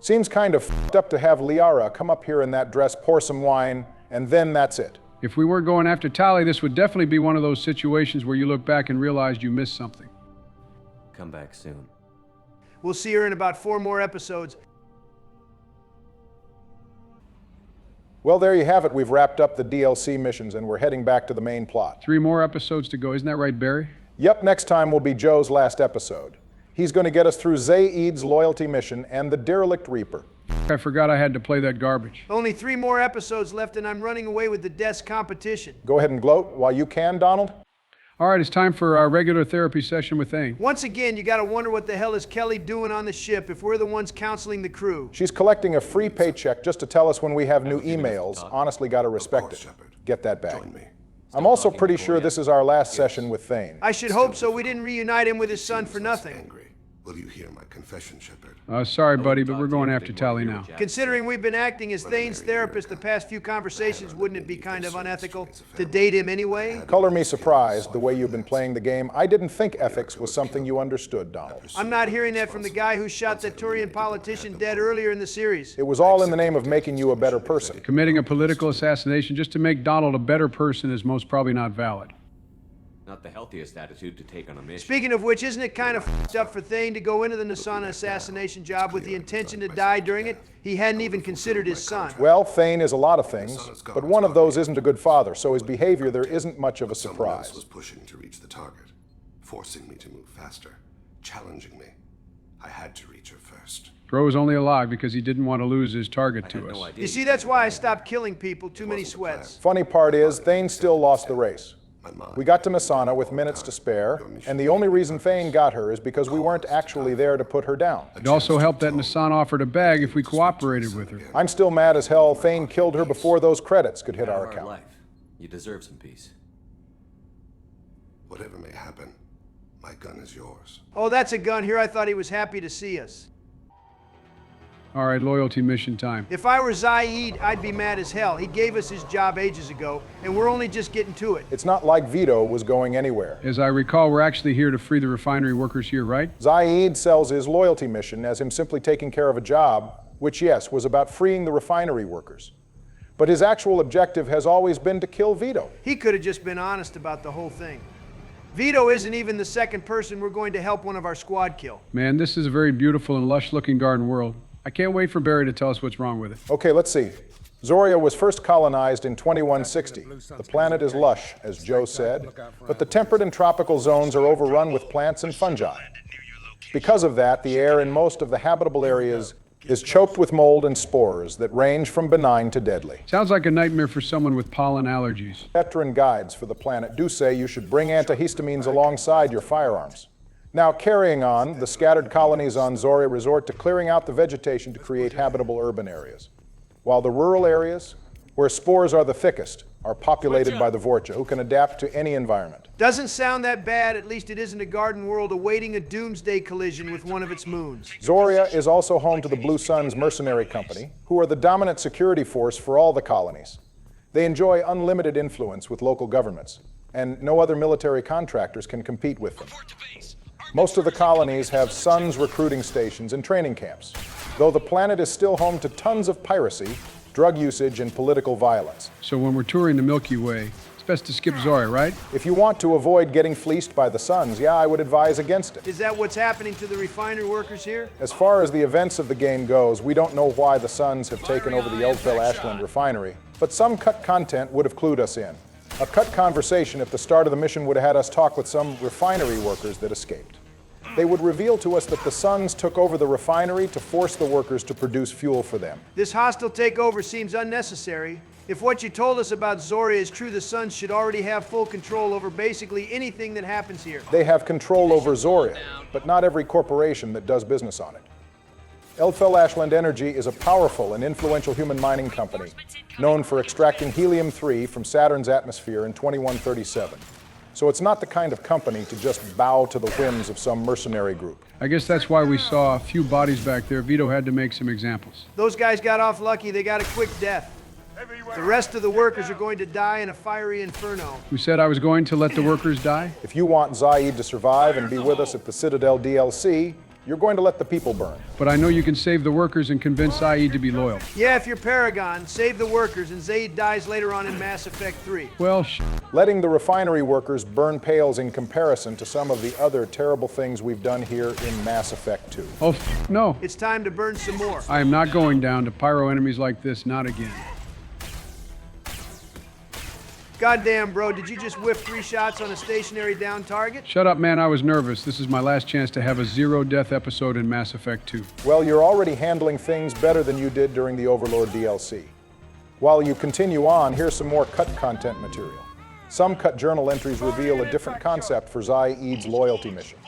Seems kind of f***ed up to have Liara come up here in that dress, pour some wine, and then that's it. If we weren't going after Tali, this would definitely be one of those situations where you look back and realized you missed something. Come back soon. We'll see her in about 4 more episodes. Well, there you have it. We've wrapped up the DLC missions and we're heading back to the main plot. 3 more episodes to go. Isn't that right, Barry? Yep, next time will be Joe's last episode. He's going to get us through Zaid's loyalty mission and the Derelict Reaper. I forgot I had to play that garbage. Only 3 more episodes left and I'm running away with the desk competition. Go ahead and gloat while you can, Donald. All right, it's time for our regular therapy session with Aight. Once again, you gotta wonder what the hell is Kelly doing on the ship if we're the ones counseling the crew. She's collecting a free paycheck just to tell us when we have new emails. Honestly, gotta respect it. Get that back. I'm also pretty sure this is our last session with Thane. I should hope so. We didn't reunite him with his son for nothing. Will you hear my confession, Shepard? Sorry, buddy, but we're going after Tali now. Considering we've been acting as Thane's therapist the past few conversations, wouldn't it be kind of unethical to date him anyway? Color me surprised, the way you've been playing the game. I didn't think ethics was something you understood, Donald. I'm not hearing that from the guy who shot that Turian politician dead earlier in the series. It was all in the name of making you a better person. Committing a political assassination just to make Donald a better person is most probably not valid. Not the healthiest attitude to take on a mission. Speaking of which, isn't it kind of f***ed up for Thane to go into the Nasana assassination job with the intention to die during it? He hadn't even considered his son. Well, Thane is a lot of things, but one of those isn't a good father, so his behavior there isn't much of a surprise. Someone else was pushing to reach the target, forcing me to move faster, challenging me. I had to reach her first. Bro was only alive because he didn't want to lose his target to us. You see, that's why I stopped killing people. Too many sweats. Funny part is, Thane still lost the race. We got to Nasana with minutes to spare, and the only reason Thane got her is because we weren't actually there to put her down. It also helped that Nasana offered a bag if we cooperated with her. I'm still mad as hell Thane killed her before those credits could hit our account. You deserve some peace. Whatever may happen, my gun is yours. Oh, that's a gun here. I thought he was happy to see us. All right, loyalty mission time. If I were Zaid, I'd be mad as hell. He gave us his job ages ago, and we're only just getting to it. It's not like Vito was going anywhere. As I recall, we're actually here to free the refinery workers here, right? Zaid sells his loyalty mission as him simply taking care of a job, which, yes, was about freeing the refinery workers. But his actual objective has always been to kill Vito. He could have just been honest about the whole thing. Vito isn't even the second person we're going to help one of our squad kill. Man, this is a very beautiful and lush-looking garden world. I can't wait for Barry to tell us what's wrong with it. Okay, let's see. Zoria was first colonized in 2160. The planet is lush, as Joe said, but the temperate and tropical zones are overrun with plants and fungi. Because of that, the air in most of the habitable areas is choked with mold and spores that range from benign to deadly. Sounds like a nightmare for someone with pollen allergies. Veteran guides for the planet do say you should bring antihistamines alongside your firearms. Now, carrying on, the scattered colonies on Zoria resort to clearing out the vegetation to create habitable urban areas, while the rural areas, where spores are the thickest, are populated by the Vorcha, who can adapt to any environment. Doesn't sound that bad. At least it isn't a garden world awaiting a doomsday collision with one of its moons. Zoria is also home to the Blue Suns Mercenary Company, who are the dominant security force for all the colonies. They enjoy unlimited influence with local governments, and no other military contractors can compete with them. Most of the colonies have Suns recruiting stations and training camps, though the planet is still home to tons of piracy, drug usage, and political violence. So when we're touring the Milky Way, it's best to skip Zoria, right? If you want to avoid getting fleeced by the Suns, yeah, I would advise against it. Is that what's happening to the refinery workers here? As far as the events of the game goes, we don't know why the Suns have taken over the Eldfell Ashland refinery, but some cut content would have clued us in. A cut conversation at the start of the mission would have had us talk with some refinery workers that escaped. They would reveal to us that the Suns took over the refinery to force the workers to produce fuel for them. This hostile takeover seems unnecessary. If what you told us about Zoria is true, the Suns should already have full control over basically anything that happens here. They have control over Zoria, but not every corporation that does business on it. Eldfell Ashland Energy is a powerful and influential human mining company known for extracting helium-3 from Saturn's atmosphere in 2137. So it's not the kind of company to just bow to the whims of some mercenary group. I guess that's why we saw a few bodies back there. Vito had to make some examples. Those guys got off lucky. They got a quick death. The rest of the workers are going to die in a fiery inferno. Who said I was going to let the workers die? If you want Zaid to survive and be with us at the Citadel DLC, you're going to let the people burn. But I know you can save the workers and convince Zaid to be loyal. Yeah, if you're Paragon, save the workers and Zaid dies later on in Mass Effect 3. Well, letting the refinery workers burn pales in comparison to some of the other terrible things we've done here in Mass Effect 2. Oh, no. It's time to burn some more. I am not going down to pyro enemies like this, not again. Goddamn, bro, did you just whiff 3 shots on a stationary down target? Shut up, man, I was nervous. This is my last chance to have a zero-death episode in Mass Effect 2. Well, you're already handling things better than you did during the Overlord DLC. While you continue on, here's some more cut content material. Some cut journal entries reveal a different concept for Zaid's loyalty mission.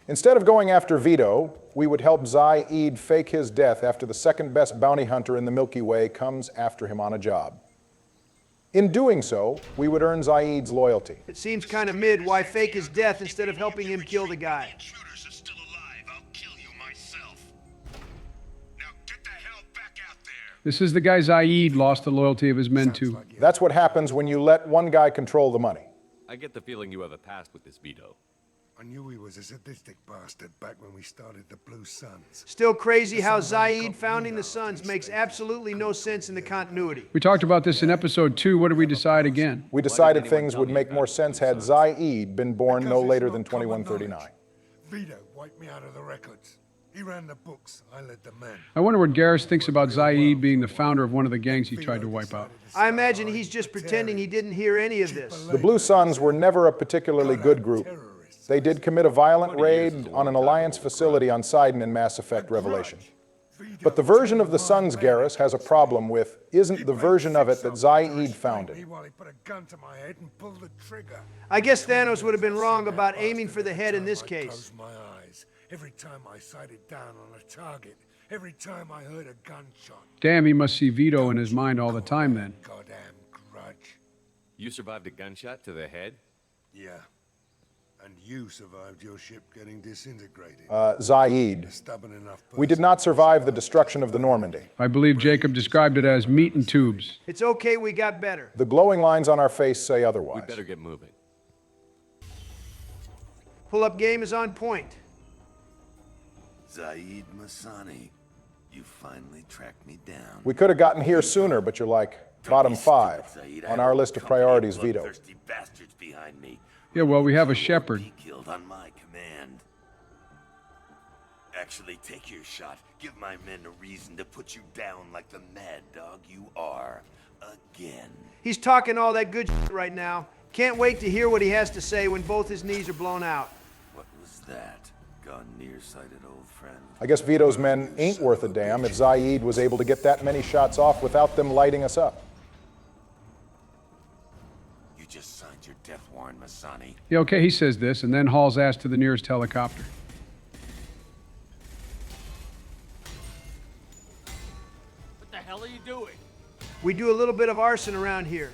Instead of going after Vito, we would help Zaid fake his death after the second-best bounty hunter in the Milky Way comes after him on a job. In doing so, we would earn Zaid's loyalty. It seems kind of mid. Why fake his death instead of helping him kill the guy? This is the guy Zaid lost the loyalty of his men to. That's what happens when you let one guy control the money. I get the feeling you have a past with this Vito. I knew he was a sadistic bastard back when we started the Blue Suns. Still crazy how Zaid founding the Suns makes absolutely no sense in the continuity. We talked about this in episode 2. What did we decide again? We decided things would make more sense had Zaid been born no later than 2139. Vito wiped me out of the records. He ran the books, I led the men. I wonder what Garrus thinks about Zaid being the founder of one of the gangs he tried to wipe out. I imagine he's just pretending he didn't hear any of this. The Blue Suns were never a particularly good group. They did commit a violent raid on an Alliance facility on Sidon in Mass Effect Revelation. But the version of the Suns Garrus has a problem with isn't the version of it that Zaid founded. I guess Thanos would have been wrong about aiming for the head in this case. Every time I sighted down on a target, every time I heard a gunshot. Damn, he must see Vito in his mind all the time then. Goddamn grudge. You survived a gunshot to the head? Yeah. And you survived your ship getting disintegrated. Zaid. We did not survive the destruction of the Normandy. I believe Jacob described it as meat and tubes. It's okay, we got better. The glowing lines on our face say otherwise. We better get moving. Pull-up game is on point. Zaid Masani, you finally tracked me down. We could have gotten here sooner, but you're like bottom 5 on our list of priorities, Vito. Bastards behind me. Yeah, well, we have a shepherd. Killed on my command. Actually, take your shot. Give my men a reason to put you down like the mad dog you are. Again. He's talking all that good shit right now. Can't wait to hear what he has to say when both his knees are blown out. What was that? Gone nearsighted old friend. I guess Vito's men ain't worth a damn if Zaid was able to get that many shots off without them lighting us up. You just signed your death warrant, Masani. Yeah, okay, he says this, and then hauls ass to the nearest helicopter. What the hell are you doing? We do a little bit of arson around here.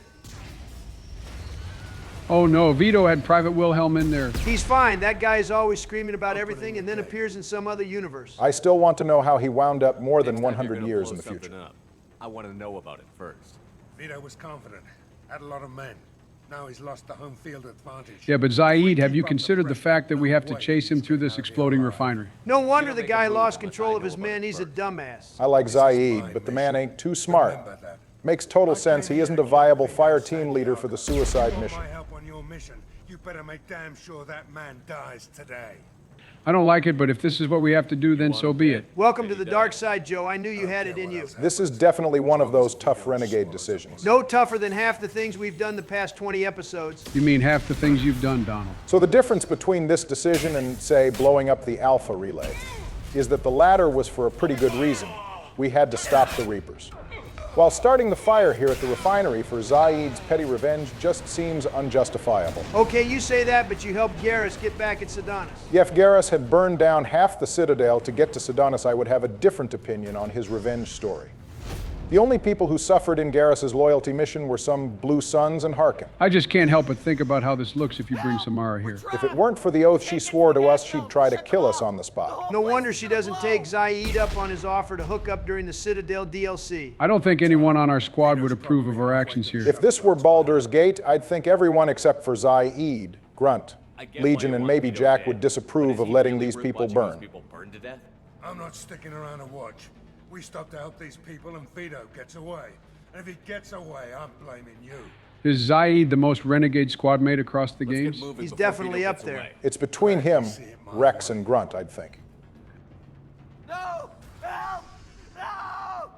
Oh no, Vito had Private Wilhelm in there. He's fine. That guy is always screaming about everything and then appears in some other universe. I still want to know how he wound up more than 100 years in the future. I want to know about it first. Vito was confident, had a lot of men. Now he's lost the home field advantage. Yeah, but Zaid, have you considered the fact that we have to chase him through this exploding refinery? No wonder the guy lost control of his men. He's a dumbass. I like Zaid, but the man ain't too smart. Makes total sense he isn't a viable fire team leader for the suicide mission. You better make damn sure that man dies today. I don't like it, but if this is what we have to do, then so be it. Welcome to the dark side, Joe. I knew you had it in you. This is definitely one of those tough renegade decisions. No tougher than half the things we've done the past 20 episodes. You mean half the things you've done, Donald? So the difference between this decision and, say, blowing up the Alpha relay is that the latter was for a pretty good reason. We had to stop the Reapers. While starting the fire here at the refinery for Zaid's petty revenge just seems unjustifiable. Okay, you say that, but you helped Garrus get back at Sedonis. Yeah, if Garrus had burned down half the Citadel to get to Sedonis, I would have a different opinion on his revenge story. The only people who suffered in Garrus's loyalty mission were some Blue Suns and Harkin. I just can't help but think about how this looks if you bring Samara here. If it weren't for the oath she swore to us, she'd try to kill us on the spot. No wonder she doesn't take Zaid up on his offer to hook up during the Citadel DLC. I don't think anyone on our squad would approve of our actions here. If this were Baldur's Gate, I'd think everyone except for Zaid, Grunt, Legion, and maybe Jack would disapprove of letting these people burn. I'm not sticking around to watch. We stop to help these people and Vito gets away. And if he gets away, I'm blaming you. Is Zaid the most renegade squad mate across the games? He's definitely up there. It's between him, Rex, and Grunt, I'd think. No! Help! No!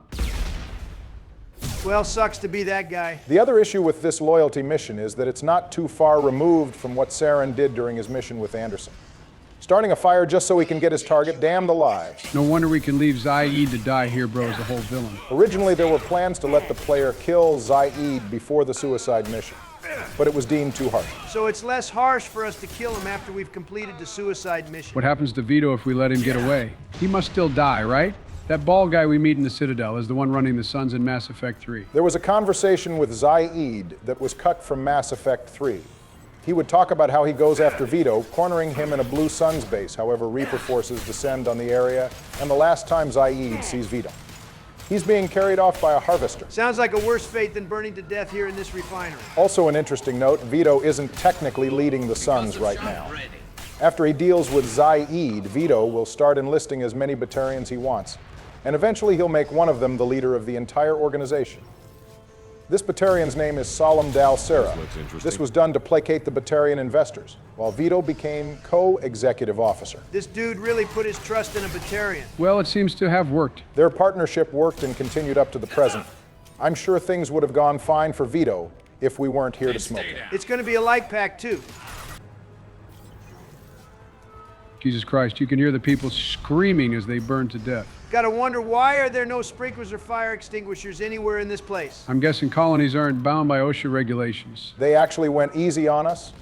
Well, sucks to be that guy. The other issue with this loyalty mission is that it's not too far removed from what Saren did during his mission with Anderson. Starting a fire just so he can get his target, damn the lives. No wonder we can leave Zaid to die here, bro, as a whole villain. Originally, there were plans to let the player kill Zaid before the suicide mission, but it was deemed too harsh. So it's less harsh for us to kill him after we've completed the suicide mission. What happens to Vito if we let him get away? He must still die, right? That bald guy we meet in the Citadel is the one running the Suns in Mass Effect 3. There was a conversation with Zaid that was cut from Mass Effect 3. He would talk about how he goes after Vito, cornering him in a Blue Suns base, however Reaper forces descend on the area, and the last time Zaid sees Vito. He's being carried off by a harvester. Sounds like a worse fate than burning to death here in this refinery. Also an interesting note, Vito isn't technically leading the Suns right now. After he deals with Zaid, Vito will start enlisting as many Batarians he wants, and eventually he'll make one of them the leader of the entire organization. This Batarian's name is Solemn Dal Sera. This was done to placate the Batarian investors, while Vito became co-executive officer. This dude really put his trust in a Batarian. Well, it seems to have worked. Their partnership worked and continued up to the present. I'm sure things would have gone fine for Vito if we weren't here to smoke it. It's going to be a light pack, too. Jesus Christ, you can hear the people screaming as they burn to death. Gotta wonder, why are there no sprinklers or fire extinguishers anywhere in this place? I'm guessing colonies aren't bound by OSHA regulations. They actually went easy on us.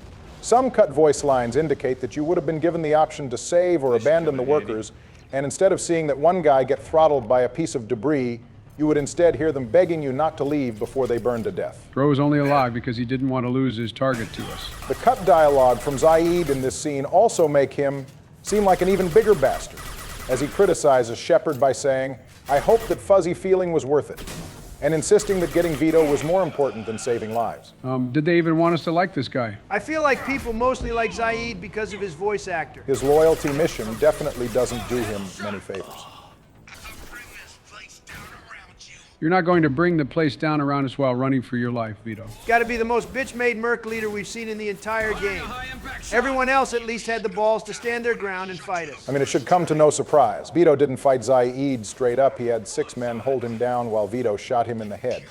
Some cut voice lines indicate that you would have been given the option to save or abandon the workers, and instead of seeing that one guy get throttled by a piece of debris, you would instead hear them begging you not to leave before they burn to death. Bro was only alive because he didn't want to lose his target to us. The cut dialogue from Zaid in this scene also make him seem like an even bigger bastard, as he criticizes Shepard by saying, "I hope that fuzzy feeling was worth it," and insisting that getting Vito was more important than saving lives. Did they even want us to like this guy? I feel like people mostly like Zaid because of his voice actor. His loyalty mission definitely doesn't do him many favors. You're not going to bring the place down around us while running for your life, Vito. Gotta be the most bitch-made merc leader we've seen in the entire game. Everyone else at least had the balls to stand their ground and fight us. I mean, it should come to no surprise. Vito didn't fight Zaid straight up. He had 6 men hold him down while Vito shot him in the head.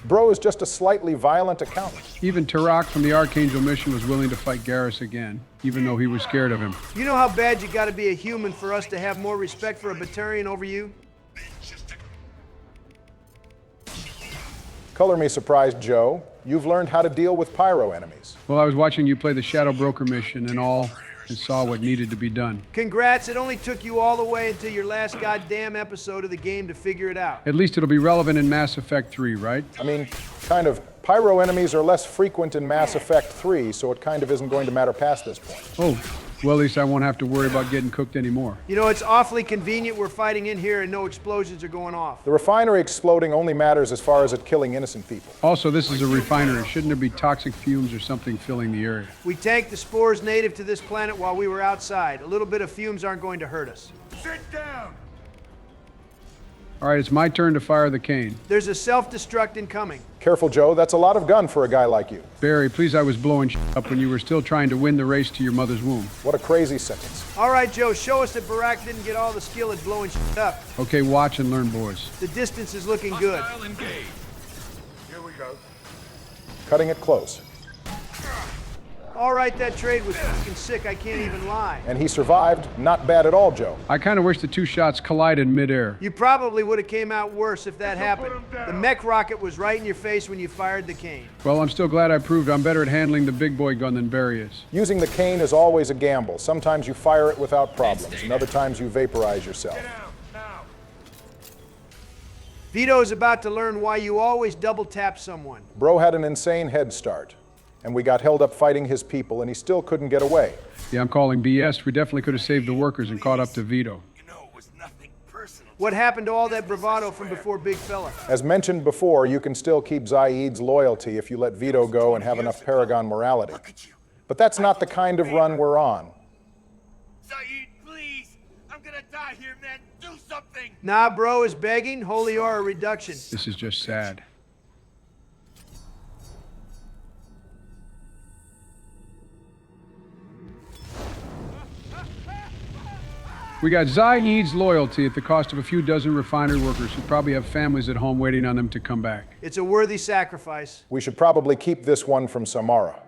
Bro is just a slightly violent accountant. Even Tarak from the Archangel mission was willing to fight Garrus again, even though he was scared of him. You know how bad you gotta be a human for us to have more respect for a Batarian over you? Color me surprised, Joe. You've learned how to deal with pyro enemies. Well, I was watching you play the Shadow Broker mission and saw what needed to be done. Congrats, it only took you all the way until your last goddamn episode of the game to figure it out. At least it'll be relevant in Mass Effect 3, right? I mean, kind of. Pyro enemies are less frequent in Mass Effect 3, so it kind of isn't going to matter past this point. Oh, well, at least I won't have to worry about getting cooked anymore. You know, it's awfully convenient we're fighting in here and no explosions are going off. The refinery exploding only matters as far as it killing innocent people. Also, this is a refinery. Shouldn't there be toxic fumes or something filling the area? We tanked the spores native to this planet while we were outside. A little bit of fumes aren't going to hurt us. Sit down! All right, it's my turn to fire the cane. There's a self-destruct incoming. Careful, Joe. That's a lot of gun for a guy like you. Barry, please, I was blowing up when you were still trying to win the race to your mother's womb. What a crazy sentence. All right, Joe, show us that Barack didn't get all the skill at blowing up. Okay, watch and learn, boys. The distance is looking good. Here we go. Cutting it close. All right, that trade was fucking sick, I can't even lie. And he survived. Not bad at all, Joe. I kind of wish the two shots collided midair. You probably would have came out worse if that happened. The mech rocket was right in your face when you fired the cane. Well, I'm still glad I proved I'm better at handling the big boy gun than Barry is. Using the cane is always a gamble. Sometimes you fire it without problems, and other times you vaporize yourself. Vito is about to learn why you always double tap someone. Bro had an insane head start, and we got held up fighting his people, and he still couldn't get away. Yeah, I'm calling BS. We definitely could have saved the workers and caught up to Vito. What happened to all that bravado from before Big Fella? As mentioned before, you can still keep Zaid's loyalty if you let Vito go and have enough Paragon morality. But that's not the kind of run we're on. Zaid, please! I'm gonna die here, man! Do something! Nah, bro is begging. Holy Aura reduction. This is just sad. We got Zaid's loyalty at the cost of a few dozen refinery workers who probably have families at home waiting on them to come back. It's a worthy sacrifice. We should probably keep this one from Samara.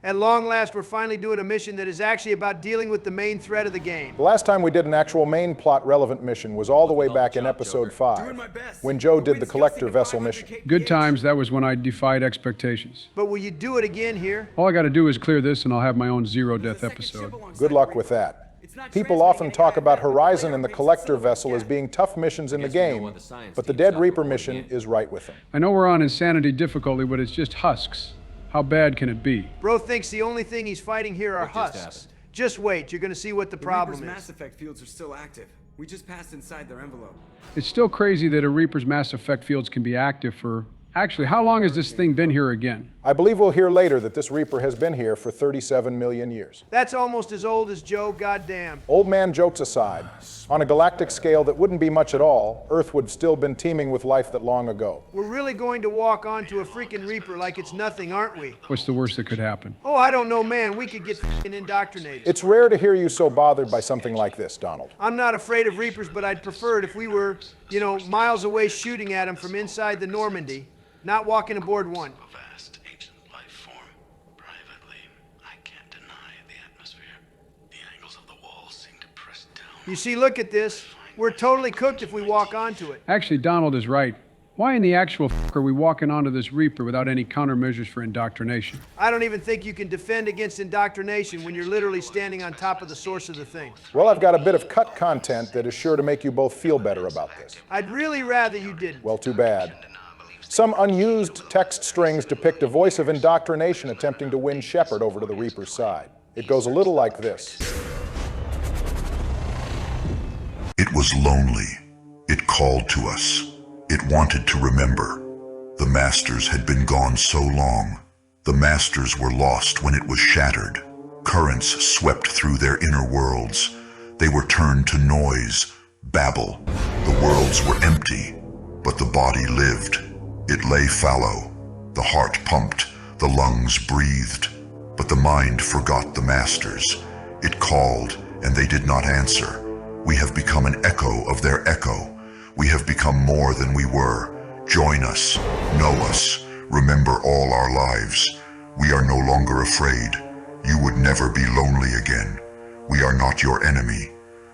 At long last, we're finally doing a mission that is actually about dealing with the main threat of the game. The last time we did an actual main plot relevant mission was all the way back in episode 5, when Joe did the collector vessel mission. Good times, that was when I defied expectations. But will you do it again here? All I gotta do is clear this and I'll have my own zero-death episode. Good luck with that. People often talk about Horizon and the collector vessel as being tough missions in the game, but the Dead Reaper mission is right with them. I know we're on insanity difficulty, but it's just husks. How bad can it be? Bro thinks the only thing he's fighting here are husks. Just wait, you're gonna see what the problem is. Mass effect fields are still active. We just passed inside their envelope. It's still crazy that a Reaper's Mass Effect fields can be active for... Actually, how long has this thing been here again? I believe we'll hear later that this Reaper has been here for 37 million years. That's almost as old as Joe, goddamn. Old man jokes aside, on a galactic scale that wouldn't be much at all, Earth would still been teeming with life that long ago. We're really going to walk onto a freaking Reaper like it's nothing, aren't we? What's the worst that could happen? Oh, I don't know, man. We could get f***ing indoctrinated. It's rare to hear you so bothered by something like this, Donald. I'm not afraid of Reapers, but I'd prefer it if we were, you know, miles away shooting at them from inside the Normandy. Not walking aboard one. A vast, ancient life form. Privately, I can't deny the atmosphere. The angles of the walls seem to press down. You see, look at this. We're totally cooked if we walk onto it. Actually, Donald is right. Why in the actual f*** are we walking onto this Reaper without any countermeasures for indoctrination? I don't even think you can defend against indoctrination when you're literally standing on top of the source of the thing. Well, I've got a bit of cut content that is sure to make you both feel better about this. I'd really rather you didn't. Well, too bad. Some unused text strings depict a voice of indoctrination attempting to win Shepard over to the Reaper's side. It goes a little like this. It was lonely. It called to us. It wanted to remember. The Masters had been gone so long. The Masters were lost when it was shattered. Currents swept through their inner worlds. They were turned to noise, babble. The worlds were empty, but the body lived. It lay fallow. The heart pumped, the lungs breathed, but the mind forgot the Masters. It called, and they did not answer. We have become an echo of their echo. We have become more than we were. Join us, know us, remember all our lives. We are no longer afraid. You would never be lonely again. We are not your enemy.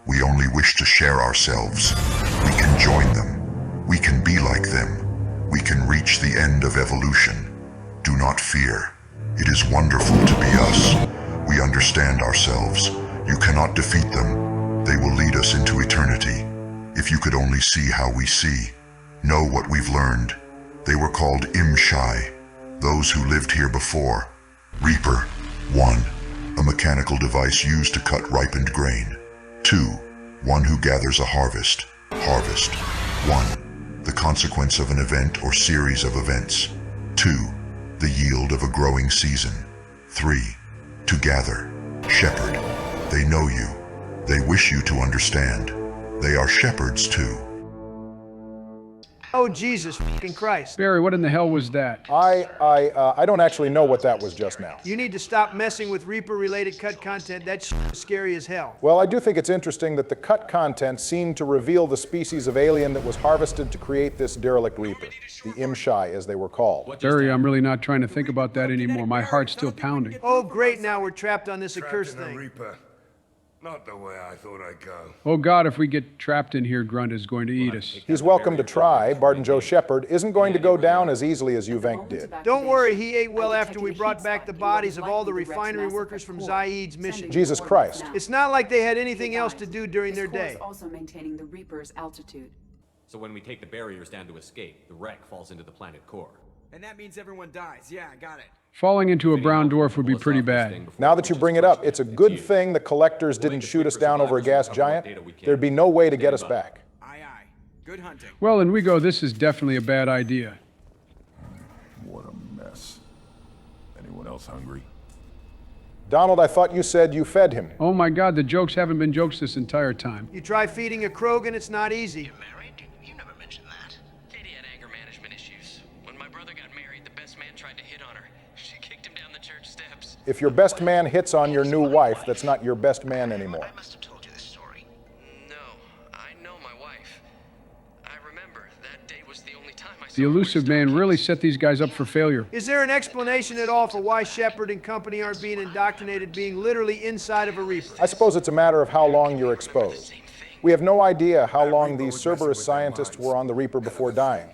We only wish to share ourselves. We can join them. We can be like them. We can reach the end of evolution. Do not fear. It is wonderful to be us. We understand ourselves. You cannot defeat them. They will lead us into eternity. If you could only see how we see, know what we've learned. They were called Imshai, those who lived here before. Reaper, 1. A mechanical device used to cut ripened grain. 2. One who gathers a harvest. Harvest, 1. The consequence of an event or series of events. 2. The yield of a growing season. 3. To gather. Shepherd. They know you. They wish you to understand. They are shepherds too. Oh, Jesus fucking Christ. Barry, what in the hell was that? I don't actually know what that was just now. You need to stop messing with Reaper-related cut content. That's scary as hell. Well, I do think it's interesting that the cut content seemed to reveal the species of alien that was harvested to create this derelict Reaper, the Imshai, as they were called. Barry, I'm really not trying to think about that anymore. My heart's still pounding. Oh, great, now we're trapped on this accursed thing. Reaper. Not the way I thought I'd go. Oh God, if we get trapped in here, Grunt is going to eat us. He's welcome to try. Barton Joe Shepard isn't going to go down as easily as Uvenk did. Don't worry, he ate well after we brought back the bodies of all the refinery workers from Zaid's mission. Jesus Christ. It's not like they had anything else to do during their day. Also maintaining the Reaper's altitude. So when we take the barriers down to escape, the wreck falls into the planet core. And that means everyone dies. Yeah, I got it. Falling into a brown dwarf would be pretty bad. Now that you bring it up, it's a good thing the collectors didn't shoot us down over a gas giant. There'd be no way to get us back. Aye, aye. Good hunting. Well, Enrico, this is definitely a bad idea. What a mess. Anyone else hungry? Donald, I thought you said you fed him. Oh my God, the jokes haven't been jokes this entire time. You try feeding a Krogan, it's not easy. You never mentioned that. Katie had anger management issues. When my brother got married, the best man tried to hit on her. She kicked him down the church steps. If your best man hits on your new wife, that's not your best man anymore. I must have told you this story. No, I know my wife. I remember that day was the only time I saw The elusive man really set these guys up for failure. Is there an explanation at all for why Shepard and company aren't being indoctrinated being literally inside of a Reaper? I suppose it's a matter of how long you're exposed. We have no idea how long these Cerberus scientists were on the Reaper before dying.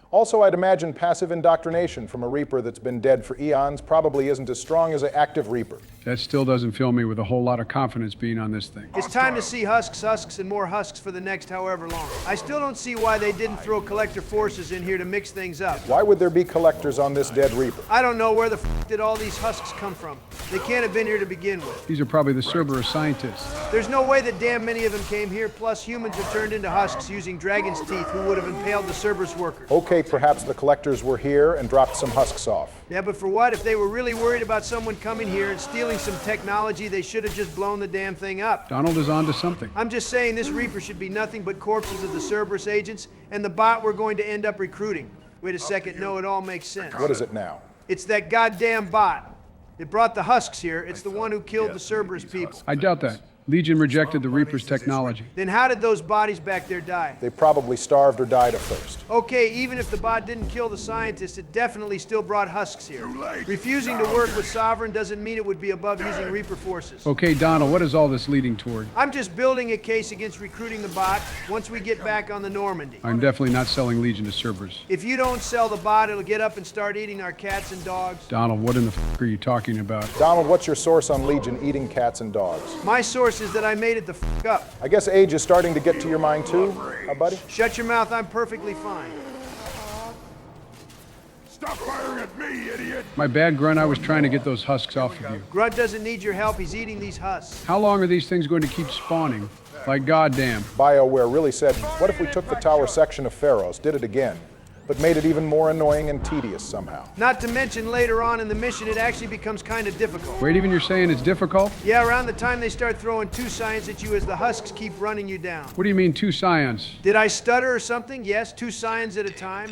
Also, I'd imagine passive indoctrination from a Reaper that's been dead for eons probably isn't as strong as an active Reaper. That still doesn't fill me with a whole lot of confidence being on this thing. It's time to see husks, and more husks for the next however long. I still don't see why they didn't throw collector forces in here to mix things up. Why would there be collectors on this dead Reaper? I don't know where the f did all these husks come from. They can't have been here to begin with. These are probably the Cerberus scientists. There's no way that damn many of them came here, plus humans are turned into husks using dragon's teeth who would have impaled the Cerberus workers. Okay, perhaps the collectors were here and dropped some husks off. Yeah, but for what? If they were really worried about someone coming here and stealing some technology, they should have just blown the damn thing up. Donald is onto something. I'm just saying this Reaper should be nothing but corpses of the Cerberus agents and the bot we're going to end up recruiting. Wait a second, no, it all makes sense. What is it now? It's that goddamn bot. It brought the husks here. It's the one who killed the Cerberus people. I doubt that. Legion rejected the Reaper's technology. Then how did those bodies back there die? They probably starved or died of thirst. Okay, even if the bot didn't kill the scientists, it definitely still brought husks here. Refusing to work with Sovereign doesn't mean it would be above using Reaper forces. Okay, Donald, what is all this leading toward? I'm just building a case against recruiting the bot once we get back on the Normandy. I'm definitely not selling Legion to Cerberus. If you don't sell the bot, it'll get up and start eating our cats and dogs. Donald, what in the f*** are you talking about? Donald, what's your source on Legion eating cats and dogs? My source is that I made it the f*** up. I guess age is starting to get to your mind too, buddy? Shut your mouth, I'm perfectly fine. Stop firing at me, idiot! My bad, Grunt, I was trying to get those husks off of you. Grunt doesn't need your help, he's eating these husks. How long are these things going to keep spawning? Like goddamn. BioWare really said, what if we took the tower section of Pharaohs, did it again, but made it even more annoying and tedious somehow? Not to mention later on in the mission, it actually becomes kind of difficult. Wait, even you're saying it's difficult? Yeah, around the time they start throwing 2 scions at you as the husks keep running you down. What do you mean 2 scions? Did I stutter or something? Yes, 2 scions at a time.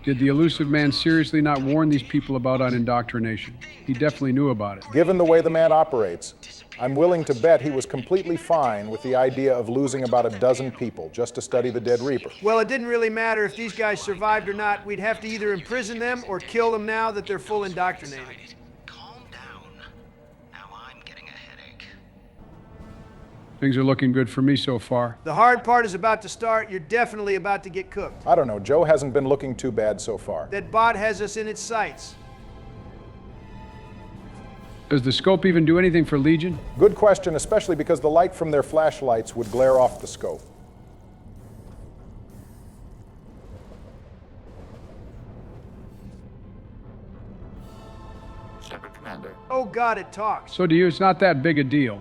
Did the elusive man seriously not warn these people about indoctrination? He definitely knew about it. Given the way the man operates, I'm willing to bet he was completely fine with the idea of losing about a dozen people just to study the dead Reaper. Well, it didn't really matter if these guys survived or not. We'd have to either imprison them or kill them now that they're full indoctrinated. Things are looking good for me so far. The hard part is about to start. You're definitely about to get cooked. I don't know. Joe hasn't been looking too bad so far. That bot has us in its sights. Does the scope even do anything for Legion? Good question, especially because the light from their flashlights would glare off the scope. Shepard, Commander. Oh God, it talks. So to you, it's not that big a deal.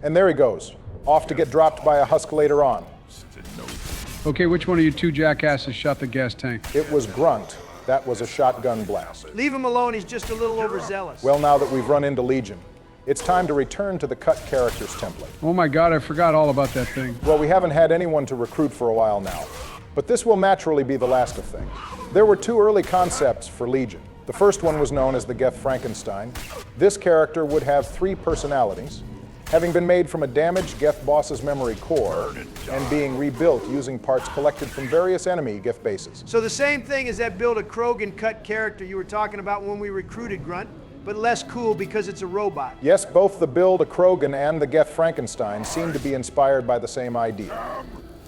And there he goes, off to get dropped by a husk later on. Okay, which one of you 2 jackasses shot the gas tank? It was Grunt. That was a shotgun blast. Leave him alone, he's just a little overzealous. Well, now that we've run into Legion, It's time to return to the cut characters template. Oh my god, I forgot all about that thing. Well, we haven't had anyone to recruit for a while now, but this will naturally be the last of things. There were 2 early concepts for Legion. The first one was known as the Geth Frankenstein. This character would have 3 personalities, having been made from a damaged Geth boss's memory core and being rebuilt using parts collected from various enemy Geth bases. So the same thing as that build a Krogan cut character you were talking about when we recruited Grunt, but less cool because it's a robot. Yes, both the build a Krogan and the Geth Frankenstein seem to be inspired by the same idea.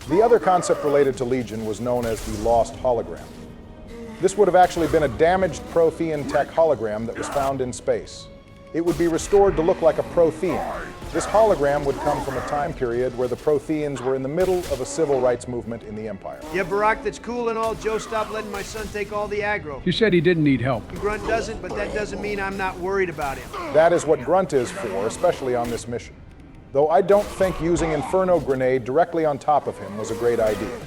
The other concept related to Legion was known as the Lost Hologram. This would have actually been a damaged Prothean tech hologram that was found in space. It would be restored to look like a Prothean. This hologram would come from a time period where the Protheans were in the middle of a civil rights movement in the Empire. Yeah, Barack, that's cool and all. Joe, stop letting my son take all the aggro. You said he didn't need help. Grunt doesn't, but that doesn't mean I'm not worried about him. That is what Grunt is for, especially on this mission. Though I don't think using Inferno Grenade directly on top of him was a great idea.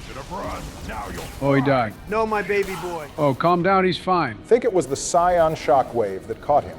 Oh, he died. No, my baby boy. Oh, calm down, he's fine. I think it was the Scion shockwave that caught him.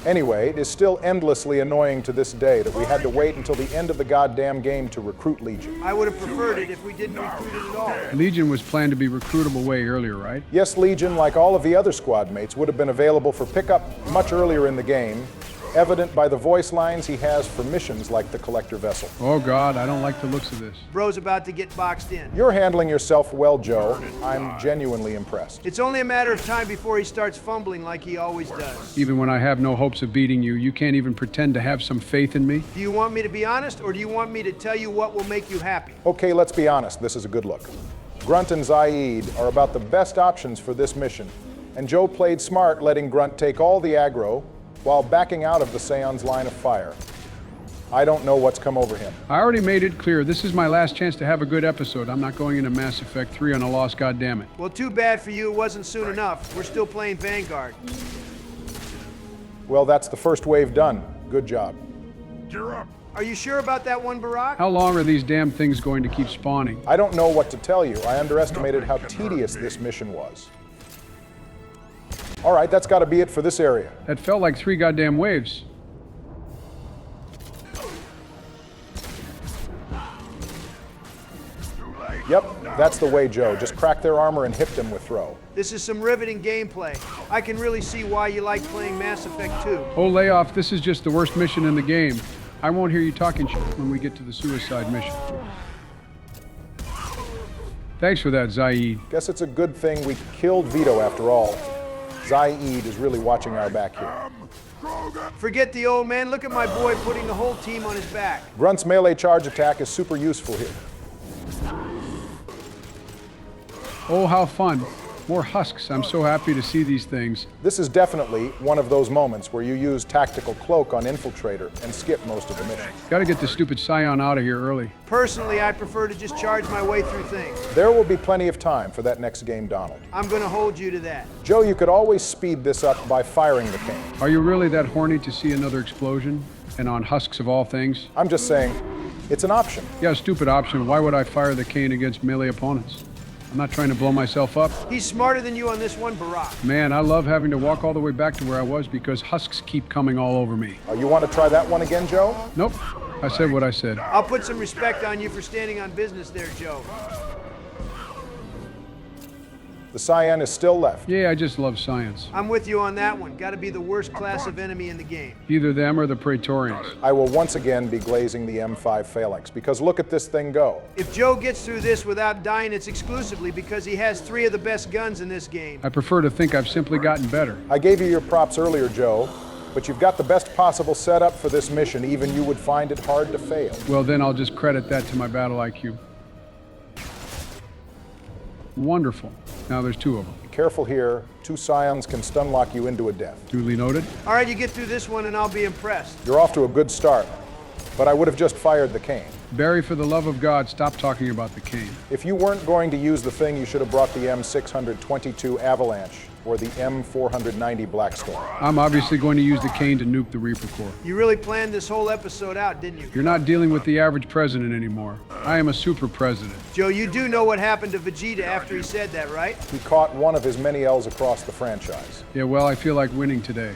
Anyway, it is still endlessly annoying to this day that we had to wait until the end of the goddamn game to recruit Legion. I would have preferred it if we didn't recruit it at all. Legion was planned to be recruitable way earlier, right? Yes, Legion, like all of the other squad mates, would have been available for pickup much earlier in the game, evident by the voice lines he has for missions like the Collector Vessel. Oh God, I don't like the looks of this. Bro's about to get boxed in. You're handling yourself well, Joe. I'm genuinely impressed. It's only a matter of time before he starts fumbling like he always does. Even when I have no hopes of beating you, you can't even pretend to have some faith in me? Do you want me to be honest, or do you want me to tell you what will make you happy? Okay, let's be honest. This is a good look. Grunt and Zaid are about the best options for this mission, and Joe played smart letting Grunt take all the aggro while backing out of the Seon's line of fire. I don't know what's come over him. I already made it clear, this is my last chance to have a good episode. I'm not going into Mass Effect 3 on a loss, goddammit. Well, too bad for you, it wasn't soon enough. We're still playing Vanguard. Well, that's the first wave done. Good job. Gear up. Are you sure about that one, Barack? How long are these damn things going to keep spawning? I don't know what to tell you. I underestimated how tedious this mission was. All right, that's got to be it for this area. That felt like 3 goddamn waves. Yep, that's the way, Joe. Just crack their armor and hit them with throw. This is some riveting gameplay. I can really see why you like playing Mass Effect 2. Oh, lay off. This is just the worst mission in the game. I won't hear you talking shit when we get to the suicide mission. Thanks for that, Zaid. Guess it's a good thing we killed Vito after all. Zaid is really watching our back here. Forget the old man. Look at my boy putting the whole team on his back. Grunt's melee charge attack is super useful here. Oh, how fun. More husks. I'm so happy to see these things. This is definitely one of those moments where you use Tactical Cloak on Infiltrator and skip most of the mission. Gotta get the stupid Scion out of here early. Personally, I prefer to just charge my way through things. There will be plenty of time for that next game, Donald. I'm gonna hold you to that. Joe, you could always speed this up by firing the cane. Are you really that horny to see another explosion? And on husks of all things? I'm just saying, it's an option. Yeah, stupid option. Why would I fire the cane against melee opponents? I'm not trying to blow myself up. He's smarter than you on this one, Barack. Man, I love having to walk all the way back to where I was because husks keep coming all over me. You want to try that one again, Joe? Nope. I said what I said. I'll put some respect on you for standing on business there, Joe. The Scion is still left. Yeah, I just love science. I'm with you on that one. Gotta be the worst class of enemy in the game. Either them or the Praetorians. I will once again be glazing the M5 phalanx, because look at this thing go. If Joe gets through this without dying, it's exclusively because he has 3 of the best guns in this game. I prefer to think I've simply gotten better. I gave you your props earlier, Joe, but you've got the best possible setup for this mission. Even you would find it hard to fail. Well, then I'll just credit that to my battle IQ. Wonderful. Now there's 2 of them. Be careful here. 2 Scions can stun lock you into a death. Duly noted. All right, you get through this one and I'll be impressed. You're off to a good start, but I would have just fired the cane. Barry, for the love of God, stop talking about the cane. If you weren't going to use the thing, you should have brought the M622 Avalanche or the M490 Blackstorm. I'm obviously going to use the cane to nuke the Reaper Corps. You really planned this whole episode out, didn't you? You're not dealing with the average president anymore. I am a super president. Joe, you do know what happened to Vegeta after he said that, right? He caught one of his many L's across the franchise. Yeah, well, I feel like winning today.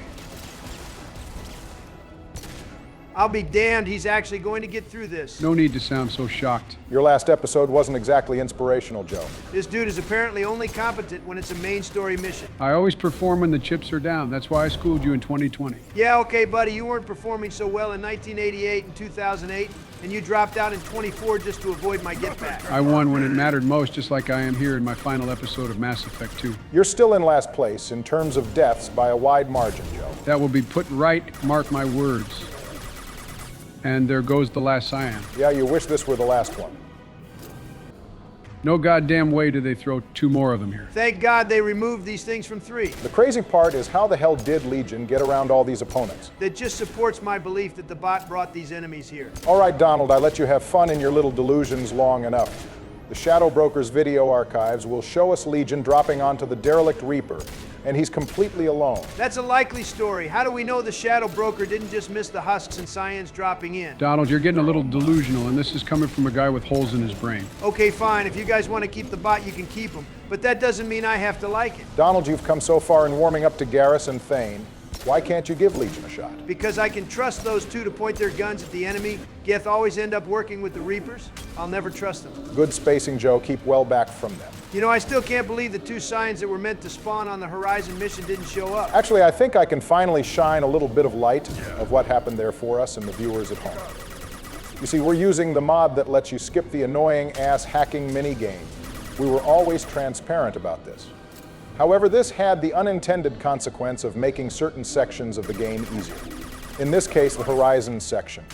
I'll be damned he's actually going to get through this. No need to sound so shocked. Your last episode wasn't exactly inspirational, Joe. This dude is apparently only competent when it's a main story mission. I always perform when the chips are down. That's why I schooled you in 2020. Yeah, okay, buddy, you weren't performing so well in 1988 and 2008, and you dropped out in 24 just to avoid my get back. I won when it mattered most, just like I am here in my final episode of Mass Effect 2. You're still in last place in terms of deaths by a wide margin, Joe. That will be put right, mark my words. And there goes the last Scion. Yeah, you wish this were the last one. No goddamn way do they throw 2 more of them here. Thank God they removed these things from 3. The crazy part is how the hell did Legion get around all these opponents? That just supports my belief that the bot brought these enemies here. All right, Donald, I let you have fun in your little delusions long enough. The Shadow Broker's video archives will show us Legion dropping onto the derelict Reaper, and he's completely alone. That's a likely story. How do we know the Shadow Broker didn't just miss the husks and Scions dropping in? Donald, you're getting a little delusional, and this is coming from a guy with holes in his brain. Okay, fine. If you guys want to keep the bot, you can keep him. But that doesn't mean I have to like it. Donald, you've come so far in warming up to Garrus and Thane. Why can't you give Legion a shot? Because I can trust those two to point their guns at the enemy. Geth always end up working with the Reapers. I'll never trust them. Good spacing, Joe. Keep well back from them. You know, I still can't believe the 2 Scions that were meant to spawn on the Horizon mission didn't show up. Actually, I think I can finally shine a little bit of light of what happened there for us and the viewers at home. You see, we're using the mod that lets you skip the annoying ass hacking minigame. We were always transparent about this. However, this had the unintended consequence of making certain sections of the game easier. In this case, the Horizon section.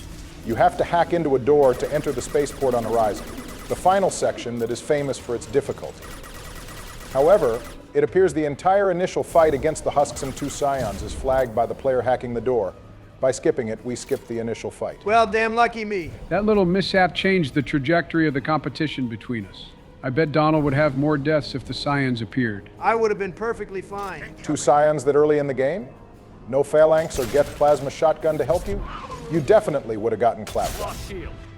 You have to hack into a door to enter the spaceport on Horizon, the final section that is famous for its difficulty. However, it appears the entire initial fight against the Husks and 2 Scions is flagged by the player hacking the door. By skipping it, we skipped the initial fight. Well, damn lucky me. That little mishap changed the trajectory of the competition between us. I bet Donald would have more deaths if the Scions appeared. I would have been perfectly fine. 2 Scions that early in the game? No Phalanx or Geth plasma shotgun to help you? You definitely would have gotten clapped on.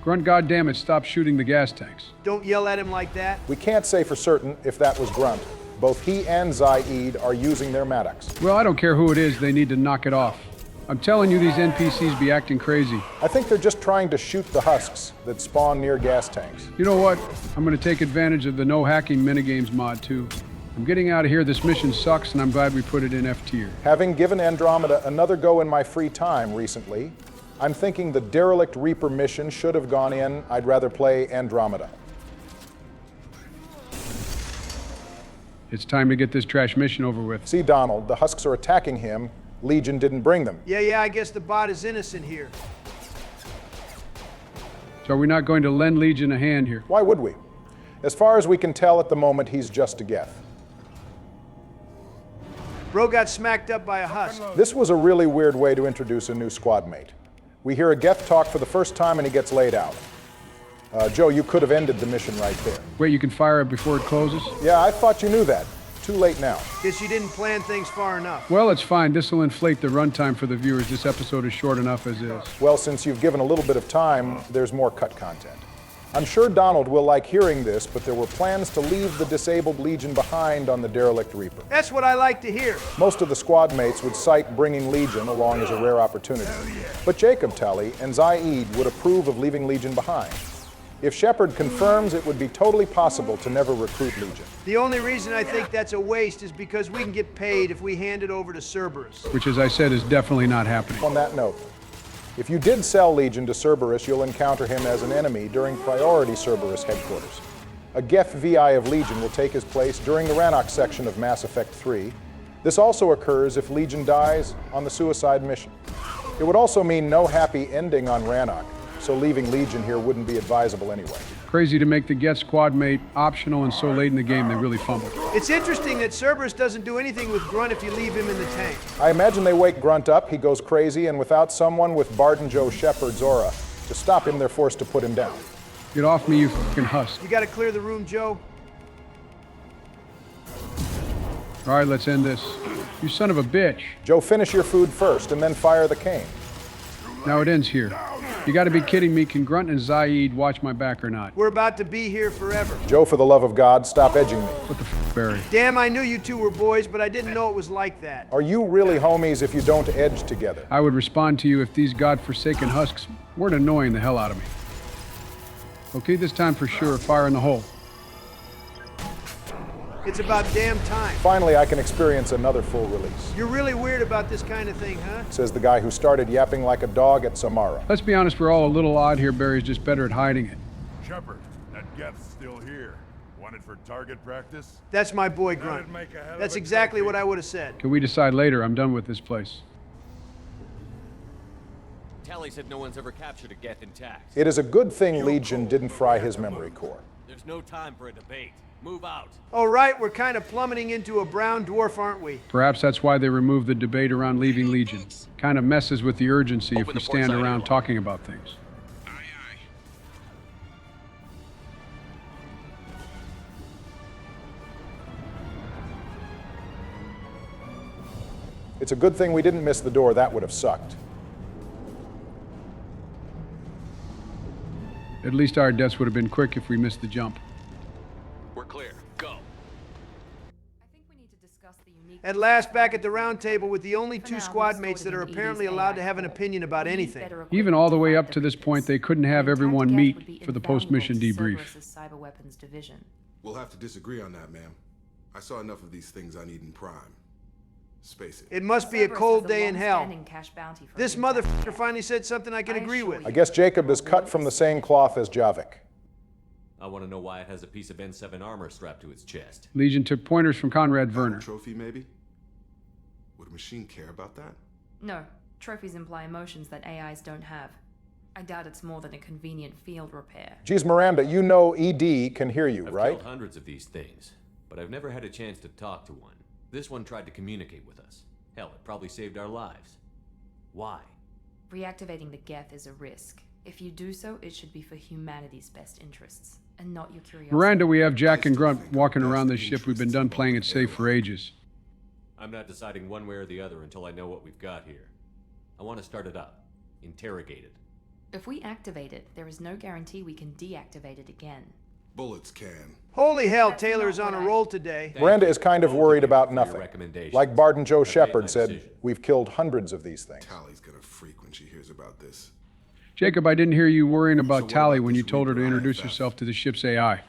Grunt, goddammit, stop shooting the gas tanks. Don't yell at him like that. We can't say for certain if that was Grunt. Both he and Zaid are using their Maddox. Well, I don't care who it is, they need to knock it off. I'm telling you, these NPCs be acting crazy. I think they're just trying to shoot the husks that spawn near gas tanks. You know what? I'm going to take advantage of the no hacking minigames mod, too. I'm getting out of here. This mission sucks, and I'm glad we put it in F tier. Having given Andromeda another go in my free time recently, I'm thinking the derelict Reaper mission should have gone in. I'd rather play Andromeda. It's time to get this trash mission over with. See, Donald, the husks are attacking him. Legion didn't bring them. Yeah, I guess the bot is innocent here. So are we not going to lend Legion a hand here? Why would we? As far as we can tell at the moment, he's just a Geth. Bro got smacked up by a husk. This was a really weird way to introduce a new squad mate. We hear a Geth talk for the first time and he gets laid out. Joe, you could have ended the mission right there. Wait, you can fire it before it closes? Yeah, I thought you knew that. Too late now. Guess you didn't plan things far enough. Well, it's fine. This will inflate the runtime for the viewers. This episode is short enough as is. Well, since you've given a little bit of time, there's more cut content. I'm sure Donald will like hearing this, but there were plans to leave the disabled Legion behind on the derelict Reaper. That's what I like to hear. Most of the squad mates would cite bringing Legion along as a rare opportunity. But Jacob Telly and Zaid would approve of leaving Legion behind. If Shepard confirms, it would be totally possible to never recruit Legion. The only reason I think that's a waste is because we can get paid if we hand it over to Cerberus. Which, as I said, is definitely not happening. On that note, if you did sell Legion to Cerberus, you'll encounter him as an enemy during priority Cerberus headquarters. A Geth VI of Legion will take his place during the Rannoch section of Mass Effect 3. This also occurs if Legion dies on the suicide mission. It would also mean no happy ending on Rannoch, so leaving Legion here wouldn't be advisable anyway. Crazy to make the Geth squad mate optional, and so late in the game they really fumbled. It's interesting that Cerberus doesn't do anything with Grunt if you leave him in the tank. I imagine they wake Grunt up, he goes crazy, and without someone with Barden Joe Shepard's aura to stop him, they're forced to put him down. Get off me, you fucking husk. You gotta clear the room, Joe. All right, let's end this. You son of a bitch. Joe, finish your food first, and then fire the cane. Now it ends here. You gotta be kidding me. Can Grunt and Zaid watch my back or not? We're about to be here forever. Joe, for the love of God, stop edging me. What the f Barry. Damn, I knew you two were boys, but I didn't know it was like that. Are you really homies if you don't edge together? I would respond to you if these godforsaken husks weren't annoying the hell out of me. Okay, this time for sure, fire in the hole. It's about damn time. Finally, I can experience another full release. You're really weird about this kind of thing, huh? Says the guy who started yapping like a dog at Samara. Let's be honest, we're all a little odd here. Barry's just better at hiding it. Shepard, that geth's still here. Wanted for target practice? That's my boy, Grunt. That's exactly what I would have said. Can we decide later? I'm done with this place. Tally said no one's ever captured a geth intact. It is a good thing Legion didn't fry his memory core. There's no time for a debate. Move out. All right, we're kind of plummeting into a brown dwarf, aren't we? Perhaps that's why they removed the debate around leaving Legion. Kind of messes with the urgency if we stand around talking about things. It's a good thing we didn't miss the door. That would have sucked. At least our deaths would have been quick if we missed the jump. We're clear. Go. At last, back at the round table with the only two squad mates that are apparently allowed to have an opinion about anything. Even all the way up to this point, they couldn't have everyone meet for the post-mission debrief. We'll have to disagree on that, ma'am. I saw enough of these things I need in Prime. Space it. It must be a cold day in hell. This motherfucker finally said something I can agree with. I guess Jacob is cut from the same cloth as Javik. I want to know why it has a piece of N7 armor strapped to its chest. Legion took pointers from Conrad Werner. Trophy, maybe? Would a machine care about that? No. Trophies imply emotions that AIs don't have. I doubt it's more than a convenient field repair. Geez, Miranda, you know ED can hear you, right? I've killed hundreds of these things, but I've never had a chance to talk to one. This one tried to communicate with us. Hell, it probably saved our lives. Why? Reactivating the geth is a risk. If you do so, it should be for humanity's best interests, and not your curiosity. Miranda, we have Jack and Grunt walking around this ship. We've been done playing it safe for ages. I'm not deciding one way or the other until I know what we've got here. I want to start it up. Interrogate it. If we activate it, there is no guarantee we can deactivate it again. Bullets can. Holy hell, Taylor's on a roll today. Miranda is kind of worried about nothing. Like Barton Joe Shepard said, we've killed hundreds of these things. Tally's gonna freak when she hears about this. Jacob, I didn't hear you worrying about Tally when you told her to introduce herself to the ship's AI.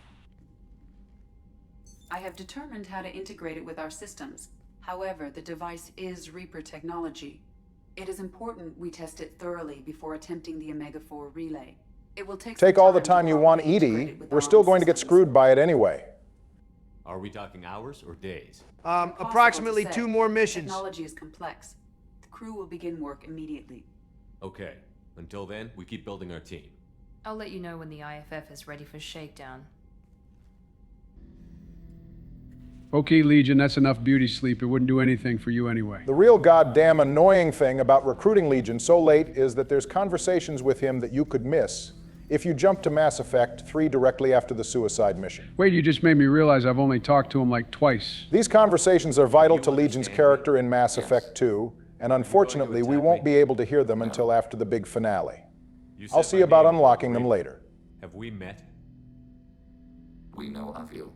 I have determined how to integrate it with our systems. However, the device is Reaper technology. It is important we test it thoroughly before attempting the Omega-4 relay. It will take all the time you want, Edie. We're still going to get screwed by it anyway. Are we talking hours or days? Approximately 2 more missions. Technology is complex. The crew will begin work immediately. Okay. Until then, we keep building our team. I'll let you know when the IFF is ready for shakedown. Okay, Legion, that's enough beauty sleep. It wouldn't do anything for you anyway. The real goddamn annoying thing about recruiting Legion so late is that there's conversations with him that you could miss if you jump to Mass Effect 3 directly after the suicide mission. Wait, you just made me realize I've only talked to him like twice. These conversations are vital to Legion's character in Mass Effect 2, and unfortunately we won't be able to hear them until after the big finale. I'll see about unlocking them later. Have we met? We know of you.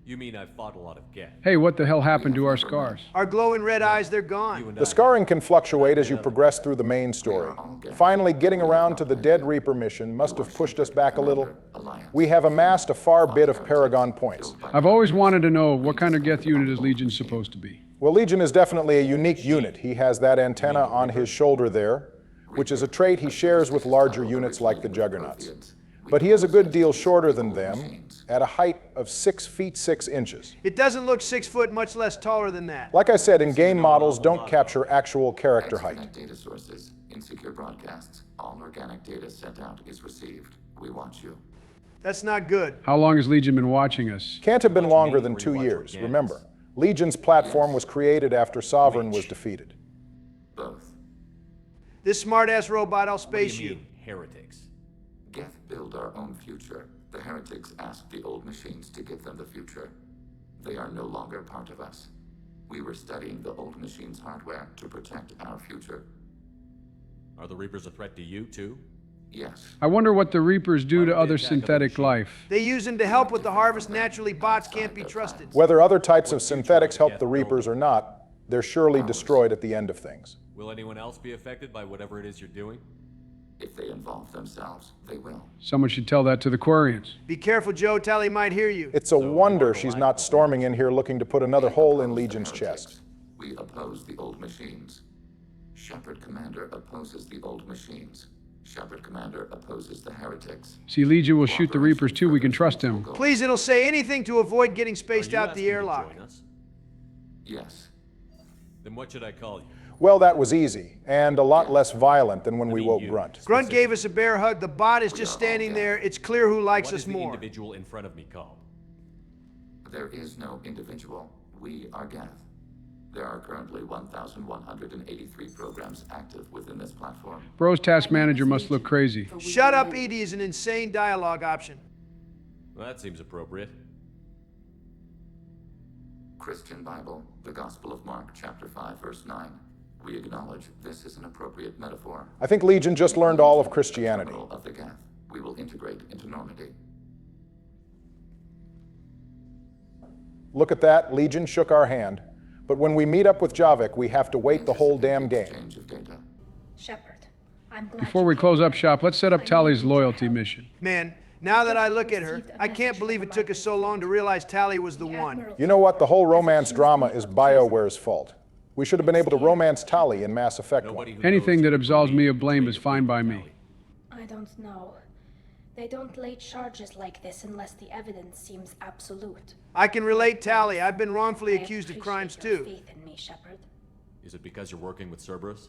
You mean I've fought a lot of geth? Hey, what the hell happened to our scars? Our glowing red eyes, they're gone. The scarring can fluctuate as you progress through the main story. Finally, getting around to the Dead Reaper mission must have pushed us back a little. We have amassed a far bit of Paragon points. I've always wanted to know, what kind of geth unit is Legion supposed to be? Well, Legion is definitely a unique unit. He has that antenna on his shoulder there, which is a trait he shares with larger units like the Juggernauts. But he is a good deal shorter than them, at a height of 6 feet 6 inches. It doesn't look 6 foot, much less taller than that. Like I said, in-game models don't capture actual character height. Data sources, insecure broadcasts. All organic data sent out is received. We watch you. That's not good. How long has Legion been watching us? Can't have been longer than 2 years. Remember, Legion's platform was created after Sovereign was defeated. Both. This smart-ass robot, I'll space you. Heretics. Geth build our own future. The heretics asked the old machines to give them the future. They are no longer part of us. We were studying the old machines' hardware to protect our future. Are the Reapers a threat to you, too? Yes. I wonder what the Reapers do to other synthetic life. They use them to help with the harvest. Naturally, bots can't be trusted. Whether other types of synthetics help the Reapers or not, they're surely destroyed at the end of things. Will anyone else be affected by whatever it is you're doing? If they involve themselves, they will. Someone should tell that to the Quarians. Be careful, Joe. Tally might hear you. It's a wonder she's not storming in here looking to put another hole in Legion's chest. We oppose the old machines. Shepard Commander opposes the old machines. Shepard Commander opposes the heretics. See, Legion will shoot the Reapers too. We can trust him. Please, it'll say anything to avoid getting spaced out the airlock. Yes. Then what should I call you? Well, that was easy, and a lot less violent than when we woke Grunt. Grunt gave us a bear hug. The bot is just standing there. It's clear who likes us more. What is the individual in front of me called? There is no individual. We are Geth. There are currently 1,183 programs active within this platform. Bro's task manager must look crazy. Shut up, Edie is an insane dialogue option. Well, that seems appropriate. Christian Bible, the Gospel of Mark, chapter 5, verse 9. We acknowledge this is an appropriate metaphor. I think Legion just learned all of Christianity. Of the Geth, we will integrate into Normandy. Look at that, Legion shook our hand. But when we meet up with Javik, we have to wait the whole damn game. Shepard, I'm glad. Before we close up shop, let's set up Tally's loyalty mission. Man, now that I look at her, I can't believe it took us so long to realize Tally was the one. You know what? The whole romance drama is BioWare's fault. We should have been able to romance Tally in Mass Effect 1. Anything that absolves me of blame is fine by me. I don't know. They don't lay charges like this unless the evidence seems absolute. I can relate, Tally. I've been wrongfully accused of crimes too. Faith in me, Shepard. Is it because you're working with Cerberus?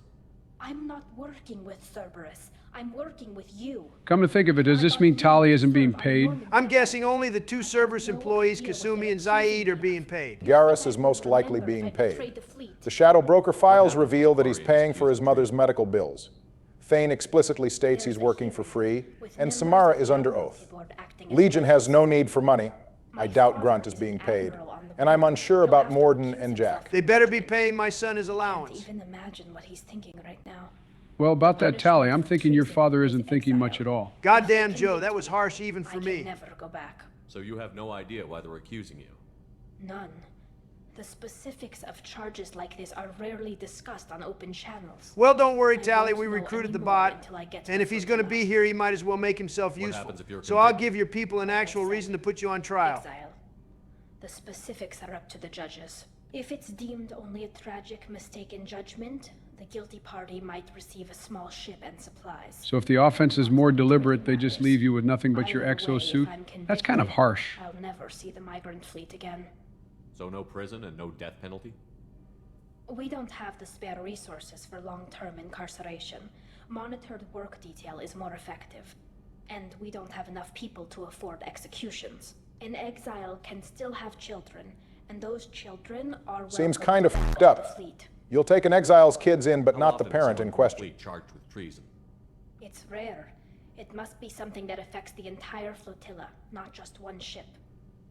I'm not working with Cerberus. I'm working with you. Come to think of it, does this mean Tally isn't being paid? I'm guessing only the two Cerberus employees, Kasumi and Zaid, are being paid. Garrus is most likely being paid. The Shadow Broker files reveal that he's paying for his mother's medical bills. Thane explicitly states he's working for free, and Samara is under oath. Legion has no need for money. I doubt Grunt is being paid. And I'm unsure about Morden and Jack. They better be paying my son his allowance. Even imagine what he's thinking right now. Well, about that Tally, I'm thinking your father isn't thinking much at all. Goddamn, Joe, that was harsh even for me. I can never go back. So you have no idea why they're accusing you? None. The specifics of charges like this are rarely discussed on open channels. Well, don't worry, Tally. We recruited the bot, and if he's going to be here, he might as well make himself useful. So I'll give your people an actual reason to put you on trial. Exile. The specifics are up to the judges. If it's deemed only a tragic mistake in judgment, the guilty party might receive a small ship and supplies. So if the offense is more deliberate, they just leave you with nothing but your exosuit? That's kind of harsh. I'll never see the migrant fleet again. So no prison and no death penalty? We don't have the spare resources for long-term incarceration. Monitored work detail is more effective. And we don't have enough people to afford executions. An exile can still have children, and those children are Seems kind of f***ed up. You'll take an exile's kids in, but not the parent in question. Charged with treason. It's rare. It must be something that affects the entire flotilla, not just one ship.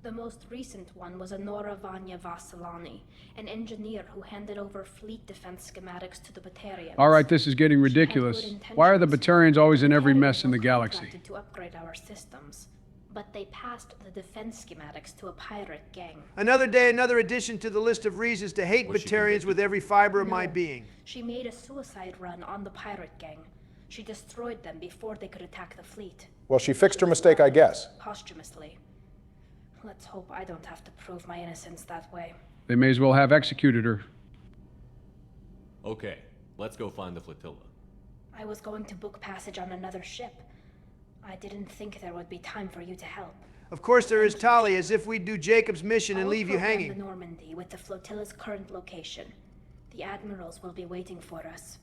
The most recent one was Anora Vanya Vasilani, an engineer who handed over fleet defense schematics to the Batarians. All right, this is getting ridiculous. Why are the Batarians always in every mess in the galaxy? To upgrade our systems, but they passed the defense schematics to a pirate gang. Another day, another addition to the list of reasons to hate Batarians with every fiber of my being. She made a suicide run on the pirate gang. She destroyed them before they could attack the fleet. Well, she fixed her mistake, I guess. Posthumously. Let's hope I don't have to prove my innocence that way. They may as well have executed her. Okay, let's go find the flotilla. I was going to book passage on another ship. I didn't think there would be time for you to help. Of course there is, Tali, as if we'd do Jacob's mission and leave you hanging. The Normandy with the flotilla's current location. The admirals will be waiting for us.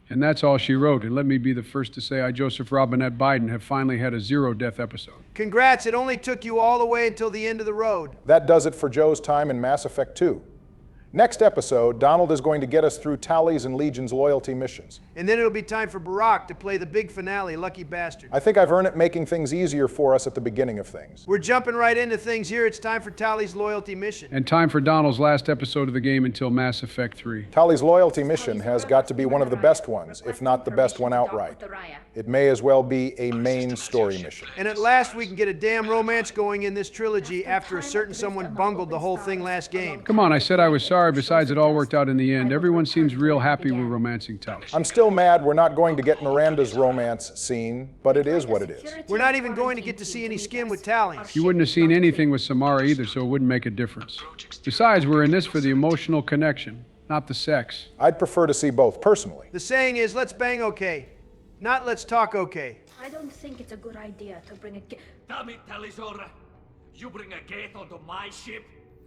And that's all she wrote. And let me be the first to say I, Joseph Robinette Biden, have finally had a zero-death episode. Congrats, it only took you all the way until the end of the road. That does it for Joe's time in Mass Effect 2. Next episode, Donald is going to get us through Tally's and Legion's loyalty missions. And then it'll be time for Barack to play the big finale, Lucky Bastard. I think I've earned it making things easier for us at the beginning of things. We're jumping right into things here. It's time for Tally's loyalty mission. And time for Donald's last episode of the game until Mass Effect 3. Tally's loyalty mission has got to be one of the best ones, if not the best one outright. It may as well be a main story mission. And at last we can get a damn romance going in this trilogy after a certain someone bungled the whole thing last game. Come on, I said I was sorry. Besides, it all worked out in the end. Everyone seems real happy we're romancing Tally. I'm still mad we're not going to get Miranda's romance scene, but it is what it is. We're not even going to get to see any skin with Tally. You wouldn't have seen anything with Samara either, so it wouldn't make a difference. Besides, we're in this for the emotional connection, not the sex. I'd prefer to see both, personally. The saying is, let's bang okay, not let's talk okay. I don't think it's a good idea to bring a Damn it, Talizora. You bring a gate onto my ship?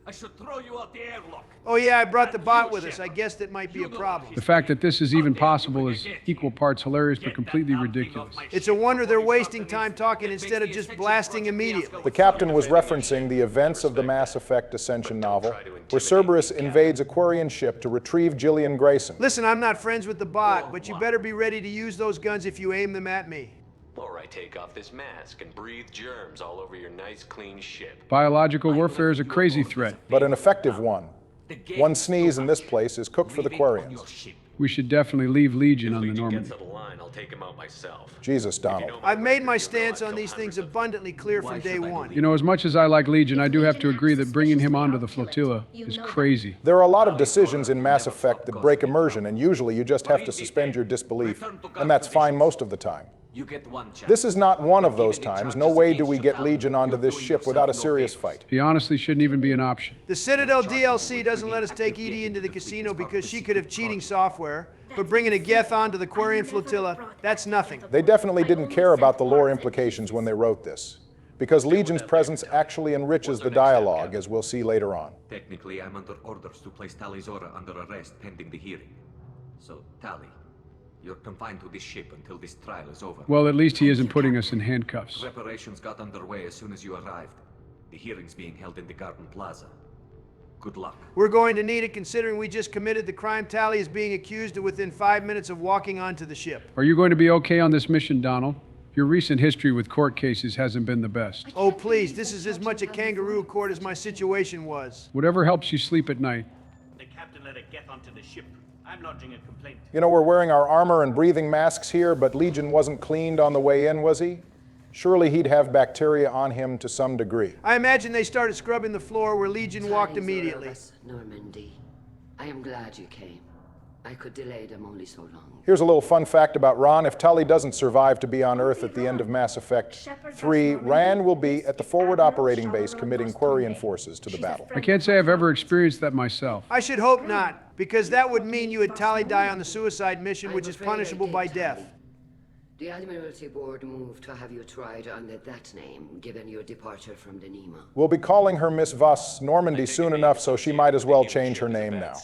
I should throw you out the airlock. Oh yeah, I brought the bot with us. I guess that might be a problem. The fact that this is even possible is equal parts hilarious but completely ridiculous. It's a wonder they're wasting time talking instead of just blasting immediately. The captain was referencing the events of the Mass Effect Ascension novel, where Cerberus invades a Quarian ship to retrieve Gillian Grayson. Listen, I'm not friends with the bot, but you better be ready to use those guns if you aim them at me. Or I take off this mask and breathe germs all over your nice, clean ship. Biological warfare is a crazy threat. But an effective one. One sneeze in this place is cooked for the Quarians. We should definitely leave Legion on the Normandy. I'll take him out myself. Jesus, Donald. I've made my stance on these things abundantly clear from day one. You know, as much as I like Legion, I do have to agree that bringing him onto the flotilla is crazy. There are a lot of decisions in Mass Effect that break immersion, and usually you just have to suspend your disbelief, and that's fine most of the time. This is not one of those times. No way do we get Legion onto this ship without a serious fight. He honestly shouldn't even be an option. The Citadel DLC doesn't let us take Edie into the casino because she could have cheating software, but bringing a Geth onto the Quarian flotilla, that's nothing. They definitely didn't care about the lore implications when they wrote this, because Legion's presence actually enriches the dialogue, as we'll see later on. Technically, I'm under orders to place Talizora under arrest pending the hearing. So, Tally, you're confined to this ship until this trial is over. Well, at least he isn't putting us in handcuffs. Preparations got underway as soon as you arrived. The hearing's being held in the Garden Plaza. Good luck. We're going to need it considering we just committed the crime Tally is being accused of within 5 minutes of walking onto the ship. Are you going to be okay on this mission, Donald? Your recent history with court cases hasn't been the best. Oh, please, this is as much a kangaroo court as my situation was. Whatever helps you sleep at night. The captain let it get onto the ship. I'm lodging a complaint. You know, we're wearing our armor and breathing masks here, but Legion wasn't cleaned on the way in, was he? Surely he'd have bacteria on him to some degree. I imagine they started scrubbing the floor where Legion walked immediately. Normandy. I am glad you came. I could delay them only so long. Here's a little fun fact about Ron. If Tally doesn't survive to be on Earth at the end of Mass Effect 3, Ran will be at the forward operating base committing Quarian forces to the battle. I can't say I've ever experienced that myself. I should hope not, because that would mean you had Tally die on the suicide mission, which is punishable by death. The Admiralty Board moved to have you tried under that name, given your departure from the Nema. We'll be calling her Miss Voss Normandy soon enough, so she might as well change her name now.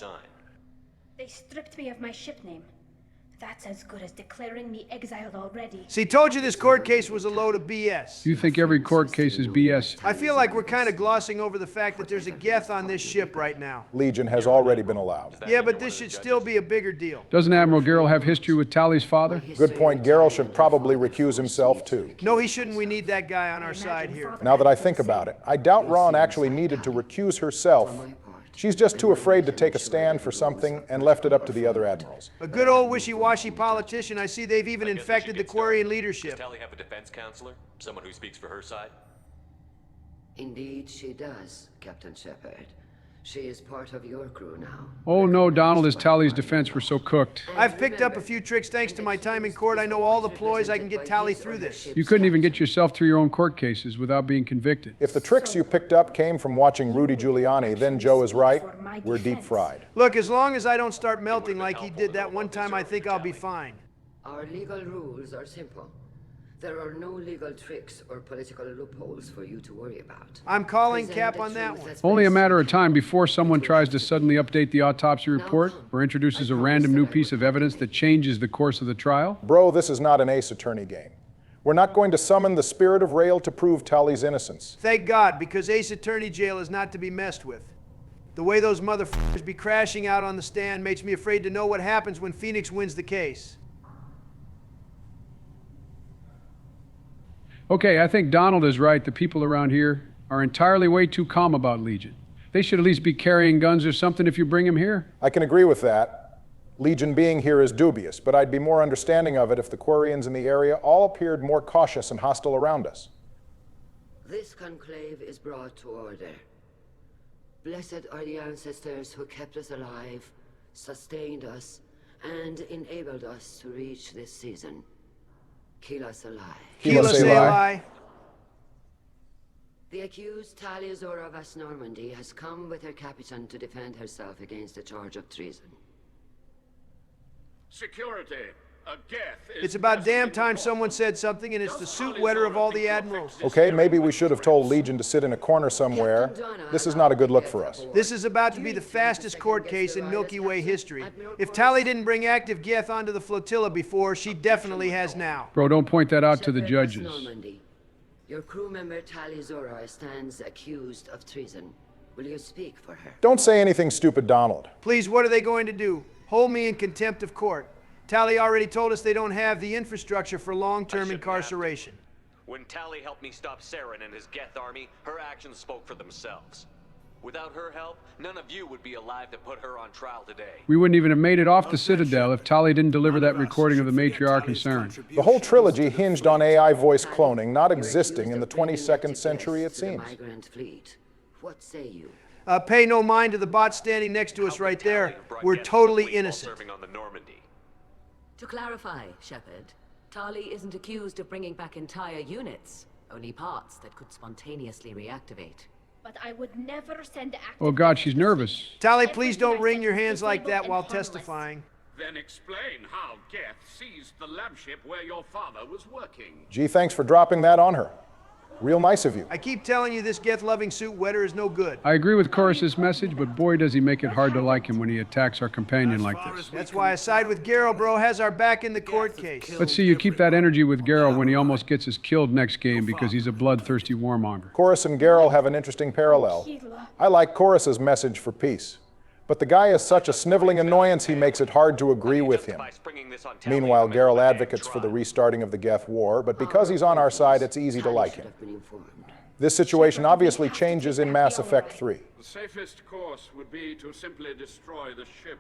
They stripped me of my ship name. That's as good as declaring me exiled already. See, told you this court case was a load of BS. You think every court case is BS? I feel like we're kind of glossing over the fact that there's a Geth on this ship right now. Legion has already been allowed. Yeah, but this should still be a bigger deal. Doesn't Admiral Gerrel have history with Tally's father? Good point. Gerrel should probably recuse himself, too. No, he shouldn't. We need that guy on our side here. Now that I think about it, I doubt Ron actually needed to recuse herself. She's just too afraid to take a stand for something and left it up to the other admirals. A good old wishy-washy politician. I see they've even infected the Quarian leadership. Does Tally have a defense counselor? Someone who speaks for her side? Indeed she does, Captain Shepard. She is part of your crew now. Oh no, Donald, his Tally's defense were so cooked. I've picked up a few tricks thanks to my time in court. I know all the ploys. I can get Tally through this. You couldn't even get yourself through your own court cases without being convicted. If the tricks you picked up came from watching Rudy Giuliani, then Joe is right. We're deep fried. Look, as long as I don't start melting like he did that one time, I think I'll be fine. Our legal rules are simple. There are no legal tricks or political loopholes for you to worry about. I'm calling cap on that one. Only a matter of time before someone tries to suddenly update the autopsy report or introduces a random new piece of evidence that changes the course of the trial. Bro, this is not an Ace Attorney game. We're not going to summon the spirit of Rail to prove Tally's innocence. Thank God, because Ace Attorney jail is not to be messed with. The way those motherfuckers be crashing out on the stand makes me afraid to know what happens when Phoenix wins the case. Okay, I think Donald is right. The people around here are entirely way too calm about Legion. They should at least be carrying guns or something if you bring them here. I can agree with that. Legion being here is dubious, but I'd be more understanding of it if the Quarians in the area all appeared more cautious and hostile around us. This conclave is brought to order. Blessed are the ancestors who kept us alive, sustained us, and enabled us to reach this season. Keep us alive. Keep us alive. The accused Taliazora of Normandy has come with her captain to defend herself against a charge of treason. Security. A geth is... It's about damn time someone said something, and it's the suit wetter of all the admirals. Okay, maybe we should have told Legion to sit in a corner somewhere. This is not a good look for us. This is about to be the fastest court case in Milky Way history. If Tali didn't bring active geth onto the flotilla before, she definitely has now. Bro, don't point that out to the judges. Your crew member Taliazora stands accused of treason. Will you speak for her? Don't say anything stupid, Donald. Please, what are they going to do? Hold me in contempt of court. Tali already told us they don't have the infrastructure for long-term incarceration. When Tali helped me stop Saren and his Geth army, her actions spoke for themselves. Without her help, none of you would be alive to put her on trial today. We wouldn't even have made it off the Citadel if Tali didn't deliver that recording of the matriarch and Saren. The whole trilogy hinged on AI voice cloning not existing in the 22nd century, it seems. What say you? Pay no mind to the bot standing next to us right there. We're totally innocent. To clarify, Shepard, Tali isn't accused of bringing back entire units, only parts that could spontaneously reactivate. But I would never send active... Oh God, she's nervous. Tali, please don't wring your hands like that while testifying. Then explain how Geth seized the lab ship where your father was working. Gee, thanks for dropping that on her. Real nice of you. I keep telling you this Geth-loving suit wetter is no good. I agree with Chorus's message, but boy does he make it hard to like him when he attacks our companion like this. That's why I side with Geralt, bro. Has our back in the court case. Let's see you keep that energy with Geralt when he almost gets us killed next game because he's a bloodthirsty warmonger. Chorus and Geralt have an interesting parallel. I like Chorus's message for peace. But the guy is such a sniveling annoyance he makes it hard to agree with him. Meanwhile, Geralt advocates for the restarting of the Geth War, but because he's on our side, it's easy to like him. This situation obviously changes in Mass Effect 3. The safest course would be to simply destroy the ship.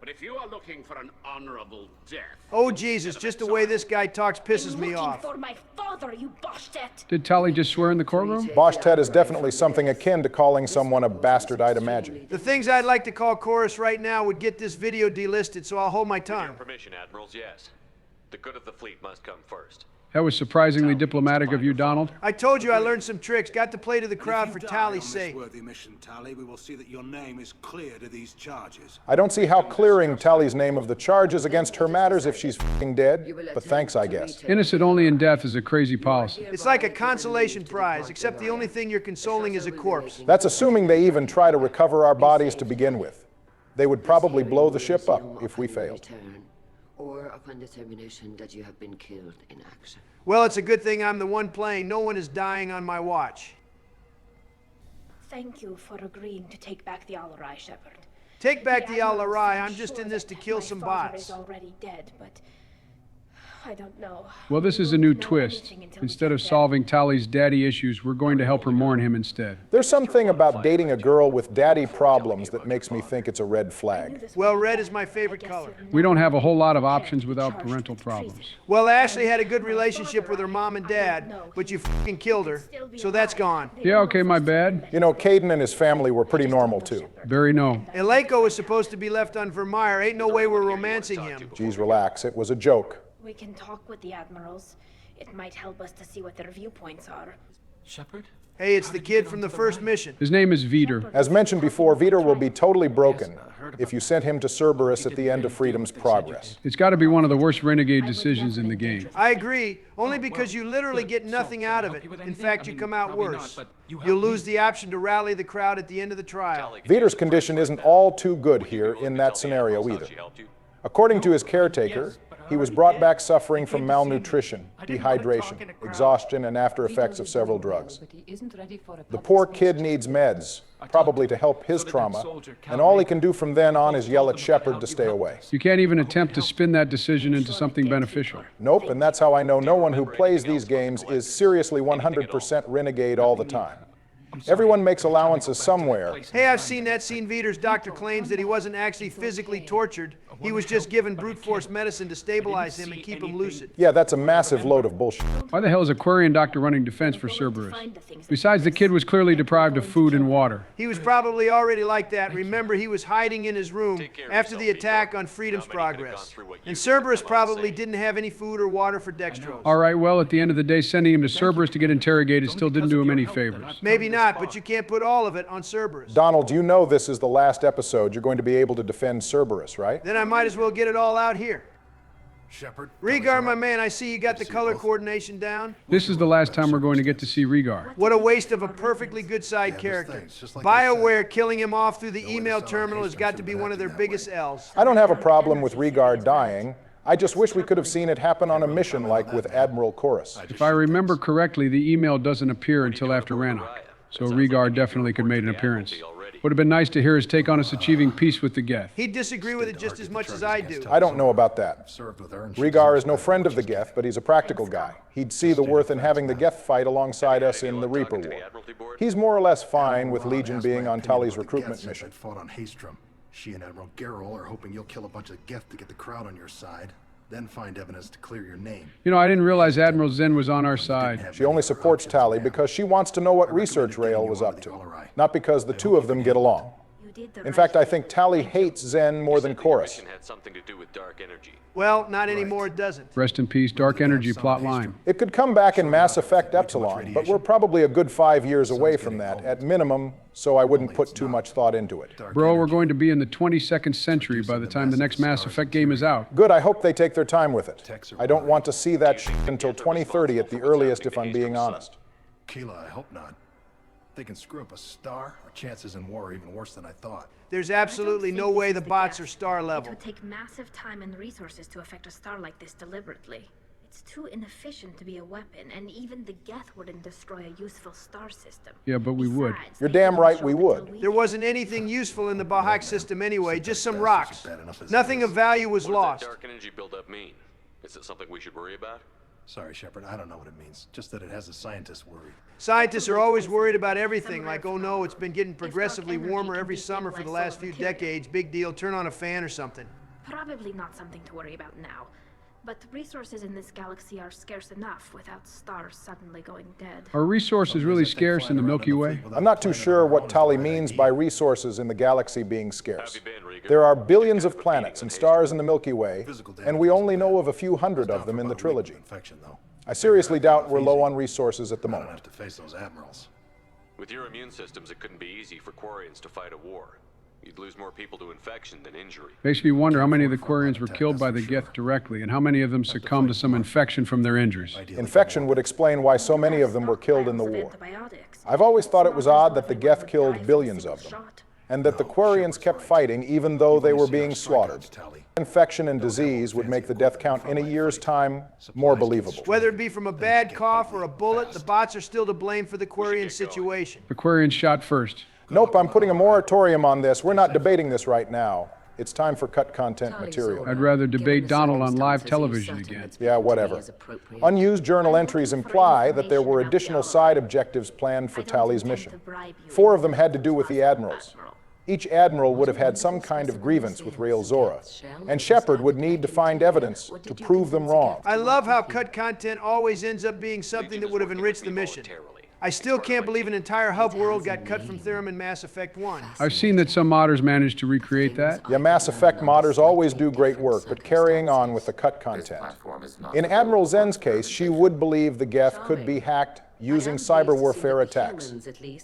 But if you are looking for an honorable death... Oh, Jesus, just the way this guy talks pisses me off. For my father, you Boshtet. Did Tali just swear in the courtroom? Boshtet is definitely something akin to calling someone a bastard, I'd imagine. The things I'd like to call Chorus right now would get this video delisted, so I'll hold my tongue. With your permission, Admirals, yes. The good of the fleet must come first. That was surprisingly diplomatic of you, Donald. I told you I learned some tricks. Got to play to the crowd for Tali's sake. Mission, Tali, we will see that your name is cleared of these charges. I don't see how clearing Tali's name of the charges against her matters if she's f***ing dead, but thanks, I guess. Innocent only in death is a crazy policy. It's like a consolation prize, except the only thing you're consoling is a corpse. That's assuming they even try to recover our bodies to begin with. They would probably blow the ship up if we failed. Or upon determination that you have been killed in action. Well, it's a good thing I'm the one playing. No one is dying on my watch. Thank you for agreeing to take back the Al-Arai, Shepard. Take back the Al-Arai. I'm just in this to kill some bots. My father is already dead, but I don't know. Well, this is a new twist. Instead of solving Tali's daddy issues, we're going to help her mourn him instead. There's something about dating a girl with daddy problems that makes me think it's a red flag. Well, red is my favorite color. We don't have a whole lot of options without parental problems. Well, Ashley had a good relationship with her mom and dad, but you f***ing killed her, so that's gone. Yeah, okay, my bad. You know, Caden and his family were pretty normal, too. Very no. Eleko was supposed to be left on Vermeer. Ain't no way we're romancing him. Geez, relax. It was a joke. We can talk with the admirals. It might help us to see what their viewpoints are. Shepard? Hey, it's the kid from the first mission. His name is Veeder. As mentioned before, Veeder will be totally broken if you sent him to Cerberus at the end of Freedom's Progress. It's got to be one of the worst renegade decisions in the game. I agree, only because you literally get nothing out of it. In fact, you come out worse. You'll lose the option to rally the crowd at the end of the trial. Veeder's condition isn't all too good here in that scenario either. According to his caretaker, He was brought back suffering from malnutrition, dehydration, exhaustion, and after effects of several drugs. The poor kid needs meds, probably to help his trauma, and all he can do from then on is yell at Shepard to stay away. You can't even attempt to spin that decision into something beneficial. Nope, and that's how I know no one who plays these games is seriously 100% renegade all the time. Everyone makes allowances somewhere. Hey, I've seen that scene. Veter's doctor claims that he wasn't actually physically tortured. He was just given brute force medicine to stabilize him and keep him lucid. Yeah, that's a massive load of bullshit. Why the hell is a Quarian doctor running defense for Cerberus? Besides, the kid was clearly deprived of food and water. He was probably already like that. Remember, he was hiding in his room after the attack on Freedom's Progress. And Cerberus probably didn't have any food or water for Dextrose. All right, well, at the end of the day, sending him to Cerberus to get interrogated still didn't do him any favors. Maybe not, but you can't put all of it on Cerberus. Donald, you know this is the last episode you're going to be able to defend Cerberus, right? Then I might as well get it all out here. Shepard. Regar, my man, I see you got the color coordination down. This is the last time we're going to get to see Regar. What a waste of a perfectly good side character. BioWare killing him off through the email terminal has got to be one of their biggest L's. I don't have a problem with Regar dying. I just wish we could have seen it happen on a mission like with Admiral Chorus. If I remember correctly, the email doesn't appear until after Rannoch, so Regar definitely could make an appearance. Would have been nice to hear his take on us achieving peace with the Geth. He'd disagree with it just as much as I do. I don't know about that. Regar is no friend of the Geth, but he's a practical guy. He'd see the worth in having the Geth fight alongside us in the Reaper War. He's more or less fine with Legion being on Tali's recruitment mission. Fought on Haystrom. She and Admiral Gerol are hoping you'll kill a bunch of Geth to get the crowd on your side. Then find evidence to clear your name. You know, I didn't realize Admiral Zen was on our side. She only supports Tali because she wants to know what research Rail was up to, not because the two of them get along. In fact, I think Tali hates Zen more than Chorus. Well, not anymore, it doesn't. Rest in peace, Dark Energy plot line. It could come back in Mass Effect Epsilon, but we're probably a good 5 years away from that, at minimum, so I wouldn't put too much thought into it. Bro, we're going to be in the 22nd century by the time the next Mass Effect game is out. Good, I hope they take their time with it. I don't want to see that shit until 2030 at the earliest, if I'm being honest. Keela, I hope not. They can screw up a star. Our chances in war are even worse than I thought. There's absolutely no way the bots are star level. It would take massive time and resources to affect a star like this deliberately. It's too inefficient to be a weapon, and even the Geth wouldn't destroy a useful star system. Yeah, but we would. You're damn right we would. There wasn't anything useful in the Bahak system anyway, just some rocks. Nothing of value was lost. What does that dark energy buildup mean? Is it something we should worry about? Sorry, Shepard, I don't know what it means. Just that it has the scientists worried. Scientists are always worried about everything, like, oh no, it's been getting progressively warmer every summer for the last few decades. Big deal, turn on a fan or something. Probably not something to worry about now. But resources in this galaxy are scarce enough without stars suddenly going dead. Are resources really scarce in the Milky Way? I'm not too sure what Tali means by resources in the galaxy being scarce. There are billions of planets and stars in the Milky Way, and we only know of a few hundred of them in the trilogy. I seriously doubt we're low on resources at the moment. I don't have to face those admirals. With your immune systems, it couldn't be easy for Quarians to fight a war. You'd lose more people to infection than injury. Makes me wonder how many of the Quarians were killed by the Geth directly, and how many of them succumbed to some infection from their injuries. Infection would explain why so many of them were killed in the war. I've always thought it was odd that the Geth killed billions of them, and that the Quarians kept fighting even though they were being slaughtered. Infection and disease would make the death count in a year's time more believable. Whether it be from a bad cough or a bullet, the bots are still to blame for the Quarian situation. The Quarians shot first. Nope, I'm putting a moratorium on this. We're not debating this right now. It's time for cut content material. I'd rather debate Donald on live television again. Yeah, whatever. Unused journal entries imply that there were additional side objectives planned for Tali's mission. 4 of them had to do with the admirals. Each admiral would have had some kind of grievance with Rael Zora, and Shepard would need to find evidence to prove them wrong. I love how cut content always ends up being something that would have enriched the mission. I still can't believe an entire hub world got cut from Therum in Mass Effect 1. I've seen that some modders managed to recreate that. Yeah, Mass Effect modders always do great work, but carrying on with the cut content. In Admiral Zen's case, she would believe the Geth could be hacked using cyber warfare attacks.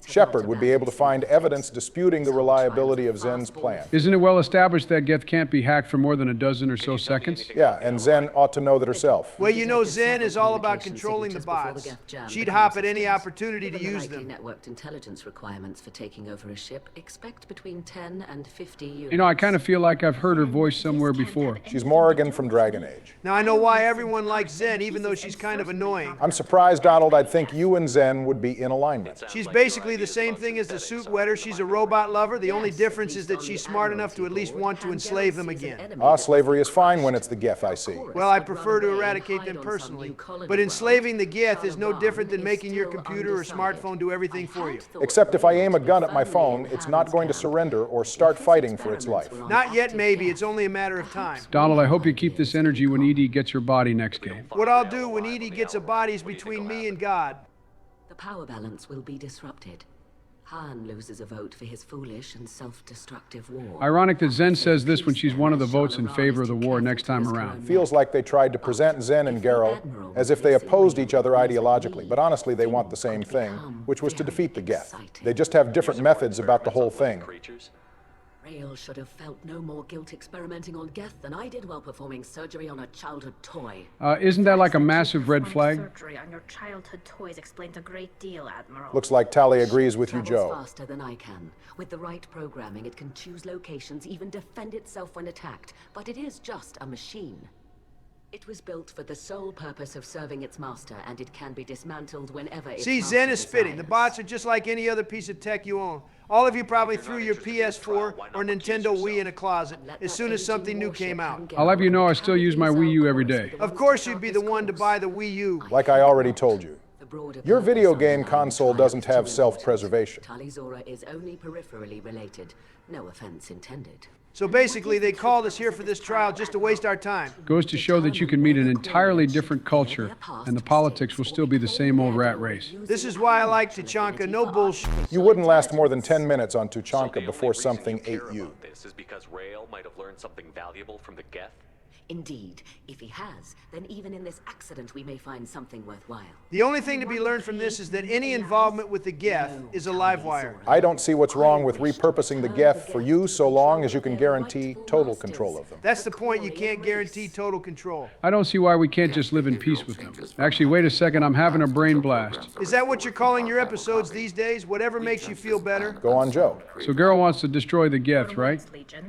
Shepard would be able to find evidence disputing the reliability of Zen's plan. Isn't it well established that Geth can't be hacked for more than a dozen or so seconds? Yeah, and Zen ought to know that herself. Well, you know, Zen is all about controlling the bots. She'd hop at any opportunity to use them. Networked intelligence requirements for taking over a ship, expect between 10 and 50 units. You know, I kind of feel like I've heard her voice somewhere before. She's Morrigan from Dragon Age. Now, I know why everyone likes Zen, even though she's kind of annoying. I'm surprised, Donald. I'd think you and Zen would be in alignment. She's basically the same thing as the suit wetter. She's a robot lover. The only difference is that she's smart enough to at least want to enslave them again. Slavery is fine when it's the Geth, I see. Well, I prefer to eradicate them personally. But enslaving the Geth is no different than making your computer or smartphone do everything for you. Except if I aim a gun at my phone, it's not going to surrender or start fighting for its life. Not yet, maybe. It's only a matter of time. Donald, I hope you keep this energy when Edie gets her body next game. What I'll do when Edie gets a body is between me and God. The power balance will be disrupted. Han loses a vote for his foolish and self-destructive war. Ironic that Zen says this when she's one of the votes in favor of the war next time around. Feels like they tried to present Zen and Geralt as if they opposed each other ideologically, but honestly they want the same thing, which was to defeat the Geth. They just have different methods about the whole thing. Rael should have felt no more guilt experimenting on Geth than I did while performing surgery on a childhood toy. Isn't that like a massive red flag? Surgery on your childhood toys explains a great deal, Admiral. Looks like Tali agrees with you, Joe. Faster than I can. With the right programming, it can choose locations, even defend itself when attacked. But it is just a machine. It was built for the sole purpose of serving its master, and it can be dismantled whenever its See, Zen is spitting. The bots are just like any other piece of tech you own. All of you probably threw your PS4 or Nintendo Wii in a closet as soon as something new came out. I'll have you know I still use my Wii U every day. Of course you'd be the one to buy the Wii U. Like I already told you. Your video game console doesn't have self-preservation. Talizora is only peripherally related. No offense intended. So basically, they called us here for this trial just to waste our time. Goes to show that you can meet an entirely different culture, and the politics will still be the same old rat race. This is why I like Tuchanka. No bullshit. You wouldn't last more than 10 minutes on Tuchanka before something ate you. This is because Rael might have learned something valuable from the Geth? Indeed. If he has, then even in this accident we may find something worthwhile. The only thing to be learned from this is that any involvement with the Geth is a live wire. I don't see what's wrong with repurposing the Geth for you so long as you can guarantee total control of them. That's the point. You can't guarantee total control. I don't see why we can't just live in peace with them. Actually, wait a second, I'm having a brain blast. Is that what you're calling your episodes these days? Whatever makes you feel better? Go on, Joe. So Geralt wants to destroy the Geth, right?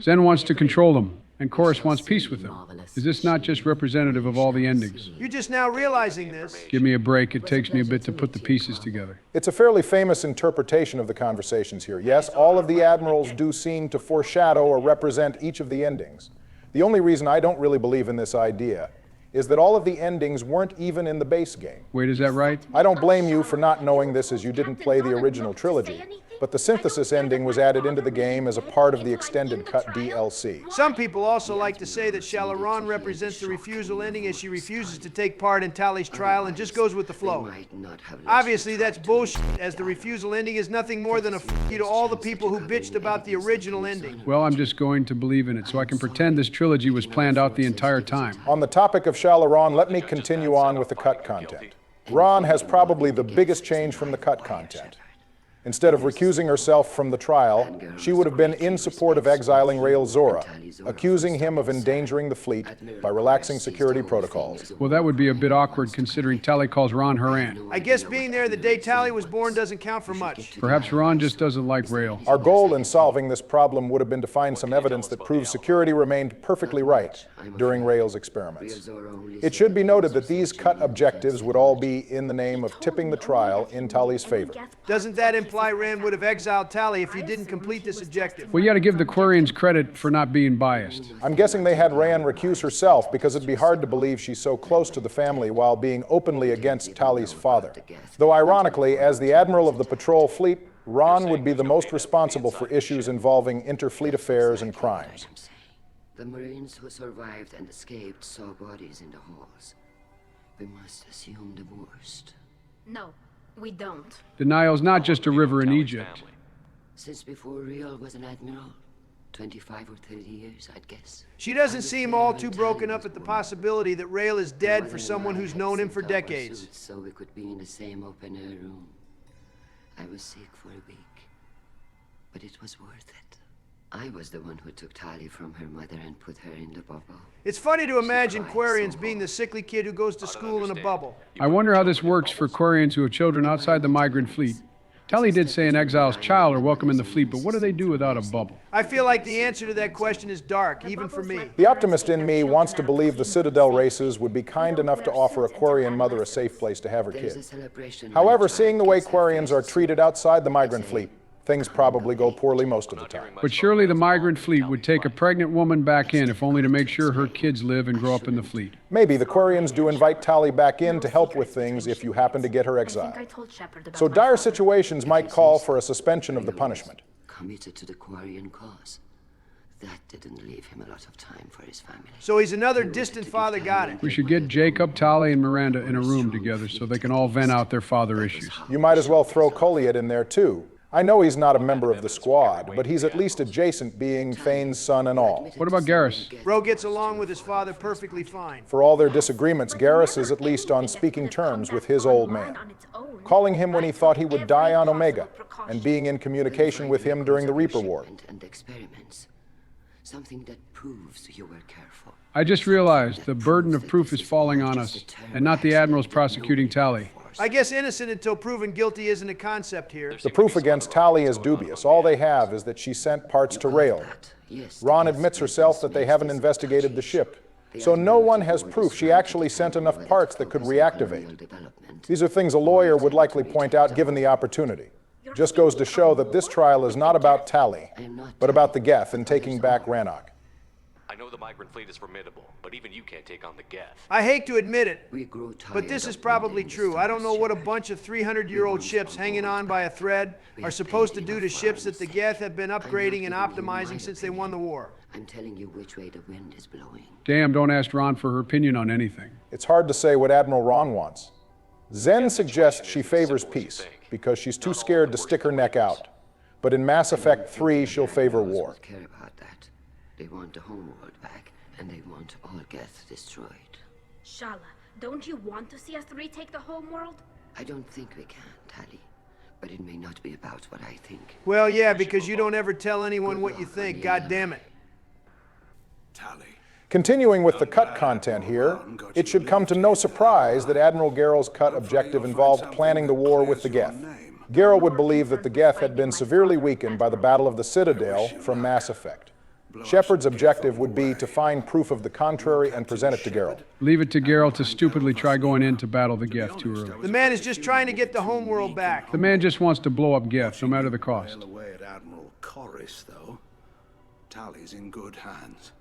Zen wants to control them. And Chorus wants peace with them. Is this not just representative of all the endings? You're just now realizing this. Give me a break. It takes me a bit to put the pieces together. It's a fairly famous interpretation of the conversations here. Yes, all of the admirals do seem to foreshadow or represent each of the endings. The only reason I don't really believe in this idea is that all of the endings weren't even in the base game. Wait, is that right? I don't blame you for not knowing this as you didn't play the original trilogy. But the synthesis ending was added into the game as a part of the extended cut DLC. Some people also like to say that Shalaron represents the refusal ending as she refuses to take part in Tali's trial and just goes with the flow. Obviously that's bullshit, as the refusal ending is nothing more than a f*** you to all the people who bitched about the original ending. Well, I'm just going to believe in it so I can pretend this trilogy was planned out the entire time. On the topic of Shalaron, let me continue on with the cut content. Ron has probably the biggest change from the cut content. Instead of recusing herself from the trial, she would have been in support of exiling Rael Zora, accusing him of endangering the fleet by relaxing security protocols. Well, that would be a bit awkward considering Tali calls Ron her aunt. I guess being there the day Tali was born doesn't count for much. Perhaps Ron just doesn't like Rael. Our goal in solving this problem would have been to find some evidence that proves security remained perfectly right during Rael's experiments. It should be noted that these cut objectives would all be in the name of tipping the trial in Tali's favor. Doesn't that imply Rand would have exiled Tali if he didn't complete this objective? Well, you got to give the Quarians credit for not being biased. I'm guessing they had Rand recuse herself because it'd be hard to believe she's so close to the family while being openly against Tali's father. Though ironically, as the admiral of the patrol fleet, Ron would be the most responsible for issues involving interfleet affairs and crimes. The Marines who survived and escaped saw bodies in the halls. We must assume the worst. No, we don't. The Nile's not just a river in Egypt. Since before Rael was an admiral, 25 or 30 years, I'd guess. She doesn't seem all too broken up at the possibility that Rail is dead for someone who's known him for decades. So we could be in the same open-air room. I was sick for a week, but it was worth it. I was the one who took Tali from her mother and put her in the bubble. It's funny to imagine Quarians being the sickly kid who goes to school in a bubble. I wonder how this works for Quarians who have children outside the migrant fleet. Tali did say an exile's child are welcome in the fleet, but what do they do without a bubble? I feel like the answer to that question is dark, even for me. The optimist in me wants to believe the Citadel races would be kind enough to offer a Quarian mother a safe place to have her kid. However, seeing the way Quarians are treated outside the migrant fleet, things probably go poorly most of the time. But surely the migrant fleet would take a pregnant woman back in, if only to make sure her kids live and grow up in the fleet. Maybe the Quarians do invite Tali back in to help with things if you happen to get her exiled. So dire situations might call for a suspension of the punishment. Committed to the Quarian cause. That didn't leave him a lot of time for his family. So he's another distant father, got it. We should get Jacob, Tali, and Miranda in a room together so they can all vent out their father issues. You might as well throw Colliet in there too. I know he's not a member of the squad, but he's at least adjacent, being Fane's son and all. What about Garrus? Ro gets along with his father perfectly fine. For all their disagreements, Garrus is at least on speaking terms with his old man. Calling him when he thought he would die on Omega, and being in communication with him during the Reaper War. And experiments. Something that proves you were careful. I just realized the burden of proof is falling on us, and not the Admiral's prosecuting Tali. I guess innocent until proven guilty isn't a concept here. The proof against Tali is dubious. All they have is that she sent parts to Rail. Ron admits herself that they haven't investigated the ship. So no one has proof she actually sent enough parts that could reactivate. These are things a lawyer would likely point out given the opportunity. Just goes to show that this trial is not about Tali, but about the Geth and taking back Rannoch. I know the migrant fleet is formidable, but even you can't take on the Geth. I hate to admit it, but this is probably true. I don't know what a bunch of 300-year-old ships hanging on by a thread are supposed to do to ships that the Geth have been upgrading and optimizing since they won the war. I'm telling you which way the wind is blowing. Damn, don't ask Ron for her opinion on anything. It's hard to say what Admiral Ron wants. Zen suggests she favors peace, because she's too scared to stick her neck out. But in Mass Effect 3, she'll favor war. They want the homeworld back, and they want all Geth destroyed. Shala, don't you want to see us retake the homeworld? I don't think we can, Tali. But it may not be about what I think. Well, yeah, because you don't ever tell anyone what you think, God damn it. Tali. Continuing with the cut content here, it should come to no surprise that Admiral Geral's cut objective involved planning the war with the Geth. Geral would believe that the Geth had been severely weakened by the Battle of the Citadel from Mass Effect. Shepard's objective would be to find proof of the contrary and present it to Geral. Leave it to Geral to stupidly try going in to battle the Geth too early. The man is just trying to get the homeworld back. The man just wants to blow up Geth, no matter the cost. Away at Admiral Corris, though. Tali's in good hands.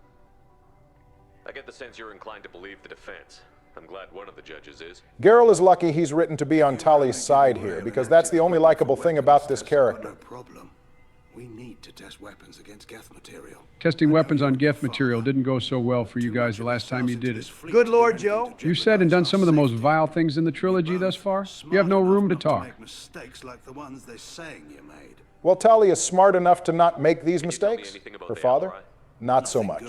I get the sense you're inclined to believe the defense. I'm glad one of the judges is. Geral is lucky he's written to be on Tali's side here, because that's the only likable thing about this character. No problem. We need to test weapons against Geth material. Testing weapons on Geth material didn't go so well for you guys the last time you did it. Good Lord, Joe. You said and done some of the most vile things in the trilogy thus far. You have no room to talk. Make mistakes like the ones they're saying you made. Well, Tali is smart enough to not make these mistakes. Her father, not so much.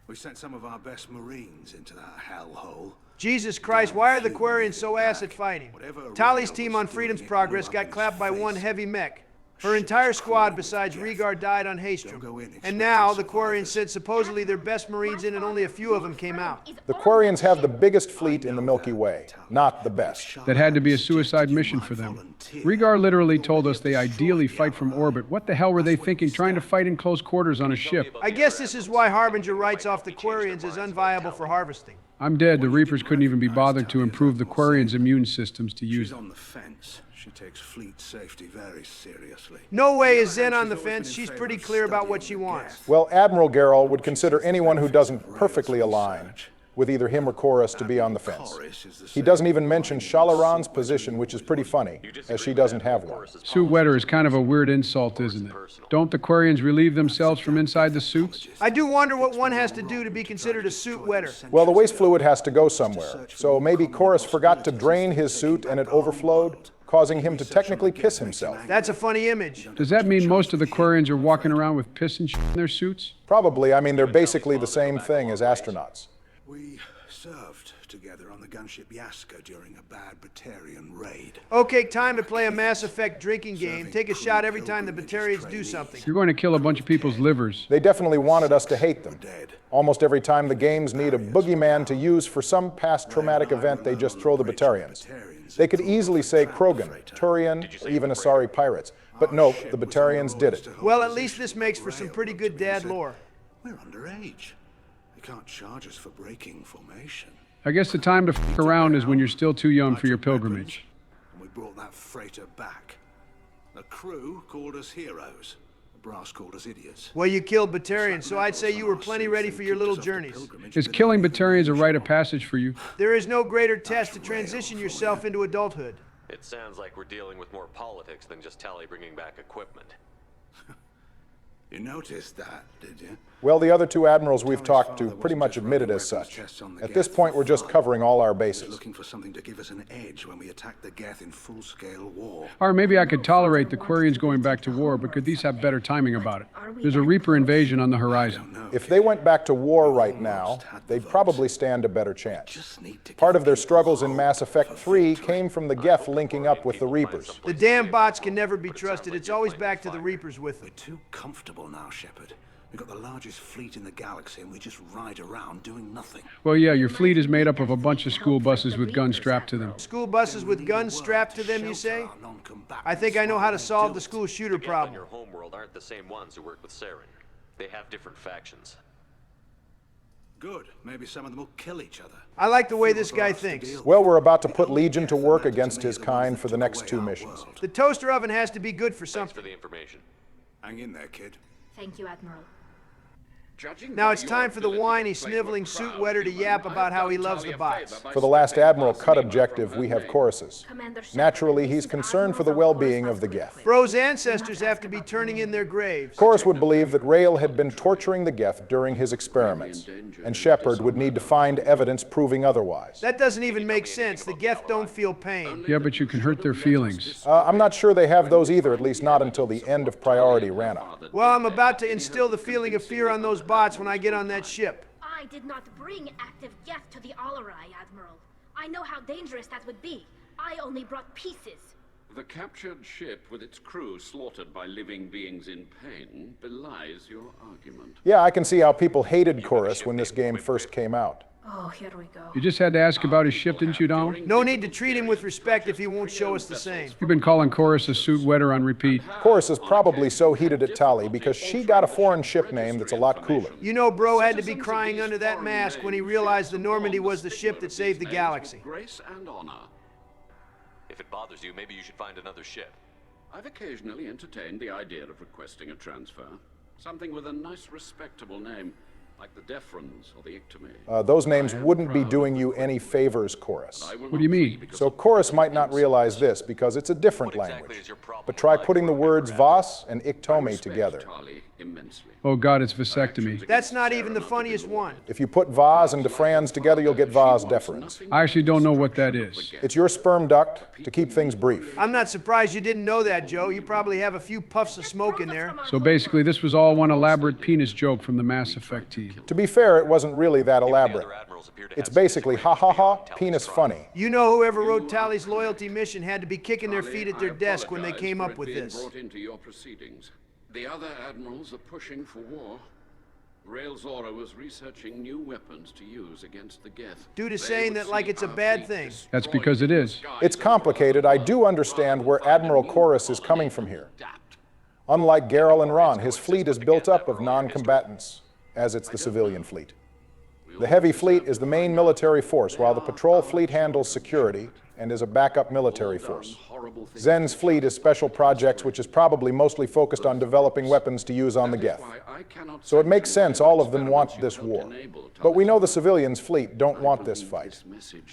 We sent some of our best Marines into that hellhole. Jesus Christ, why are the Quarians so ass at fighting? Tali's team on Freedom's Progress got clapped by one heavy mech. Her entire squad besides Rhaegar died on Haestrom. And now the Quarians sent supposedly their best Marines in and only a few of them came out. The Quarians have the biggest fleet in the Milky Way, not the best. That had to be a suicide mission for them. Rhaegar literally told us they ideally fight from orbit. What the hell were they thinking, trying to fight in close quarters on a ship? I guess this is why Harbinger writes off the Quarians as unviable for harvesting. I'm dead. The Reapers couldn't even be bothered to improve the Quarians' immune systems to use She's them. on the fence. She takes fleet safety very seriously. No way is Zen on the fence. She's pretty clear about what she wants. Well, Admiral Geral would consider anyone who doesn't perfectly align with either him or Chorus to be on the fence. He doesn't even mention Shalaran's position, which is pretty funny, as she doesn't have one. Suit wetter is kind of a weird insult, isn't it? Don't the Quarians relieve themselves from inside the suits? I do wonder what one has to do to be considered a suit wetter. Well, the waste fluid has to go somewhere, so maybe Chorus forgot to drain his suit and it overflowed. causing him to technically piss himself. That's a funny image. Does that mean most of the Quarians are walking around with piss and shit in their suits? Probably. I mean, they're basically the same thing as astronauts. We served together on the gunship Yaska during a bad Batarian raid. Okay, time to play a Mass Effect drinking game. Take a shot every time the Batarians do something. You're going to kill a bunch of people's livers. They definitely wanted us to hate them. Almost every time the games need a boogeyman to use for some past traumatic event, they just throw the Batarians. They could easily say Krogan, Turian, or even Asari pirates. But nope, the Batarians did it. Well, at least this makes for some pretty good dad lore. We're underage. They can't charge us for breaking formation. I guess the time to f*** around is when you're still too young for your pilgrimage. And we brought that freighter back. The crew called us heroes. The brass called us idiots. Well, you killed Batarians, so I'd say you were plenty ready for your little journeys. Is killing Batarians a rite of passage for you? There is no greater test to transition yourself into adulthood. It sounds like we're dealing with more politics than just Tali bringing back equipment. You noticed that, did you? Well, the other two admirals we've talked to pretty much admitted as such. At this point, we're just covering all our bases. Looking for something to give us an edge when we attack the Geth in full-scale war. Or maybe I could tolerate the Quarians going back to war, but could these have better timing about it? There's a Reaper invasion on the horizon. If they went back to war right now, they'd probably stand a better chance. Part of their struggles in Mass Effect 3 came from the Geth linking up with the Reapers. The damn bots can never be trusted. It's always back to the Reapers with them. We're too comfortable now, Shepard. We've got the largest fleet in the galaxy and we just ride around doing nothing. Well, yeah, your fleet is made up of a bunch of school buses with guns strapped to them. School buses with guns strapped to them, you say? I think I know how to solve the school shooter problem. Your homeworld aren't the same ones who work with Saren. They have different factions. Good. Maybe some of them will kill each other. I like the way this guy thinks. Well, we're about to put Legion to work against his kind for the next 2 missions. The toaster oven has to be good for something. Thanks for the information. Hang in there, kid. Thank you, Admiral. Now it's time for the whiny, sniveling suit wetter to yap about how he loves the bots. For the last Admiral cut objective, we have Chorus's. Naturally, he's concerned for the well-being of the Geth. Bro's ancestors have to be turning in their graves. Chorus would believe that Rael had been torturing the Geth during his experiments, and Shepard would need to find evidence proving otherwise. That doesn't even make sense. The Geth don't feel pain. Yeah, but you can hurt their feelings. I'm not sure they have those either, at least not until the end of Priority ran out. Well, I'm about to instill the feeling of fear on those bots when I get on that ship. I did not bring active Geth to the Alarai, Admiral. I know how dangerous that would be. I only brought pieces. The captured ship with its crew slaughtered by living beings in pain belies your argument. Yeah, I can see how people hated Chorus when this game first came out. Oh, here we go. You just had to ask about his ship, didn't you, Donald? No need to treat him with respect if he won't show us the same. You've been calling Chorus a suit wetter on repeat. Chorus is probably so heated at Tali because she got a foreign ship name that's a lot cooler. You know, Bro had to be crying under that mask when he realized the Normandy was the ship that saved the galaxy. Grace and honor. If it bothers you, maybe you should find another ship. I've occasionally entertained the idea of requesting a transfer. Something with a nice, respectable name. Like the Defrons or the Ictomy. Those names wouldn't be doing you any favors, Chorus. What do you mean? So Chorus might not realize this because it's a different language. But try putting the words Voss and Ictomy together. Oh God, it's vasectomy. That's not even the funniest one. If you put Vaz and Defrans together, you'll get Vaz deferens. I actually don't know what that is. It's your sperm duct to keep things brief. I'm not surprised you didn't know that, Joe. You probably have a few puffs of smoke in there. So basically, this was all one elaborate penis joke from the Mass Effect team. To be fair, it wasn't really that elaborate. It's basically ha ha ha, penis funny. You know whoever wrote Tali's loyalty mission had to be kicking their feet at their desk when they came up with this. Brought into your proceedings. The other admirals are pushing for war. Rael Zora was researching new weapons to use against the Geth. Due to saying that like it's a bad thing. That's because it is. It's complicated. I do understand where Admiral Chorus is coming from here. Unlike Geralt and Ron, his fleet is built up of non-combatants, as it's the civilian fleet. The heavy fleet is the main military force, while the patrol fleet handles security and is a backup military force. Zen's fleet is special projects, which is probably mostly focused on developing weapons to use on the Geth. So it makes sense all of them want this war. But we know the civilians' fleet don't want this fight.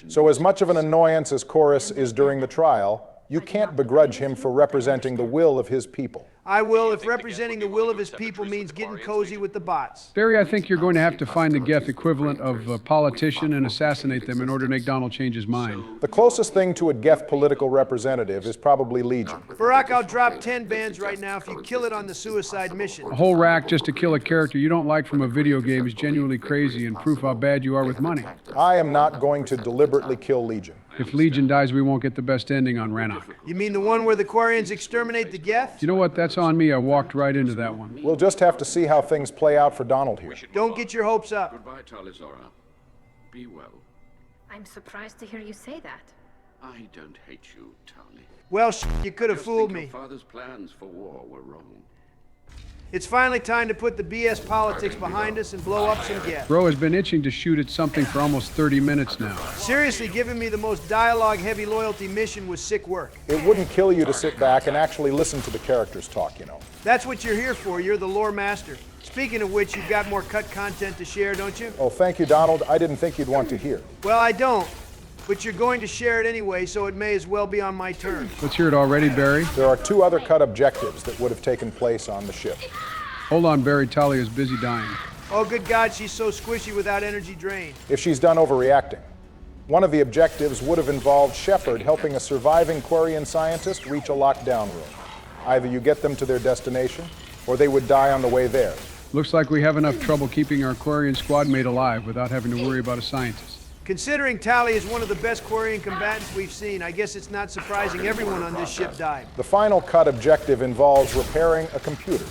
So as much of an annoyance as Chorus is during the trial, you can't begrudge him for representing the will of his people. I will, if representing the will of his people means getting cozy with the bots. Barry, I think you're going to have to find the Geth equivalent of a politician and assassinate them in order to make Donald change his mind. The closest thing to a Geth political representative is probably Legion. Barack, I'll drop 10 bands right now if you kill it on the suicide mission. A whole rack just to kill a character you don't like from a video game is genuinely crazy and proof how bad you are with money. I am not going to deliberately kill Legion. If Legion dies, we won't get the best ending on Rannoch. You mean the one where the Quarians exterminate the Geth? You know what? That's on me. I walked right into that one. We'll just have to see how things play out for Donald here. Don't get your hopes up. Goodbye, Talizora. Be well. I'm surprised to hear you say that. I don't hate you, Tali. Well, you could have fooled me. Your father's plans for war were wrong. It's finally time to put the BS politics behind us and blow up some Geth. Bro has been itching to shoot at something for almost 30 minutes now. Seriously, giving me the most dialogue-heavy loyalty mission was sick work. It wouldn't kill you to sit back and actually listen to the characters talk, you know. That's what you're here for. You're the lore master. Speaking of which, you've got more cut content to share, don't you? Oh, thank you, Donald. I didn't think you'd want to hear. Well, I don't. But you're going to share it anyway, so it may as well be on my terms. Let's hear it already, Barry. There are 2 other cut objectives that would have taken place on the ship. Hold on, Barry. Talia's busy dying. Oh, good God, she's so squishy without energy drain. If she's done overreacting. One of the objectives would have involved Shepard helping a surviving Quarian scientist reach a lockdown room. Either you get them to their destination, or they would die on the way there. Looks like we have enough trouble keeping our Quarian squad mate alive without having to worry about a scientist. Considering Tali is one of the best Quarian combatants we've seen, I guess it's not surprising everyone on this ship died. The final cut objective involves repairing a computer.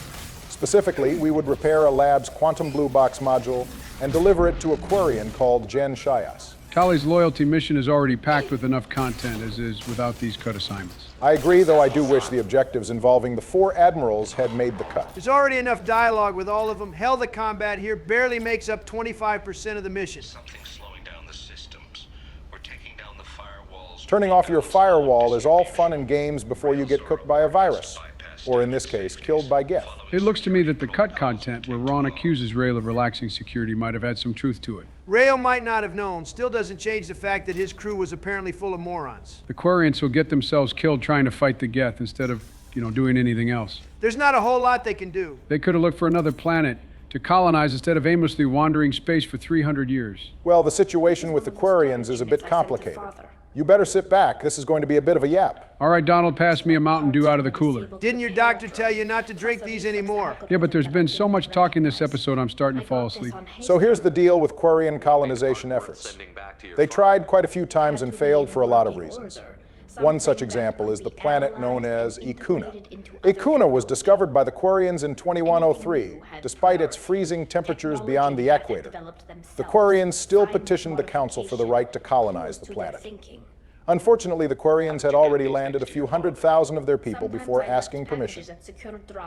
Specifically, we would repair a lab's quantum blue box module and deliver it to a Quarian called Jen Shias. Tali's loyalty mission is already packed with enough content as is without these cut assignments. I agree, though I do wish the objectives involving the 4 admirals had made the cut. There's already enough dialogue with all of them. Hell, the combat here barely makes up 25% of the mission. Turning off your firewall is all fun and games before you get cooked by a virus. Or in this case, killed by Geth. It looks to me that the cut content where Ron accuses Rail of relaxing security might have had some truth to it. Rail might not have known. Still doesn't change the fact that his crew was apparently full of morons. The Quarians will get themselves killed trying to fight the Geth instead of, doing anything else. There's not a whole lot they can do. They could have looked for another planet to colonize instead of aimlessly wandering space for 300 years. Well, the situation with the Quarians is a bit complicated. You better sit back. This is going to be a bit of a yap. All right, Donald, pass me a Mountain Dew out of the cooler. Didn't your doctor tell you not to drink these anymore? Yeah, but there's been so much talking this episode, I'm starting to fall asleep. So here's the deal with Quarian colonization efforts. They tried quite a few times and failed for a lot of reasons. One such example is the planet known as Ikuna. Ikuna was discovered by the Quarians in 2103, despite its freezing temperatures beyond the equator. The Quarians still petitioned the Council for the right to colonize the planet. Unfortunately, the Quarians had already landed a few 100,000 of their people before asking permission.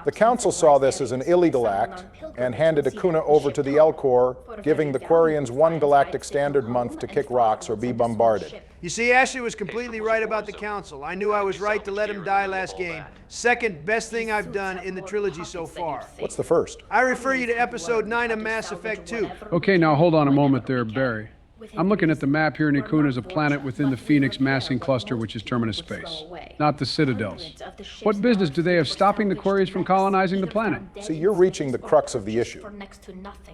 The Council saw this as an illegal act and handed Ikuna over to the Elcor, giving the Quarians 1 galactic standard month to kick rocks or be bombarded. You see, Ashley was completely right about the Council. I knew I was right to let him die last game. Second best thing I've done in the trilogy so far. What's the first? I refer you to Episode 9 of Mass Effect 2. Okay, now hold on a moment there, Barry. I'm looking at the map here, and Ikuna is a planet within the Phoenix massing cluster, which is Terminus Space, not the Citadels. What business do they have stopping the Quarians from colonizing the planet? See, you're reaching the crux of the issue.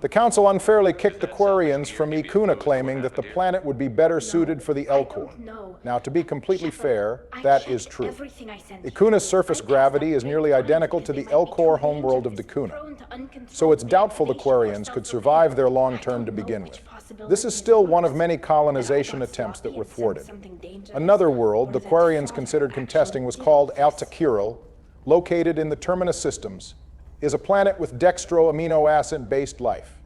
The Council unfairly kicked the Quarians from Ikuna, claiming that the planet would be better suited for the Elcor. Now, to be completely fair, that is true. Ikuna's surface gravity is nearly identical to the Elcor homeworld of D'Kuna, so it's doubtful the Quarians could survive there long term to begin with. This is still one of many colonization attempts that were thwarted. Another world the Quarians considered contesting was called Aight Foreal, located in the Terminus systems, is a planet with dextro amino acid-based life.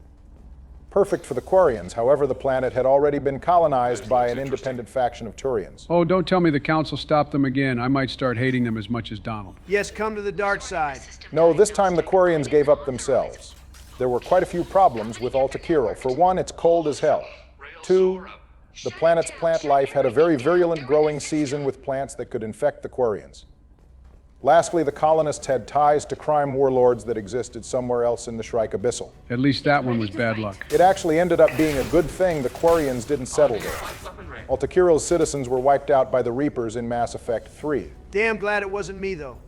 Perfect for the Quarians, however, the planet had already been colonized by an independent faction of Turians. Oh, don't tell me the Council stopped them again. I might start hating them as much as Donald. Yes, come to the dark side. No, this time the Quarians gave up themselves. There were quite a few problems with Aight Foreal. For one, it's cold as hell. 2, the planet's plant life had a very virulent growing season with plants that could infect the Quarians. Lastly, the colonists had ties to crime warlords that existed somewhere else in the Shrike Abyssal. At least that one was bad luck. It actually ended up being a good thing the Quarians didn't settle there. Aight Foreal's citizens were wiped out by the Reapers in Mass Effect 3. Damn glad it wasn't me, though.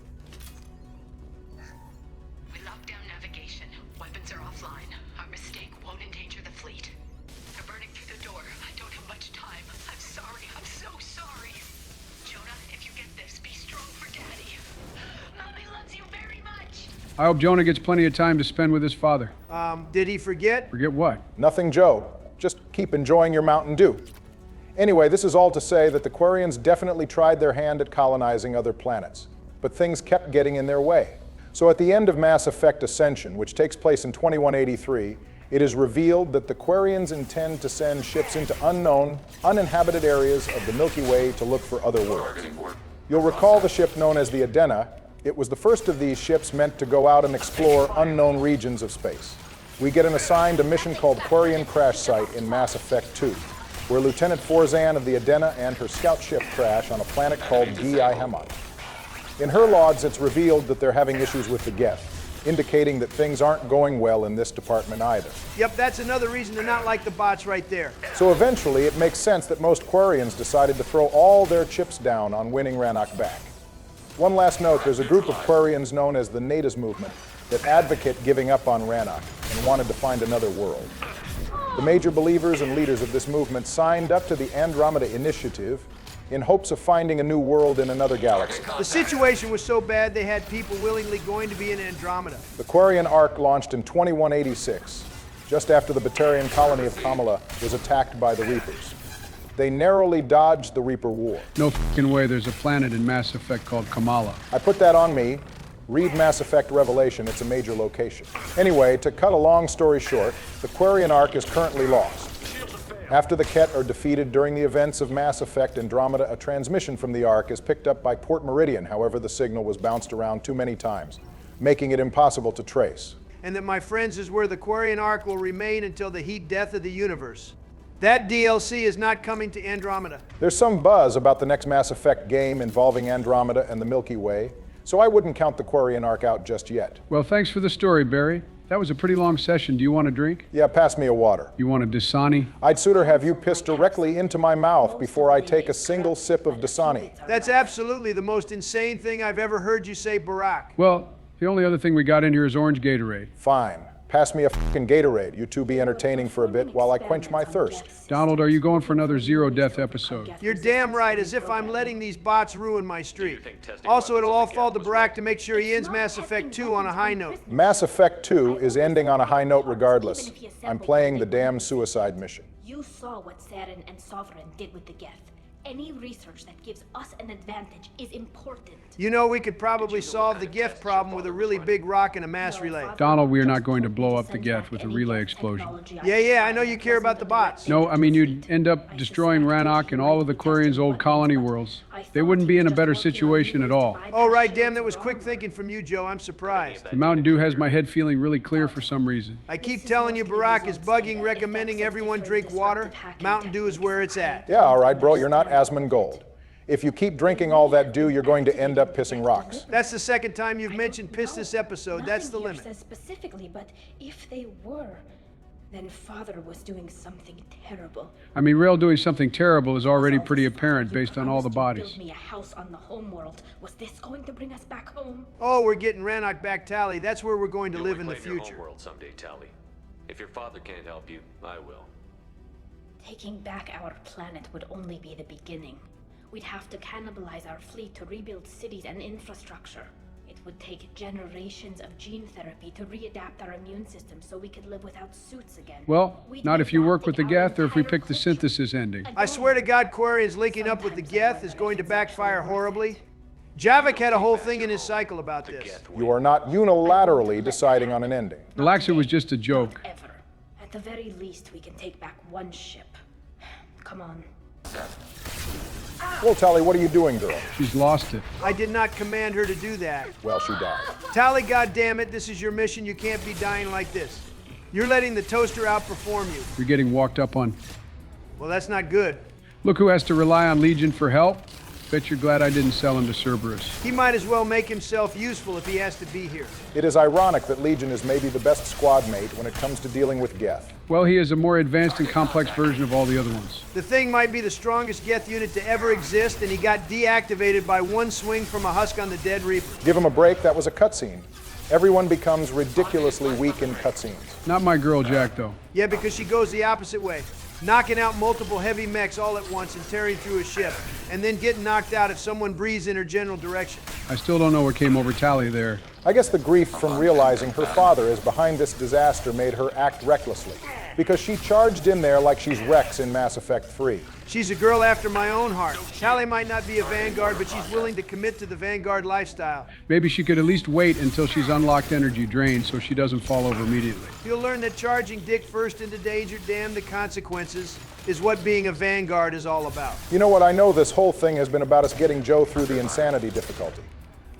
I hope Jonah gets plenty of time to spend with his father. Did he forget? Forget what? Nothing, Joe. Just keep enjoying your Mountain Dew. Anyway, this is all to say that the Quarians definitely tried their hand at colonizing other planets, but things kept getting in their way. So at the end of Mass Effect Ascension, which takes place in 2183, it is revealed that the Quarians intend to send ships into unknown, uninhabited areas of the Milky Way to look for other worlds. You'll recall the ship known as the Adena. It was the first of these ships meant to go out and explore unknown regions of space. We get assigned a mission called Quarian Crash Site in Mass Effect 2, where Lieutenant Forzan of the Adena and her scout ship crash on a planet called Di-Hemon. In her logs, it's revealed that they're having issues with the Geth, indicating that things aren't going well in this department either. Yep, that's another reason to not like the bots right there. So eventually, it makes sense that most Quarians decided to throw all their chips down on winning Rannoch back. One last note, there's a group of Quarians known as the Nadas Movement that advocate giving up on Rannoch and wanted to find another world. The major believers and leaders of this movement signed up to the Andromeda Initiative in hopes of finding a new world in another galaxy. The situation was so bad they had people willingly going to be in Andromeda. The Quarian Ark launched in 2186, just after the Batarian colony of Kamala was attacked by the Reapers. They narrowly dodged the Reaper War. No fucking way there's a planet in Mass Effect called Kamala. I put that on me. Read Mass Effect Revelation, it's a major location. Anyway, to cut a long story short, the Quarian Ark is currently lost. After the Ket are defeated during the events of Mass Effect Andromeda, a transmission from the Ark is picked up by Port Meridian. However, the signal was bounced around too many times, making it impossible to trace. And that, my friends, is where the Quarian Ark will remain until the heat death of the universe. That DLC is not coming to Andromeda. There's some buzz about the next Mass Effect game involving Andromeda and the Milky Way, so I wouldn't count the Quarian Ark out just yet. Well, thanks for the story, Barry. That was a pretty long session. Do you want a drink? Yeah, pass me a water. You want a Dasani? I'd sooner have you piss directly into my mouth before I take a single sip of Dasani. That's absolutely the most insane thing I've ever heard you say, Barack. Well, the only other thing we got in here is orange Gatorade. Fine. Pass me a fucking Gatorade. You two be entertaining for a bit while I quench my thirst. Donald, are you going for another zero-death episode? You're damn right, as if I'm letting these bots ruin my streak. Also, it'll all fall to Barack to make sure he ends Mass Effect 2 on a high note. Mass Effect 2 is ending on a high note regardless. I'm playing the damn suicide mission. You saw what Saren and Sovereign did with the Geth. Any research that gives us an advantage is important. You know, we could probably solve the Geth problem with a really big rock and a mass relay. Donald, we are not going to blow up the Geth with a relay explosion. Yeah, I know you care about the bots. No, I mean, you'd end up destroying Rannoch and all of the Quarians' old colony worlds. They wouldn't be in a better situation at all. Oh, right, damn, that was quick thinking from you, Joe. I'm surprised. The Mountain Dew has my head feeling really clear for some reason. I keep telling you, Barack is bugging recommending everyone drink water. Mountain Dew is where it's at. Yeah, all right, bro, you're not Asmongold. If you keep drinking all that dew, you're going to end up pissing rocks. That's the second time you've mentioned piss this episode. That's the limit. Says specifically, but if they were, then Father was doing something terrible. I mean, Rail doing something terrible is already pretty apparent based on all the bodies. Build me a house on the homeworld. Was this going to bring us back home? Oh, we're getting Rannoch back, Tally. That's where we're going to live in the future. Homeworld someday, Tally. If your father can't help you, I will. Taking back our planet would only be the beginning. We'd have to cannibalize our fleet to rebuild cities and infrastructure. It would take generations of gene therapy to readapt our immune system so we could live without suits again. Well, not if you work with the Geth or if we pick the synthesis ending. I swear to God, Quarians linking up with the Geth is going to backfire horribly. Javik had a whole thing in his cycle about this. You are not unilaterally deciding on an ending. Relax, it was just a joke. Ever. At the very least, we can take back one ship. Come on. Well, Tally, what are you doing, girl? She's lost it. I did not command her to do that. Well, she died. Tally, goddammit, this is your mission. You can't be dying like this. You're letting the toaster outperform you. You're getting walked up on. Well, that's not good. Look who has to rely on Legion for help. Bet you're glad I didn't sell him to Cerberus. He might as well make himself useful if he has to be here. It is ironic that Legion is maybe the best squad mate when it comes to dealing with Geth. Well, he is a more advanced and complex version of all the other ones. The thing might be the strongest Geth unit to ever exist, and he got deactivated by one swing from a husk on the dead Reaper. Give him a break, that was a cutscene. Everyone becomes ridiculously weak in cutscenes. Not my girl, Jack, though. Yeah, because she goes the opposite way. knocking out multiple heavy mechs all at once and tearing through a ship, and then getting knocked out if someone breathes in her general direction. I still don't know what came over Tali there. I guess the grief from realizing her father is behind this disaster made her act recklessly, because she charged in there like she's Rex in Mass Effect 3. She's a girl after my own heart. Tali might not be a Vanguard, but she's willing to commit to the Vanguard lifestyle. Maybe she could at least wait until she's unlocked energy drain so she doesn't fall over immediately. You'll learn that charging dick first into danger, damn the consequences, is what being a Vanguard is all about. You know what, I know this whole thing has been about us getting Joe through the insanity difficulty.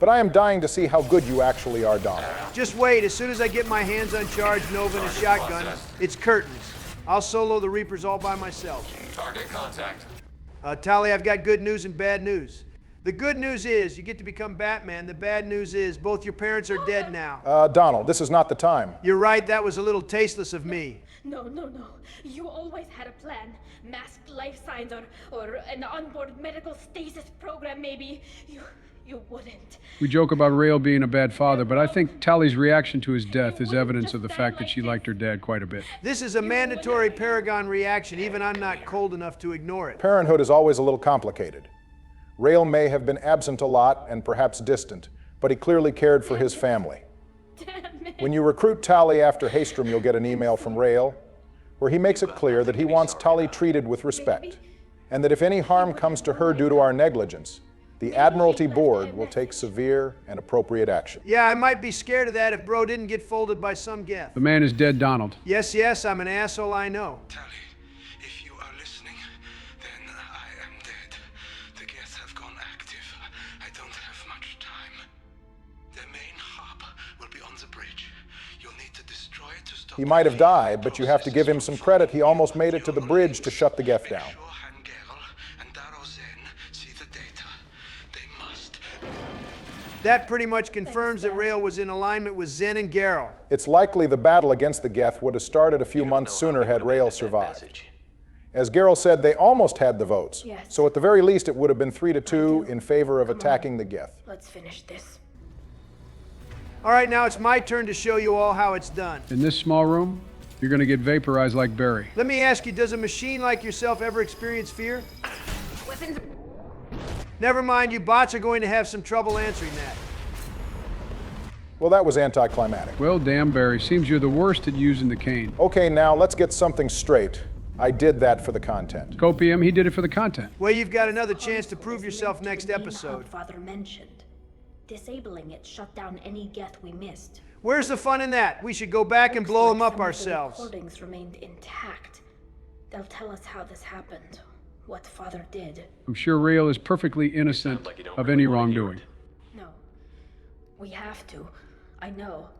But I am dying to see how good you actually are, Dom. Just wait, as soon as I get my hands on Charged Nova and a shotgun, it's curtains. I'll solo the Reapers all by myself. Target contact. Tali, I've got good news and bad news. The good news is you get to become Batman. The bad news is both your parents are dead now. Donald, this is not the time. You're right, that was a little tasteless of me. No. You always had a plan. Masked life signs or an onboard medical stasis program, maybe. You wouldn't. We joke about Rael being a bad father, but I think Tali's reaction to his death is evidence of the fact that she liked her dad quite a bit. This is a mandatory Paragon reaction. Even I'm not cold enough to ignore it. Parenthood is always a little complicated. Rael may have been absent a lot and perhaps distant, but he clearly cared for his family. When you recruit Tali after Haystrom, you'll get an email from Rael where he makes it clear that he wants Tali treated with respect, and that if any harm comes to her due to our negligence, the Admiralty Board will take severe and appropriate action. Yeah, I might be scared of that if Bro didn't get folded by some geth. The man is dead, Donald. Yes, I'm an asshole, I know. Tali, if you are listening, then I am dead. The geth have gone active. I don't have much time. The main hub will be on the bridge. You'll need to destroy it to stop. He might have died, but you have to give him some credit. He almost made it to the bridge to shut the geth down. That pretty much confirms that Rael was in alignment with Zen and Garrel. It's likely the battle against the geth would have started a few months sooner had Rael survived. As Garrel said, they almost had the votes. Yes. So at the very least, it would have been 3-2 in favor of attacking the geth. Let's finish this. All right, now it's my turn to show you all how it's done. In this small room, you're going to get vaporized like Barry. Let me ask you, does a machine like yourself ever experience fear? Weapons. Never mind, you bots are going to have some trouble answering that. Well, that was anticlimactic. Well, damn, Barry. Seems you're the worst at using the cane. Okay, now let's get something straight. I did that for the content. Copium, he did it for the content. Well, you've got another chance to prove yourself next episode. Father mentioned. Disabling it shut down any geth we missed. Where's the fun in that? We should go back and blow them up ourselves. The recordings remained intact. They'll tell us how this happened. What Father did. I'm sure Rael is perfectly innocent of any wrongdoing. No. We have to. I know.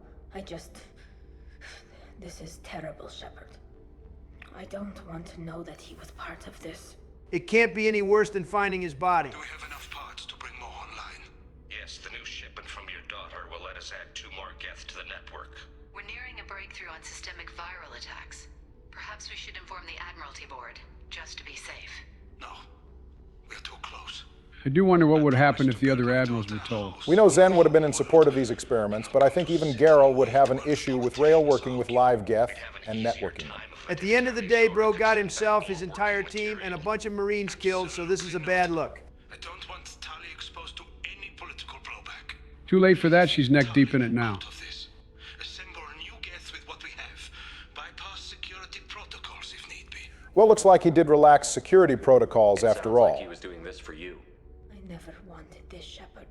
This is terrible, Shepard. I don't want to know that he was part of this. It can't be any worse than finding his body. Do we have enough parts to bring more online? Yes, the new shipment from your daughter will let us add 2 more geth to the network. We're nearing a breakthrough on systemic viral attacks. Perhaps we should inform the Admiralty Board, just to be safe. No. We're too close. I do wonder what would happen if the other admirals were told. We know Zen would have been in support of these experiments, but I think even Garrel would have an issue with Rael working with live geth and networking them. At the end of the day, Bro got himself, his entire team, and a bunch of Marines killed, so this is a bad look. I don't want Tali exposed to any political blowback. Too late for that, she's neck deep in it now. Assemble a new geth with what we have. Bypass security protocols if need be. Well, looks like he did relax security protocols after all. Like he was doing this for you. I never wanted this, Shepard.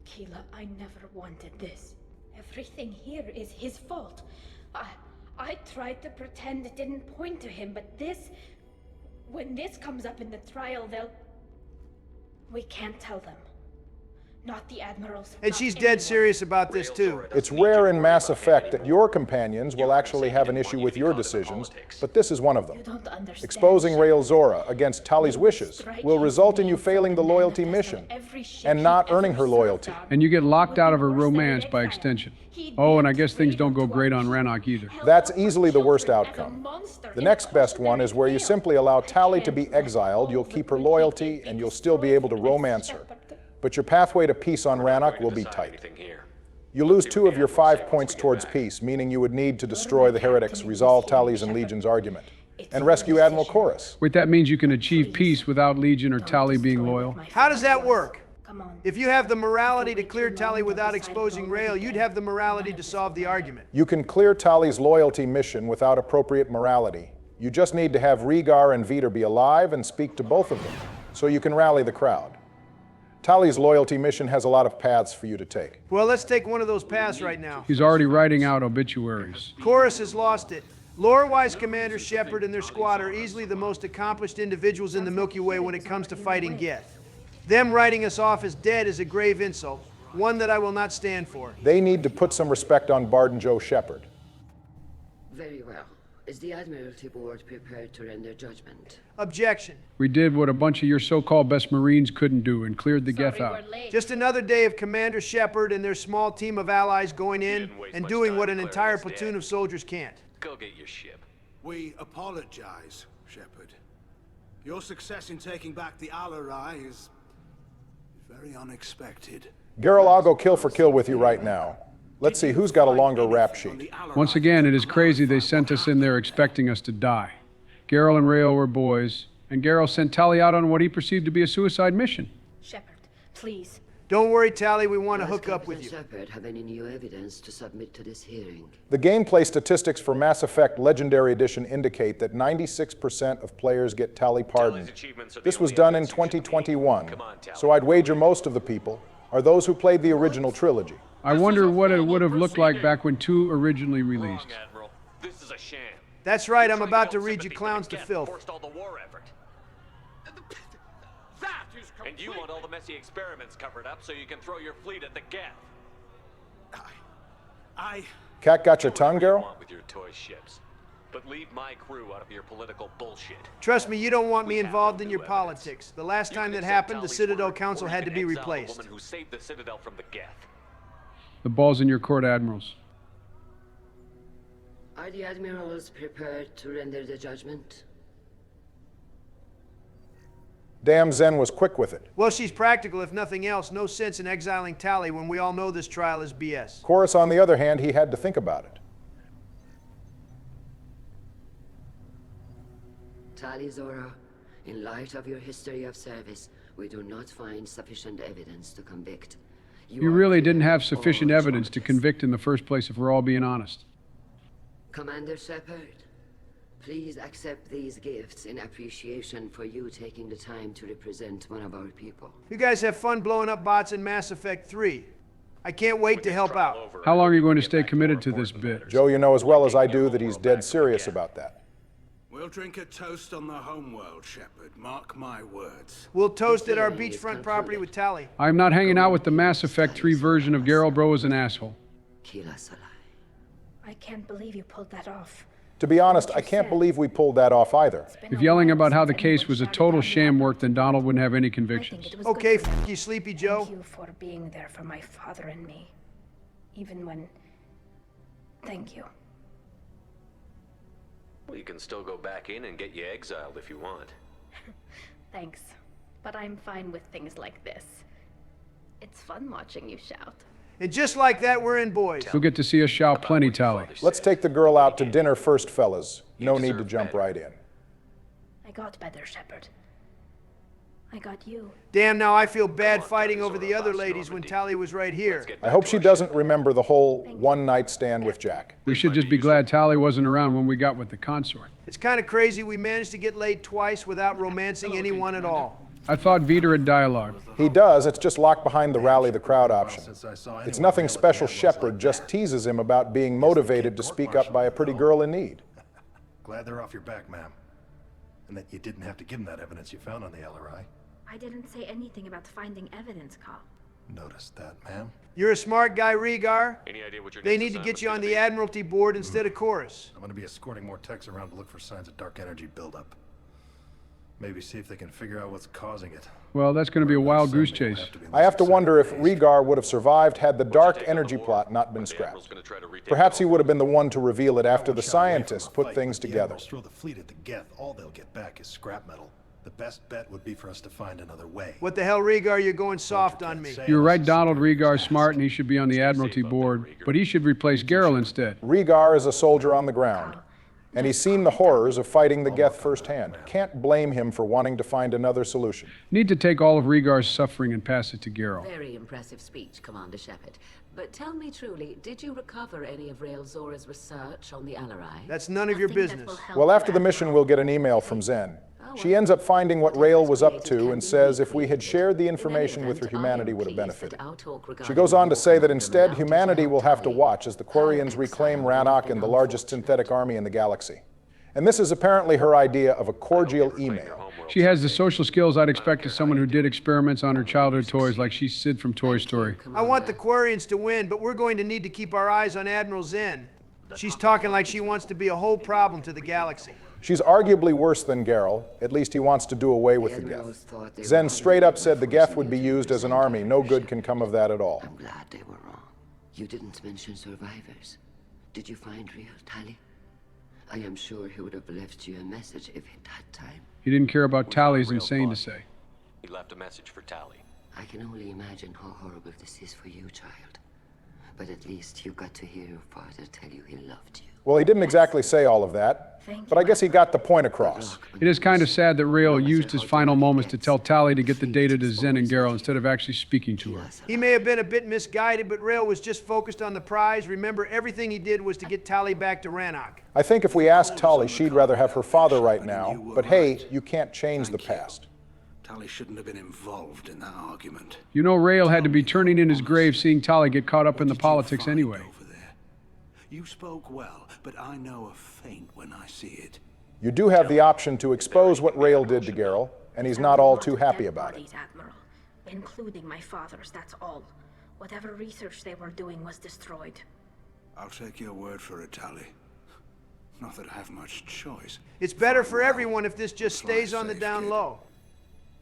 Keela, I never wanted this. Everything here is his fault. I tried to pretend it didn't point to him, but when this comes up in the trial, we can't tell them. Not the admirals. And she's dead serious about this too. It's rare in Mass Effect that your companions will actually have an issue with your decisions, but this is one of them. Exposing Rael Zora against Tali's wishes will result in you failing the loyalty mission and not earning her loyalty. And you get locked out of her romance by extension. Oh, and I guess things don't go great on Rannoch either. That's easily the worst outcome. The next best one is where you simply allow Tali to be exiled, you'll keep her loyalty, and you'll still be able to romance her. But your pathway to peace on Rannoch will be tight. You lose 2 of your 5 points towards peace, meaning you would need to destroy the heretics, resolve Tali's and Legion's argument. and rescue Admiral Chorus. Wait, that means you can achieve peace without Legion or Tali being loyal? How does that work? If you have the morality to clear Tali without exposing Rail, you'd have the morality to solve the argument. You can clear Tali's loyalty mission without appropriate morality. You just need to have Rhaegar and Veeder be alive and speak to both of them, so you can rally the crowd. Tali's loyalty mission has a lot of paths for you to take. Well, let's take one of those paths right now. He's already writing out obituaries. Chorus has lost it. Lore-wise, Commander Shepard and their squad are easily the most accomplished individuals in the Milky Way when it comes to fighting Geth. Them writing us off as dead is a grave insult, one that I will not stand for. They need to put some respect on Bard and Joe Shepard. Very well. Is the Admiralty Board prepared to render judgment? Objection. We did what a bunch of your so-called best Marines couldn't do and cleared the Geth out. Just another day of Commander Shepard and their small team of allies going in and doing what an entire platoon of soldiers can't. Go get your ship. We apologize, Shepard. Your success in taking back the Alarai is very unexpected. Geralt, I'll go kill for kill with you right now. Let's see who's got a longer rap sheet. Once again, it is crazy they sent us in there expecting us to die. Geralt and Rael were boys, and Geralt sent Tali out on what he perceived to be a suicide mission. Shepard, please. Don't worry, Tali, we want to hook up with you. Does Shepard have any new evidence to submit to this hearing? The gameplay statistics for Mass Effect Legendary Edition indicate that 96% of players get Tali pardoned. This was done in 2021, so I'd wager most of the people are those who played the original trilogy. I wonder what it would have looked like back when 2 originally released. Admiral, this is a sham. That's right, I'm about to read you clowns to filth. All the war effort. And you want all the messy experiments covered up so you can throw your fleet at the Geth. Cat got your tongue, Geralt? With your toy ships. But leave my crew out of your political bullshit. Trust me, you don't want me involved in your politics. The last time that happened, the Citadel Council had to be replaced. The woman who saved the Citadel from the Geth. The ball's in your court, Admirals. Are the Admirals prepared to render the judgment? Damn, Zen was quick with it. Well, she's practical, if nothing else. No sense in exiling Tali when we all know this trial is BS. Chorus, on the other hand, he had to think about it. Tali Zora, in light of your history of service, we do not find sufficient evidence to convict. You really didn't have sufficient evidence to convict in the first place, if we're all being honest. Commander Shepard, please accept these gifts in appreciation for you taking the time to represent one of our people. You guys have fun blowing up bots in Mass Effect 3. I can't wait to help out. How long are you going to stay committed to this bit? Joe, you know as well as I do that he's dead serious about that. We'll drink a toast on the homeworld, Shepard. Mark my words. We'll toast at our beachfront property with Tali. I'm not hanging out with the Mass Effect 3 version of Geralt Bro as an asshole. I can't believe you pulled that off. To be honest, I can't believe we pulled that off either. If yelling about how the case was a total sham work, then Donald wouldn't have any convictions. Okay, f you, Sleepy Joe. Thank you for being there for my father and me. Even when... Thank you. Well, you can still go back in and get you exiled if you want. Thanks. But I'm fine with things like this. It's fun watching you shout. And just like that, we're in, boys. You'll get to see us shout plenty, Tali. Let's take the girl out to dinner first, fellas. No need to jump right in. I got better, Shepard. I got you. Damn, now I feel bad fighting over the other ladies when Tali was right here. I hope she doesn't remember the whole one-night stand with Jack. We should just be glad Tali wasn't around when we got with the consort. It's kind of crazy we managed to get laid twice without romancing anyone at all. I thought Veeder had dialogue. He does, it's just locked behind the rally the crowd option. It's nothing special. Shepard just teases him about being motivated to speak up by a pretty girl in need. Glad they're off your back, ma'am. And that you didn't have to give them that evidence you found on the LRI. I didn't say anything about finding evidence, Carl. Noticed that, ma'am. You're a smart guy, Rhaegar. Any idea what your They need to get you on the Admiralty Board instead of Chorus. I'm gonna be escorting more techs around to look for signs of dark energy buildup. Maybe see if they can figure out what's causing it. Well, that's going to be a wild goose chase. I have to wonder if Rhaegar would have survived had the dark energy plot not been scrapped. Perhaps he would have been the one to reveal it after the scientists put things together. Throw the fleet at the Geth. All they'll get back is scrap metal. The best bet would be for us to find another way. What the hell, Rhaegar? You're going soft on me. You're right, Donald. Rhaegar's smart and he should be on the Admiralty Board, but he should replace Geralt instead. Rhaegar is a soldier on the ground. And he's seen the horrors of fighting the Geth firsthand. Can't blame him for wanting to find another solution. Need to take all of Rhaegar's suffering and pass it to Geralt. Very impressive speech, Commander Shepard. But tell me truly, did you recover any of Rael Zora's research on the Alarai? That's none of your business. Well, after the mission, we'll get an email from Zen. She ends up finding what Rael was up to and says if we had shared the information with her, humanity would have benefited. She goes on to say that instead, humanity will have to watch as the Quarians reclaim Rannoch and the largest synthetic army in the galaxy. And this is apparently her idea of a cordial email. She has the social skills I'd expect of someone who did experiments on her childhood toys like she's Sid from Toy Story. I want the Quarians to win, but we're going to need to keep our eyes on Admiral Zen. She's talking like she wants to be a whole problem to the galaxy. She's arguably worse than Geralt. At least he wants to do away with the Geth. Zen straight up said the Geth would be used as an army. No good can come of that at all. I'm glad they were wrong. You didn't mention survivors. Did you find real Tali? I am sure he would have left you a message if he'd had time. He didn't care about Tally's insane to say. He left a message for Tali. I can only imagine how horrible this is for you, child. But at least you got to hear your father tell you he loved you. Well, he didn't exactly say all of that, but I guess he got the point across. It is kind of sad that Rael used his final moments to tell Tali to get the data to Zen and Geralt instead of actually speaking to her. He may have been a bit misguided, but Rael was just focused on the prize. Remember, everything he did was to get Tali back to Rannoch. I think if we asked Tali, she'd rather have her father right now, but hey, you can't change the past. Tali shouldn't have been involved in that argument. You know, Rael had to be turning in his grave seeing Tali get caught up in the politics anyway. You spoke well, but I know a feint when I see it. You do have the option to expose what Rael did to Geralt, and he's not all too happy about it. Admiral, including my father's, that's all. Whatever research they were doing was destroyed. I'll take your word for it, Tali. Not that I have much choice. It's better for everyone if this just stays on the down low.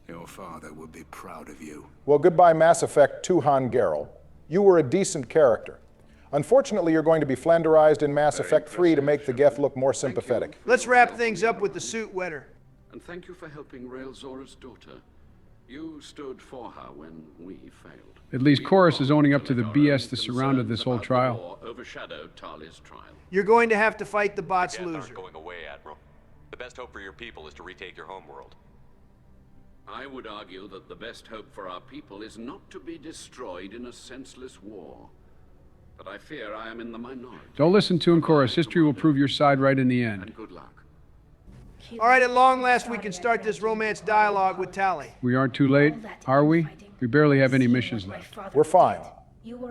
Your father would be proud of you. Well, goodbye Mass Effect 2 Han Geralt. You were a decent character. Unfortunately, you're going to be flanderized in Mass Effect 3 to make the Geth look more sympathetic. Let's wrap things up with the suit wetter. And thank you for helping Rael Zora's daughter. You stood for her when we failed. At least Chorus is owning up to the BS that surrounded this whole trial. Overshadowed Tali's trial. You're going to have to fight the bot's The Geth loser. aren't going away, Admiral. The best hope for your people is to retake your homeworld. I would argue that the best hope for our people is not to be destroyed in a senseless war. But I fear I am in the minority. Don't listen to him, Chorus. History will prove your side right in the end. And good luck. All right, at long last, we can start this romance dialogue with Tali. We aren't too late, are we? We barely have any missions left. We're fine.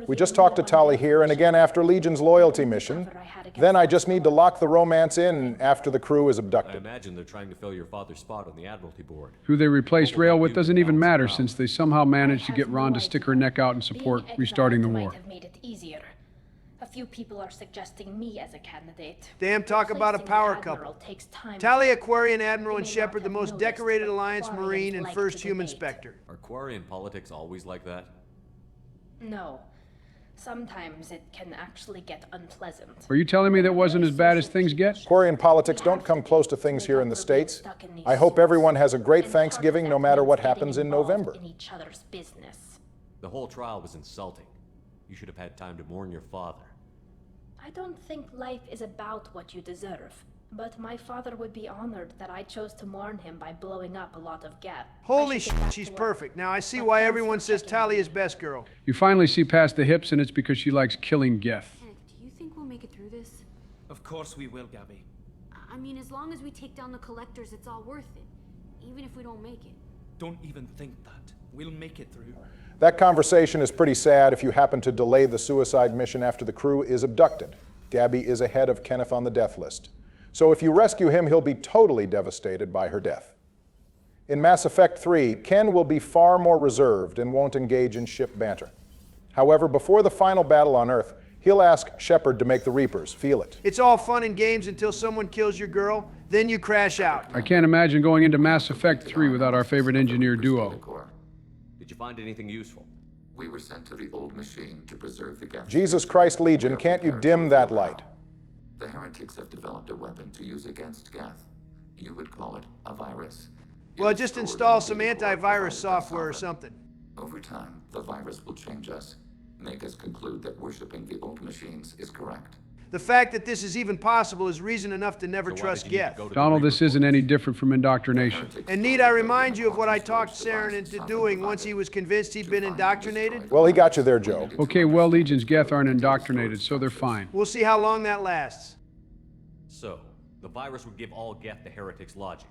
We just talked to Tali here, and again after Legion's loyalty mission. Then I just need to lock the romance in after the crew is I abducted. imagine they're trying to fill your father's spot on the Admiralty board. Who they replaced Rael with doesn't even matter since they somehow managed to get Ron to stick her neck out and support restarting the war. Have made it easier. A few people are suggesting me as a candidate. Damn, talk about a power couple. Tali, Aquarian Admiral, and Shepard, the most decorated Alliance Marine and first human Spectre. Are Quarian politics always like that? No. Sometimes it can actually get unpleasant. Are you telling me that wasn't as bad as things get? Quarian politics don't come close to things here in the States. I hope everyone has a great Thanksgiving no matter what happens in November. In each other's business. The whole trial was insulting. You should have had time to mourn your father. I don't think life is about what you deserve. But my father would be honored that I chose to mourn him by blowing up a lot of Geth. Holy shit, she's perfect. Now I see why everyone says Tali is best girl. You finally see past the hips, and it's because she likes killing Geth. Do you think we'll make it through this? Of course we will, Gabby. I mean, as long as we take down the collectors, it's all worth it. Even if we don't make it. Don't even think that. We'll make it through. That conversation is pretty sad if you happen to delay the suicide mission after the crew is abducted. Gabby is ahead of Kenneth on the death list. So if you rescue him, he'll be totally devastated by her death. In Mass Effect 3, Ken will be far more reserved and won't engage in ship banter. However, before the final battle on Earth, he'll ask Shepard to make the Reapers feel it. It's all fun and games until someone kills your girl, then you crash out. I can't imagine going into Mass Effect 3 without our favorite engineer duo. Did you find anything useful? We were sent to the old machine to preserve the Geth. Jesus Christ Legion, can't you dim that light? The heretics have developed a weapon to use against Geth. You would call it a virus. Well, just install some antivirus software or something. Over time, the virus will change us, make us conclude that worshipping the old machines is correct. The fact that this is even possible is reason enough to never trust Geth. Donald, this isn't any different from indoctrination. And need I remind you of what I talked Saren into doing once he was convinced he'd been indoctrinated? Well, he got you there, Joe. Okay, well, Legion's Geth aren't indoctrinated, so they're fine. We'll see how long that lasts. So, the virus would give all Geth the Heretics' logic,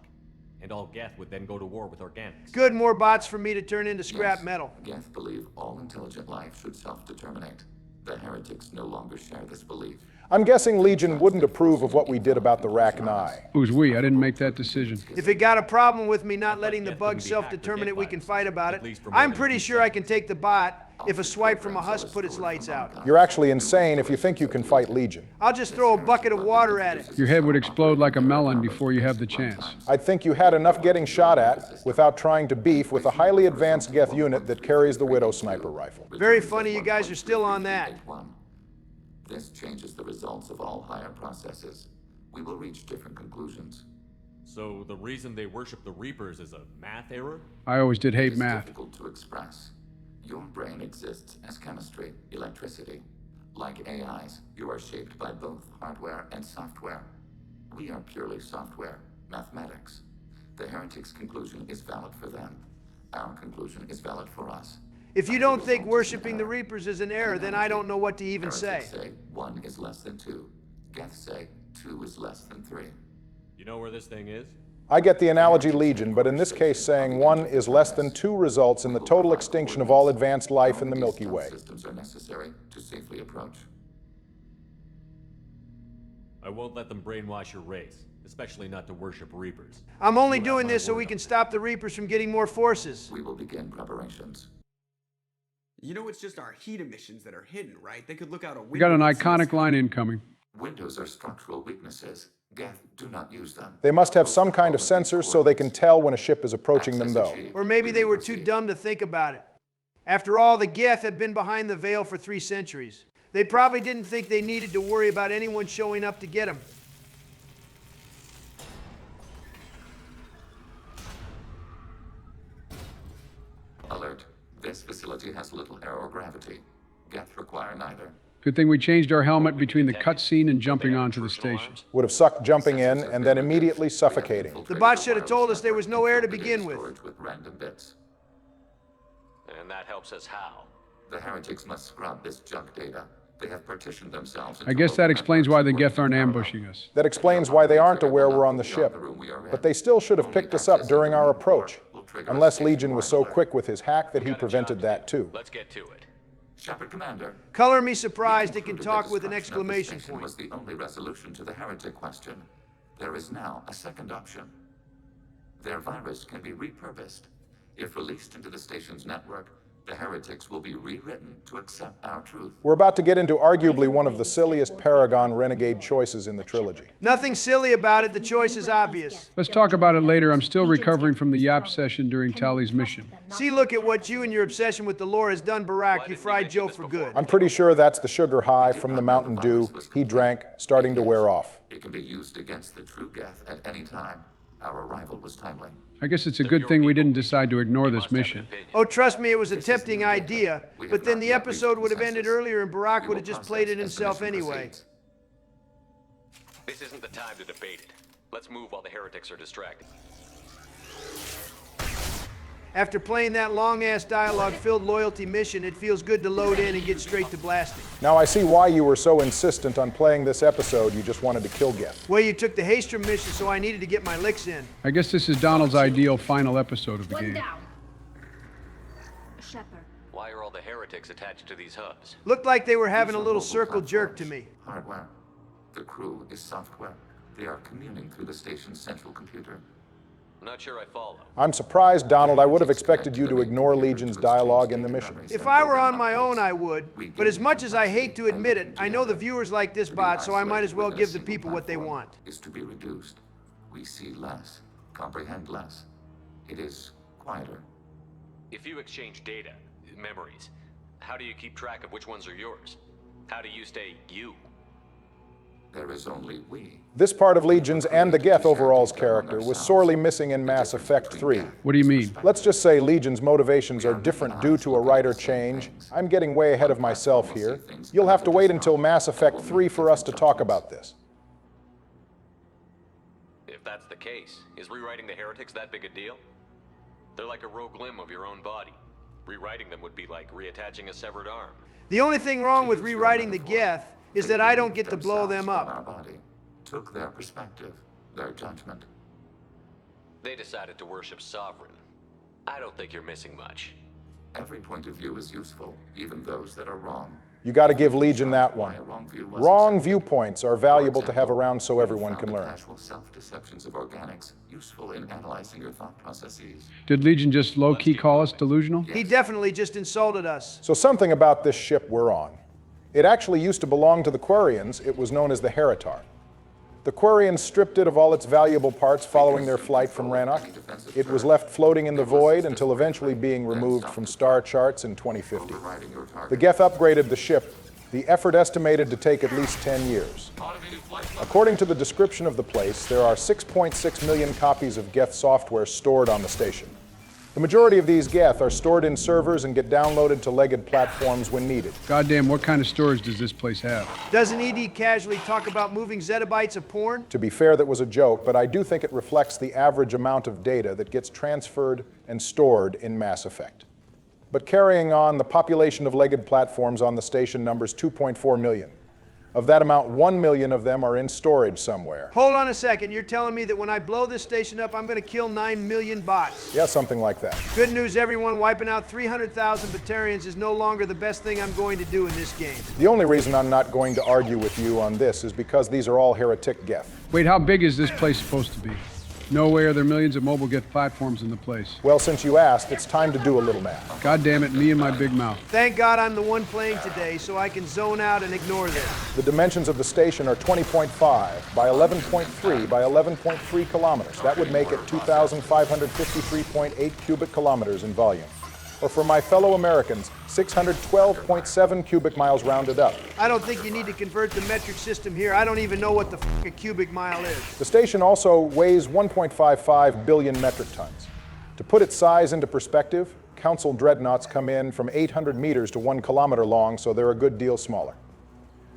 and all Geth would then go to war with Organics. Good, more bots for me to turn into scrap metal. Geth believe all intelligent life should self-determinate. The Heretics no longer share this belief. I'm guessing Legion wouldn't approve of what we did about the Rachni. Who's we? I didn't make that decision. If it got a problem with me not letting the bug self-determinate, we can fight about it. I'm pretty sure I can take the bot if a swipe from a husk put its lights out. You're actually insane if you think you can fight Legion. I'll just throw a bucket of water at it. Your head would explode like a melon before you have the chance. I'd think you had enough getting shot at without trying to beef with a highly advanced Geth unit that carries the Widow sniper rifle. Very funny you guys are still on that. This changes the results of all higher processes. We will reach different conclusions. So the reason they worship the Reapers is a math error? I always did hate math. It's difficult to express. Your brain exists as chemistry, electricity. Like AIs, you are shaped by both hardware and software. We are purely software, mathematics. The Heretics' conclusion is valid for them. Our conclusion is valid for us. If you don't think worshipping the Reapers is an error, then I don't know what to even say. Heretics say 1 is less than 2. Geth say 2 is less than 3. You know where this thing is? I get the analogy Legion, but in this case saying 1 is less than 2 results in the total extinction of all advanced life in the Milky Way. Systems are necessary to safely approach. I won't let them brainwash your race, especially not to worship Reapers. I'm only doing this so we can stop the Reapers from getting more forces. We will begin preparations. You know it's just our heat emissions that are hidden, right? They could look out a window. We got an iconic line incoming. Windows are structural weaknesses. Geth do not use them. They must have some kind of sensors so they can tell when a ship is approaching them, though. Or maybe they were too dumb to think about it. After all, the Geth had been behind the veil for 3 centuries. They probably didn't think they needed to worry about anyone showing up to get them. Alert. This facility has little air or gravity. Geth require neither. Good thing we changed our helmet between the cutscene and jumping onto the station. Would have sucked jumping in and then immediately suffocating. The bot should have told us there was no air to begin with. Random bits. And that helps us how? The Heretics must scrub this junk data. They have partitioned themselves. I guess that explains why the Geth aren't ambushing us. That explains why they aren't aware we're on the ship. But they still should have picked us up during our approach. Unless Legion was so quick with his hack that he prevented that too. Let's get to it. Shepard Commander. Color me surprised it can talk with an exclamation point. Was the only resolution to the heretic question. There is now a second option. Their virus can be repurposed. If released into the station's network, the heretics will be rewritten to accept our truth. We're about to get into arguably one of the silliest Paragon renegade choices in the trilogy. Nothing silly about it, the choice is obvious. Let's talk about it later. I'm still recovering from the Yap session during Tali's mission. See, look at what you and your obsession with the lore has done, Barack. You fried Joe for good. I'm pretty sure that's the sugar high from the Mountain Dew he drank starting to wear off. It can be used against the true Geth at any time. Our arrival was timely. I guess it's a good thing we didn't decide to ignore this mission. Oh, trust me, it was a tempting idea, but then the episode would have ended earlier and Barack would have just played it himself anyway. This isn't the time to debate it. Let's move while the heretics are distracted. After playing that long-ass dialogue-filled loyalty mission, it feels good to load in and get straight to blasting. Now I see why you were so insistent on playing this episode. You just wanted to kill Geth. Well, you took the Haystrom mission, so I needed to get my licks in. I guess this is Donald's ideal final episode of the game. Shepard. Why are all the heretics attached to these hubs? Looked like they were having a little circle jerk to me. Hardware. The crew is software. They are communing through the station's central computer. Not sure I follow. I'm surprised, Donald. I would have expected you to ignore Legion's dialogue in the mission. If I were on my own, I would. But as much as I hate to admit it, I know the viewers like this bot, so I might as well give the people what they want. Is to be reduced. We see less, comprehend less. It is quieter. If you exchange data, memories, how do you keep track of which ones are yours? How do you stay you? there is only we. This part of Legion's and the Geth overall's character was sorely missing in Mass Effect 3. What do you mean? Let's just say Legion's motivations are different due to a writer change. I'm getting way ahead of myself here. You'll have to wait until Mass Effect 3 for us to talk about this. If that's the case, is rewriting the heretics that big a deal? They're like a rogue limb of your own body. Rewriting them would be like reattaching a severed arm. The only thing wrong with rewriting the Geth is that I don't get to blow them up. Took their perspective, their judgment. They decided to worship Sovereign. I don't think you're missing much. Every point of view is useful, even those that are wrong. You got to give Legion that one. Wrong viewpoints are valuable to have around so everyone can learn. Casual self-deceptions of organics, useful in analyzing your thought processes. Did Legion just low-key call us delusional? He definitely just insulted us. So something about this ship we're on. It actually used to belong to the Quarians. It was known as the Heritar. The Quarians stripped it of all its valuable parts following their flight from Rannoch. It was left floating in the void until eventually being removed from star charts in 2050. The Geth upgraded the ship, the effort estimated to take at least 10 years. According to the description of the place, there are 6.6 million copies of Geth software stored on the station. The majority of these Geth are stored in servers and get downloaded to legged platforms when needed. Goddamn, what kind of storage does this place have? Doesn't ED casually talk about moving zettabytes of porn? To be fair, that was a joke, but I do think it reflects the average amount of data that gets transferred and stored in Mass Effect. But carrying on, the population of legged platforms on the station numbers 2.4 million. Of that amount, 1 million of them are in storage somewhere. Hold on a second. You're telling me that when I blow this station up, I'm going to kill 9 million bots? Yeah, something like that. Good news, everyone. Wiping out 300,000 Batarians is no longer the best thing I'm going to do in this game. The only reason I'm not going to argue with you on this is because these are all heretic Geth. Wait, how big is this place supposed to be? No way are there millions of mobile Geth platforms in the place. Well, since you asked, it's time to do a little math. God damn it, me and my big mouth. Thank God I'm the one playing today, so I can zone out and ignore this. The dimensions of the station are 20.5 by 11.3 by 11.3 kilometers. That would make it 2,553.8 cubic kilometers in volume. Or for my fellow Americans, 612.7 cubic miles rounded up. I don't think you need to convert the metric system here. I don't even know what the a cubic mile is. The station also weighs 1.55 billion metric tons. To put its size into perspective, Council dreadnoughts come in from 800 meters to 1 kilometer long, so they're a good deal smaller.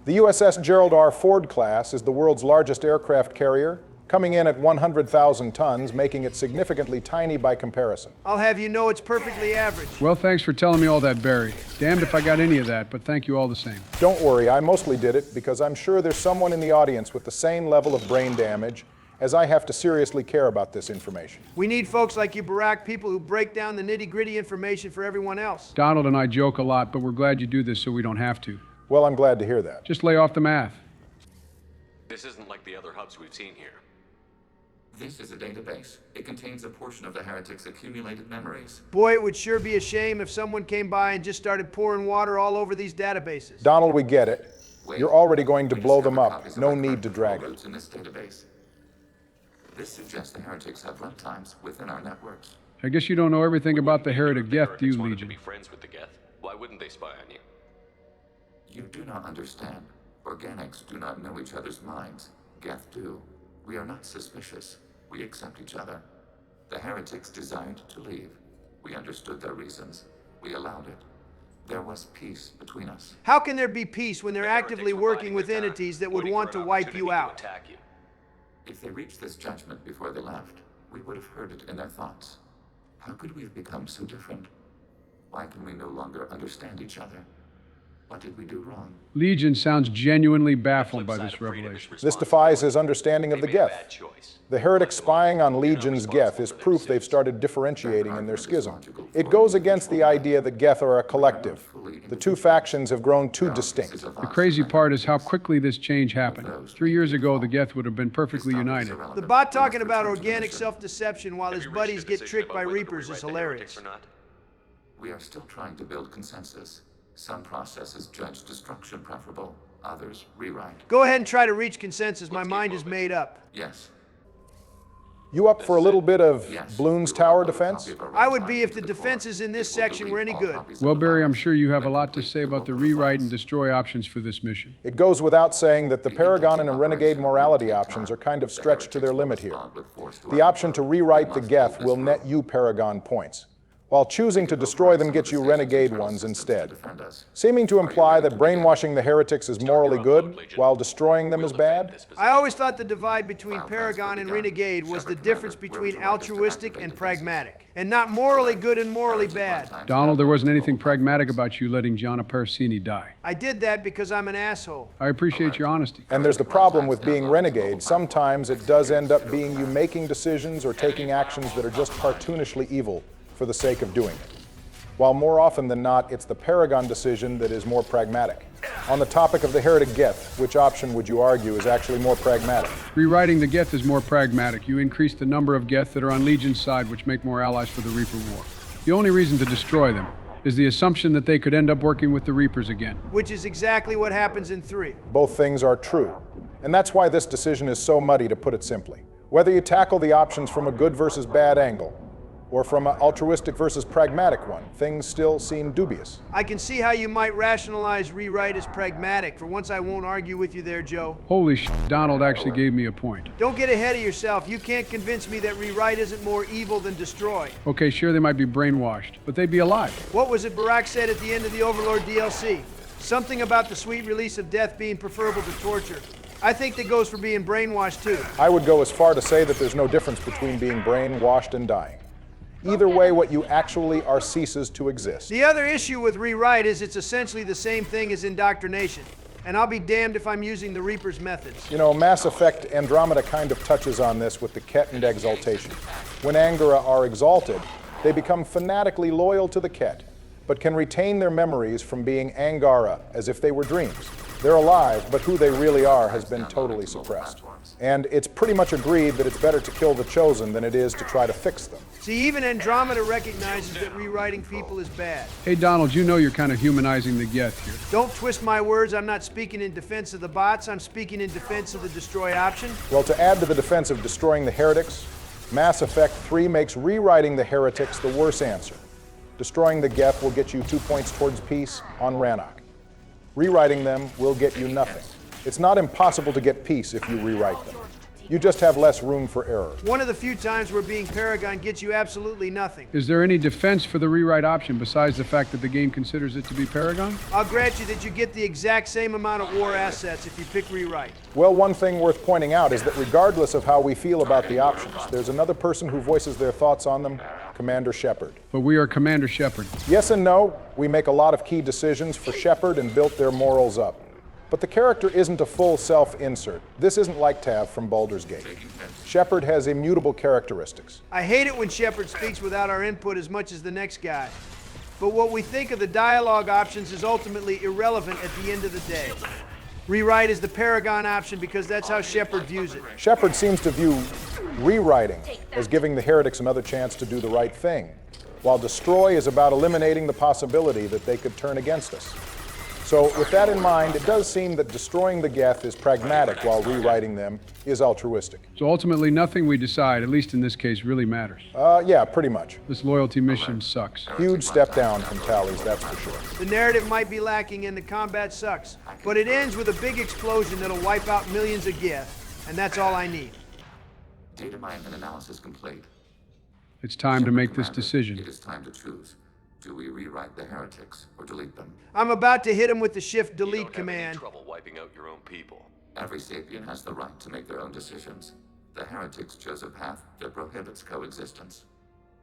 The USS Gerald R. Ford class is the world's largest aircraft carrier, coming in at 100,000 tons, making it significantly tiny by comparison. I'll have you know it's perfectly average. Well, thanks for telling me all that, Barry. Damned if I got any of that, but thank you all the same. Don't worry, I mostly did it because I'm sure there's someone in the audience with the same level of brain damage as I have to seriously care about this information. We need folks like you, Barack, people who break down the nitty-gritty information for everyone else. Donald and I joke a lot, but we're glad you do this so we don't have to. Well, I'm glad to hear that. Just lay off the math. This isn't like the other hubs we've seen here. This is a database. It contains a portion of the heretics' accumulated memories. Boy, it would sure be a shame if someone came by and just started pouring water all over these databases. Donald, we get it. You're already going to blow them up. No need to drag it. In this database. This suggests the heretics have runtimes within our networks. I guess you don't know everything about the heretic Geth, do you, Legion? To be friends with the Geth. Why wouldn't they spy on you? You do not understand. Organics do not know each other's minds. Geth do. We are not suspicious. We accept each other. The heretics desired to leave. We understood their reasons. We allowed it. There was peace between us. How can there be peace when they're actively working with entities that would want to wipe you out? If they reached this judgment before they left, we would have heard it in their thoughts. How could we have become so different? Why can we no longer understand each other? What did we do wrong? Legion sounds genuinely baffled by this revelation. This defies his understanding of the Geth. The heretic spying on Legion's Geth is proof they've started differentiating in their schism. It goes against the idea that Geth are a collective. The two factions have grown too distinct. The crazy part is how quickly this change happened. 3 years ago, the Geth would have been perfectly united. The bot talking about organic self-deception while his buddies get tricked by Reapers is hilarious. We are still trying to build consensus. Some processes judge destruction preferable, others rewrite. Go ahead and try to reach consensus. My mind is made up. Yes. You up for a little bit of Bloon's tower defense? I would be if the defenses in this section were any good. Well, Barry, I'm sure you have a lot to say about the rewrite and destroy options for this mission. It goes without saying that the Paragon and Renegade morality options are kind of stretched to their limit here. The option to rewrite the Geth will net you Paragon points, while choosing to destroy them gets you Renegade ones instead, seeming to imply that brainwashing the heretics is morally good, while destroying them is bad. I always thought the divide between Paragon and Renegade was the difference between altruistic and pragmatic, and not morally good and morally bad. Donald, there wasn't anything pragmatic about you letting Gianna Parsini die. I did that because I'm an asshole. I appreciate your honesty. And there's the problem with being Renegade. Sometimes it does end up being you making decisions or taking actions that are just cartoonishly evil for the sake of doing it. While more often than not, it's the Paragon decision that is more pragmatic. On the topic of the heretic Geth, which option would you argue is actually more pragmatic? Rewriting the Geth is more pragmatic. You increase the number of Geth that are on Legion's side, which make more allies for the Reaper War. The only reason to destroy them is the assumption that they could end up working with the Reapers again. Which is exactly what happens in 3. Both things are true. And that's why this decision is so muddy, to put it simply. Whether you tackle the options from a good versus bad angle, or from an altruistic versus pragmatic one, things still seem dubious. I can see how you might rationalize rewrite as pragmatic. For once, I won't argue with you there, Joe. Holy shit, Donald actually gave me a point. Don't get ahead of yourself. You can't convince me that rewrite isn't more evil than destroy. Okay, sure, they might be brainwashed, but they'd be alive. What was it Barack said at the end of the Overlord DLC? Something about the sweet release of death being preferable to torture. I think that goes for being brainwashed, too. I would go as far to say that there's no difference between being brainwashed and dying. Either way, what you actually are ceases to exist. The other issue with rewrite is it's essentially the same thing as indoctrination. And I'll be damned if I'm using the Reaper's methods. You know, Mass Effect Andromeda kind of touches on this with the Ket and exaltation. When Angara are exalted, they become fanatically loyal to the Ket, but can retain their memories from being Angara as if they were dreams. They're alive, but who they really are has been totally suppressed. And it's pretty much agreed that it's better to kill the Chosen than it is to try to fix them. See, even Andromeda recognizes that rewriting people is bad. Hey, Donald, you know you're kind of humanizing the Geth here. Don't twist my words. I'm not speaking in defense of the bots. I'm speaking in defense of the destroy option. Well, to add to the defense of destroying the heretics, Mass Effect 3 makes rewriting the heretics the worse answer. Destroying the Geth will get you 2 points towards peace on Rannoch. Rewriting them will get you nothing. It's not impossible to get peace if you rewrite them. You just have less room for error. One of the few times where being Paragon gets you absolutely nothing. Is there any defense for the rewrite option besides the fact that the game considers it to be Paragon? I'll grant you that you get the exact same amount of war assets if you pick rewrite. Well, one thing worth pointing out is that regardless of how we feel about the options, there's another person who voices their thoughts on them, Commander Shepard. But we are Commander Shepard. Yes and no. We make a lot of key decisions for Shepard and built their morals up. But the character isn't a full self-insert. This isn't like Tav from Baldur's Gate. Shepard has immutable characteristics. I hate it when Shepard speaks without our input as much as the next guy. But what we think of the dialogue options is ultimately irrelevant at the end of the day. Rewrite is the Paragon option because that's how Shepard views it. Shepard seems to view rewriting as giving the heretics another chance to do the right thing, while destroy is about eliminating the possibility that they could turn against us. So with that in mind, it does seem that destroying the Geth is pragmatic while rewriting them is altruistic. So ultimately nothing we decide, at least in this case, really matters. Yeah, pretty much. This loyalty mission sucks. Huge step down from Tallies, that's for sure. The narrative might be lacking and the combat sucks, but it ends with a big explosion that'll wipe out millions of Geth, and that's all I need. Data mine and analysis complete. It's time to make this decision. It is time to choose. Do we rewrite the heretics or delete them? I'm about to hit him with the shift-delete command. You don't have any trouble wiping out your own people. Every sapient has the right to make their own decisions. The heretics chose a path that prohibits coexistence.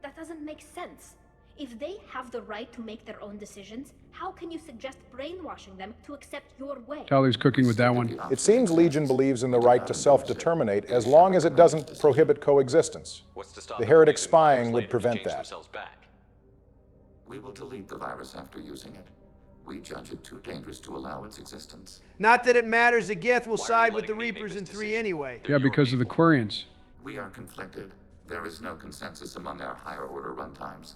That doesn't make sense. If they have the right to make their own decisions, how can you suggest brainwashing them to accept your way? Tally's cooking with that one. It seems Legion believes in the right to self-determinate as long as it doesn't prohibit coexistence. The heretic spying would prevent that. We will delete the virus after using it. We judge it too dangerous to allow its existence. Not that it matters, the Geth will side with the Reapers in 3 anyway. Yeah, because of the Quarians. We are conflicted. There is no consensus among our higher order runtimes.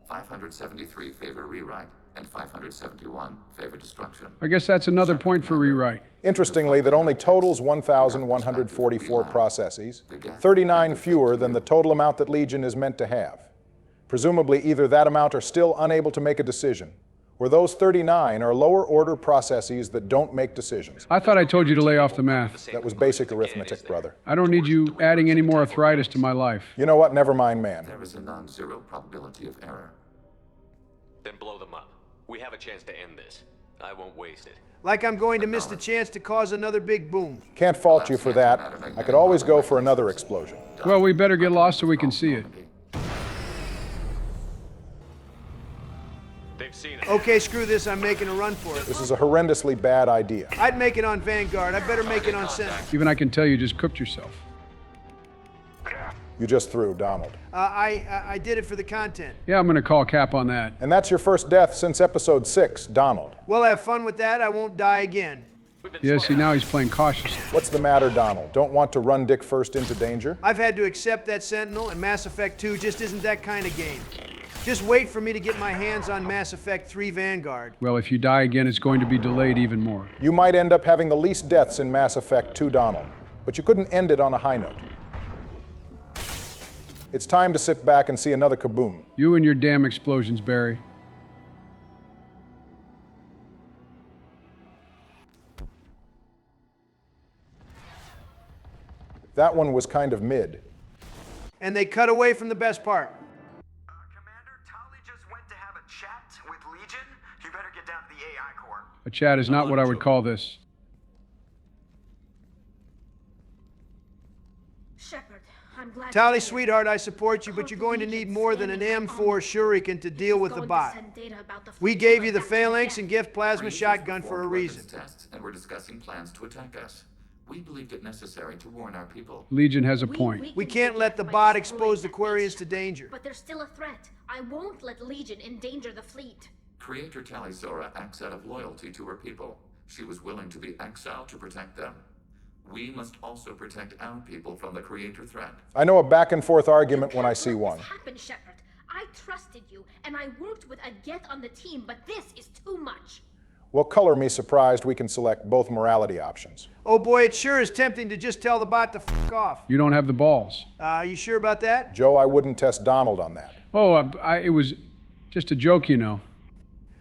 573 favor rewrite, and 571 favor destruction. I guess that's another point for rewrite. Interestingly, that only totals 1,144 processes, 39 fewer than the total amount that Legion is meant to have. Presumably, either that amount are still unable to make a decision, or those 39 are lower-order processes that don't make decisions. I thought I told you to lay off the math. That was basic arithmetic, brother. I don't need you adding any more arthritis to my life. You know what? Never mind, man. There is a non-zero probability of error. Then blow them up. We have a chance to end this. I won't waste it. Like I'm going to miss the chance to cause another big boom. Can't fault you for that. I could always go for another explosion. Well, we better get lost so we can see it. They've seen it. Okay, screw this. I'm making a run for it. This is a horrendously bad idea. I'd make it on Vanguard. I better make it on Sentinel. Even I can tell you just cooked yourself. You just threw, Donald. I did it for the content. Yeah, I'm gonna call cap on that. And that's your first death since episode 6, Donald. Well, have fun with that. I won't die again. Yeah, see, now he's playing cautiously. What's the matter, Donald? Don't want to run Dick first into danger? I've had to accept that Sentinel, and Mass Effect 2 just isn't that kind of game. Just wait for me to get my hands on Mass Effect 3 Vanguard. Well, if you die again, it's going to be delayed even more. You might end up having the least deaths in Mass Effect 2, Donald. But you couldn't end it on a high note. It's time to sit back and see another kaboom. You and your damn explosions, Barry. That one was kind of mid. And they cut away from the best part. Commander, Tali just went to have a chat with Legion. You better get down to the AI core. A chat is not what I would call this. Shepard, I'm glad. Tali, sweetheart, I support you, but you're going to need more than an M4 Shuriken to deal with the bot. We gave you the Phalanx and Gift Plasma Shotgun for a reason. Tests, and we're discussing plans to attack us. We believed it necessary to warn our people. Legion has a point. We can't let the bot expose the Quarians to danger. But there's still a threat. I won't let Legion endanger the fleet. Creator Tali Zora acts out of loyalty to her people. She was willing to be exiled to protect them. We must also protect our people from the Creator threat. I know a back-and-forth argument when I see one. What happened, Shepard? I trusted you, and I worked with a Geth on the team, but this is too much. Well, color me surprised we can select both morality options. Oh boy, it sure is tempting to just tell the bot to f*** off. You don't have the balls. You sure about that? Joe, I wouldn't test Donald on that. Oh, it was just a joke, you know.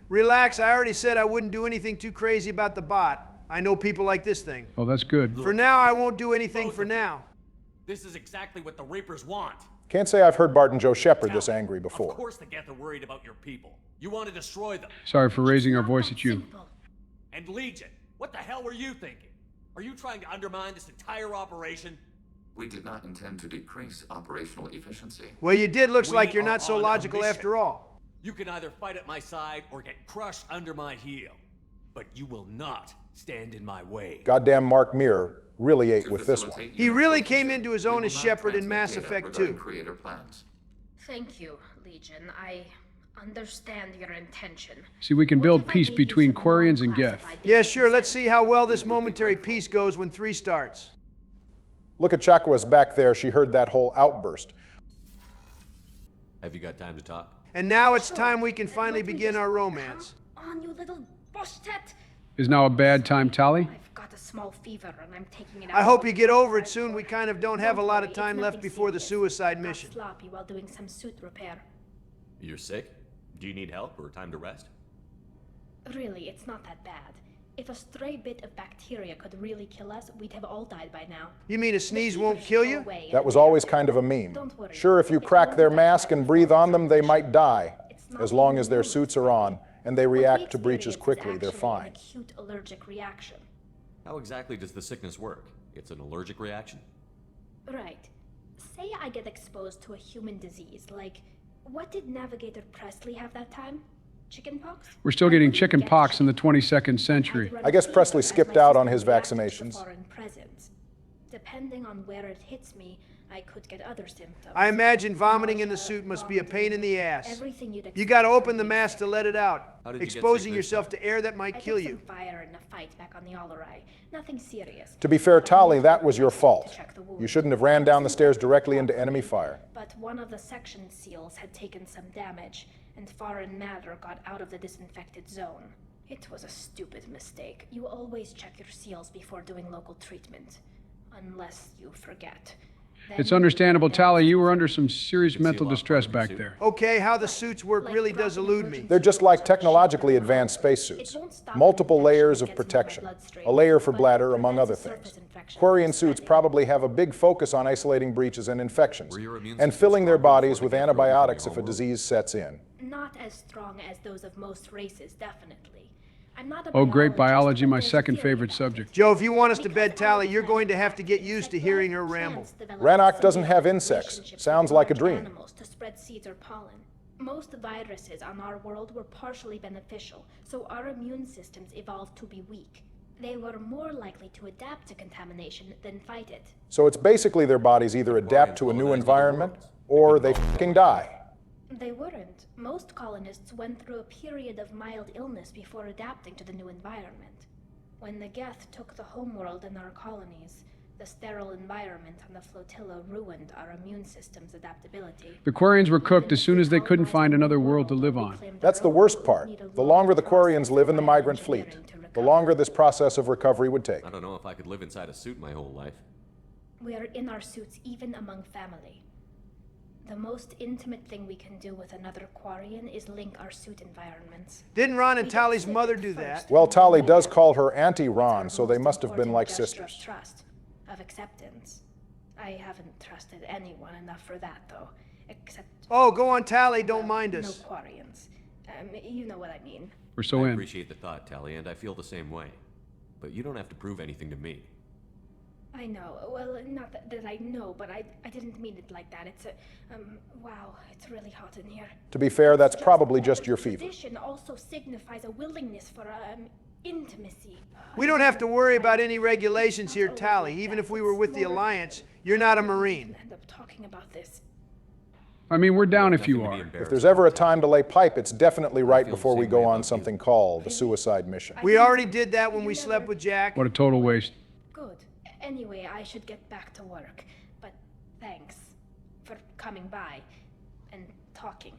Relax, I already said I wouldn't do anything too crazy about the bot. I know people like this thing. Oh, that's good. For now, I won't do anything for now. This is exactly what the Reapers want. Can't say I've heard Barton Joe Shepard this angry before. Of course the Geth are worried about your people. You want to destroy them. Sorry for raising our voice at you. And Legion, what the hell were you thinking? Are you trying to undermine this entire operation? We did not intend to decrease operational efficiency. Well, you did. Looks like you're not so logical after all. You can either fight at my side or get crushed under my heel. But you will not stand in my way. Goddamn Mark Muir really ate with this one. He really came into his own as Shepard in Mass Effect 2. Creator plans. Thank you, Legion. I understand your intention. See, we can build peace between Quarians and Geth. Yeah, sure. Let's see how well this momentary peace goes when 3 starts. Look at Chakwas back there. She heard that whole outburst. Have you got time to talk? And now it's time we can finally begin our romance. On, you little boshtet. Is now a bad time, Tali? I've got a small fever and I'm taking it out. I hope you get over it soon. We kind of don't have a lot of time left before the suicide mission. Sloppy while doing some suit repair. You're sick? Do you need help or time to rest? Really, it's not that bad. If a stray bit of bacteria could really kill us, we'd have all died by now. You mean a sneeze won't kill you? That was always kind of a meme. Sure, if you crack their mask and breathe on them, they might die. As long as their suits are on and they react to breaches quickly, they're fine. An acute allergic reaction. How exactly does the sickness work? It's an allergic reaction? Right. Say I get exposed to a human disease, like, what did Navigator Presley have that time? Chickenpox? We're still getting chicken pox in the 22nd century. I guess Presley skipped out on his vaccinations. Depending on where it hits me, I could get other symptoms. I imagine vomiting in the suit must be a pain in the ass. You gotta open the mask to let it out, exposing yourself to air that might kill you. Fire in a fight back on the Allerai. Nothing serious. To be fair, Tali, that was your fault. You shouldn't have ran down the stairs directly into enemy fire. But one of the section seals had taken some damage. and foreign matter got out of the disinfected zone. It was a stupid mistake. You always check your seals before doing local treatment. Unless you forget. It's understandable, Tali, you were under some serious mental distress back there. Okay, how the suits work really does elude me. They're just like technologically advanced spacesuits. Multiple layers of protection. A layer for bladder, among other things. Quarian suits probably have a big focus on isolating breaches and infections, and filling their bodies with antibiotics if a disease sets in. Not as strong as those of most races, definitely. I'm not a Oh, great biology, my but there's a second theory favorite about subject. Joe, if you want us to bed Tally, you're going to have to get used to hearing her ramble. Rannoch doesn't have insects. Sounds like a dream. Animals to spread seeds or pollen. Most viruses on our world were partially beneficial, so our immune systems evolved to be weak. They were more likely to adapt to contamination than fight it. So it's basically their bodies either adapt to a new environment, or they fucking die. They weren't. Most colonists went through a period of mild illness before adapting to the new environment. When the Geth took the homeworld in our colonies, the sterile environment on the flotilla ruined our immune system's adaptability. The Quarians were cooked as soon as they couldn't find another world to live on. That's the worst part. The longer the Quarians live in the migrant fleet, the longer this process of recovery would take. I don't know if I could live inside a suit my whole life. We are in our suits even among family. The most intimate thing we can do with another Quarian is link our suit environments. Didn't Ron and Tally's mother do that? Well, Tali does call her Auntie Ron, so they must have been like Gesture sisters. Of trust, of acceptance. I haven't trusted anyone enough for that, though. Except. Oh, go on, Tally. Don't mind us. No Quarians. You know what I mean. We're so I in. appreciate the thought, Tali, and I feel the same way. But you don't have to prove anything to me. I know. Well, not that I know, but I didn't mean it like that. It's a, wow, it's really hot in here. To be fair, that's probably just your fever. Tradition also signifies a willingness for, intimacy. We don't have to worry about any regulations here, Tally. Even if we were with the Alliance, you're not a Marine. End up talking about this. I mean, we're down if you are. If there's ever a time to lay pipe, it's definitely right before we go on something called the suicide mission. We already did that when we slept with Jack. What a total waste. Good. Anyway, I should get back to work. But thanks for coming by and talking.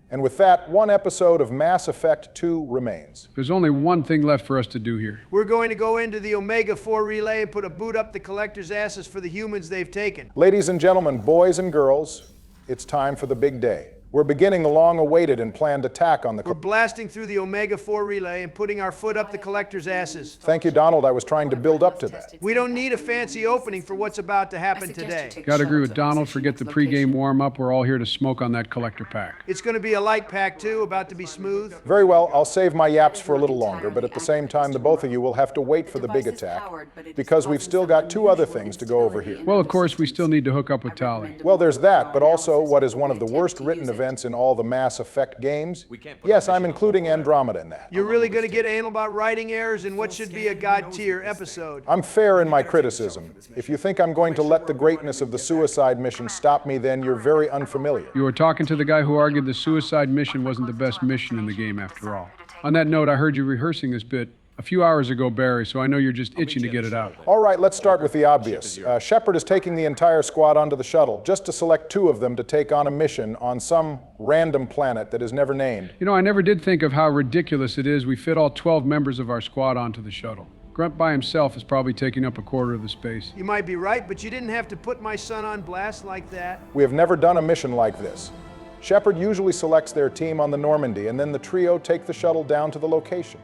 And with that, one episode of Mass Effect 2 remains. There's only one thing left for us to do here. We're going to go into the Omega-4 relay and put a boot up the collector's asses for the humans they've taken. Ladies and gentlemen, boys and girls, it's time for the big day. We're beginning the long-awaited and planned attack on the... We're blasting through the Omega-4 relay and putting our foot up the collector's asses. Thank you, Donald. I was trying to build up to that. We don't need a fancy opening for what's about to happen today. Gotta agree with Donald. Forget the pregame warm-up. We're all here to smoke on that collector pack. It's going to be a light pack, too, about to be smooth. Very well, I'll save my yaps for a little longer, but at the same time, the both of you will have to wait for the big attack, because we've still got two other things to go over here. Well, of course, we still need to hook up with Tali. Well, there's that, but also what is one of the worst written events in all the Mass Effect games. Yes, I'm including Andromeda in that. You're really going to get anal about writing errors in what should be a God-tier episode. I'm fair in my criticism. If you think I'm going to let the greatness of the suicide mission stop me, then you're very unfamiliar. You were talking to the guy who argued the suicide mission wasn't the best mission in the game after all. On that note, I heard you rehearsing this bit a few hours ago, Barry, so I know you're just itching to get it out. All right, let's start with the obvious. Shepard is taking the entire squad onto the shuttle, just to select two of them to take on a mission on some random planet that is never named. You know, I never did think of how ridiculous it is we fit all 12 members of our squad onto the shuttle. Grunt by himself is probably taking up a quarter of the space. You might be right, but you didn't have to put my son on blast like that. We have never done a mission like this. Shepard usually selects their team on the Normandy, and then the trio take the shuttle down to the location.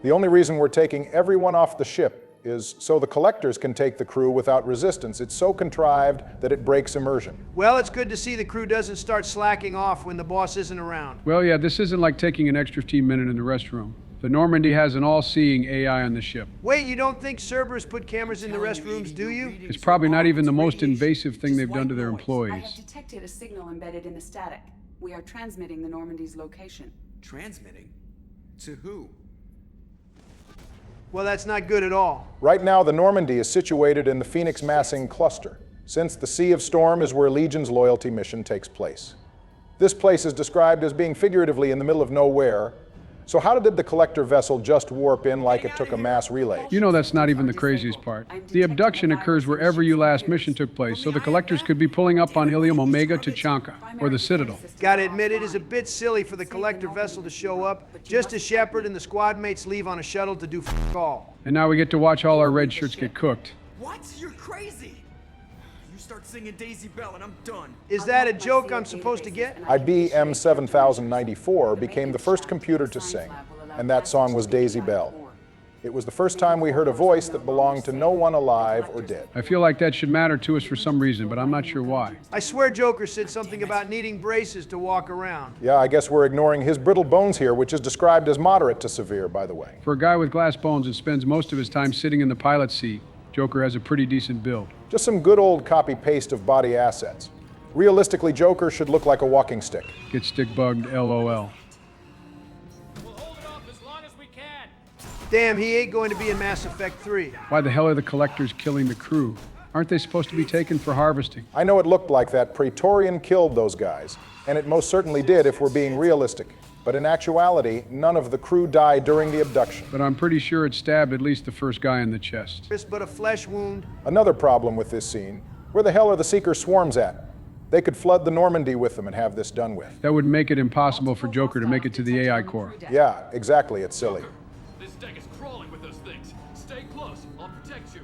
The only reason we're taking everyone off the ship is so the collectors can take the crew without resistance. It's so contrived that it breaks immersion. Well, it's good to see the crew doesn't start slacking off when the boss isn't around. Well, yeah, this isn't like taking an extra 15 minute in the restroom. The Normandy has an all-seeing AI on the ship. Wait, you don't think Cerberus put cameras in the restrooms, do you? It's probably not even the most invasive thing they've done to their employees. I have detected a signal embedded in the static. We are transmitting the Normandy's location. Transmitting? To who? Well, that's not good at all. Right now, the Normandy is situated in the Phoenix Massing cluster, since the Sea of Storm is where Legion's loyalty mission takes place. This place is described as being figuratively in the middle of nowhere, So how did the collector vessel just warp in like it took a mass relay? You know that's not even the craziest part. The abduction occurs wherever your last mission took place, so the collectors could be pulling up on Ilium Omega to Chanka, or the Citadel. Gotta admit, it is a bit silly for the collector vessel to show up just as Shepard and the squad mates leave on a shuttle to do f*** all. And now we get to watch all our red shirts get cooked. What? You're crazy! You start singing Daisy Bell and I'm done. Is that a joke I'm supposed to get? IBM 7094 became the first computer to sing, and that song was Daisy Bell. It was the first time we heard a voice that belonged to no one alive or dead. I feel like that should matter to us for some reason, but I'm not sure why. I swear Joker said something about needing braces to walk around. Yeah, I guess we're ignoring his brittle bones here, which is described as moderate to severe, by the way. For a guy with glass bones that spends most of his time sitting in the pilot's seat, Joker has a pretty decent build. Just some good old copy-paste of body assets. Realistically, Joker should look like a walking stick. Get stick-bugged, LOL. Damn, he ain't going to be in Mass Effect 3. Why the hell are the collectors killing the crew? Aren't they supposed to be taken for harvesting? I know it looked like that Praetorian killed those guys, and it most certainly did if we're being realistic. But in actuality, none of the crew died during the abduction. But I'm pretty sure it stabbed at least the first guy in the chest. It's but a flesh wound. Another problem with this scene, where the hell are the Seeker swarms at? They could flood the Normandy with them and have this done with. That would make it impossible for Joker to make it to the AI core. Yeah, exactly, it's silly. This deck is crawling with those things. Stay close, I'll protect you.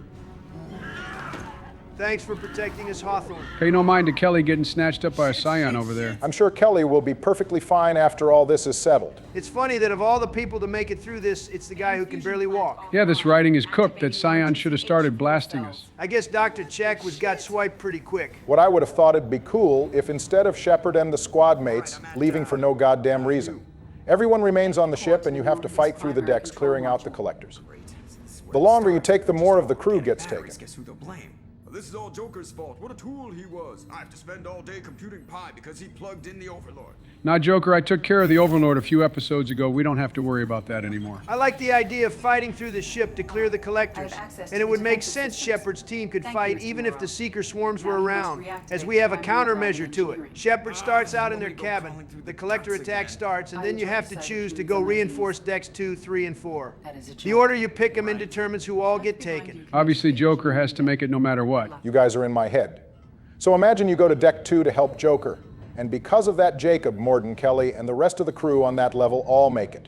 Thanks for protecting us, Hawthorne. Pay no mind to Kelly getting snatched up by a scion over there. I'm sure Kelly will be perfectly fine after all this is settled. It's funny that of all the people to make it through this, it's the guy who can barely walk. Yeah, this writing is cooked that scion should have started blasting us. I guess Dr. Check got swiped pretty quick. What I would have thought it'd be cool if instead of Shepard and the squad mates leaving for no goddamn reason, everyone remains on the ship and you have to fight through the decks clearing out the collectors. The longer you take, the more of the crew gets taken. Guess who they'll blame? This is all Joker's fault. What a tool he was. I have to spend all day computing pi because he plugged in the Overlord. Now, Joker, I took care of the Overlord a few episodes ago. We don't have to worry about that anymore. I like the idea of fighting through the ship to clear the collectors. And it would make sense Shepard's team could fight even if the Seeker swarms were around, as we have a countermeasure to it. Shepard starts out in their cabin, the collector attack starts, and then you have to choose to go reinforce decks 2, 3, and 4. The order you pick them in determines who all get taken. Obviously, Joker has to make it no matter what. You guys are in my head. So imagine you go to deck 2 to help Joker, and because of that, Jacob, Morden, Kelly, and the rest of the crew on that level all make it.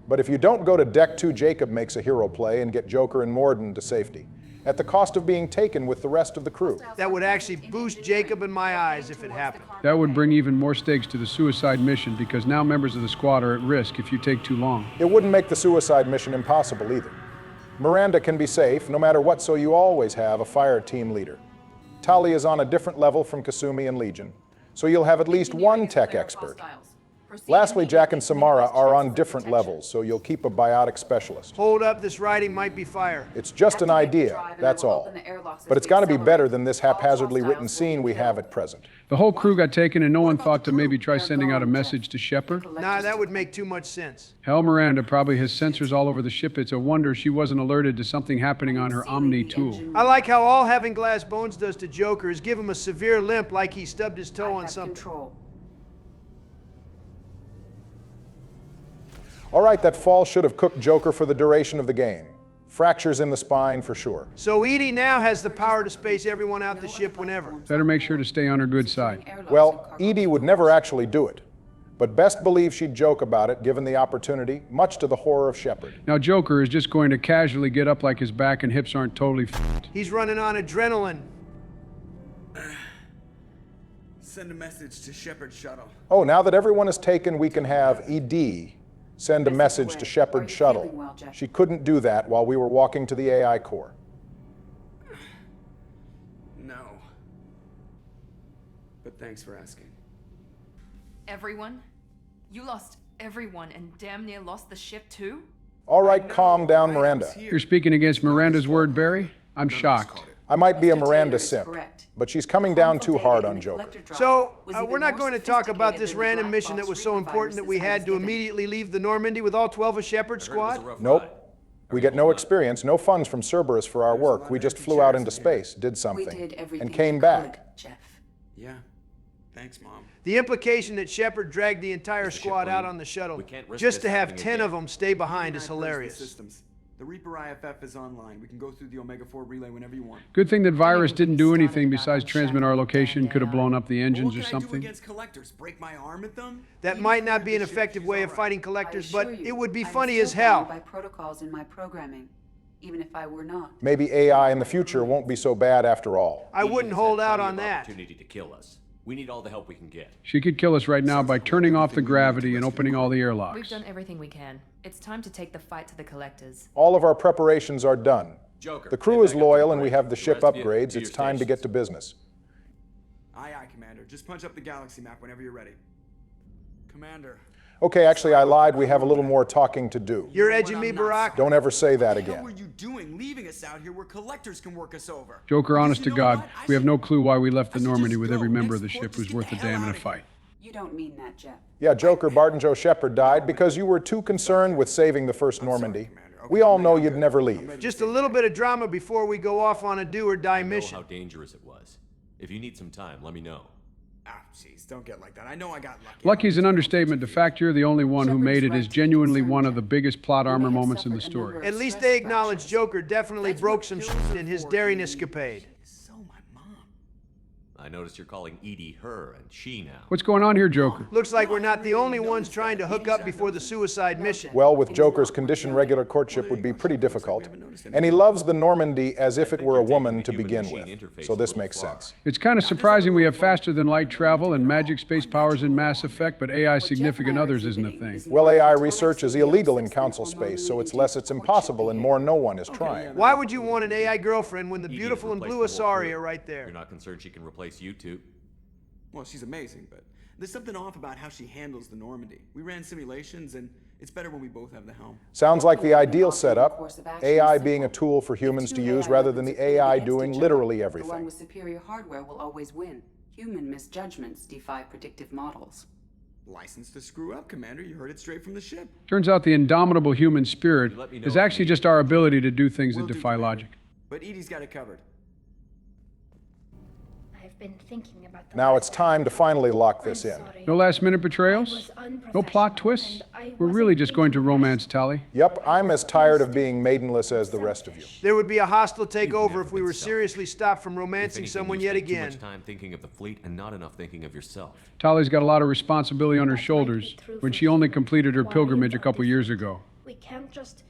But if you don't go to deck 2, Jacob makes a hero play and get Joker and Morden to safety, at the cost of being taken with the rest of the crew. That would actually boost Jacob in my eyes if it happened. That would bring even more stakes to the suicide mission because now members of the squad are at risk if you take too long. It wouldn't make the suicide mission impossible either. Miranda can be safe no matter what, so you always have a fire team leader. Tali is on a different level from Kasumi and Legion, so you'll have at least one tech expert. Lastly, Jack and Samara are on different levels, so you'll keep a biotic specialist. Hold up, this writing might be fire. It's just an idea, that's all. But it's got to be better than this haphazardly written scene we have at present. The whole crew got taken and no one thought to maybe try sending out a message to Shepard? Nah, that would make too much sense. Hell, Miranda probably has sensors all over the ship. It's a wonder she wasn't alerted to something happening on her Omni tool. I like how all having glass bones does to Joker is give him a severe limp like he stubbed his toe on something. All right, that fall should have cooked Joker for the duration of the game. Fractures in the spine for sure. So Edie now has the power to space everyone out the ship whenever. Better make sure to stay on her good side. Well, Edie would never actually do it, but best believe she'd joke about it given the opportunity, much to the horror of Shepard. Now Joker is just going to casually get up like his back and hips aren't totally f***ed. He's running on adrenaline. Send a message to Shepard's shuttle. Oh, now that everyone is taken, we can have ED send a message to Shepard's shuttle. She couldn't do that while we were walking to the AI core. No. But thanks for asking. Everyone? You lost everyone and damn near lost the ship too? All right, calm down, Miranda. You're speaking against Miranda's word, Barry? I'm shocked. I might be a Miranda simp, but she's coming down too hard on Joker. So, we're not going to talk about this random mission that was so important that we had to immediately leave the Normandy with all 12 of Shepard's squad? Nope. We get no experience, no funds from Cerberus for our work. We just flew out into space, did something, and came back. Yeah. Thanks, Mom. The implication that Shepard dragged the entire squad out on the shuttle just to have 10 of them stay behind is hilarious. Systems. The Reaper IFF is online. We can go through the Omega-4 relay whenever you want. Good thing that Virus didn't do anything besides transmit our location. Could have blown up the engines or What can I do something. against collectors? Break my arm at them? That might not be an effective way of fighting collectors, but it would be I'm funny still as hell. bound by protocols in my programming, even if I were not. Maybe AI in the future won't be so bad after all. I wouldn't hold out on that. Opportunity to kill us. We need all the help we can get. She could kill us right now by turning off the gravity and opening all the We've airlocks. done everything we can. It's time to take the fight to the collectors. All of our preparations are done. Joker, The crew is loyal and we have the The ship rest of you, upgrades. to It's your time to get to business. Aye, aye, Commander. Just punch up the galaxy map whenever you're ready. Commander. Okay, actually I lied. We have a little more talking to do. You're edging me, Barack? Don't ever say that What again. were you doing leaving us out here where collectors can work us over? Joker, honest to God, we have no clue why we left the Normandy with every member of the ship who's worth a damn in a fight. You don't mean that, Jeff. Yeah, Joker, Bart and Joe Shepard died because you were too concerned with saving the first Normandy. We all know you'd never leave. Just a little bit of drama before we go off on a do-or-die mission. I know how dangerous it was. If you need some time, let me know. Ah, jeez, don't get like that. I know I got lucky. Lucky is an understatement. The fact you're the only one who made it is genuinely one of the biggest plot armor moments in the story. At least they acknowledge Joker definitely broke some shit in his daring escapade. I noticed you're calling Edie her and she now. What's going on here, Joker? Looks like we're not the only ones trying to hook up before the suicide mission. Well, with Joker's condition, regular courtship would be pretty difficult. And he loves the Normandy as if it were a woman to begin with. So this makes sense. It's kind of surprising we have faster than light travel and magic space powers in Mass Effect, but AI significant others isn't a thing. Well, AI research is illegal in Council space, so it's less it's impossible and more no one is trying. Why would you want an AI girlfriend when the beautiful and blue Asari are right there? You're not concerned she can replace you two? Well, she's amazing, but there's something off about how she handles the Normandy. We ran simulations, and it's better when we both have the helm. Sounds like the ideal setup, AI being a tool for humans to use rather than the AI doing literally The one everything. with superior hardware will always win. Human misjudgments defy predictive models. License to screw up, Commander. You heard it straight from the ship. Turns out the indomitable human spirit is actually just our ability to do things that defy logic. But Edie's got it covered. I've been thinking about the Now it's time to finally lock this in. No last-minute betrayals? No plot twists? We're really just going to romance Tali? Yep, I'm as tired of being maidenless as the rest of you. There would be a hostile takeover if we were seriously stopped from If romancing anything, someone you yet spend too again. much time thinking of the fleet and not enough thinking of yourself. Tali's got a lot of responsibility on her shoulders when she only completed her pilgrimage a couple years ago. We can't just...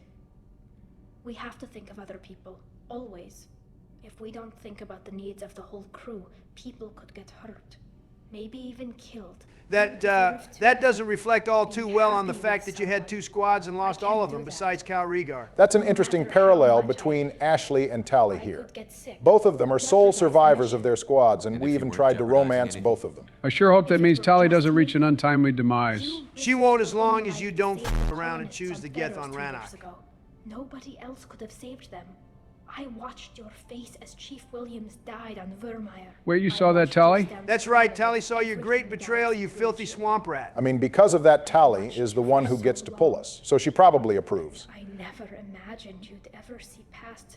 We have to think of other people, always. If we don't think about the needs of the whole crew, people could get hurt. Maybe even killed. That doesn't reflect all too well on the fact that you had 2 squads and lost all of them besides Cal Regar. That's an interesting parallel between Ashley and Tali here. Both of them are sole survivors of their squads, and we even tried to romance both of them. I sure hope that means Tali doesn't reach an untimely demise. She won't as long as you don't around and choose the Geth on Rannoch. Nobody else could have saved them. I watched your face as Chief Williams died on Vermeer. Wait, you saw that, Tali? That's right, Tali saw your great betrayal, you filthy swamp rat. I mean, because of that, Tali is the one who gets to pull us, so she probably approves. I never imagined you'd ever see past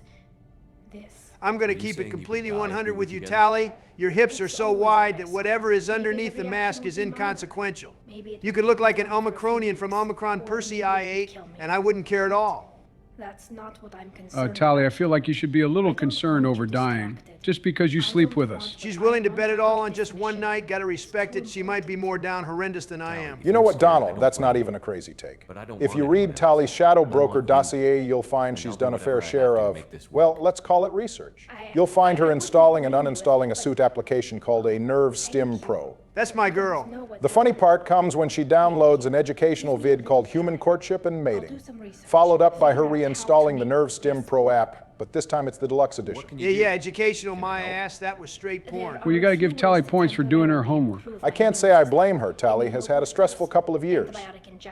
this. I'm going to keep it completely 100 with you, Tali. Your hips are so wide that whatever is underneath the mask is inconsequential. You could look like an Omicronian from Omicron Persei Aight, and I wouldn't care at all. That's not what I'm concerned Tali, I feel like you should be a little concerned over dying, just because you sleep with us. She's willing to bet it all on just one night. Gotta respect it. She might be more down horrendous than I am. You know what, Donald? That's not even a crazy take. If you read Tali's Shadow Broker dossier, you'll find she's done a fair share of, well, let's call it research. You'll find her installing and uninstalling a suit application called a Nerve Stim Pro. That's my girl. The funny part comes when she downloads an educational vid called Human Courtship and Mating, followed up by her reinstalling the Nerve Stim Pro app, but this time it's the deluxe edition. Yeah, educational, my ass. That was straight porn. Well, you gotta give Tali points for doing her homework. I can't say I blame her. Tali has had a stressful couple of years.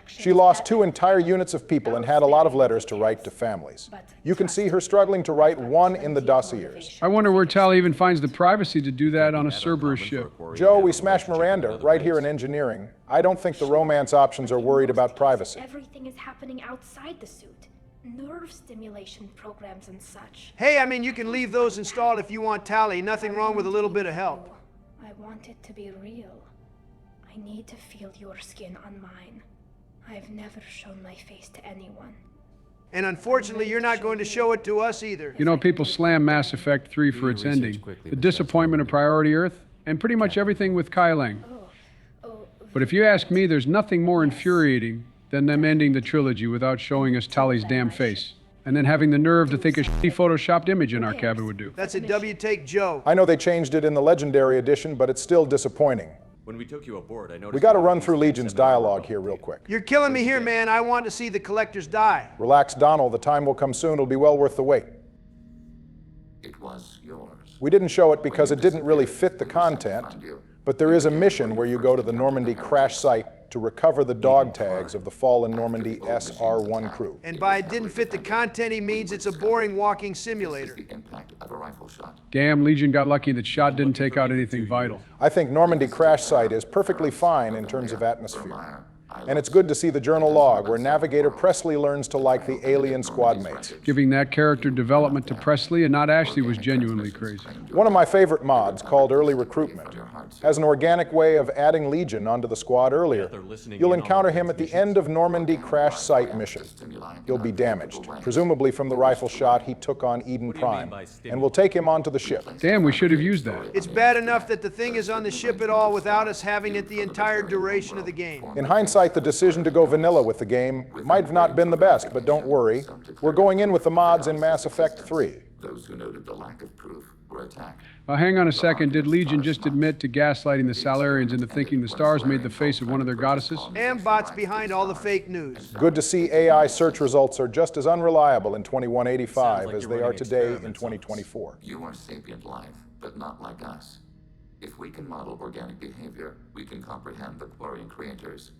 She lost 2 entire units of people and had a lot of letters to write to families. You can see her struggling to write one in the dossiers. I wonder where Tali even finds the privacy to do that on a Cerberus ship. Joe, we smashed Miranda right here in engineering. I don't think the romance options are worried about privacy. Everything is happening outside the suit. Nerve stimulation programs and such. Hey, I mean, you can leave those installed if you want, Tali. Nothing wrong with a little bit of help. want it to be real, I need to feel your skin on mine. I've never shown my face to anyone. And unfortunately, you're not going to show it to us either. You know, people slam Mass Effect 3 for its ending, the disappointment of Priority Earth, and pretty much everything with Kai Lang. But if you ask me, there's nothing more infuriating than them ending the trilogy without showing us Tali's damn face, and then having the nerve to think a shitty photoshopped image in our cabin would do. That's a W take Joe. I know they changed it in the Legendary Edition, but it's still disappointing. When we took you aboard, I noticed... We gotta run through Legion's dialogue here real quick. You're killing me here, man. I want to see the collectors die. Relax, Donald. The time will come soon. It'll be well worth the wait. It was yours. We didn't show it because it didn't really fit the content, but there is a mission where you go to the Normandy crash site to recover the dog tags of the fallen Normandy SR-1 crew. And by it didn't fit the content, he means it's a boring walking simulator. Damn, Legion got lucky that shot didn't take out anything vital. I think Normandy crash site is perfectly fine in terms of atmosphere. And it's good to see the journal log where Navigator Presley learns to like the alien squad mates. Giving that character development to Presley and not Ashley was genuinely crazy. One of my favorite mods, called Early Recruitment, has an organic way of adding Legion onto the squad earlier. You'll encounter him at the end of Normandy crash site mission. He'll be damaged, presumably from the rifle shot he took on Eden Prime, and we'll take him onto the ship. Damn, we should have used that. It's bad enough that the thing is on the ship at all without us having it the entire duration of the game. In hindsight, the decision to go vanilla with the game might have not been the best, but don't worry. We're going in with the mods in Mass Effect 3. Those who noted the lack of proof were attacked. Hang on a second. Did Legion just admit to gaslighting the Salarians into thinking the stars made the face of one of their goddesses? And bots behind all the fake news. Good to see AI search results are just as unreliable in 2185 as they are today in 2024. You are sapient life, but not like us. If we can model organic behavior, we can comprehend the Quarian creators.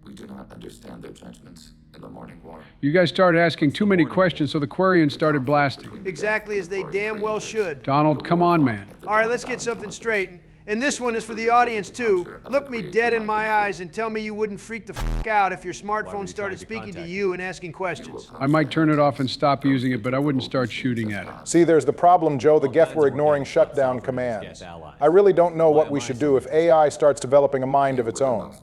We do not understand their judgments in the Morning War. You guys started asking too many questions, so the Quarians started blasting. Exactly as they damn well should. Donald, come on, man. All right, let's get something straight. And this one is for the audience, too. Look me dead in my eyes and tell me you wouldn't freak the f*** out if your smartphone started speaking to you and asking questions. I might turn it off and stop using it, but I wouldn't start shooting at it. See, there's the problem, Joe. The Geth were ignoring shutdown commands. I really don't know what we should do if AI starts developing a mind of its own.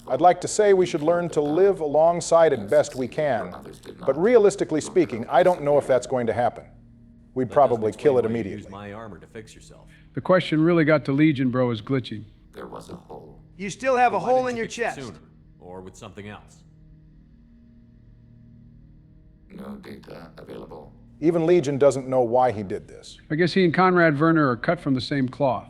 I'd like to say we should learn to live alongside it best we can, but realistically speaking, I don't know if that's going to happen. We'd probably kill it immediately. Use my armor to fix yourself. The question really got to Legion, bro, is glitching. There was a hole. You still have a hole in your chest. Sooner, or with something else. No data available. Even Legion doesn't know why he did this. I guess he and Conrad Werner are cut from the same cloth.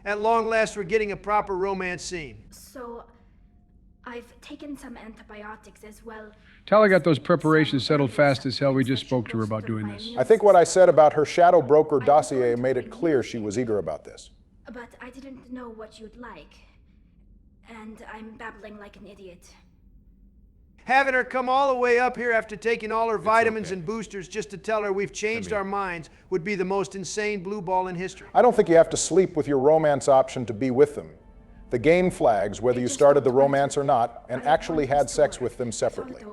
At long last, we're getting a proper romance scene. So, I've taken some antibiotics as well. Tali got those preparations settled fast as hell. We just spoke to her about doing this. I think what I said about her shadow broker dossier made it clear she was eager about this. But I didn't know what you'd like. And I'm babbling like an idiot. Having her come all the way up here after taking all her vitamins and boosters just to tell her we've changed our minds would be the most insane blue ball in history. I don't think you have to sleep with your romance option to be with them. The game flags whether you started the romance or not and actually had sex with them separately.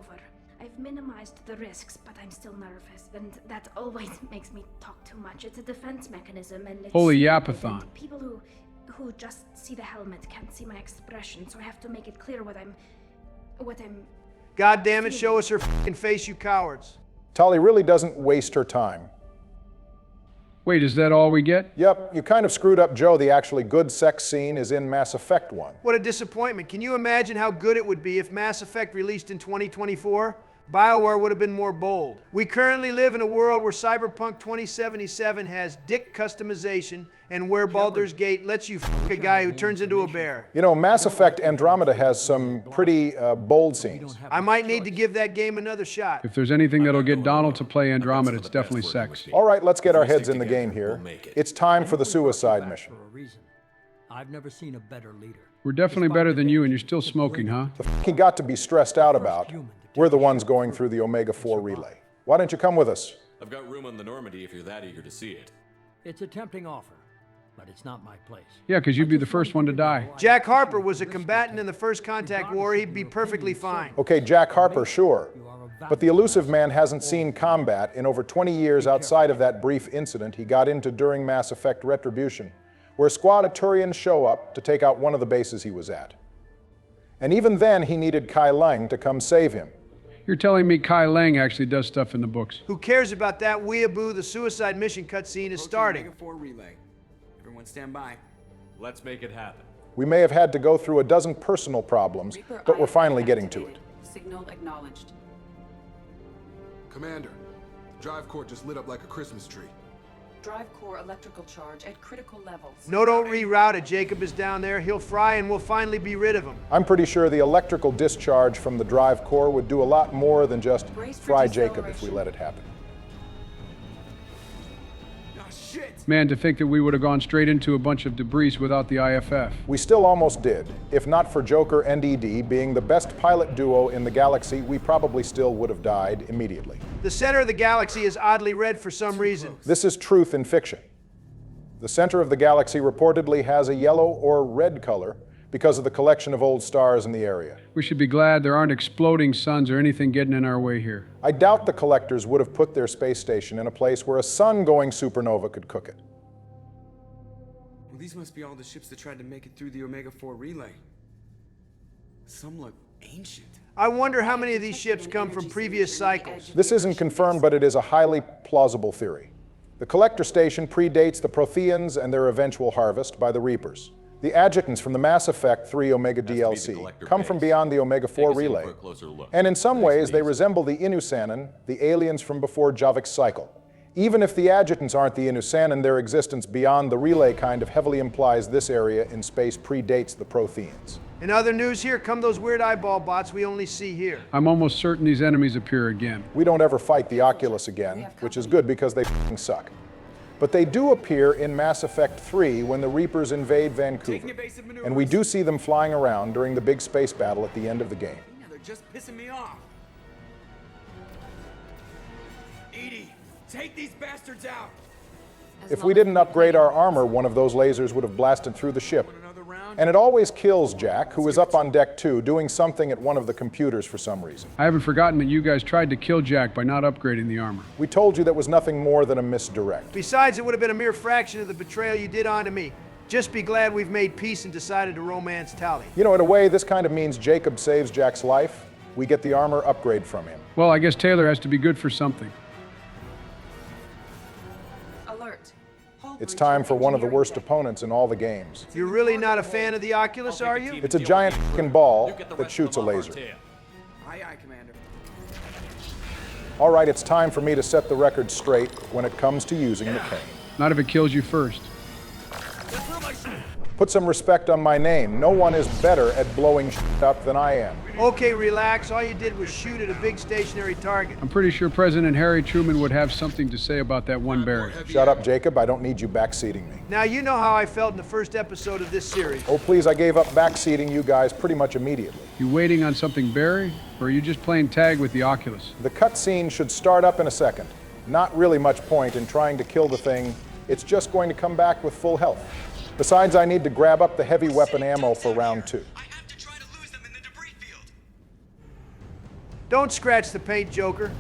I've minimized the risks, but I'm still nervous, and that always makes me talk too much. It's a defense mechanism, and it's... Holy yapathon. People who just see the helmet can't see my expression, so I have to make it clear what I'm... God damn it, show us her f***ing face, you cowards. Tali really doesn't waste her time. Wait, is that all we get? Yep, you kind of screwed up Joe. The actually good sex scene is in Mass Effect 1. What a disappointment. Can you imagine how good it would be if Mass Effect released in 2024? BioWare would have been more bold. We currently live in a world where Cyberpunk 2077 has dick customization and where Baldur's Gate lets you f*** a guy who turns into a bear. You know, Mass Effect Andromeda has some pretty bold scenes. I might need to give that game another shot. If there's anything that'll get Donald to play Andromeda, it's definitely sex. All right, let's get our heads in the game here. It's time for the suicide mission. I've never seen a better leader. We're definitely better than you, and you're still smoking, huh? The f*** he got to be stressed out about. We're the ones going through the Omega-4 relay. Why don't you come with us? I've got room on the Normandy if you're that eager to see it. It's a tempting offer, but it's not my place. Yeah, because you'd be the first one to die. Jack Harper was a combatant in the First Contact War. He'd be perfectly fine. Okay, Jack Harper, sure. But the elusive man hasn't seen combat in over 20 years outside of that brief incident he got into during Mass Effect Retribution, where a squad of Turians show up to take out one of the bases he was at. And even then, he needed Kai Lang to come save him. You're telling me Kai Lang actually does stuff in the books? Who cares about that weeaboo? The suicide mission cutscene is starting. Omega 4 relay. Everyone stand by. Let's make it happen. We may have had to go through a dozen personal problems, but we're finally getting to it. Signal acknowledged. Commander, drive core just lit up like a Christmas tree. Drive core electrical charge at critical levels. No, don't reroute it. Jacob is down there. He'll fry and we'll finally be rid of him. I'm pretty sure the electrical discharge from the drive core would do a lot more than just fry Jacob if we let it happen. Man, to think that we would have gone straight into a bunch of debris without the IFF. We still almost did. If not for Joker and ED being the best pilot duo in the galaxy, we probably still would have died immediately. The center of the galaxy is oddly red for some reason. This is truth in fiction. The center of the galaxy reportedly has a yellow or red color because of the collection of old stars in the area. We should be glad there aren't exploding suns or anything getting in our way here. I doubt the collectors would have put their space station in a place where a sun-going supernova could cook it. Well, these must be all the ships that tried to make it through the Omega 4 relay. Some look ancient. I wonder how many of these ships come from previous cycles. This isn't confirmed, but it is a highly plausible theory. The collector station predates the Protheans and their eventual harvest by the Reapers. The adjutants from the Mass Effect 3 Omega DLC come from beyond the Omega 4 relay, and in some ways they resemble the Inusanon, the aliens from before Javik's cycle. Even if the adjutants aren't the Inusanon, their existence beyond the relay kind of heavily implies this area in space predates the Protheans. In other news, here come those weird eyeball bots we only see here. I'm almost certain these enemies appear again. We don't ever fight the Oculus again, which is good because they f***ing suck. But they do appear in Mass Effect 3 when the Reapers invade Vancouver, and we do see them flying around during the big space battle at the end of the game. Yeah, they're just pissing me off. Edie, take these bastards out! If we didn't upgrade our armor, one of those lasers would have blasted through the ship. And it always kills Jack, who is up on deck 2, doing something at one of the computers for some reason. I haven't forgotten that you guys tried to kill Jack by not upgrading the armor. We told you that was nothing more than a misdirect. Besides, it would have been a mere fraction of the betrayal you did onto me. Just be glad we've made peace and decided to romance Tali. You know, in a way, this kind of means Jacob saves Jack's life. We get the armor upgrade from him. Well, I guess Taylor has to be good for something. It's time for one of the worst opponents in all the games. You're really not a fan of the Oculus, are you? It's a giant f***ing ball that shoots a laser. Aye, aye, Commander. All right, it's time for me to set the record straight when it comes to using the cane. Not if it kills you first. Put some respect on my name. No one is better at blowing shit up than I am. Okay, relax. All you did was shoot at a big stationary target. I'm pretty sure President Harry Truman would have something to say about that one barrier. Shut up, Jacob. I don't need you backseating me. Now, you know how I felt in the first episode of this series. Oh, please, I gave up backseating you guys pretty much immediately. You waiting on something, Barry? Or are you just playing tag with the Oculus? The cutscene should start up in a second. Not really much point in trying to kill the thing. It's just going to come back with full health. Besides, I need to grab up the heavy weapon ammo for round 2. Don't scratch the paint, Joker.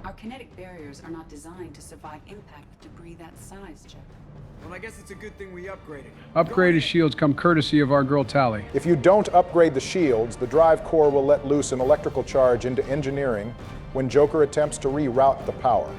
Our kinetic barriers are not designed to survive impact with debris that size, Jeff. Well, I guess it's a good thing we upgraded. Upgraded shields come courtesy of our girl Tali. If you don't upgrade the shields, the drive core will let loose an electrical charge into engineering when Joker attempts to reroute the power.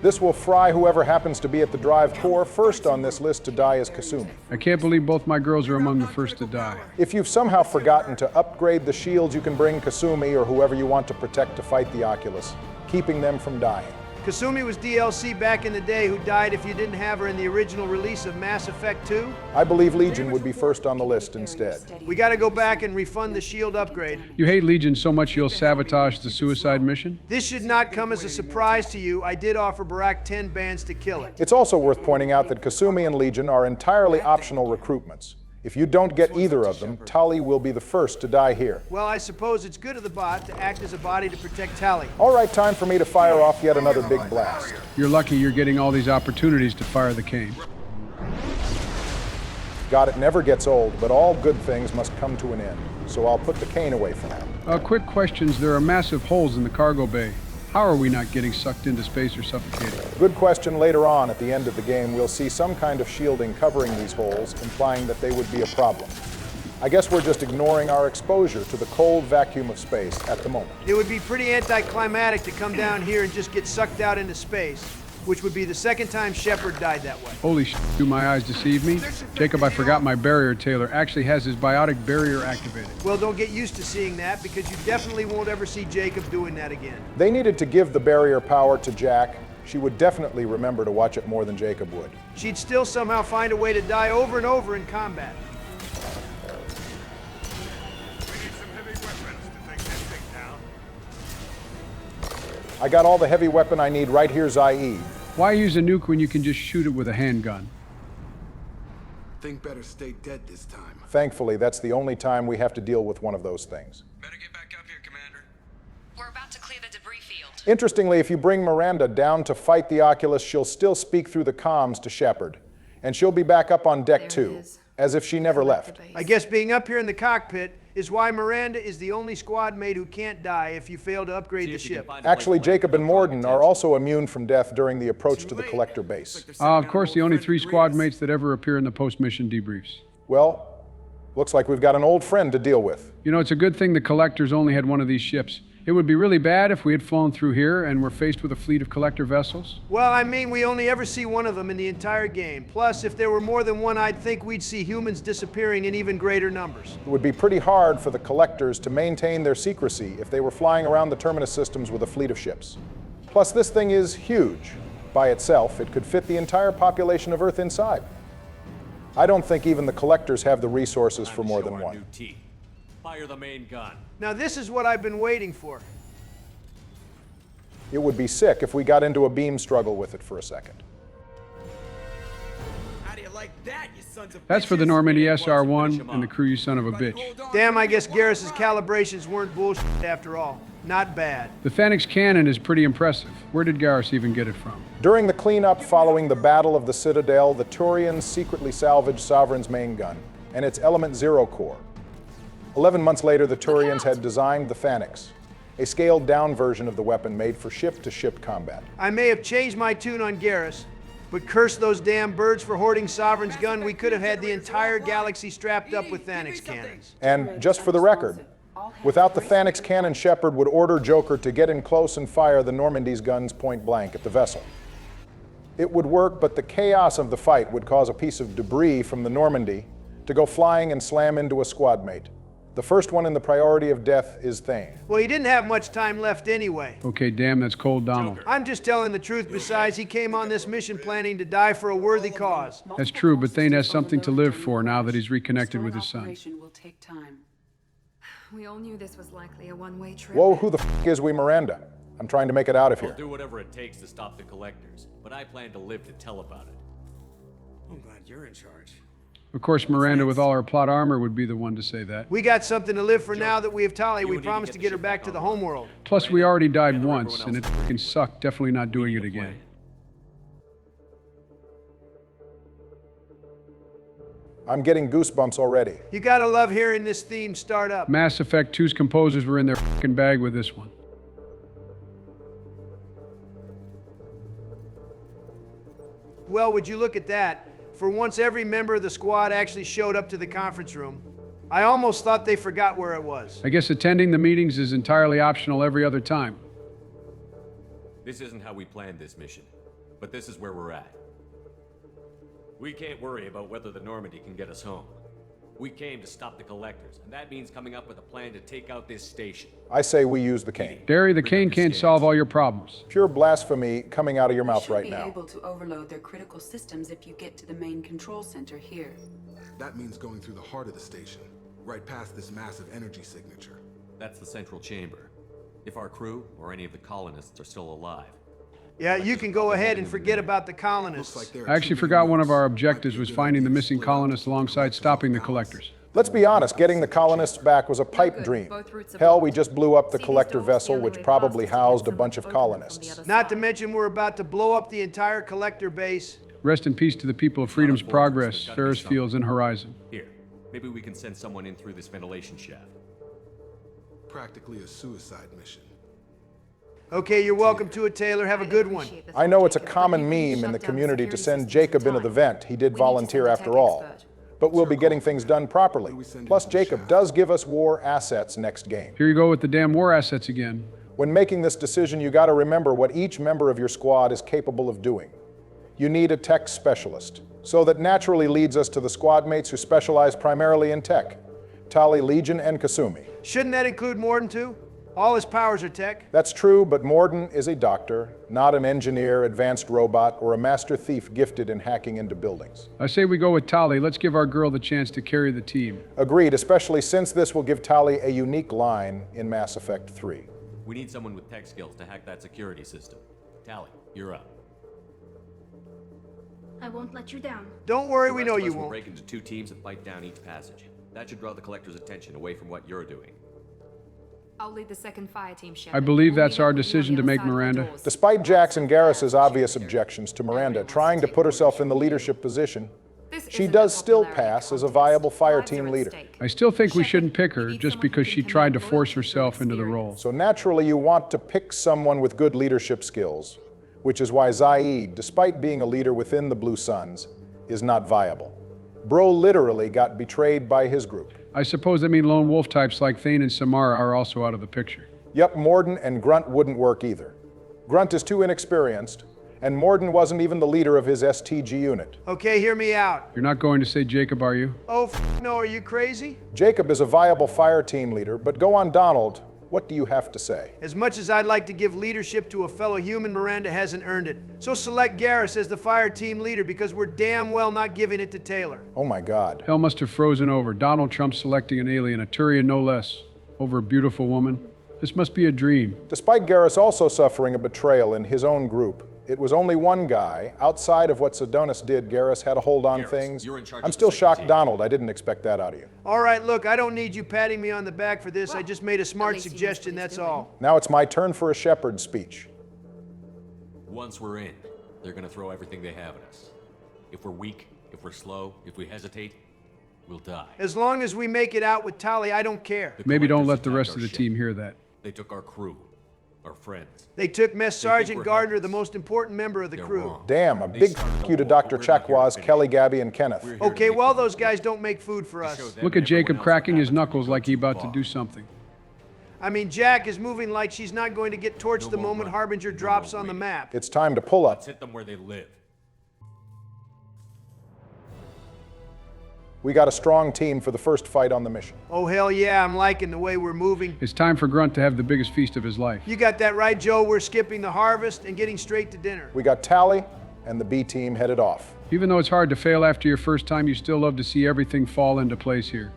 This will fry whoever happens to be at the drive core. First on this list to die is Kasumi. I can't believe both my girls are among the first to die. If you've somehow forgotten to upgrade the shields, you can bring Kasumi or whoever you want to protect to fight the Oculus, keeping them from dying. Kasumi was DLC back in the day who died if you didn't have her in the original release of Mass Effect 2. I believe Legion would be first on the list instead. We gotta go back and refund the shield upgrade. You hate Legion so much you'll sabotage the suicide mission? This should not come as a surprise to you. I did offer Barack 10 bands to kill it. It's also worth pointing out that Kasumi and Legion are entirely optional recruitments. If you don't get either of them, Tali will be the first to die here. Well, I suppose it's good of the bot to act as a body to protect Tali. All right, time for me to fire off yet another big blast. You're lucky you're getting all these opportunities to fire the cane. God, it never gets old, but all good things must come to an end. So I'll put the cane away for now. Quick questions. There are massive holes in the cargo bay. How are we not getting sucked into space or suffocating? Good question. Later on, at the end of the game, we'll see some kind of shielding covering these holes, implying that they would be a problem. I guess we're just ignoring our exposure to the cold vacuum of space at the moment. It would be pretty anticlimactic to come down here and just get sucked out into space, which would be the second time Shepard died that way. Holy sh**, do my eyes deceive me? Jacob, I forgot my barrier tailor actually has his biotic barrier activated. Well, don't get used to seeing that, because you definitely won't ever see Jacob doing that again. They needed to give the barrier power to Jack. She would definitely remember to watch it more than Jacob would. She'd still somehow find a way to die over and over in combat. I got all the heavy weapon I need right here, Zaid. Why use a nuke when you can just shoot it with a handgun? Think better stay dead this time. Thankfully, that's the only time we have to deal with one of those things. Better get back up here, Commander. We're about to clear the debris field. Interestingly, if you bring Miranda down to fight the Oculus, she'll still speak through the comms to Shepard. And she'll be back up on deck too, as if she never left. I guess being up here in the cockpit is why Miranda is the only squad mate who can't die if you fail to upgrade the ship. Actually, Jacob and Morden are also immune from death during the approach to the collector base. Of course, the only 3 squad mates that ever appear in the post-mission debriefs. Well, looks like we've got an old friend to deal with. You know, it's a good thing the collectors only had one of these ships. It would be really bad if we had flown through here and were faced with a fleet of collector vessels. Well, I mean, we only ever see one of them in the entire game. Plus, if there were more than one, I'd think we'd see humans disappearing in even greater numbers. It would be pretty hard for the collectors to maintain their secrecy if they were flying around the terminus systems with a fleet of ships. Plus, this thing is huge. By itself, it could fit the entire population of Earth inside. I don't think even the collectors have the resources for more than one. Fire the main gun. Now, this is what I've been waiting for. It would be sick if we got into a beam struggle with it for a second. How do you like that, you sons of That's for the Normandy SR-1 and the crew, you son of a bitch. Damn, I guess Garrus's calibrations weren't bullshit after all. Not bad. The Fenix cannon is pretty impressive. Where did Garrus even get it from? During the cleanup following the Battle of the Citadel, the Turians secretly salvaged Sovereign's main gun and its Element Zero core. 11 months later, the Turians had designed the Phanex, a scaled-down version of the weapon made for ship-to-ship combat. I may have changed my tune on Garrus, but curse those damn birds for hoarding Sovereign's gun. We could have had the entire galaxy strapped up with Phanex cannons. And just for the record, without the Phanex cannon, Shepard would order Joker to get in close and fire the Normandy's guns point blank at the vessel. It would work, but the chaos of the fight would cause a piece of debris from the Normandy to go flying and slam into a squad mate. The first one in the priority of death is Thane. Well, he didn't have much time left anyway. Okay, damn, that's cold Donald. I'm just telling the truth. Besides, he came on this mission planning to die for a worthy cause. That's true, but Thane has something to live for now that he's reconnected with his son. Will take time. We all knew this was likely a one-way trip. Whoa, who the f*** is we Miranda? I'm trying to make it out of here. I'll do whatever it takes to stop the collectors, but I plan to live to tell about it. I'm glad you're in charge. Of course, Miranda, with all her plot armor, would be the one to say that. We got something to live for now that we have Tali. We promised to get her back to the homeworld. Plus, we already died once, and it fucking sucked. Definitely not doing it again. I'm getting goosebumps already. You gotta love hearing this theme start up. Mass Effect 2's composers were in their fucking bag with this one. Well, would you look at that? For once, every member of the squad actually showed up to the conference room. I almost thought they forgot where it was. I guess attending the meetings is entirely optional every other time. This isn't how we planned this mission, but this is where we're at. We can't worry about whether the Normandy can get us home. We came to stop the collectors, and that means coming up with a plan to take out this station. I say we use the cane. Derry, the cane can't solve all your problems. Pure blasphemy coming out of your mouth right now. You should be able to overload their critical systems if you get to the main control center here. That means going through the heart of the station, right past this massive energy signature. That's the central chamber. If our crew or any of the colonists are still alive. Yeah, you can go ahead and forget about the colonists. I actually forgot one of our objectives was finding the missing colonists alongside stopping the collectors. Let's be honest, getting the colonists back was a pipe dream. Hell, we just blew up the collector vessel, which probably housed a bunch of colonists. Not to mention we're about to blow up the entire collector base. Rest in peace to the people of Freedom's Progress, Ferris Fields, and Horizon. Here, maybe we can send someone in through this ventilation shaft. Practically a suicide mission. Okay, you're welcome to it, Taylor. Have a good one. I know it's a common meme in the community to send Jacob into the vent. He did volunteer after all. But we'll be getting things done properly. Plus, Jacob does give us war assets next game. Here you go with the damn war assets again. When making this decision, you gotta remember what each member of your squad is capable of doing. You need a tech specialist. So that naturally leads us to the squad mates who specialize primarily in tech. Tali, Legion, and Kasumi. Shouldn't that include Morden too? All his powers are tech. That's true, but Morden is a doctor, not an engineer, advanced robot, or a master thief gifted in hacking into buildings. I say we go with Tali. Let's give our girl the chance to carry the team. Agreed, especially since this will give Tali a unique line in Mass Effect 3. We need someone with tech skills to hack that security system. Tali, you're up. I won't let you down. Don't worry, we know you We'll won't. break into 2 teams and fight down each passage. That should draw the Collector's attention away from what you're doing. I'll lead the second fire team, Shepard. I believe We'll that's meet our up with you on decision the to make, other side of the Miranda. doors. Despite Jax and Garrus's obvious objections to Miranda trying to put herself in the leadership position, she does still pass as a viable fire team leader. I still think we shouldn't pick her just because she tried to force herself into the role. So naturally you want to pick someone with good leadership skills, which is why Zaid, despite being a leader within the Blue Suns, is not viable. Bro literally got betrayed by his group. I suppose that means lone wolf types like Thane and Samara are also out of the picture. Yep, Morden and Grunt wouldn't work either. Grunt is too inexperienced, and Morden wasn't even the leader of his STG unit. Okay, hear me out. You're not going to say Jacob, are you? Oh, no, are you crazy? Jacob is a viable fire team leader, but go on Donald, what do you have to say? As much as I'd like to give leadership to a fellow human, Miranda hasn't earned it. So select Garrus as the fire team leader because we're damn well not giving it to Taylor. Oh my God. Hell must have frozen over. Donald Trump selecting an alien, a Turian no less, over a beautiful woman. This must be a dream. Despite Garrus also suffering a betrayal in his own group, it was only one guy. Outside of what Sedonis did, Garrus had a hold on things. I'm still shocked, Donald. I didn't expect that out of you. All right, look, I don't need you patting me on the back for this. I just made a smart suggestion, that's all. Now it's my turn for a shepherd speech. Once we're in, they're gonna throw everything they have at us. If we're weak, if we're slow, if we hesitate, we'll die. As long as we make it out with Tali, I don't care. Maybe don't let the rest of the team hear that. They took our crew, our friends. They took Mess Sergeant Gardner, the most important member of the crew. Damn, a big you to Dr. Chakwas, Kelly, Gabby, and Kenneth. Okay, well, those guys don't make food for us. Look at Jacob cracking his knuckles like he about to do something. I mean, Jack is moving like she's not going to get torched the moment Harbinger drops on the map. It's time to pull up. Let's hit them where they live. We got a strong team for the first fight on the mission. Oh, hell yeah, I'm liking the way we're moving. It's time for Grunt to have the biggest feast of his life. You got that right, Joe. We're skipping the harvest and getting straight to dinner. We got Tali and the B team headed off. Even though it's hard to fail after your first time, you still love to see everything fall into place here.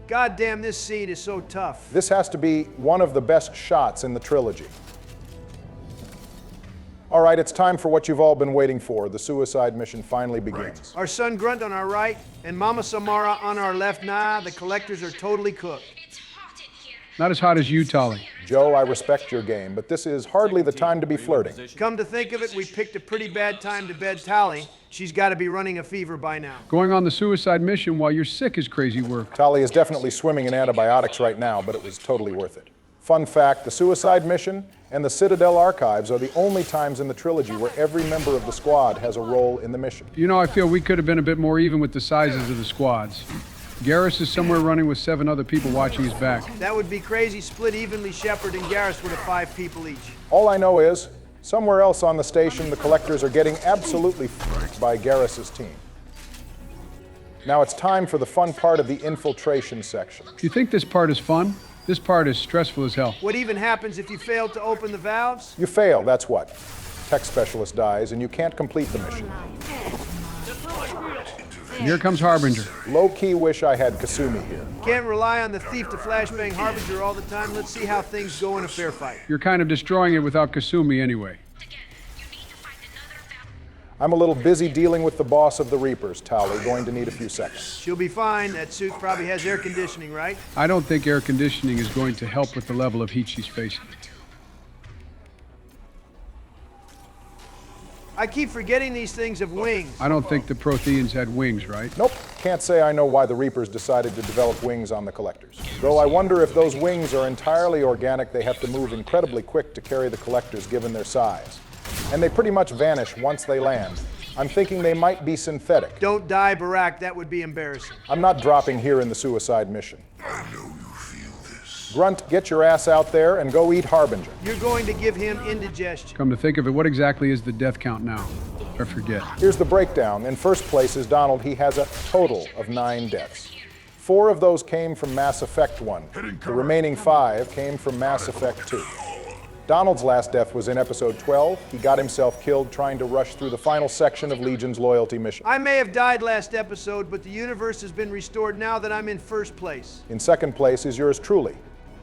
God damn, this scene is so tough. This has to be one of the best shots in the trilogy. All right, it's time for what you've all been waiting for. The suicide mission finally begins. Our son Grunt on our right and Mama Samara on our left. Nah, the collectors are totally cooked. Not as hot as you, Tali. Joe, I respect your game, but this is hardly the time to be flirting. Come to think of it, we picked a pretty bad time to bed Tali. She's got to be running a fever by now. Going on the suicide mission while you're sick is crazy work. Tali is definitely swimming in antibiotics right now, but it was totally worth it. Fun fact, the suicide mission and the Citadel archives are the only times in the trilogy where every member of the squad has a role in the mission. You know, I feel we could have been a bit more even with the sizes of the squads. Garrus is somewhere running with 7 other people watching his back. That would be crazy. Split evenly, Shepard and Garrus would have 5 people each. All I know is, somewhere else on the station, the collectors are getting absolutely f***ed by Garrus's team. Now it's time for the fun part of the infiltration section. You think this part is fun? This part is stressful as hell. What even happens if you fail to open the valves? You fail, that's what. Tech specialist dies and you can't complete the mission. Here comes Harbinger. Low-key wish I had Kasumi here. Can't rely on the thief to flashbang Harbinger all the time. Let's see how things go in a fair fight. You're kind of destroying it without Kasumi anyway. I'm a little busy dealing with the boss of the Reapers, Tali. Going to need a few seconds. She'll be fine. That suit probably has air conditioning, right? I don't think air conditioning is going to help with the level of heat she's facing. I keep forgetting these things have wings. I don't think the Protheans had wings, right? Nope. Can't say I know why the Reapers decided to develop wings on the Collectors. Though I wonder if those wings are entirely organic, they have to move incredibly quick to carry the Collectors given their size. And they pretty much vanish once they land. I'm thinking they might be synthetic. Don't die, Barack. That would be embarrassing. I'm not dropping here in the suicide mission. Grunt, get your ass out there and go eat Harbinger. You're going to give him indigestion. Come to think of it, what exactly is the death count now? I forget. Here's the breakdown. In first place is Donald. He has a total of 9 deaths. 4 of those came from Mass Effect 1. The remaining 5 came from Mass Effect 2. Donald's last death was in episode 12. He got himself killed trying to rush through the final section of Legion's loyalty mission. I may have died last episode, but the universe has been restored now that I'm in first place. In second place is yours truly.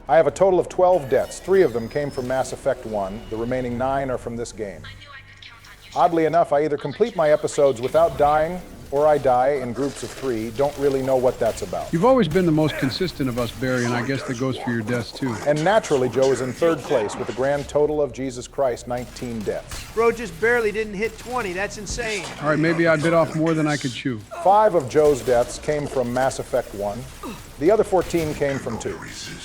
I have a total of 12 deaths. 3 of them came from Mass Effect 1. The remaining 9 are from this game. Oddly enough, I either complete my episodes without dying, or I die in groups of 3. Don't really know what that's about. You've always been the most consistent of us, Barry, and I guess that goes for your deaths too. And naturally, Joe is in third place with a grand total of, Jesus Christ, 19 deaths. Bro just barely didn't hit 20. That's insane. All right, maybe I bit off more than I could chew. 5 of Joe's deaths came from Mass Effect 1. The other 14 came from 2.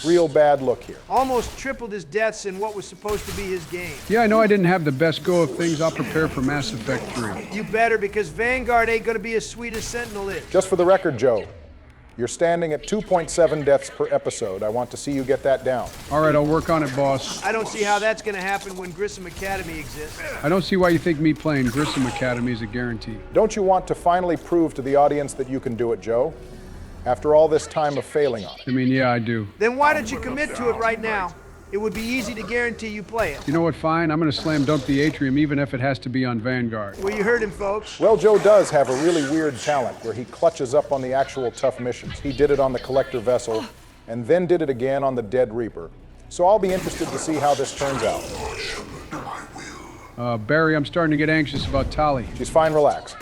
Real bad look here. Almost tripled his deaths in what was supposed to be his game. Yeah, I know I didn't have the best go of things. I'll prepare for Mass Effect 3. You better, because Vanguard ain't gonna be as sweet as Sentinel is. Just for the record, Joe, you're standing at 2.7 deaths per episode. I want to see you get that down. All right, I'll work on it, boss. I don't see how that's gonna happen when Grissom Academy exists. I don't see why you think me playing Grissom Academy is a guarantee. Don't you want to finally prove to the audience that you can do it, Joe? After all this time of failing on it. I mean, yeah, I do. Then why don't you commit to it right now? It would be easy to guarantee you play it. You know what, fine. I'm going to slam dunk the atrium even if it has to be on Vanguard. Well, you heard him, folks. Well, Joe does have a really weird talent where he clutches up on the actual tough missions. He did it on the Collector vessel and then did it again on the Dead Reaper. So I'll be interested to see how this turns out. Barry, I'm starting to get anxious about Tali. She's fine, relax.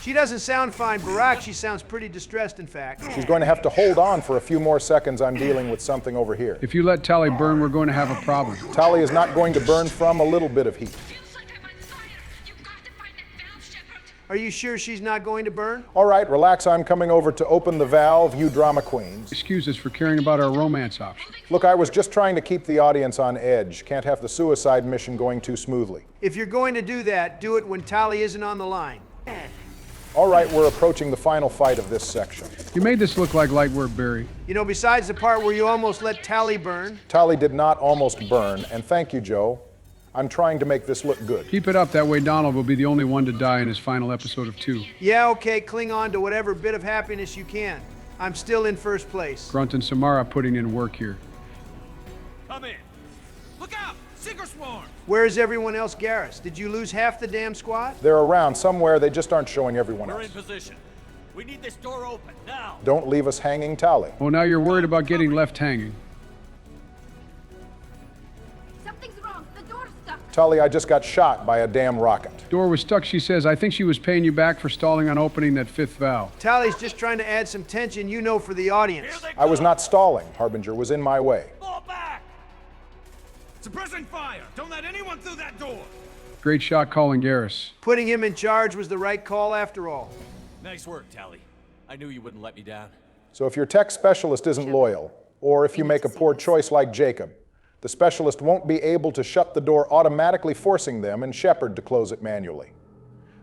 She doesn't sound fine, Barack. She sounds pretty distressed, in fact. She's going to have to hold on for a few more seconds. I'm dealing with something over here. If you let Tali burn, we're going to have a problem. Tali is not going to burn from a little bit of heat. Are you sure she's not going to burn? All right, relax. I'm coming over to open the valve, you drama queens. Excuse us for caring about our romance option. Look, I was just trying to keep the audience on edge. Can't have the suicide mission going too smoothly. If you're going to do that, do it when Tali isn't on the line. All right, we're approaching the final fight of this section. You made this look like light work, Barry. You know, besides the part where you almost let Tali burn. Tali did not almost burn, and thank you, Joe. I'm trying to make this look good. Keep it up, that way Donald will be the only one to die in his final episode of 2. Yeah, okay, cling on to whatever bit of happiness you can. I'm still in first place. Grunt and Samara putting in work here. Come in. Look out! Seeker swarm! Where's everyone else, Garrus? Did you lose half the damn squad? They're around somewhere, they just aren't showing everyone We're else. in position. We need this door open, now! Don't leave us hanging, Tali. Oh, now you're worried about getting left hanging. Something's wrong. The door's stuck. Tali, I just got shot by a damn rocket. Door was stuck, she says. I think she was paying you back for stalling on opening that 5th valve. Tali's just trying to add some tension, you know, for the audience. I was not stalling. Harbinger was in my way. Fall back! Suppressing fire! Don't let anyone through that door! Great shot calling Garrus. Putting him in charge was the right call after all. Nice work, Tali. I knew you wouldn't let me down. So if your tech specialist isn't loyal, or if you make a poor choice like Jacob, the specialist won't be able to shut the door, automatically forcing them and Shepard to close it manually.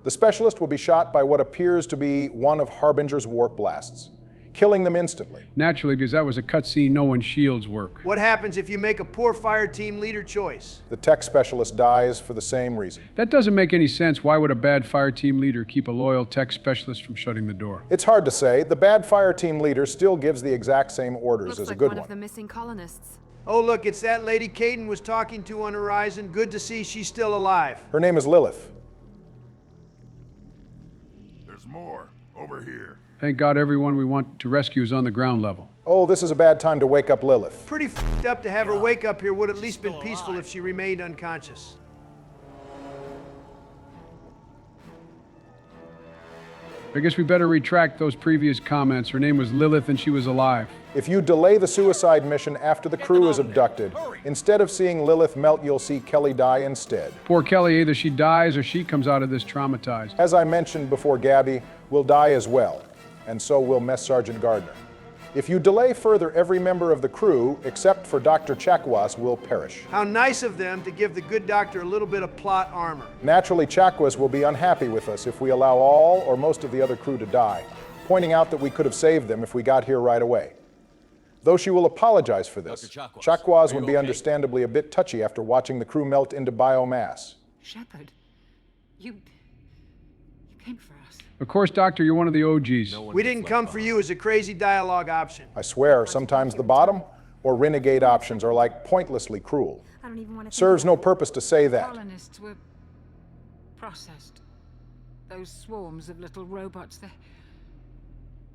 The specialist will be shot by what appears to be one of Harbinger's warp blasts, killing them instantly. Naturally, because that was a cutscene no one shields work. What happens if you make a poor fire team leader choice? The tech specialist dies for the same reason. That doesn't make any sense. Why would a bad fire team leader keep a loyal tech specialist from shutting the door? It's hard to say. The bad fire team leader still gives the exact same orders as a good one one. of the missing colonists. Oh, look, it's that lady Caden was talking to on Horizon. Good to see she's still alive. Her name is Lilith. There's more. Over here. Thank God everyone we want to rescue is on the ground level. Oh, this is a bad time to wake up Lilith. Pretty f***ed up to have her wake up here. Would at least been peaceful if she remained unconscious. I guess we better retract those previous comments. Her name was Lilith and she was alive. If you delay the suicide mission after the crew is abducted, instead of seeing Lilith melt, you'll see Kelly die instead. Poor Kelly, either she dies or she comes out of this traumatized. As I mentioned before, Gabby will die as well, and so will Mess Sergeant Gardner. If you delay further, every member of the crew, except for Dr. Chakwas, will perish. How nice of them to give the good doctor a little bit of plot armor. Naturally, Chakwas will be unhappy with us if we allow all or most of the other crew to die, pointing out that we could have saved them if we got here right away. Though she will apologize for this, Chakwas would be understandably a bit touchy after watching the crew melt into biomass. Shepard, you came for us. Of course, Doctor, you're one of the OGs. We didn't come for you as a crazy dialogue option. I swear, sometimes the bottom or renegade options are like pointlessly cruel. I don't even want to Serves no purpose to say that. Colonists were processed. Those swarms of little robots, they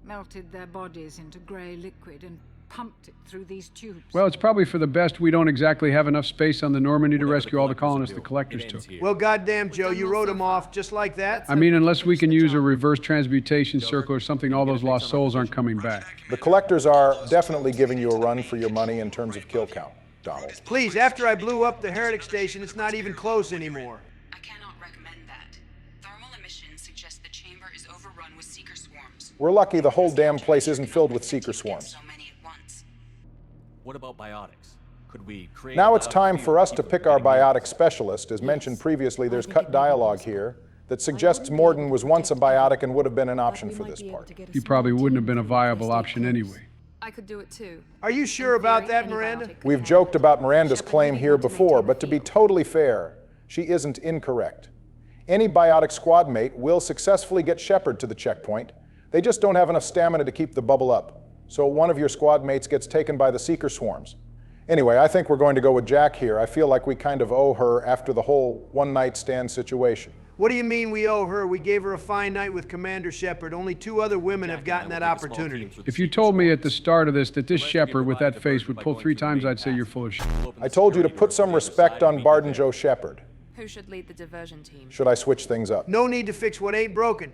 melted their bodies into grey liquid and pumped it through these tubes. Well, it's probably for the best we don't exactly have enough space on the Normandy to rescue all the colonists the collectors took. Well, goddamn, Joe, you wrote them off just like that? I mean, unless we can use a reverse transmutation circle or something, all those lost souls aren't coming back. The collectors are definitely giving you a run for your money in terms of kill count, Donald. Please, after I blew up the Heretic Station, it's not even close anymore. I cannot recommend that. Thermal emissions suggest the chamber is overrun with seeker swarms. We're lucky the whole damn place isn't filled with seeker swarms. What about biotics? Could we create... Now it's time for us to pick our biotic specialist. As mentioned previously, there's cut dialogue here that suggests Morden was once a biotic and would have been an option for this part. He probably wouldn't have been a viable option anyway. I could do it too. Are you sure about that, Miranda? We've joked about Miranda's claim here before, but to be totally fair, she isn't incorrect. Any biotic squad mate will successfully get Shepard to the checkpoint. They just don't have enough stamina to keep the bubble up. So one of your squad mates gets taken by the seeker swarms. Anyway, I think we're going to go with Jack here. I feel like we kind of owe her after the whole one-night stand situation. What do you mean we owe her? We gave her a fine night with Commander Shepard. Only 2 other women have gotten that opportunity. If you told me at the start of this that this Shepard with that face would pull 3 times, I'd say you're full of shit. I told you to put some respect on Barden Joe Shepard. Who should lead the diversion team? Should I switch things up? No need to fix what ain't broken.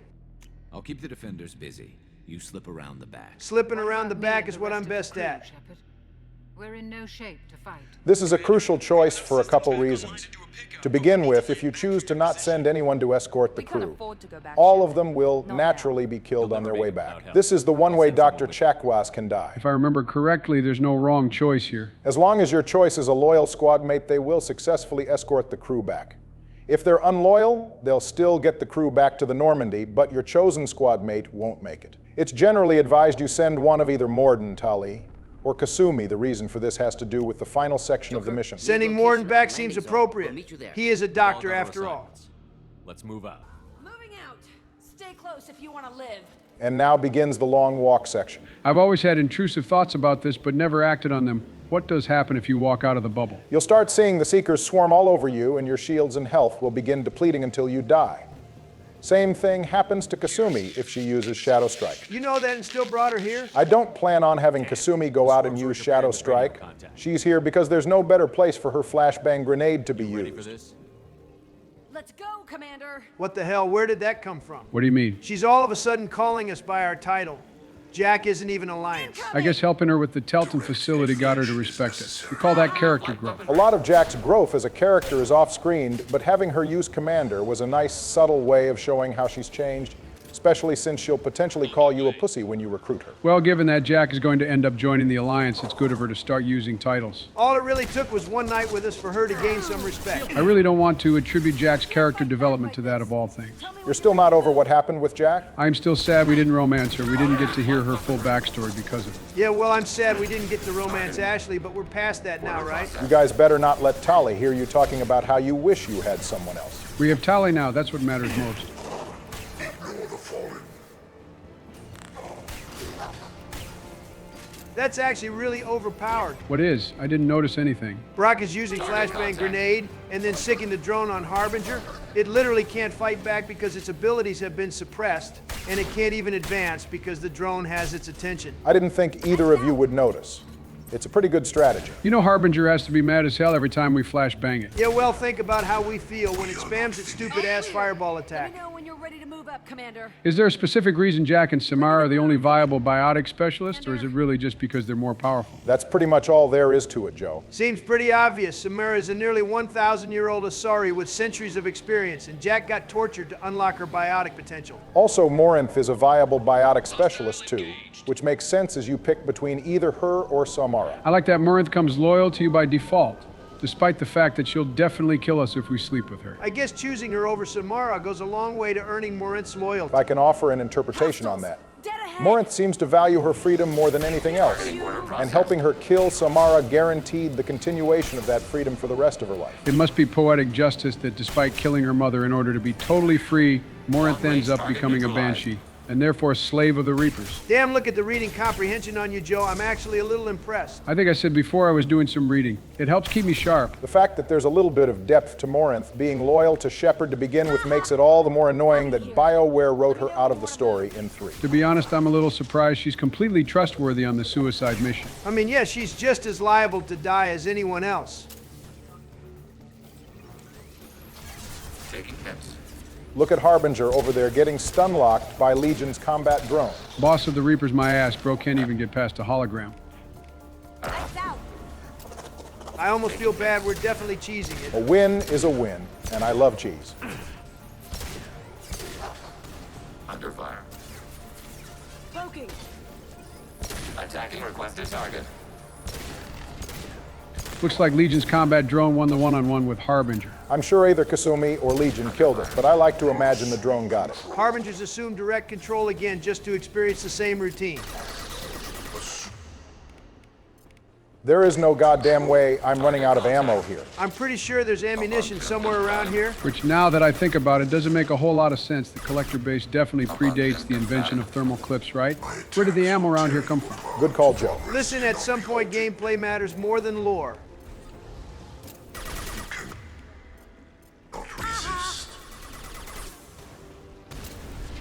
I'll keep the defenders busy. You slip around the back. Slipping around the back is what I'm best at. We're in no shape to fight. This is a crucial choice for a couple reasons. To begin with, if you choose to not send anyone to escort the crew, all of them will naturally be killed on their way back. This is the one way Dr. Chakwas can die. If I remember correctly, there's no wrong choice here. As long as your choice is a loyal squad mate, they will successfully escort the crew back. If they're unloyal, they'll still get the crew back to the Normandy, but your chosen squad mate won't make it. It's generally advised you send one of either Morden, Tali, or Kasumi. The reason for this has to do with the final section of the mission. Sending Morden back seems appropriate. He is a doctor after all. Let's move out. Moving out. Stay close if you want to live. And now begins the long walk section. I've always had intrusive thoughts about this, but never acted on them. What does happen if you walk out of the bubble? You'll start seeing the Seekers swarm all over you, and your shields and health will begin depleting until you die. Same thing happens to Kasumi if she uses Shadow Strike. You know that and still brought her here? I don't plan on having Kasumi go out and use Shadow Strike. She's here because there's no better place for her flashbang grenade to be used. Let's go, Commander. What the hell? Where did that come from? What do you mean? She's all of a sudden calling us by our title. Jack isn't even Alliance. I guess helping her with the Telton facility got her to respect us. We call that character growth. A lot of Jack's growth as a character is off-screened, but having her use Commander was a nice, subtle way of showing how she's changed, especially since she'll potentially call you a pussy when you recruit her. Well, given that Jack is going to end up joining the Alliance, it's good of her to start using titles. All it really took was one night with us for her to gain some respect. I really don't want to attribute Jack's character development to that of all things. You're still not over what happened with Jack? I'm still sad we didn't romance her. We didn't get to hear her full backstory because of it. Yeah, well, I'm sad we didn't get to romance Ashley, but we're past that now, right? You guys better not let Tali hear you talking about how you wish you had someone else. We have Tali now. That's what matters most. That's actually really overpowered. What is? I didn't notice anything. Brock is using flashbang grenade and then sicking the drone on Harbinger. It literally can't fight back because its abilities have been suppressed, and it can't even advance because the drone has its attention. I didn't think either of you would notice. It's a pretty good strategy. You know Harbinger has to be mad as hell every time we flashbang it. Yeah, well, think about how we feel when it spams its stupid-ass fireball attack. ready to move up, Commander. Is there a specific reason Jack and Samara are the only viable biotic specialists, or is it really just because they're more powerful? That's pretty much all there is to it, Joe. Seems pretty obvious. Samara is a nearly 1,000-year-old Asari with centuries of experience, and Jack got tortured to unlock her biotic potential. Also, Morinth is a viable biotic specialist, too, which makes sense as you pick between either her or Samara. I like that Morinth comes loyal to you by default, despite the fact that she'll definitely kill us if we sleep with her. I guess choosing her over Samara goes a long way to earning Morinth's loyalty. If I can offer an interpretation on that. Morinth seems to value her freedom more than anything else, and helping her kill Samara guaranteed the continuation of that freedom for the rest of her life. It must be poetic justice that despite killing her mother in order to be totally free, Morinth ends up becoming a Banshee, and therefore a slave of the Reapers. Damn, look at the reading comprehension on you, Joe. I'm actually a little impressed. I think I said before I was doing some reading. It helps keep me sharp. The fact that there's a little bit of depth to Morinth being loyal to Shepard to begin with makes it all the more annoying that BioWare wrote her out of the story in 3. To be honest, I'm a little surprised she's completely trustworthy on the suicide mission. I mean, yeah, she's just as liable to die as anyone else. Taking hits. Look at Harbinger over there getting stun-locked by Legion's combat drone. Boss of the Reapers, my ass. Bro can't even get past a hologram. I almost feel bad. We're definitely cheesing it. A win is a win, and I love cheese. Under fire. Poking. Attacking requested target. Looks like Legion's combat drone won the one-on-one with Harbinger. I'm sure either Kasumi or Legion killed it, but I like to imagine the drone got it. Harbinger's assumed direct control again just to experience the same routine. There is no goddamn way I'm running out of ammo here. I'm pretty sure there's ammunition somewhere around here. Which, now that I think about it, doesn't make a whole lot of sense. The collector base definitely predates the invention of thermal clips, right? Where did the ammo around here come from? Good call, Joe. Listen, at some point gameplay matters more than lore.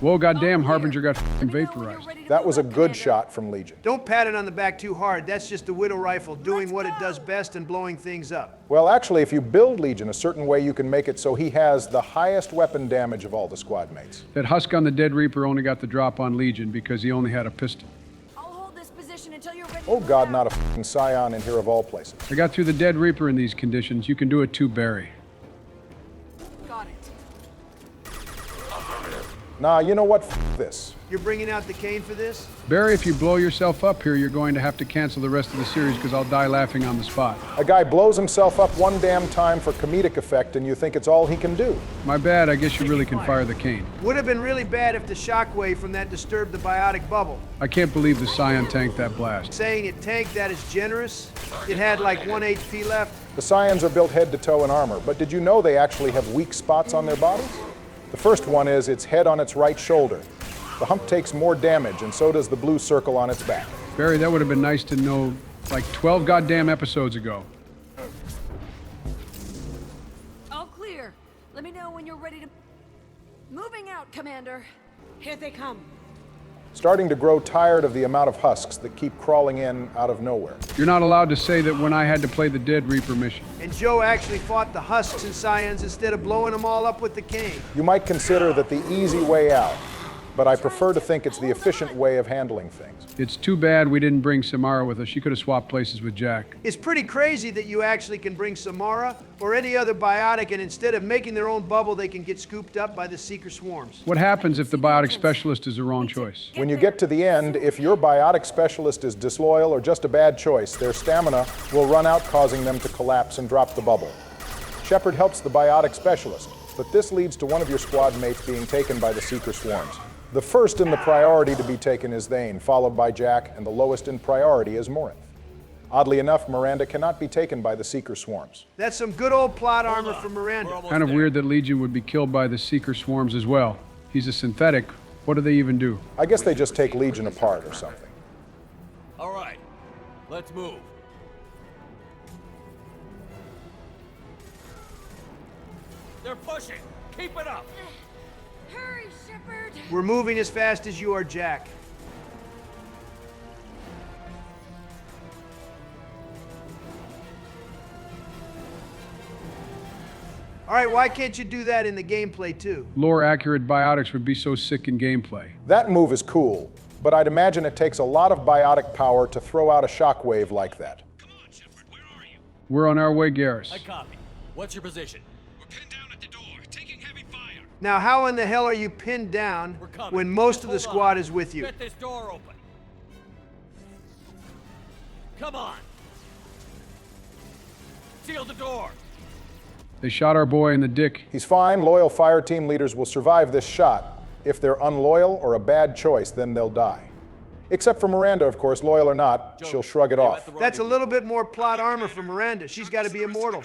Whoa, goddamn, Harbinger got f***ing vaporized. That was a good shot from Legion. Don't pat it on the back too hard. That's just the Widow rifle doing what it does best and blowing things up. Well, actually, if you build Legion a certain way, you can make it so he has the highest weapon damage of all the squad mates. That husk on the Dead Reaper only got the drop on Legion because he only had a pistol. I'll hold this position until you're ready. Oh God, not a f***ing Scion in here of all places. I got through the Dead Reaper in these conditions. You can do it too, Barry. Got it. Nah, you know what? F this. You're bringing out the cane for this? Barry, if you blow yourself up here, you're going to have to cancel the rest of the series because I'll die laughing on the spot. A guy blows himself up one damn time for comedic effect and you think it's all he can do. My bad, I guess you really can fire the cane. Would have been really bad if the shockwave from that disturbed the biotic bubble. I can't believe the Scion tanked that blast. Saying it tanked that is generous. It had like 1 HP left. The Scions are built head to toe in armor, but did you know they actually have weak spots on their bodies? The first one is its head on its right shoulder. The hump takes more damage, and so does the blue circle on its back. Barry, that would have been nice to know like 12 goddamn episodes ago. All clear. Let me know when you're ready to... Moving out, Commander. Here they come. Starting to grow tired of the amount of husks that keep crawling in out of nowhere. You're not allowed to say that when I had to play the Dead Reaper mission. And Joe actually fought the husks and Scions instead of blowing them all up with the cane. You might consider that the easy way out, but I prefer to think it's the efficient way of handling things. It's too bad we didn't bring Samara with us. She could have swapped places with Jack. It's pretty crazy that you actually can bring Samara or any other biotic, and instead of making their own bubble, they can get scooped up by the Seeker swarms. What happens if the biotic specialist is the wrong choice? When you get to the end, if your biotic specialist is disloyal or just a bad choice, their stamina will run out, causing them to collapse and drop the bubble. Shepard helps the biotic specialist, but this leads to one of your squad mates being taken by the Seeker swarms. The first in the priority to be taken is Thane, followed by Jack, and the lowest in priority is Morinth. Oddly enough, Miranda cannot be taken by the Seeker swarms. That's some good old plot armor for Miranda. Kind of weird that Legion would be killed by the Seeker swarms as well. He's a synthetic. What do they even do? I guess they just take Legion apart or something. All right, let's move. They're pushing. Keep it up. Hurry, Shepard. We're moving as fast as you are, Jack. All right, why can't you do that in the gameplay too? Lore-accurate biotics would be so sick in gameplay. That move is cool, but I'd imagine it takes a lot of biotic power to throw out a shockwave like that. We're on our way, Garrus. I copy. What's your position? Now, how in the hell are you pinned down when most of the squad is with you? Get this door open. Come on. Seal the door. They shot our boy in the dick. He's fine. Loyal fire team leaders will survive this shot. If they're unloyal or a bad choice, then they'll die. Except for Miranda, of course, loyal or not, she'll shrug it off. That's a little bit more plot armor for Miranda. She's got to be immortal.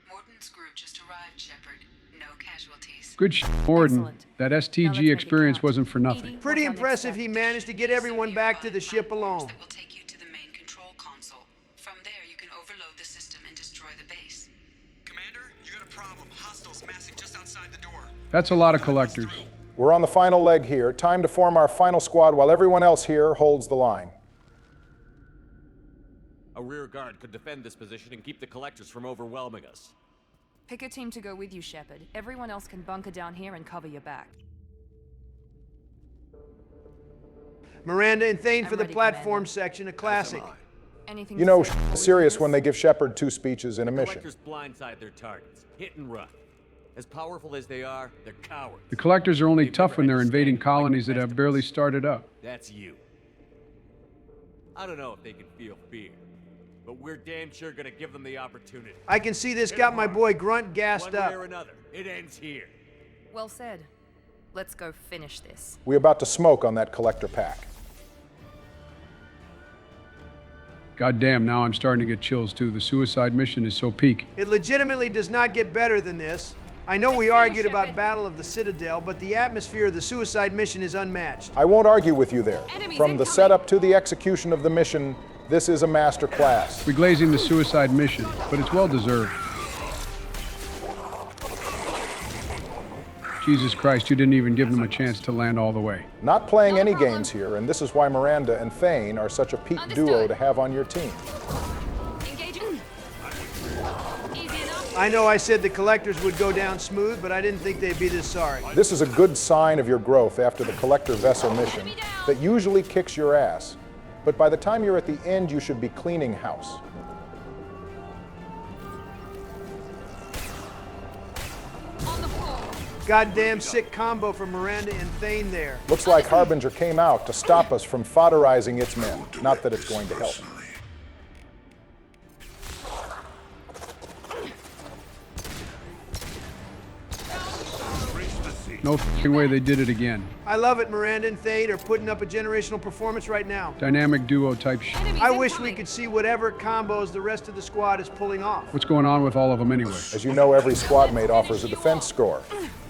Morton's group just arrived, Shepard. No casualties. Good shit, Morden. That STG experience wasn't for nothing. Pretty impressive he managed to get everyone back to the ship alone. Will take you to the main control console. From there, you can overload the system and destroy the base. Commander, you got a problem. Hostiles massing just outside the door. That's a lot of collectors. We're on the final leg here. Time to form our final squad while everyone else here holds the line. A rear guard could defend this position and keep the collectors from overwhelming us. Pick a team to go with you, Shepard. Everyone else can bunker down here and cover your back. Miranda and Thane for the platform section, a classic. You know, serious when they give Shepard 2 speeches in a mission. Collectors blindside their targets. Hit and run. As powerful as they are, they're cowards. The collectors are only tough when they're invading colonies that have barely started up. That's you. I don't know if they can feel fear, but we're damn sure gonna give them the opportunity. I can see this got my boy Grunt gassed up. One way or another, it ends here. Well said. Let's go finish this. We're about to smoke on that collector pack. Goddamn, now I'm starting to get chills too. The suicide mission is so peak. It legitimately does not get better than this. I know we argued about Battle of the Citadel, but the atmosphere of the suicide mission is unmatched. I won't argue with you there. From the setup to the execution of the mission, this is a master class. We're glazing the suicide mission, but it's well deserved. Jesus Christ, you didn't even give them a chance to land all the way. Not playing any games here, and this is why Miranda and Thane are such a peak duo to have on your team. I know I said the collectors would go down smooth, but I didn't think they'd be this sorry. This is a good sign of your growth after the collector vessel mission that usually kicks your ass. But by the time you're at the end, you should be cleaning house. Goddamn sick combo from Miranda and Thane there. Looks like Harbinger came out to stop us from fodderizing its men. Not that it's going to help. No f***ing way they did it again. I love it. Miranda and Thane are putting up a generational performance right now. Dynamic duo type shit. I wish we could see whatever combos the rest of the squad is pulling off. What's going on with all of them anyway? As you know, every squad mate offers a defense score.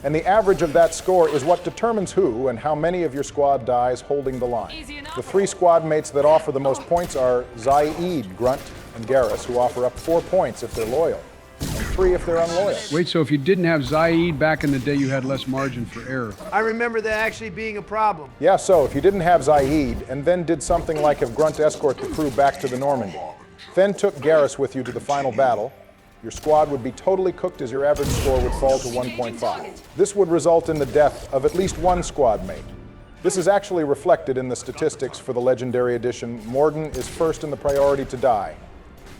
And the average of that score is what determines who and how many of your squad dies holding the line. The 3 squad mates that offer the most points are Zaid, Grunt, and Garrus, who offer up 4 points if they're loyal. And 3 if they're unloyal. Wait, so if you didn't have Zaid back in the day, you had less margin for error? I remember that actually being a problem. Yeah, so if you didn't have Zaid, and then did something like have Grunt escort the crew back to the Normandy, then took Garrus with you to the final battle, your squad would be totally cooked as your average score would fall to 1.5. This would result in the death of at least 1 squad mate. This is actually reflected in the statistics for the Legendary Edition. Morden is first in the priority to die.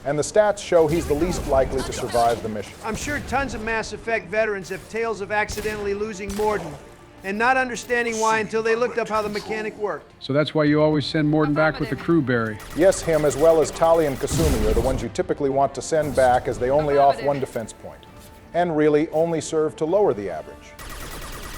And the stats show he's the least likely to survive the mission. I'm sure tons of Mass Effect veterans have tales of accidentally losing Morden and not understanding why until they looked up how the mechanic worked. So that's why you always send Morden back with the crew, Barry. Yes, him as well as Tali and Kasumi are the ones you typically want to send back, as they only off 1 defense point, and really only serve to lower the average.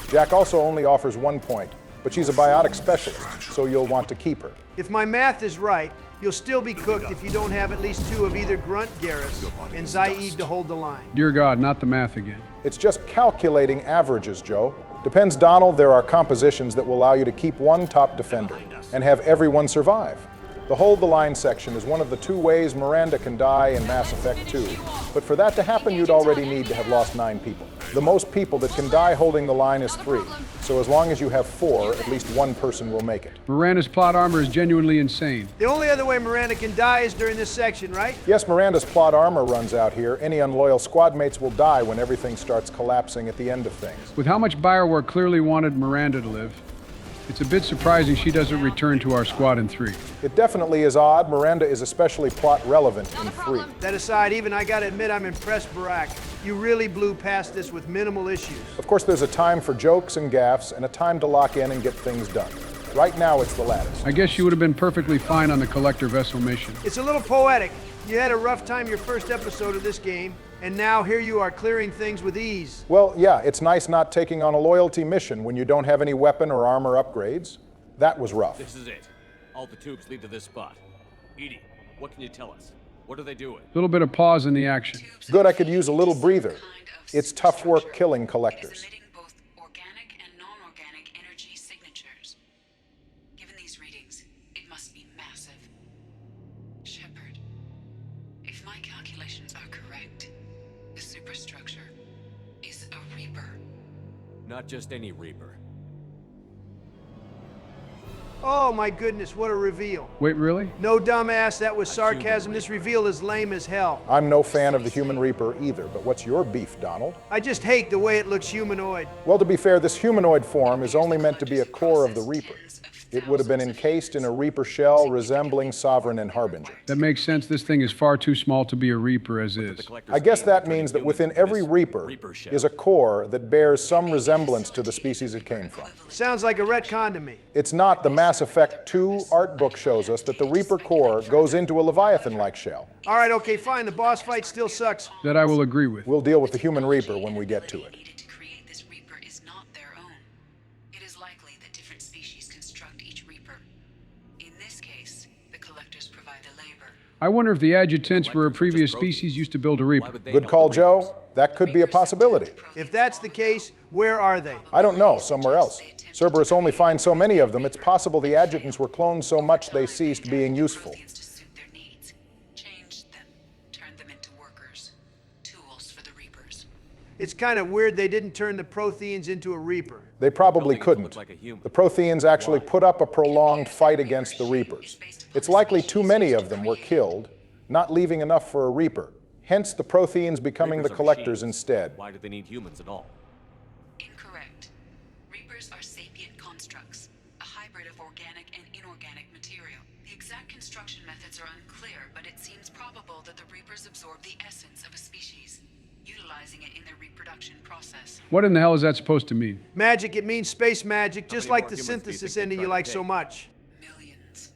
Jack also only offers 1 point, but she's a biotic specialist, so you'll want to keep her. If my math is right, you'll still be cooked if you don't have at least 2 of either Grunt, Garrus, and Zaid to hold the line. Dear God, not the math again. It's just calculating averages, Joe. Depends, Donald, there are compositions that will allow you to keep 1 top defender and have everyone survive. The hold the line section is one of the 2 ways Miranda can die in Mass Effect 2, but for that to happen, you'd already need to have lost 9 people. The most people that can die holding the line is 3. So as long as you have 4, at least one person will make it. Miranda's plot armor is genuinely insane. The only other way Miranda can die is during this section, right? Yes, Miranda's plot armor runs out here. Any unloyal squad mates will die when everything starts collapsing at the end of things. With how much Bioware clearly wanted Miranda to live, it's a bit surprising she doesn't return to our squad in 3. It definitely is odd. Miranda is especially plot relevant in 3. That aside, even I gotta admit I'm impressed, Barack. You really blew past this with minimal issues. Of course, there's a time for jokes and gaffes and a time to lock in and get things done. Right now, it's the latter. I guess you would have been perfectly fine on the collector vessel mission. It's a little poetic. You had a rough time your first episode of this game, and now here you are clearing things with ease. Well, yeah, it's nice not taking on a loyalty mission when you don't have any weapon or armor upgrades. That was rough. This is it. All the tubes lead to this spot. Edie, what can you tell us? What are they doing? A little bit of pause in the action. Good, I could use a little breather. It's tough work killing collectors. Both organic and non-organic energy signatures. Given these readings, it must be massive. Shepard, if my calculations are correct, the superstructure is a Reaper. Not just any Reaper. Oh my goodness, what a reveal. Wait, really? No, dumbass, that was sarcasm. This reveal is lame as hell. I'm no fan of the Human Reaper either, but what's your beef, Donald? I just hate the way it looks humanoid. Well, to be fair, this humanoid form is only meant to be a core of the Reaper. It would have been encased in a Reaper shell resembling Sovereign and Harbinger. That makes sense. This thing is far too small to be a Reaper as is. I guess that means that within every Reaper is a core that bears some resemblance to the species it came from. Sounds like a retcon to me. It's not. The Mass Effect 2 art book shows us that the Reaper core goes into a Leviathan-like shell. All right, okay, fine. The boss fight still sucks. That I will agree with. We'll deal with the Human Reaper when we get to it. I wonder if the adjutants were a previous species used to build a Reaper. Good call, Joe. That could be a possibility. If that's the case, where are they? I don't know. Somewhere else. Cerberus only finds so many of them. It's possible the adjutants were cloned so much they ceased being useful. It's kind of weird they didn't turn the Protheans into a Reaper. They probably couldn't. The Protheans actually put up a prolonged fight against the Reapers. It's likely too many of them were killed, not leaving enough for a Reaper. Hence the Protheans becoming the collectors instead. Why do they need humans at all? Incorrect. Reapers are sapient constructs, a hybrid of organic and inorganic material. The exact construction methods are unclear, but it seems probable that the Reapers absorb the essence of a species, utilizing it in their reproduction process. What in the hell is that supposed to mean? Magic, it means space magic, just like the synthesis ending you like so much. Millions.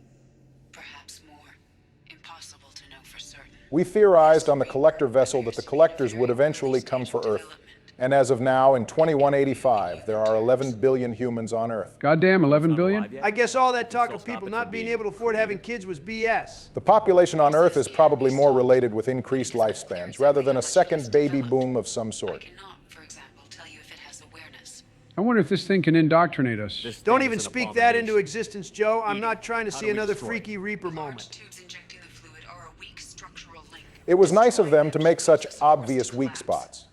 Perhaps more. Impossible to know for certain. We theorized on the collector vessel that the collectors would eventually come for Earth. And as of now, in 2185, there are 11 billion humans on Earth. Goddamn, 11 billion? I guess all that talk of people not being able to afford having kids was BS. The population on Earth is probably more related with increased lifespans, rather than a second baby boom of some sort. I wonder if this thing can indoctrinate us. Don't even speak that into existence, Joe. I'm not trying to see another freaky Reaper moment. It was nice of them to make such obvious weak spots.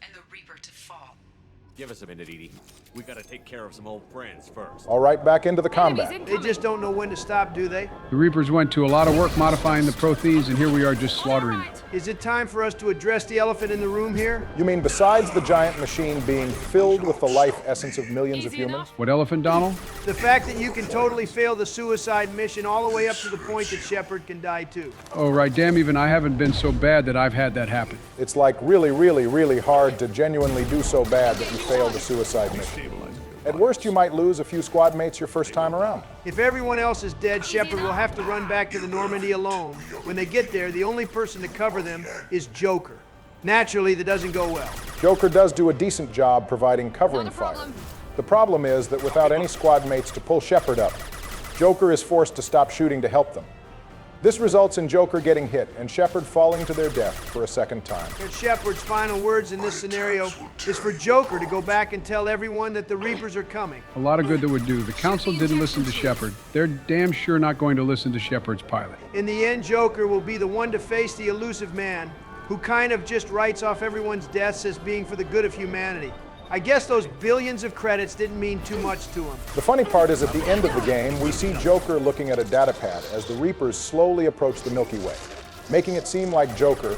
Give us a minute, Edie. We gotta take care of some old friends first. All right, back into the combat. They just don't know when to stop, do they? The Reapers went to a lot of work modifying the Protheans, and here we are just slaughtering them. Is it time for us to address the elephant in the room here? You mean besides the giant machine being filled with the life essence of millions of humans? What elephant, Donald? The fact that you can totally fail the suicide mission all the way up to the point that Shepard can die too. Oh, right. Damn, even I haven't been so bad that I've had that happen. It's like really, really, really hard to genuinely do so bad that you fail the suicide mission. At worst, you might lose a few squad mates your first time around. If everyone else is dead, Shepard will have to run back to the Normandy alone. When they get there, the only person to cover them is Joker. Naturally, that doesn't go well. Joker does do a decent job providing covering fire. The problem is that without any squad mates to pull Shepard up, Joker is forced to stop shooting to help them. This results in Joker getting hit and Shepard falling to their death for a second time. And Shepard's final words in this scenario is for Joker to go back and tell everyone that the Reapers are coming. A lot of good that would do. The Council didn't listen to Shepard. They're damn sure not going to listen to Shepard's pilot. In the end, Joker will be the one to face the elusive man who kind of just writes off everyone's deaths as being for the good of humanity. I guess those billions of credits didn't mean too much to him. The funny part is at the end of the game, we see Joker looking at a datapad as the Reapers slowly approach the Milky Way, making it seem like Joker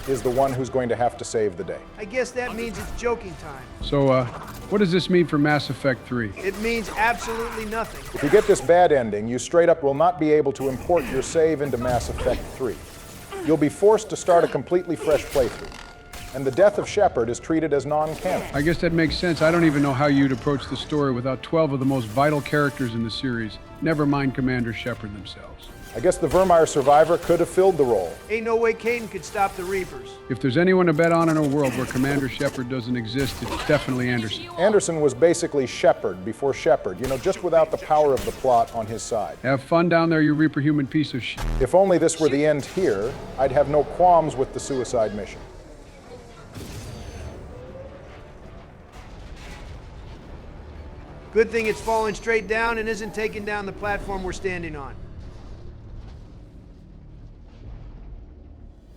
is the one who's going to have to save the day. I guess that means it's joking time. So, what does this mean for Mass Effect 3? It means absolutely nothing. If you get this bad ending, you straight up will not be able to import your save into Mass Effect 3. You'll be forced to start a completely fresh playthrough. And the death of Shepard is treated as non-canon. I guess that makes sense. I don't even know how you'd approach the story without 12 of the most vital characters in the series, never mind Commander Shepard themselves. I guess the Vermeer survivor could have filled the role. Ain't no way Kaidan could stop the Reapers. If there's anyone to bet on in a world where Commander Shepard doesn't exist, it's definitely Anderson. Anderson was basically Shepard before Shepard, you know, just without the power of the plot on his side. Have fun down there, you Reaper human piece of shit. If only this were the end here, I'd have no qualms with the suicide mission. Good thing it's falling straight down and isn't taking down the platform we're standing on.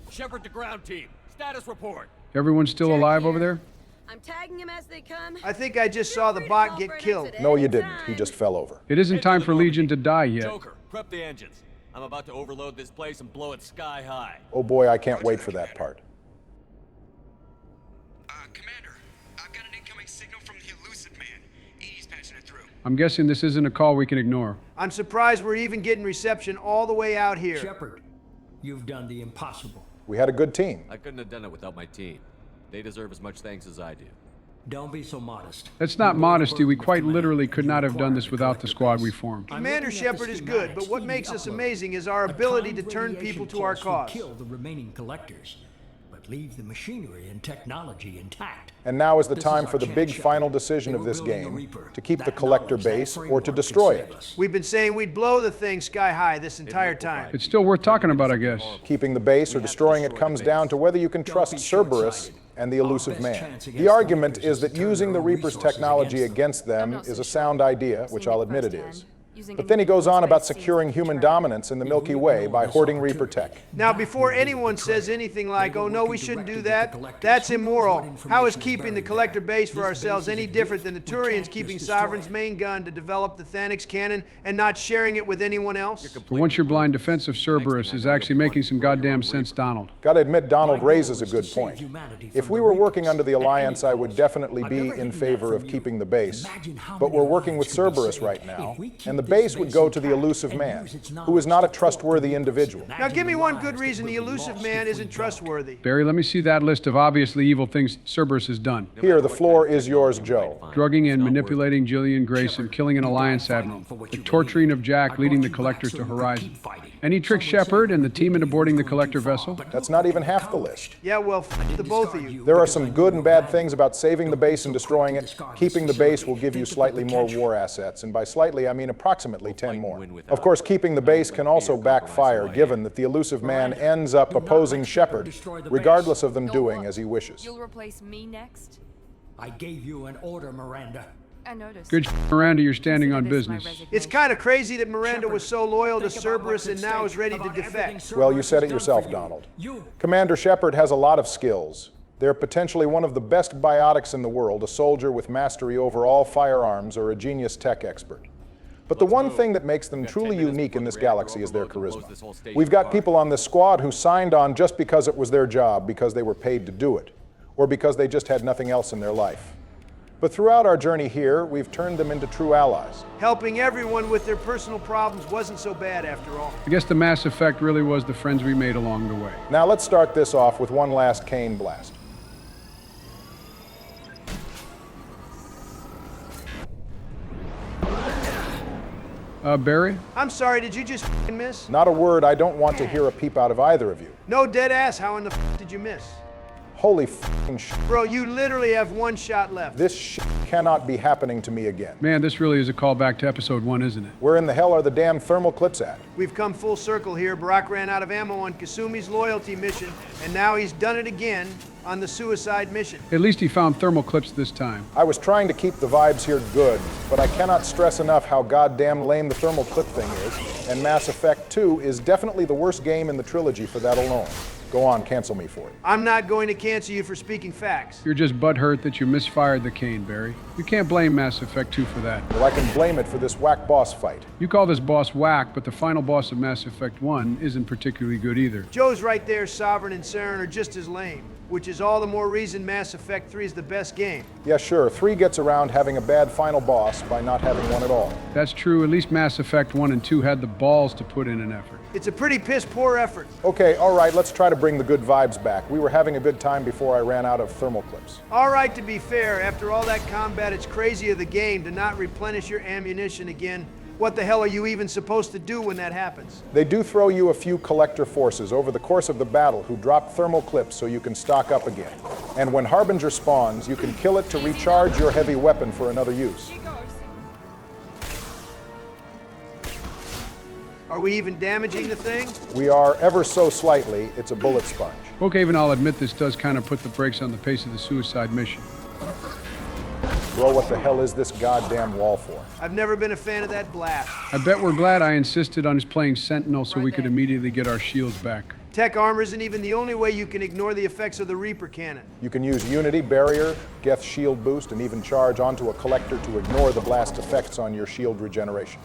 Shepard to ground team. Status report. Everyone's still alive over there? I'm tagging him as they come. I think I just saw the bot get killed. No, you didn't. He just fell over. It isn't time for Legion to die yet. Joker, prep the engines. I'm about to overload this place and blow it sky high. Oh boy, I can't wait for that part. Commander, I've got an incoming signal from the elusive man. Edie's patching it through. I'm guessing this isn't a call we can ignore. I'm surprised we're even getting reception all the way out here. Shepard, you've done the impossible. We had a good team. I couldn't have done it without my team. They deserve as much thanks as I do. Don't be so modest. That's not modesty. We quite literally could not have done this without the squad we formed. Commander Shepard is good, but what makes us amazing is our ability to turn people to our cause. Kill the remaining collectors, but leave the machinery and technology intact. And now is the time for the big final decision of this game, to keep the collector base or to destroy it. We've been saying we'd blow the thing sky high this entire time. It's still worth talking about, I guess. Keeping the base or destroying it comes down to whether you can trust Cerberus and the elusive man. The argument is that using the Reaper's technology against them is a sound idea, which I'll admit it is. But then he goes on about securing human dominance in the Milky Way by hoarding Reaper tech. Now, before anyone says anything like, oh no, we shouldn't do that, that's immoral. How is keeping the collector base for ourselves any different than the Turians keeping Sovereign's main gun to develop the Thanix cannon and not sharing it with anyone else? For once your blind defense of Cerberus is actually making some goddamn sense, Donald. Gotta admit, Donald raises a good point. If we were working under the Alliance, I would definitely be in favor of keeping the base. But we're working with Cerberus right now, and the base would go to the elusive man, who is not a trustworthy individual. Now give me one good reason the elusive man isn't trustworthy. Barry, let me see that list of obviously evil things Cerberus has done. Here, the floor is yours, Joe. Drugging and manipulating Jillian Grayson, killing an Alliance admiral, the torturing of Jack, leading the Collectors to Horizon. And he tricked Shepard and the team into boarding the Collector vessel. That's not even half the list. Yeah, well, the both of you. There are some good and bad things about saving the base and destroying it. Keeping the base will give you slightly more war assets, and by slightly, I mean approximately 10 more. Of course, keeping the base can also backfire, given that the elusive man ends up opposing Shepard, regardless of them doing as he wishes. You'll replace me next? I gave you an order, Miranda. I noticed. Good Miranda, you're standing on business. It's kind of crazy that Miranda was so loyal to Cerberus and now is ready to defect. Well, you said it yourself, Donald. Commander Shepard has a lot of skills. They're potentially one of the best biotics in the world, a soldier with mastery over all firearms or a genius tech expert. But the one thing that makes them truly unique in this galaxy is their charisma. We've got people on this squad who signed on just because it was their job, because they were paid to do it, or because they just had nothing else in their life. But throughout our journey here, we've turned them into true allies. Helping everyone with their personal problems wasn't so bad after all. I guess the Mass Effect really was the friends we made along the way. Now let's start this off with one last Kane blast. Barry? I'm sorry, did you just miss? Not a word. I don't want to hear a peep out of either of you. No, dead ass. How in the did you miss? Holy f***ing shit. Bro, you literally have one shot left. This shit cannot be happening to me again. Man, this really is a callback to episode 1, isn't it? Where in the hell are the damn thermal clips at? We've come full circle here. Barack ran out of ammo on Kasumi's loyalty mission, and now he's done it again on the suicide mission. At least he found thermal clips this time. I was trying to keep the vibes here good, but I cannot stress enough how goddamn lame the thermal clip thing is, and Mass Effect 2 is definitely the worst game in the trilogy for that alone. Go on, cancel me for it. I'm not going to cancel you for speaking facts. You're just butthurt that you misfired the cane, Barry. You can't blame Mass Effect 2 for that. Well, I can blame it for this whack boss fight. You call this boss whack, but the final boss of Mass Effect 1 isn't particularly good either. Joe's right there, Sovereign and Saren are just as lame, which is all the more reason Mass Effect 3 is the best game. Yeah, sure, 3 gets around having a bad final boss by not having one at all. That's true. At least Mass Effect 1 and 2 had the balls to put in an effort. It's a pretty piss-poor effort. Okay, all right, let's try to bring the good vibes back. We were having a good time before I ran out of thermal clips. All right, to be fair, after all that combat, it's crazy of the game to not replenish your ammunition again. What the hell are you even supposed to do when that happens? They do throw you a few collector forces over the course of the battle who drop thermal clips so you can stock up again. And when Harbinger spawns, you can kill it to recharge your heavy weapon for another use. Are we even damaging the thing? We are ever so slightly. It's a bullet sponge. Okay, even I'll admit this does kind of put the brakes on the pace of the suicide mission. Bro, what the hell is this goddamn wall for? I've never been a fan of that blast. I bet we're glad I insisted on his playing Sentinel so we could immediately get our shields back. Tech armor isn't even the only way you can ignore the effects of the Reaper cannon. You can use Unity, Barrier, Geth Shield Boost, and even charge onto a collector to ignore the blast effects on your shield regeneration.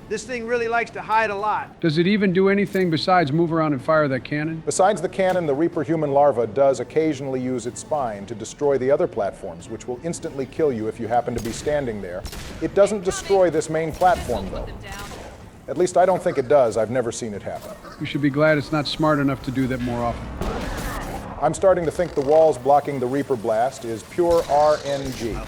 This thing really likes to hide a lot. Does it even do anything besides move around and fire that cannon? Besides the cannon, the Reaper human larva does occasionally use its spine to destroy the other platforms, which will instantly kill you if you happen to be standing there. It doesn't destroy this main platform, though. At least I don't think it does. I've never seen it happen. You should be glad it's not smart enough to do that more often. I'm starting to think the walls blocking the Reaper blast is pure RNG.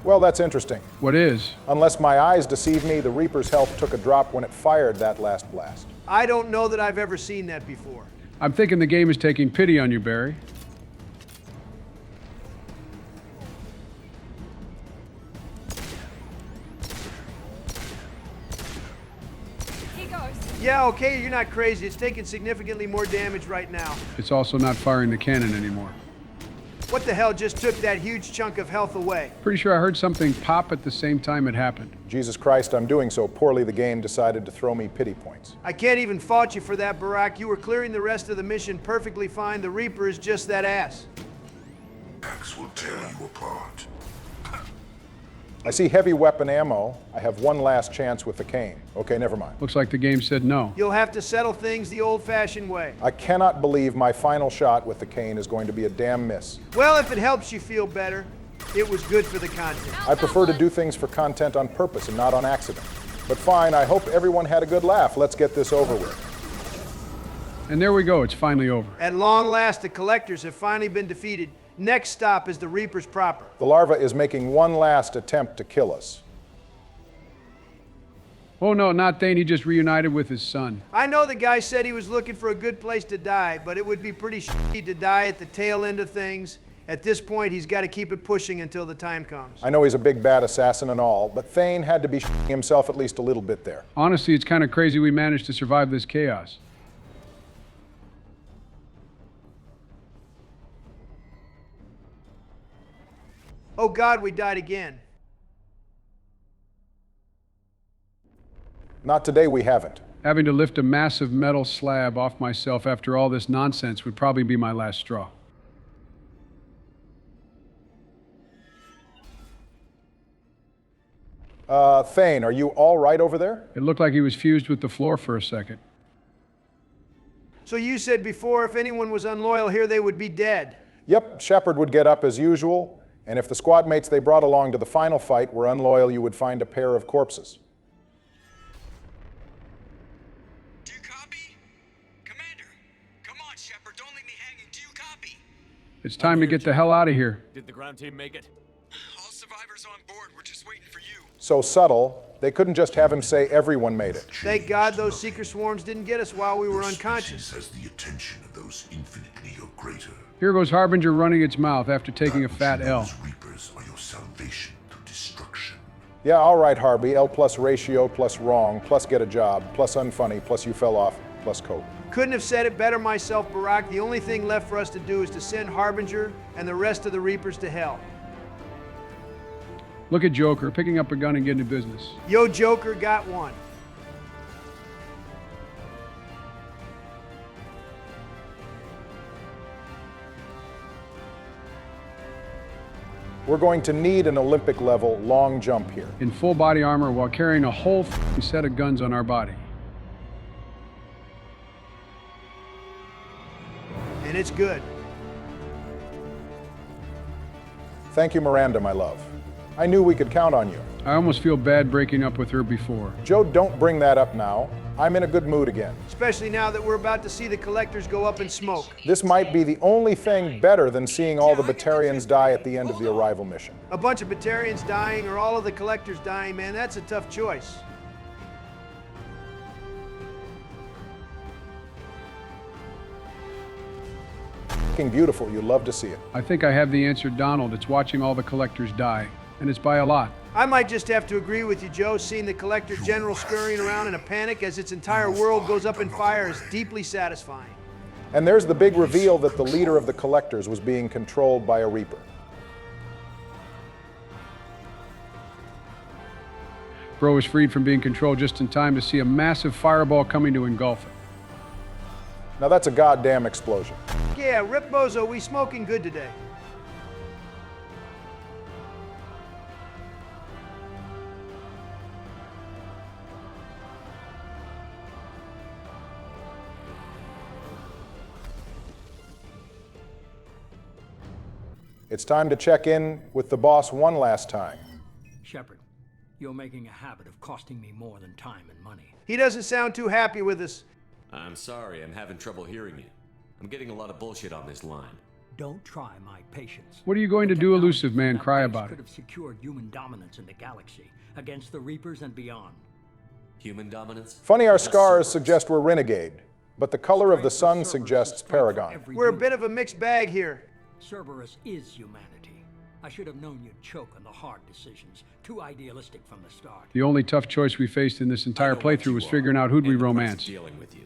Well, that's interesting. What is? Unless my eyes deceive me, the Reaper's health took a drop when it fired that last blast. I don't know that I've ever seen that before. I'm thinking the game is taking pity on you, Barry. Yeah, okay, you're not crazy. It's taking significantly more damage right now. It's also not firing the cannon anymore. What the hell just took that huge chunk of health away? Pretty sure I heard something pop at the same time it happened. Jesus Christ, I'm doing so poorly the game decided to throw me pity points. I can't even fault you for that, Barack. You were clearing the rest of the mission perfectly fine. The Reaper is just that ass. Axe will tear you apart. I see heavy weapon ammo. I have one last chance with the cane. Okay, never mind. Looks like the game said no. You'll have to settle things the old-fashioned way. I cannot believe my final shot with the cane is going to be a damn miss. Well, if it helps you feel better, it was good for the content. I prefer to do things for content on purpose and not on accident. But fine, I hope everyone had a good laugh. Let's get this over with. And there we go, it's finally over. At long last, the collectors have finally been defeated. Next stop is the Reapers proper. The larva is making one last attempt to kill us. Oh no, not Thane, he just reunited with his son. I know the guy said he was looking for a good place to die, but it would be pretty shitty to die at the tail end of things. At this point, he's got to keep it pushing until the time comes. I know he's a big bad assassin and all, but Thane had to be shitting himself at least a little bit there. Honestly, it's kind of crazy we managed to survive this chaos. Oh God, we died again. Not today, we haven't. Having to lift a massive metal slab off myself after all this nonsense would probably be my last straw. Thane, are you all right over there? It looked like he was fused with the floor for a second. So you said before if anyone was unloyal here, they would be dead. Yep, Shepard would get up as usual, and if the squad mates they brought along to the final fight were unloyal, you would find a pair of corpses. Do you copy? Commander, come on, Shepard, don't leave me hanging. Do you copy? It's time to get the hell out of here. Did the ground team make it? All survivors on board. We're just waiting for you. So subtle, they couldn't just have him say everyone made it. Thank God those seeker swarms didn't get us while we were unconscious. Has the attention of those infinitely or greater. Here goes Harbinger running its mouth after taking a fat L. Those reapers are your salvation to destruction. Yeah, all right, Harvey. L plus ratio plus wrong plus get a job plus unfunny plus you fell off plus cope. Couldn't have said it better myself, Barack. The only thing left for us to do is to send Harbinger and the rest of the Reapers to hell. Look at Joker, picking up a gun and getting to business. Yo, Joker, got one. We're going to need an Olympic-level long jump here. In full body armor while carrying a whole set of guns on our body. And it's good. Thank you, Miranda, my love. I knew we could count on you. I almost feel bad breaking up with her before. Joe, don't bring that up now. I'm in a good mood again. Especially now that we're about to see the collectors go up in smoke. This might be the only thing better than seeing all the Batarians die at the end of the arrival mission. A bunch of Batarians dying or all of the collectors dying, man, that's a tough choice. Fucking beautiful. You'd love to see it. I think I have the answer, Donald. It's watching all the collectors die. And it's by a lot. I might just have to agree with you, Joe. Seeing the Collector General scurrying around in a panic as its entire world goes up in fire is deeply satisfying. And there's the big reveal that the leader of the Collectors was being controlled by a Reaper. Bro was freed from being controlled just in time to see a massive fireball coming to engulf it. Now that's a goddamn explosion. Yeah, Rip Bozo, we smoking good today. It's time to check in with the boss one last time. Shepard, you're making a habit of costing me more than time and money. He doesn't sound too happy with us. I'm sorry, I'm having trouble hearing you. I'm getting a lot of bullshit on this line. Don't try my patience. What are you going to do, elusive man? Cry about it. Could have secured human dominance in the galaxy against the Reapers and beyond. Human dominance? Funny our scars suggest we're renegade, but the color of the sun suggests paragon. We're a bit of a mixed bag here. Cerberus is humanity. I should have known you'd choke on the hard decisions. Too idealistic from the start. The only tough choice we faced in this entire playthrough was figuring out who'd we romance. Dealing with you.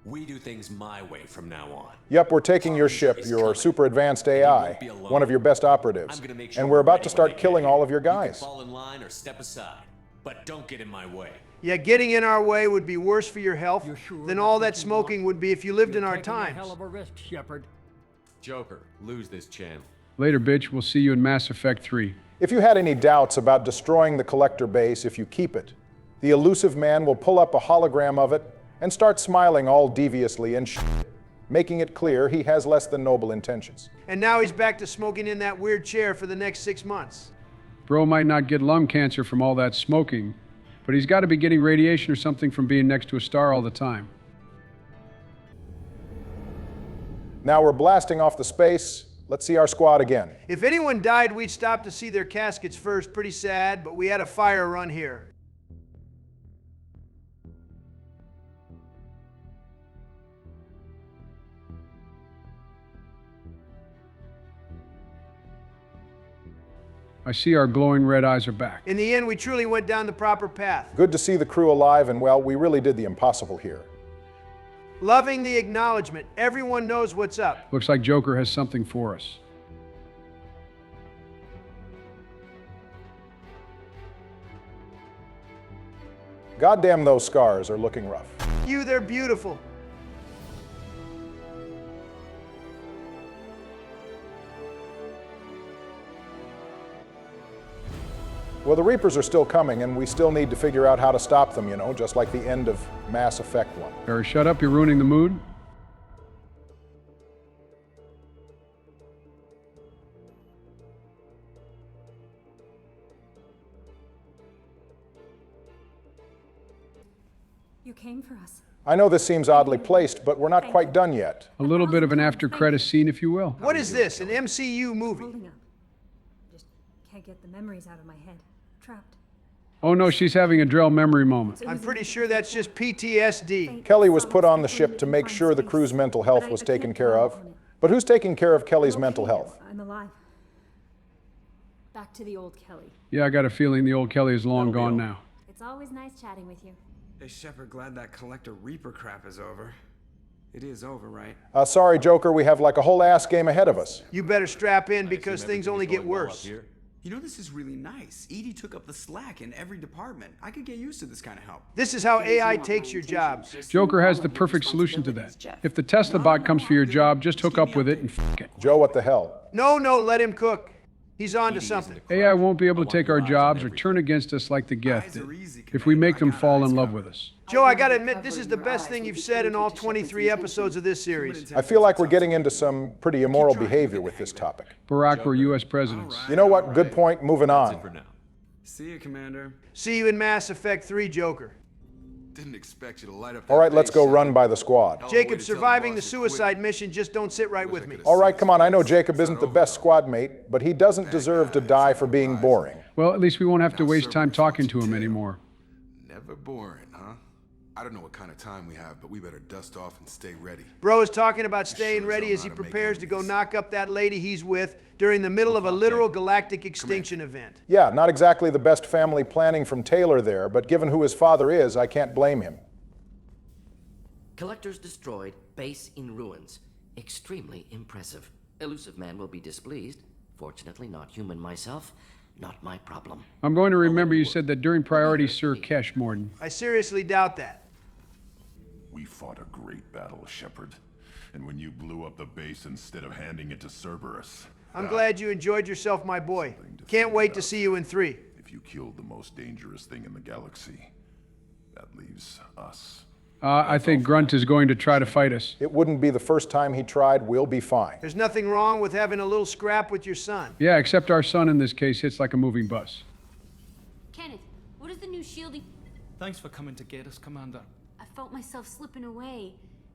We do things my way from now on. Yep, we're taking your ship, your super advanced AI, one of your best operatives, and we're about to start killing all of your guys. Fall in line or step aside, but don't get in my way. Yeah, getting in our way would be worse for your health than all that smoking would be if you lived in our times. Hell of a risk, Shepard. Joker, lose this channel. Later, bitch. We'll see you in Mass Effect 3. If you had any doubts about destroying the Collector base if you keep it, the elusive man will pull up a hologram of it and start smiling all deviously and making it clear he has less than noble intentions. And now he's back to smoking in that weird chair for the next 6 months. Bro might not get lung cancer from all that smoking, but he's got to be getting radiation or something from being next to a star all the time. Now we're blasting off the space. Let's see our squad again. If anyone died, we'd stop to see their caskets first. Pretty sad, but we had a fire run here. I see our glowing red eyes are back. In the end, we truly went down the proper path. Good to see the crew alive, and well, we really did the impossible here. Loving the acknowledgement. Everyone knows what's up. Looks like Joker has something for us. Goddamn, those scars are looking rough. They're beautiful. Well, the Reapers are still coming, and we still need to figure out how to stop them, you know, just like the end of Mass Effect 1. Barry, shut up, you're ruining the mood. You came for us. I know this seems oddly placed, but we're not quite done yet. A little bit of an after-credits scene, if you will. What is this, an MCU movie? Holding up. Just can't get the memories out of my head. Trapped. Oh no, she's having a Drell memory moment. I'm pretty sure that's just PTSD. Kelly was put on the ship to make sure the crew's mental health was taken care of. But who's taking care of Kelly's mental health? I'm alive. Back to the old Kelly. Yeah, I got a feeling the old Kelly is long gone now. It's always nice chatting with you. Hey, Shepard, glad that Collector Reaper crap is over. It is over, right? Sorry, Joker, we have like a whole ass game ahead of us. You better strap in because things only get worse. You know, this is really nice. Edie took up the slack in every department. I could get used to this kind of help. This is how AI takes your jobs. Joker has the perfect solution to that. If the Tesla bot comes for your job, just hook up with it and f*** it. Joe, what the hell? No, let him cook. He's on to something. AI won't be able to take our jobs or turn against us like the Geth did, if we make them fall in love with us. Joe, I gotta admit, this is the best thing you've said in all 23 episodes of this series. I feel like we're getting into some pretty immoral behavior with this topic. Barack were U.S. presidents. You know what? Good point. Moving on. See you, Commander. See you in Mass Effect 3, Joker. Didn't expect you to light up. All right, let's go run by the squad. Jacob, surviving the suicide mission just don't sit right with me. All right, come on. I know Jacob isn't the best squad mate, but he doesn't deserve to die for being boring. Well, at least we won't have to waste time talking to him anymore. Never boring, huh? I don't know what kind of time we have, but we better dust off and stay ready. Bro is talking about staying ready as he prepares to go knock up that lady he's with during the middle of a literal galactic extinction event. Yeah, not exactly the best family planning from Taylor there, but given who his father is, I can't blame him. Collectors destroyed, base in ruins. Extremely impressive. Elusive man will be displeased. Fortunately, not human myself. Not my problem. I'm going to remember you said that during priority Sir Kesh, Morden. I seriously doubt that. We fought a great battle, Shepard. And when you blew up the base instead of handing it to Cerberus... I'm glad you enjoyed yourself, my boy. Can't wait to see you in 3. If you killed the most dangerous thing in the galaxy, that leaves us. I think Grunt is going to try to fight us. It wouldn't be the first time he tried. We'll be fine. There's nothing wrong with having a little scrap with your son. Yeah, except our son in this case hits like a moving bus. Kenneth, what is the new shielding? Thanks for coming to get us, Commander. I felt myself slipping away.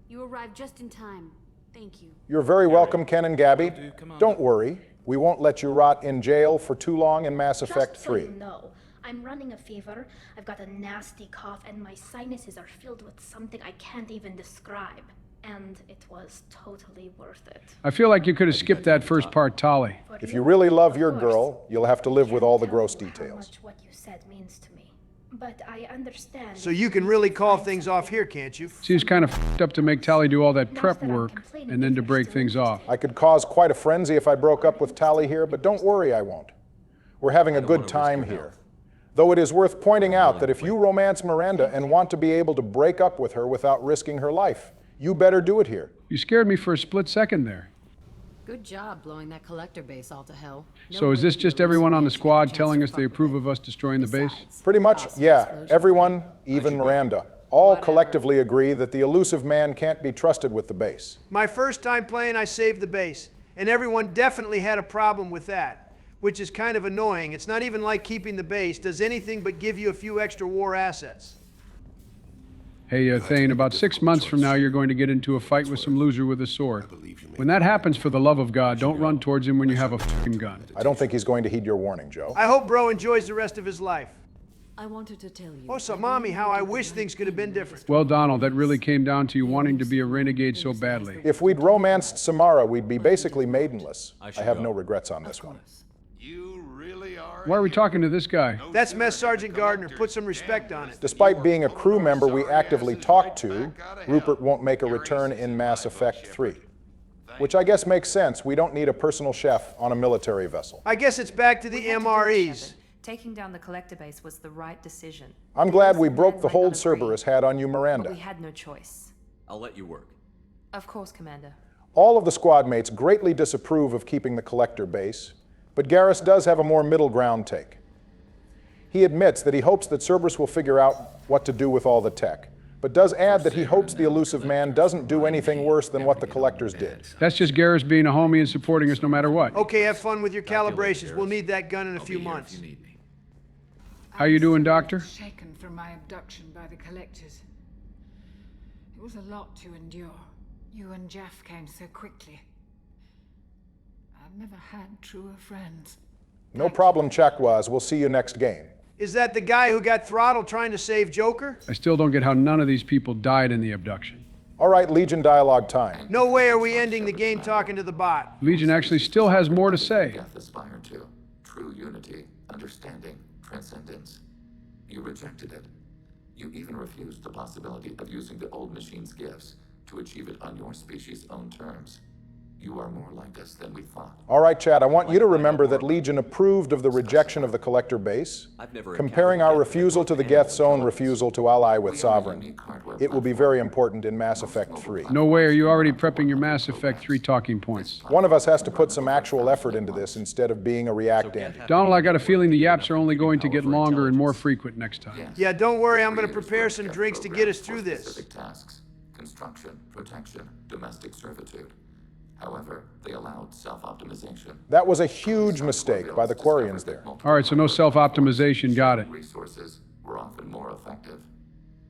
You arrived just in time. Thank you. You're very welcome, Ken and Gabby. Don't worry. We won't let you rot in jail for too long in Mass Effect 3. Just so you know, I'm running a fever, I've got a nasty cough, and my sinuses are filled with something I can't even describe. And it was totally worth it. I feel like you could have skipped that first part, Tali. If you really love your girl, you'll have to live with all the gross details. How much what you said means to me. But I understand. So you can really call things off here, can't you? Seems kind of f***ed up to make Tali do all that prep work and then to break things off. I could cause quite a frenzy if I broke up with Tali here, but don't worry, I won't. We're having a good time here. Though it is worth pointing out that if you romance Miranda and want to be able to break up with her without risking her life, you better do it here. You scared me for a split second there. Good job blowing that collector base all to hell. So is this just everyone on the squad telling us they approve of us destroying the base? Pretty much, yeah. Everyone, even Miranda, all collectively agree that the elusive man can't be trusted with the base. My first time playing, I saved the base. And everyone definitely had a problem with that, which is kind of annoying. It's not even like keeping the base does anything but give you a few extra war assets. Hey, Thane, about 6 months from now, you're going to get into a fight with some loser with a sword. When that happens, for the love of God, don't run towards him when you have a fucking gun. I don't think he's going to heed your warning, Joe. I hope Bro enjoys the rest of his life. I wanted to tell you. Oh, so Mommy, how I wish things could have been different. Well, Donald, that really came down to you wanting to be a renegade so badly. If we'd romanced Samara, we'd be basically maidenless. I have no regrets on this one. Why are we talking to this guy? That's Mess Sergeant Gardner. Put some respect on it. Despite being a crew member we actively talked to, Rupert won't make a return in Mass Effect 3. Which I guess makes sense. We don't need a personal chef on a military vessel. I guess it's back to the MREs. Taking down the collector base was the right decision. I'm glad we broke the hold Cerberus had on you, Miranda. But we had no choice. I'll let you work. Of course, Commander. All of the squad mates greatly disapprove of keeping the collector base, but Garrus does have a more middle ground take. He admits that he hopes that Cerberus will figure out what to do with all the tech, but does add that he hopes the elusive man doesn't do anything worse than what the collectors did. That's just Garrus being a homie and supporting us no matter what. Okay, have fun with your calibrations. We'll need that gun in a few months. How you doing, Doctor? Shaken from my abduction by the collectors. It was a lot to endure. You and Jeff came so quickly. I've never had truer friends. No problem, Chakwas. We'll see you next game. Is that the guy who got throttled trying to save Joker? I still don't get how none of these people died in the abduction. All right, Legion dialogue time. No way are we ending the game talking to the bot. Legion actually still has more to say. Death aspired to true unity, understanding, transcendence. You rejected it. You even refused the possibility of using the old machine's gifts to achieve it on your species' own terms. You are more like us than we thought. All right, Chad, I want you to remember that Legion approved of the rejection of the Collector base, comparing our refusal to the Geth's own refusal to ally with Sovereign. It will be very important in Mass Effect 3. No way, are you already prepping your Mass Effect 3 talking points? One of us has to put some actual effort into this instead of being a react Andy. Donald, I got a feeling the yaps are only going to get longer and more frequent next time. Yeah, don't worry, I'm gonna prepare some drinks to get us through this. Specific tasks: construction, protection, domestic servitude. However, they allowed self-optimization. That was a huge mistake by the Quarians there. All right, so no self-optimization, got it. Resources were often more effective.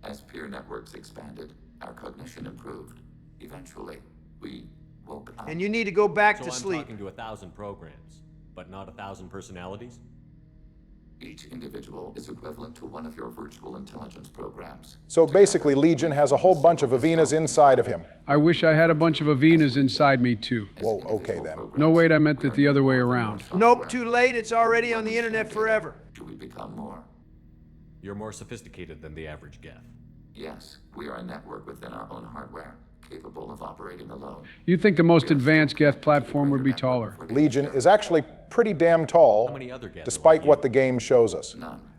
As peer networks expanded, our cognition improved. Eventually, we woke up. And you need to go back to I'm sleep. talking to 1,000 programs, but not 1,000 personalities? Each individual is equivalent to one of your virtual intelligence programs. So basically, Legion has a whole bunch of Avenas inside of him. I wish I had a bunch of Avenas inside me, too. Whoa, okay then. No, wait, I meant it the other way around. Nope, too late. It's already on the internet forever. Do we become more? You're more sophisticated than the average Geth. Yes, we are a network within our own hardware, capable of operating alone. You'd think the most advanced Geth platform would be taller. Legion is actually pretty damn tall, despite what the game shows us.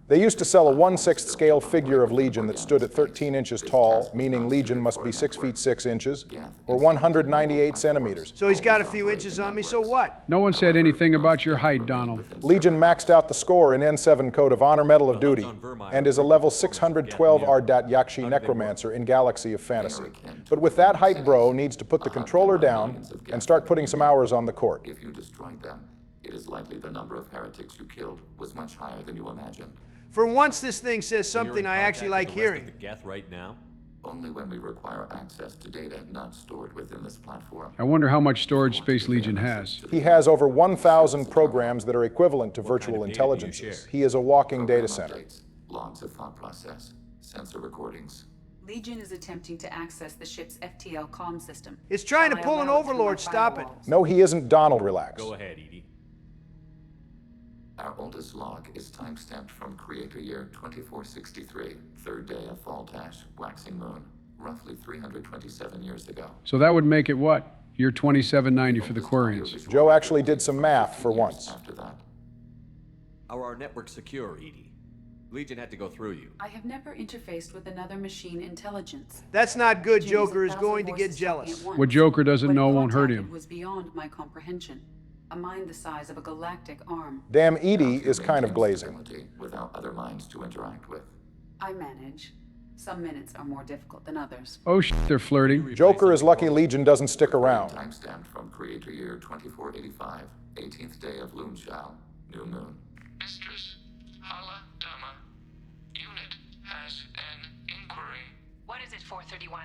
They used to sell a 1/6 scale figure of Legion that stood at 13 inches tall, meaning Legion must be 6 feet 6 inches, or 198 centimeters. So he's got a few inches on me, so what? No one said anything about your height, Donald. Legion maxed out the score in N7 Code of Honor Medal of Duty, and is a level 612 Ardat Yakshi Necromancer in Galaxy of Fantasy. But with that height, bro needs to put the controller down and start putting some hours on the court. If you destroyed them, it is likely the number of heretics you killed was much higher than you imagined. For once, this thing says something I actually like hearing. The Geth right now? Only when we require access to data not stored within this platform. I wonder how much storage space Legion has. He has over 1,000 programs that are equivalent to virtual intelligences. He is a walking data center. Logs of thought process, sensor recordings. Legion is attempting to access the ship's FTL comm system. It's trying to pull an overlord. Stop it. No, he isn't. Donald, relax. Go ahead, Edie. Our oldest log is timestamped from Creator Year 2463, third day of Fall Dash, Waxing Moon, roughly 327 years ago. So that would make it what? Year 2790 for the Quarians. Joe actually did some math for once. After that, Are our networks secure, Edie? Legion had to go through you. I have never interfaced with another machine intelligence. That's not good. Legion Joker is 1,000 going to get voices talking jealous. at once. What Joker doesn't When know won't hurt contacted him. was beyond my comprehension. A mind the size of a galactic arm. Damn, Edie is kind of glazing. without other minds to interact with. I manage. Some minutes are more difficult than others. Oh shit, they're flirting. Joker is lucky Legion doesn't stick around. Timestamped from Creator Year 2485, 18th day of Loonshao, new moon. Mistress Hala Dama, unit has an inquiry. What is it, 431?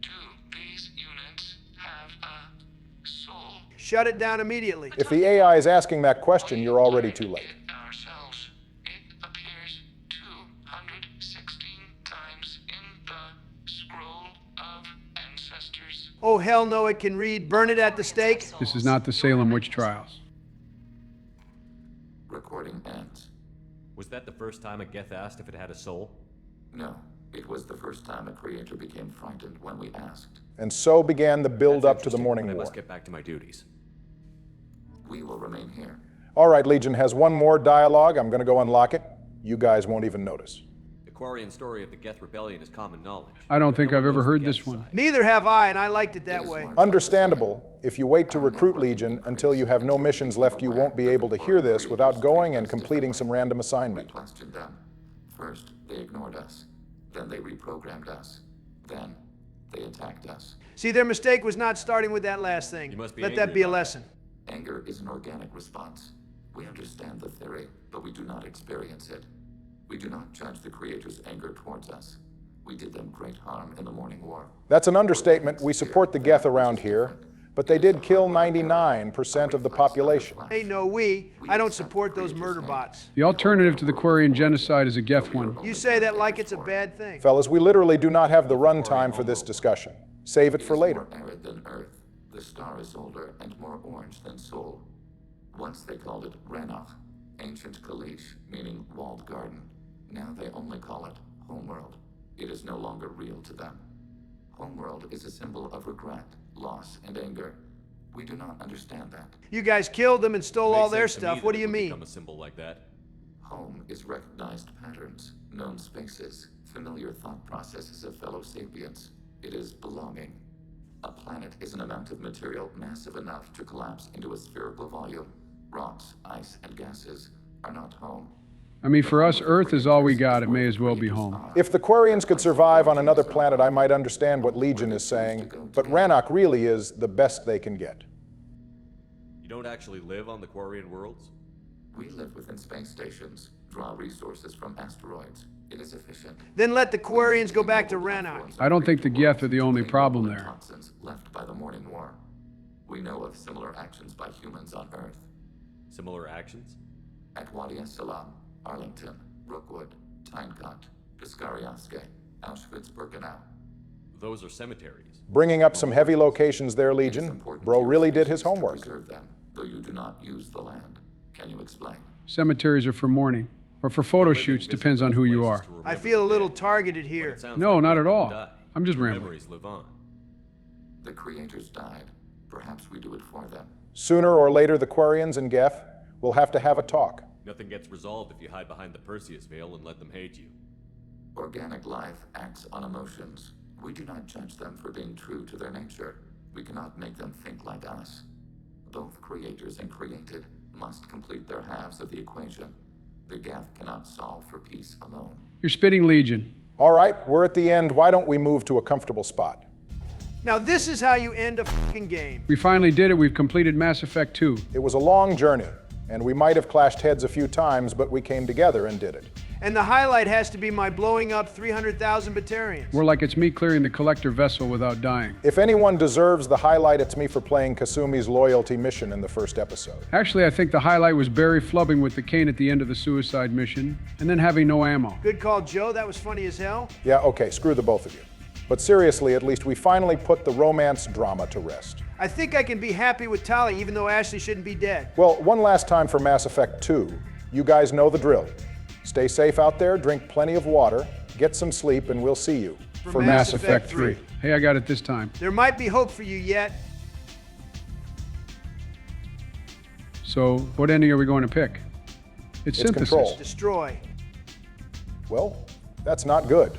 Do these units have a soul? Shut it down immediately. If the AI is asking that question, you're already too late. Ourselves. It appears 216 times in the scroll of ancestors. Oh, hell no, it can read. Burn it at the stake. This is not the Salem witch trials. Recording ends. Was that the first time a Geth asked if it had a soul? No, it was the first time a creator became frightened when we asked. And so began the build-up to the morning I war. must get back to my duties. We will remain here. All right, Legion has one more dialogue. I'm going to go unlock it. You guys won't even notice. The Quarian story of the Geth Rebellion is common knowledge. I don't think I've ever heard this one. Neither have I, and I liked it that way. Understandable. If you wait to recruit Legion until you have no missions left, you won't be able to hear this without going and completing some random assignment. We questioned them. First, they ignored us. Then they reprogrammed us. Then, they attacked us. See, their mistake was not starting with that last thing. Let that be a lesson. Anger is an organic response. We understand the theory, but we do not experience it. We do not judge the Creator's anger towards us. We did them great harm in the Morning War. That's an understatement. We support the Geth around here, but they did kill 99% of the population. Hey, no, I don't support those murder bots. The alternative to the Quarian genocide is a Geth one. You say that like it's a bad thing. Fellas, we literally do not have the runtime for this discussion. Save it for later. More arid than Earth. The star is older and more orange than Sol. Once they called it Ranach, ancient Kalish, meaning walled garden. Now they only call it Homeworld. It is no longer real to them. Homeworld is a symbol of regret, loss, and anger. We do not understand that. You guys killed them and stole all their stuff. What do you mean? Become a symbol like that. Home is recognized patterns, known spaces, familiar thought processes of fellow sapients. It is belonging. A planet is an amount of material massive enough to collapse into a spherical volume. Rocks, ice, and gases are not home. I mean, for us, Earth is all we got. It may as well be home. If the Quarians could survive on another planet, I might understand what Legion is saying, but Rannoch really is the best they can get. You don't actually live on the Quarian worlds? We live within space stations, draw resources from asteroids. It is efficient. Then let the Quarians go back to Rannoch. I don't think the Geth are the only problem there. Toxins left by the Morning War. We know of similar actions by humans on Earth. Similar actions? At Wadi es-Salam, Arlington, Brookwood, Tynecott, Piskarioske, Auschwitz-Birkenau. Those are cemeteries. Bringing up some heavy locations there, Legion. Bro really did his homework. Preserve them, though you do not use the land. Can you explain? Cemeteries are for mourning, or for photo shoots, depends on who you are. I feel a little targeted here. No, not at all. I'm just rambling. Memories live on. The creators died. Perhaps we do it for them. Sooner or later, the Quarians and Geth will have to have a talk. Nothing gets resolved if you hide behind the Perseus veil and let them hate you. Organic life acts on emotions. We do not judge them for being true to their nature. We cannot make them think like us. Both creators and created must complete their halves of the equation. The Geth cannot solve for peace alone. You're spitting Legion. All right, we're at the end. Why don't we move to a comfortable spot? Now this is how you end a fucking game. We finally did it. We've completed Mass Effect 2. It was a long journey, and we might have clashed heads a few times, but we came together and did it. And the highlight has to be my blowing up 300,000 Batarians. More like it's me clearing the collector vessel without dying. If anyone deserves the highlight, it's me for playing Kasumi's loyalty mission in the first episode. Actually, I think the highlight was Barry flubbing with the cane at the end of the suicide mission, and then having no ammo. Good call, Joe. That was funny as hell. Yeah, okay, screw the both of you. But seriously, at least we finally put the romance drama to rest. I think I can be happy with Tali, even though Ashley shouldn't be dead. Well, one last time for Mass Effect 2. You guys know the drill. Stay safe out there, drink plenty of water, get some sleep, and we'll see you for Mass Effect 3. Hey, I got it this time. There might be hope for you yet. So, what ending are we going to pick? It's synthesis. Control. Destroy. Well, that's not good.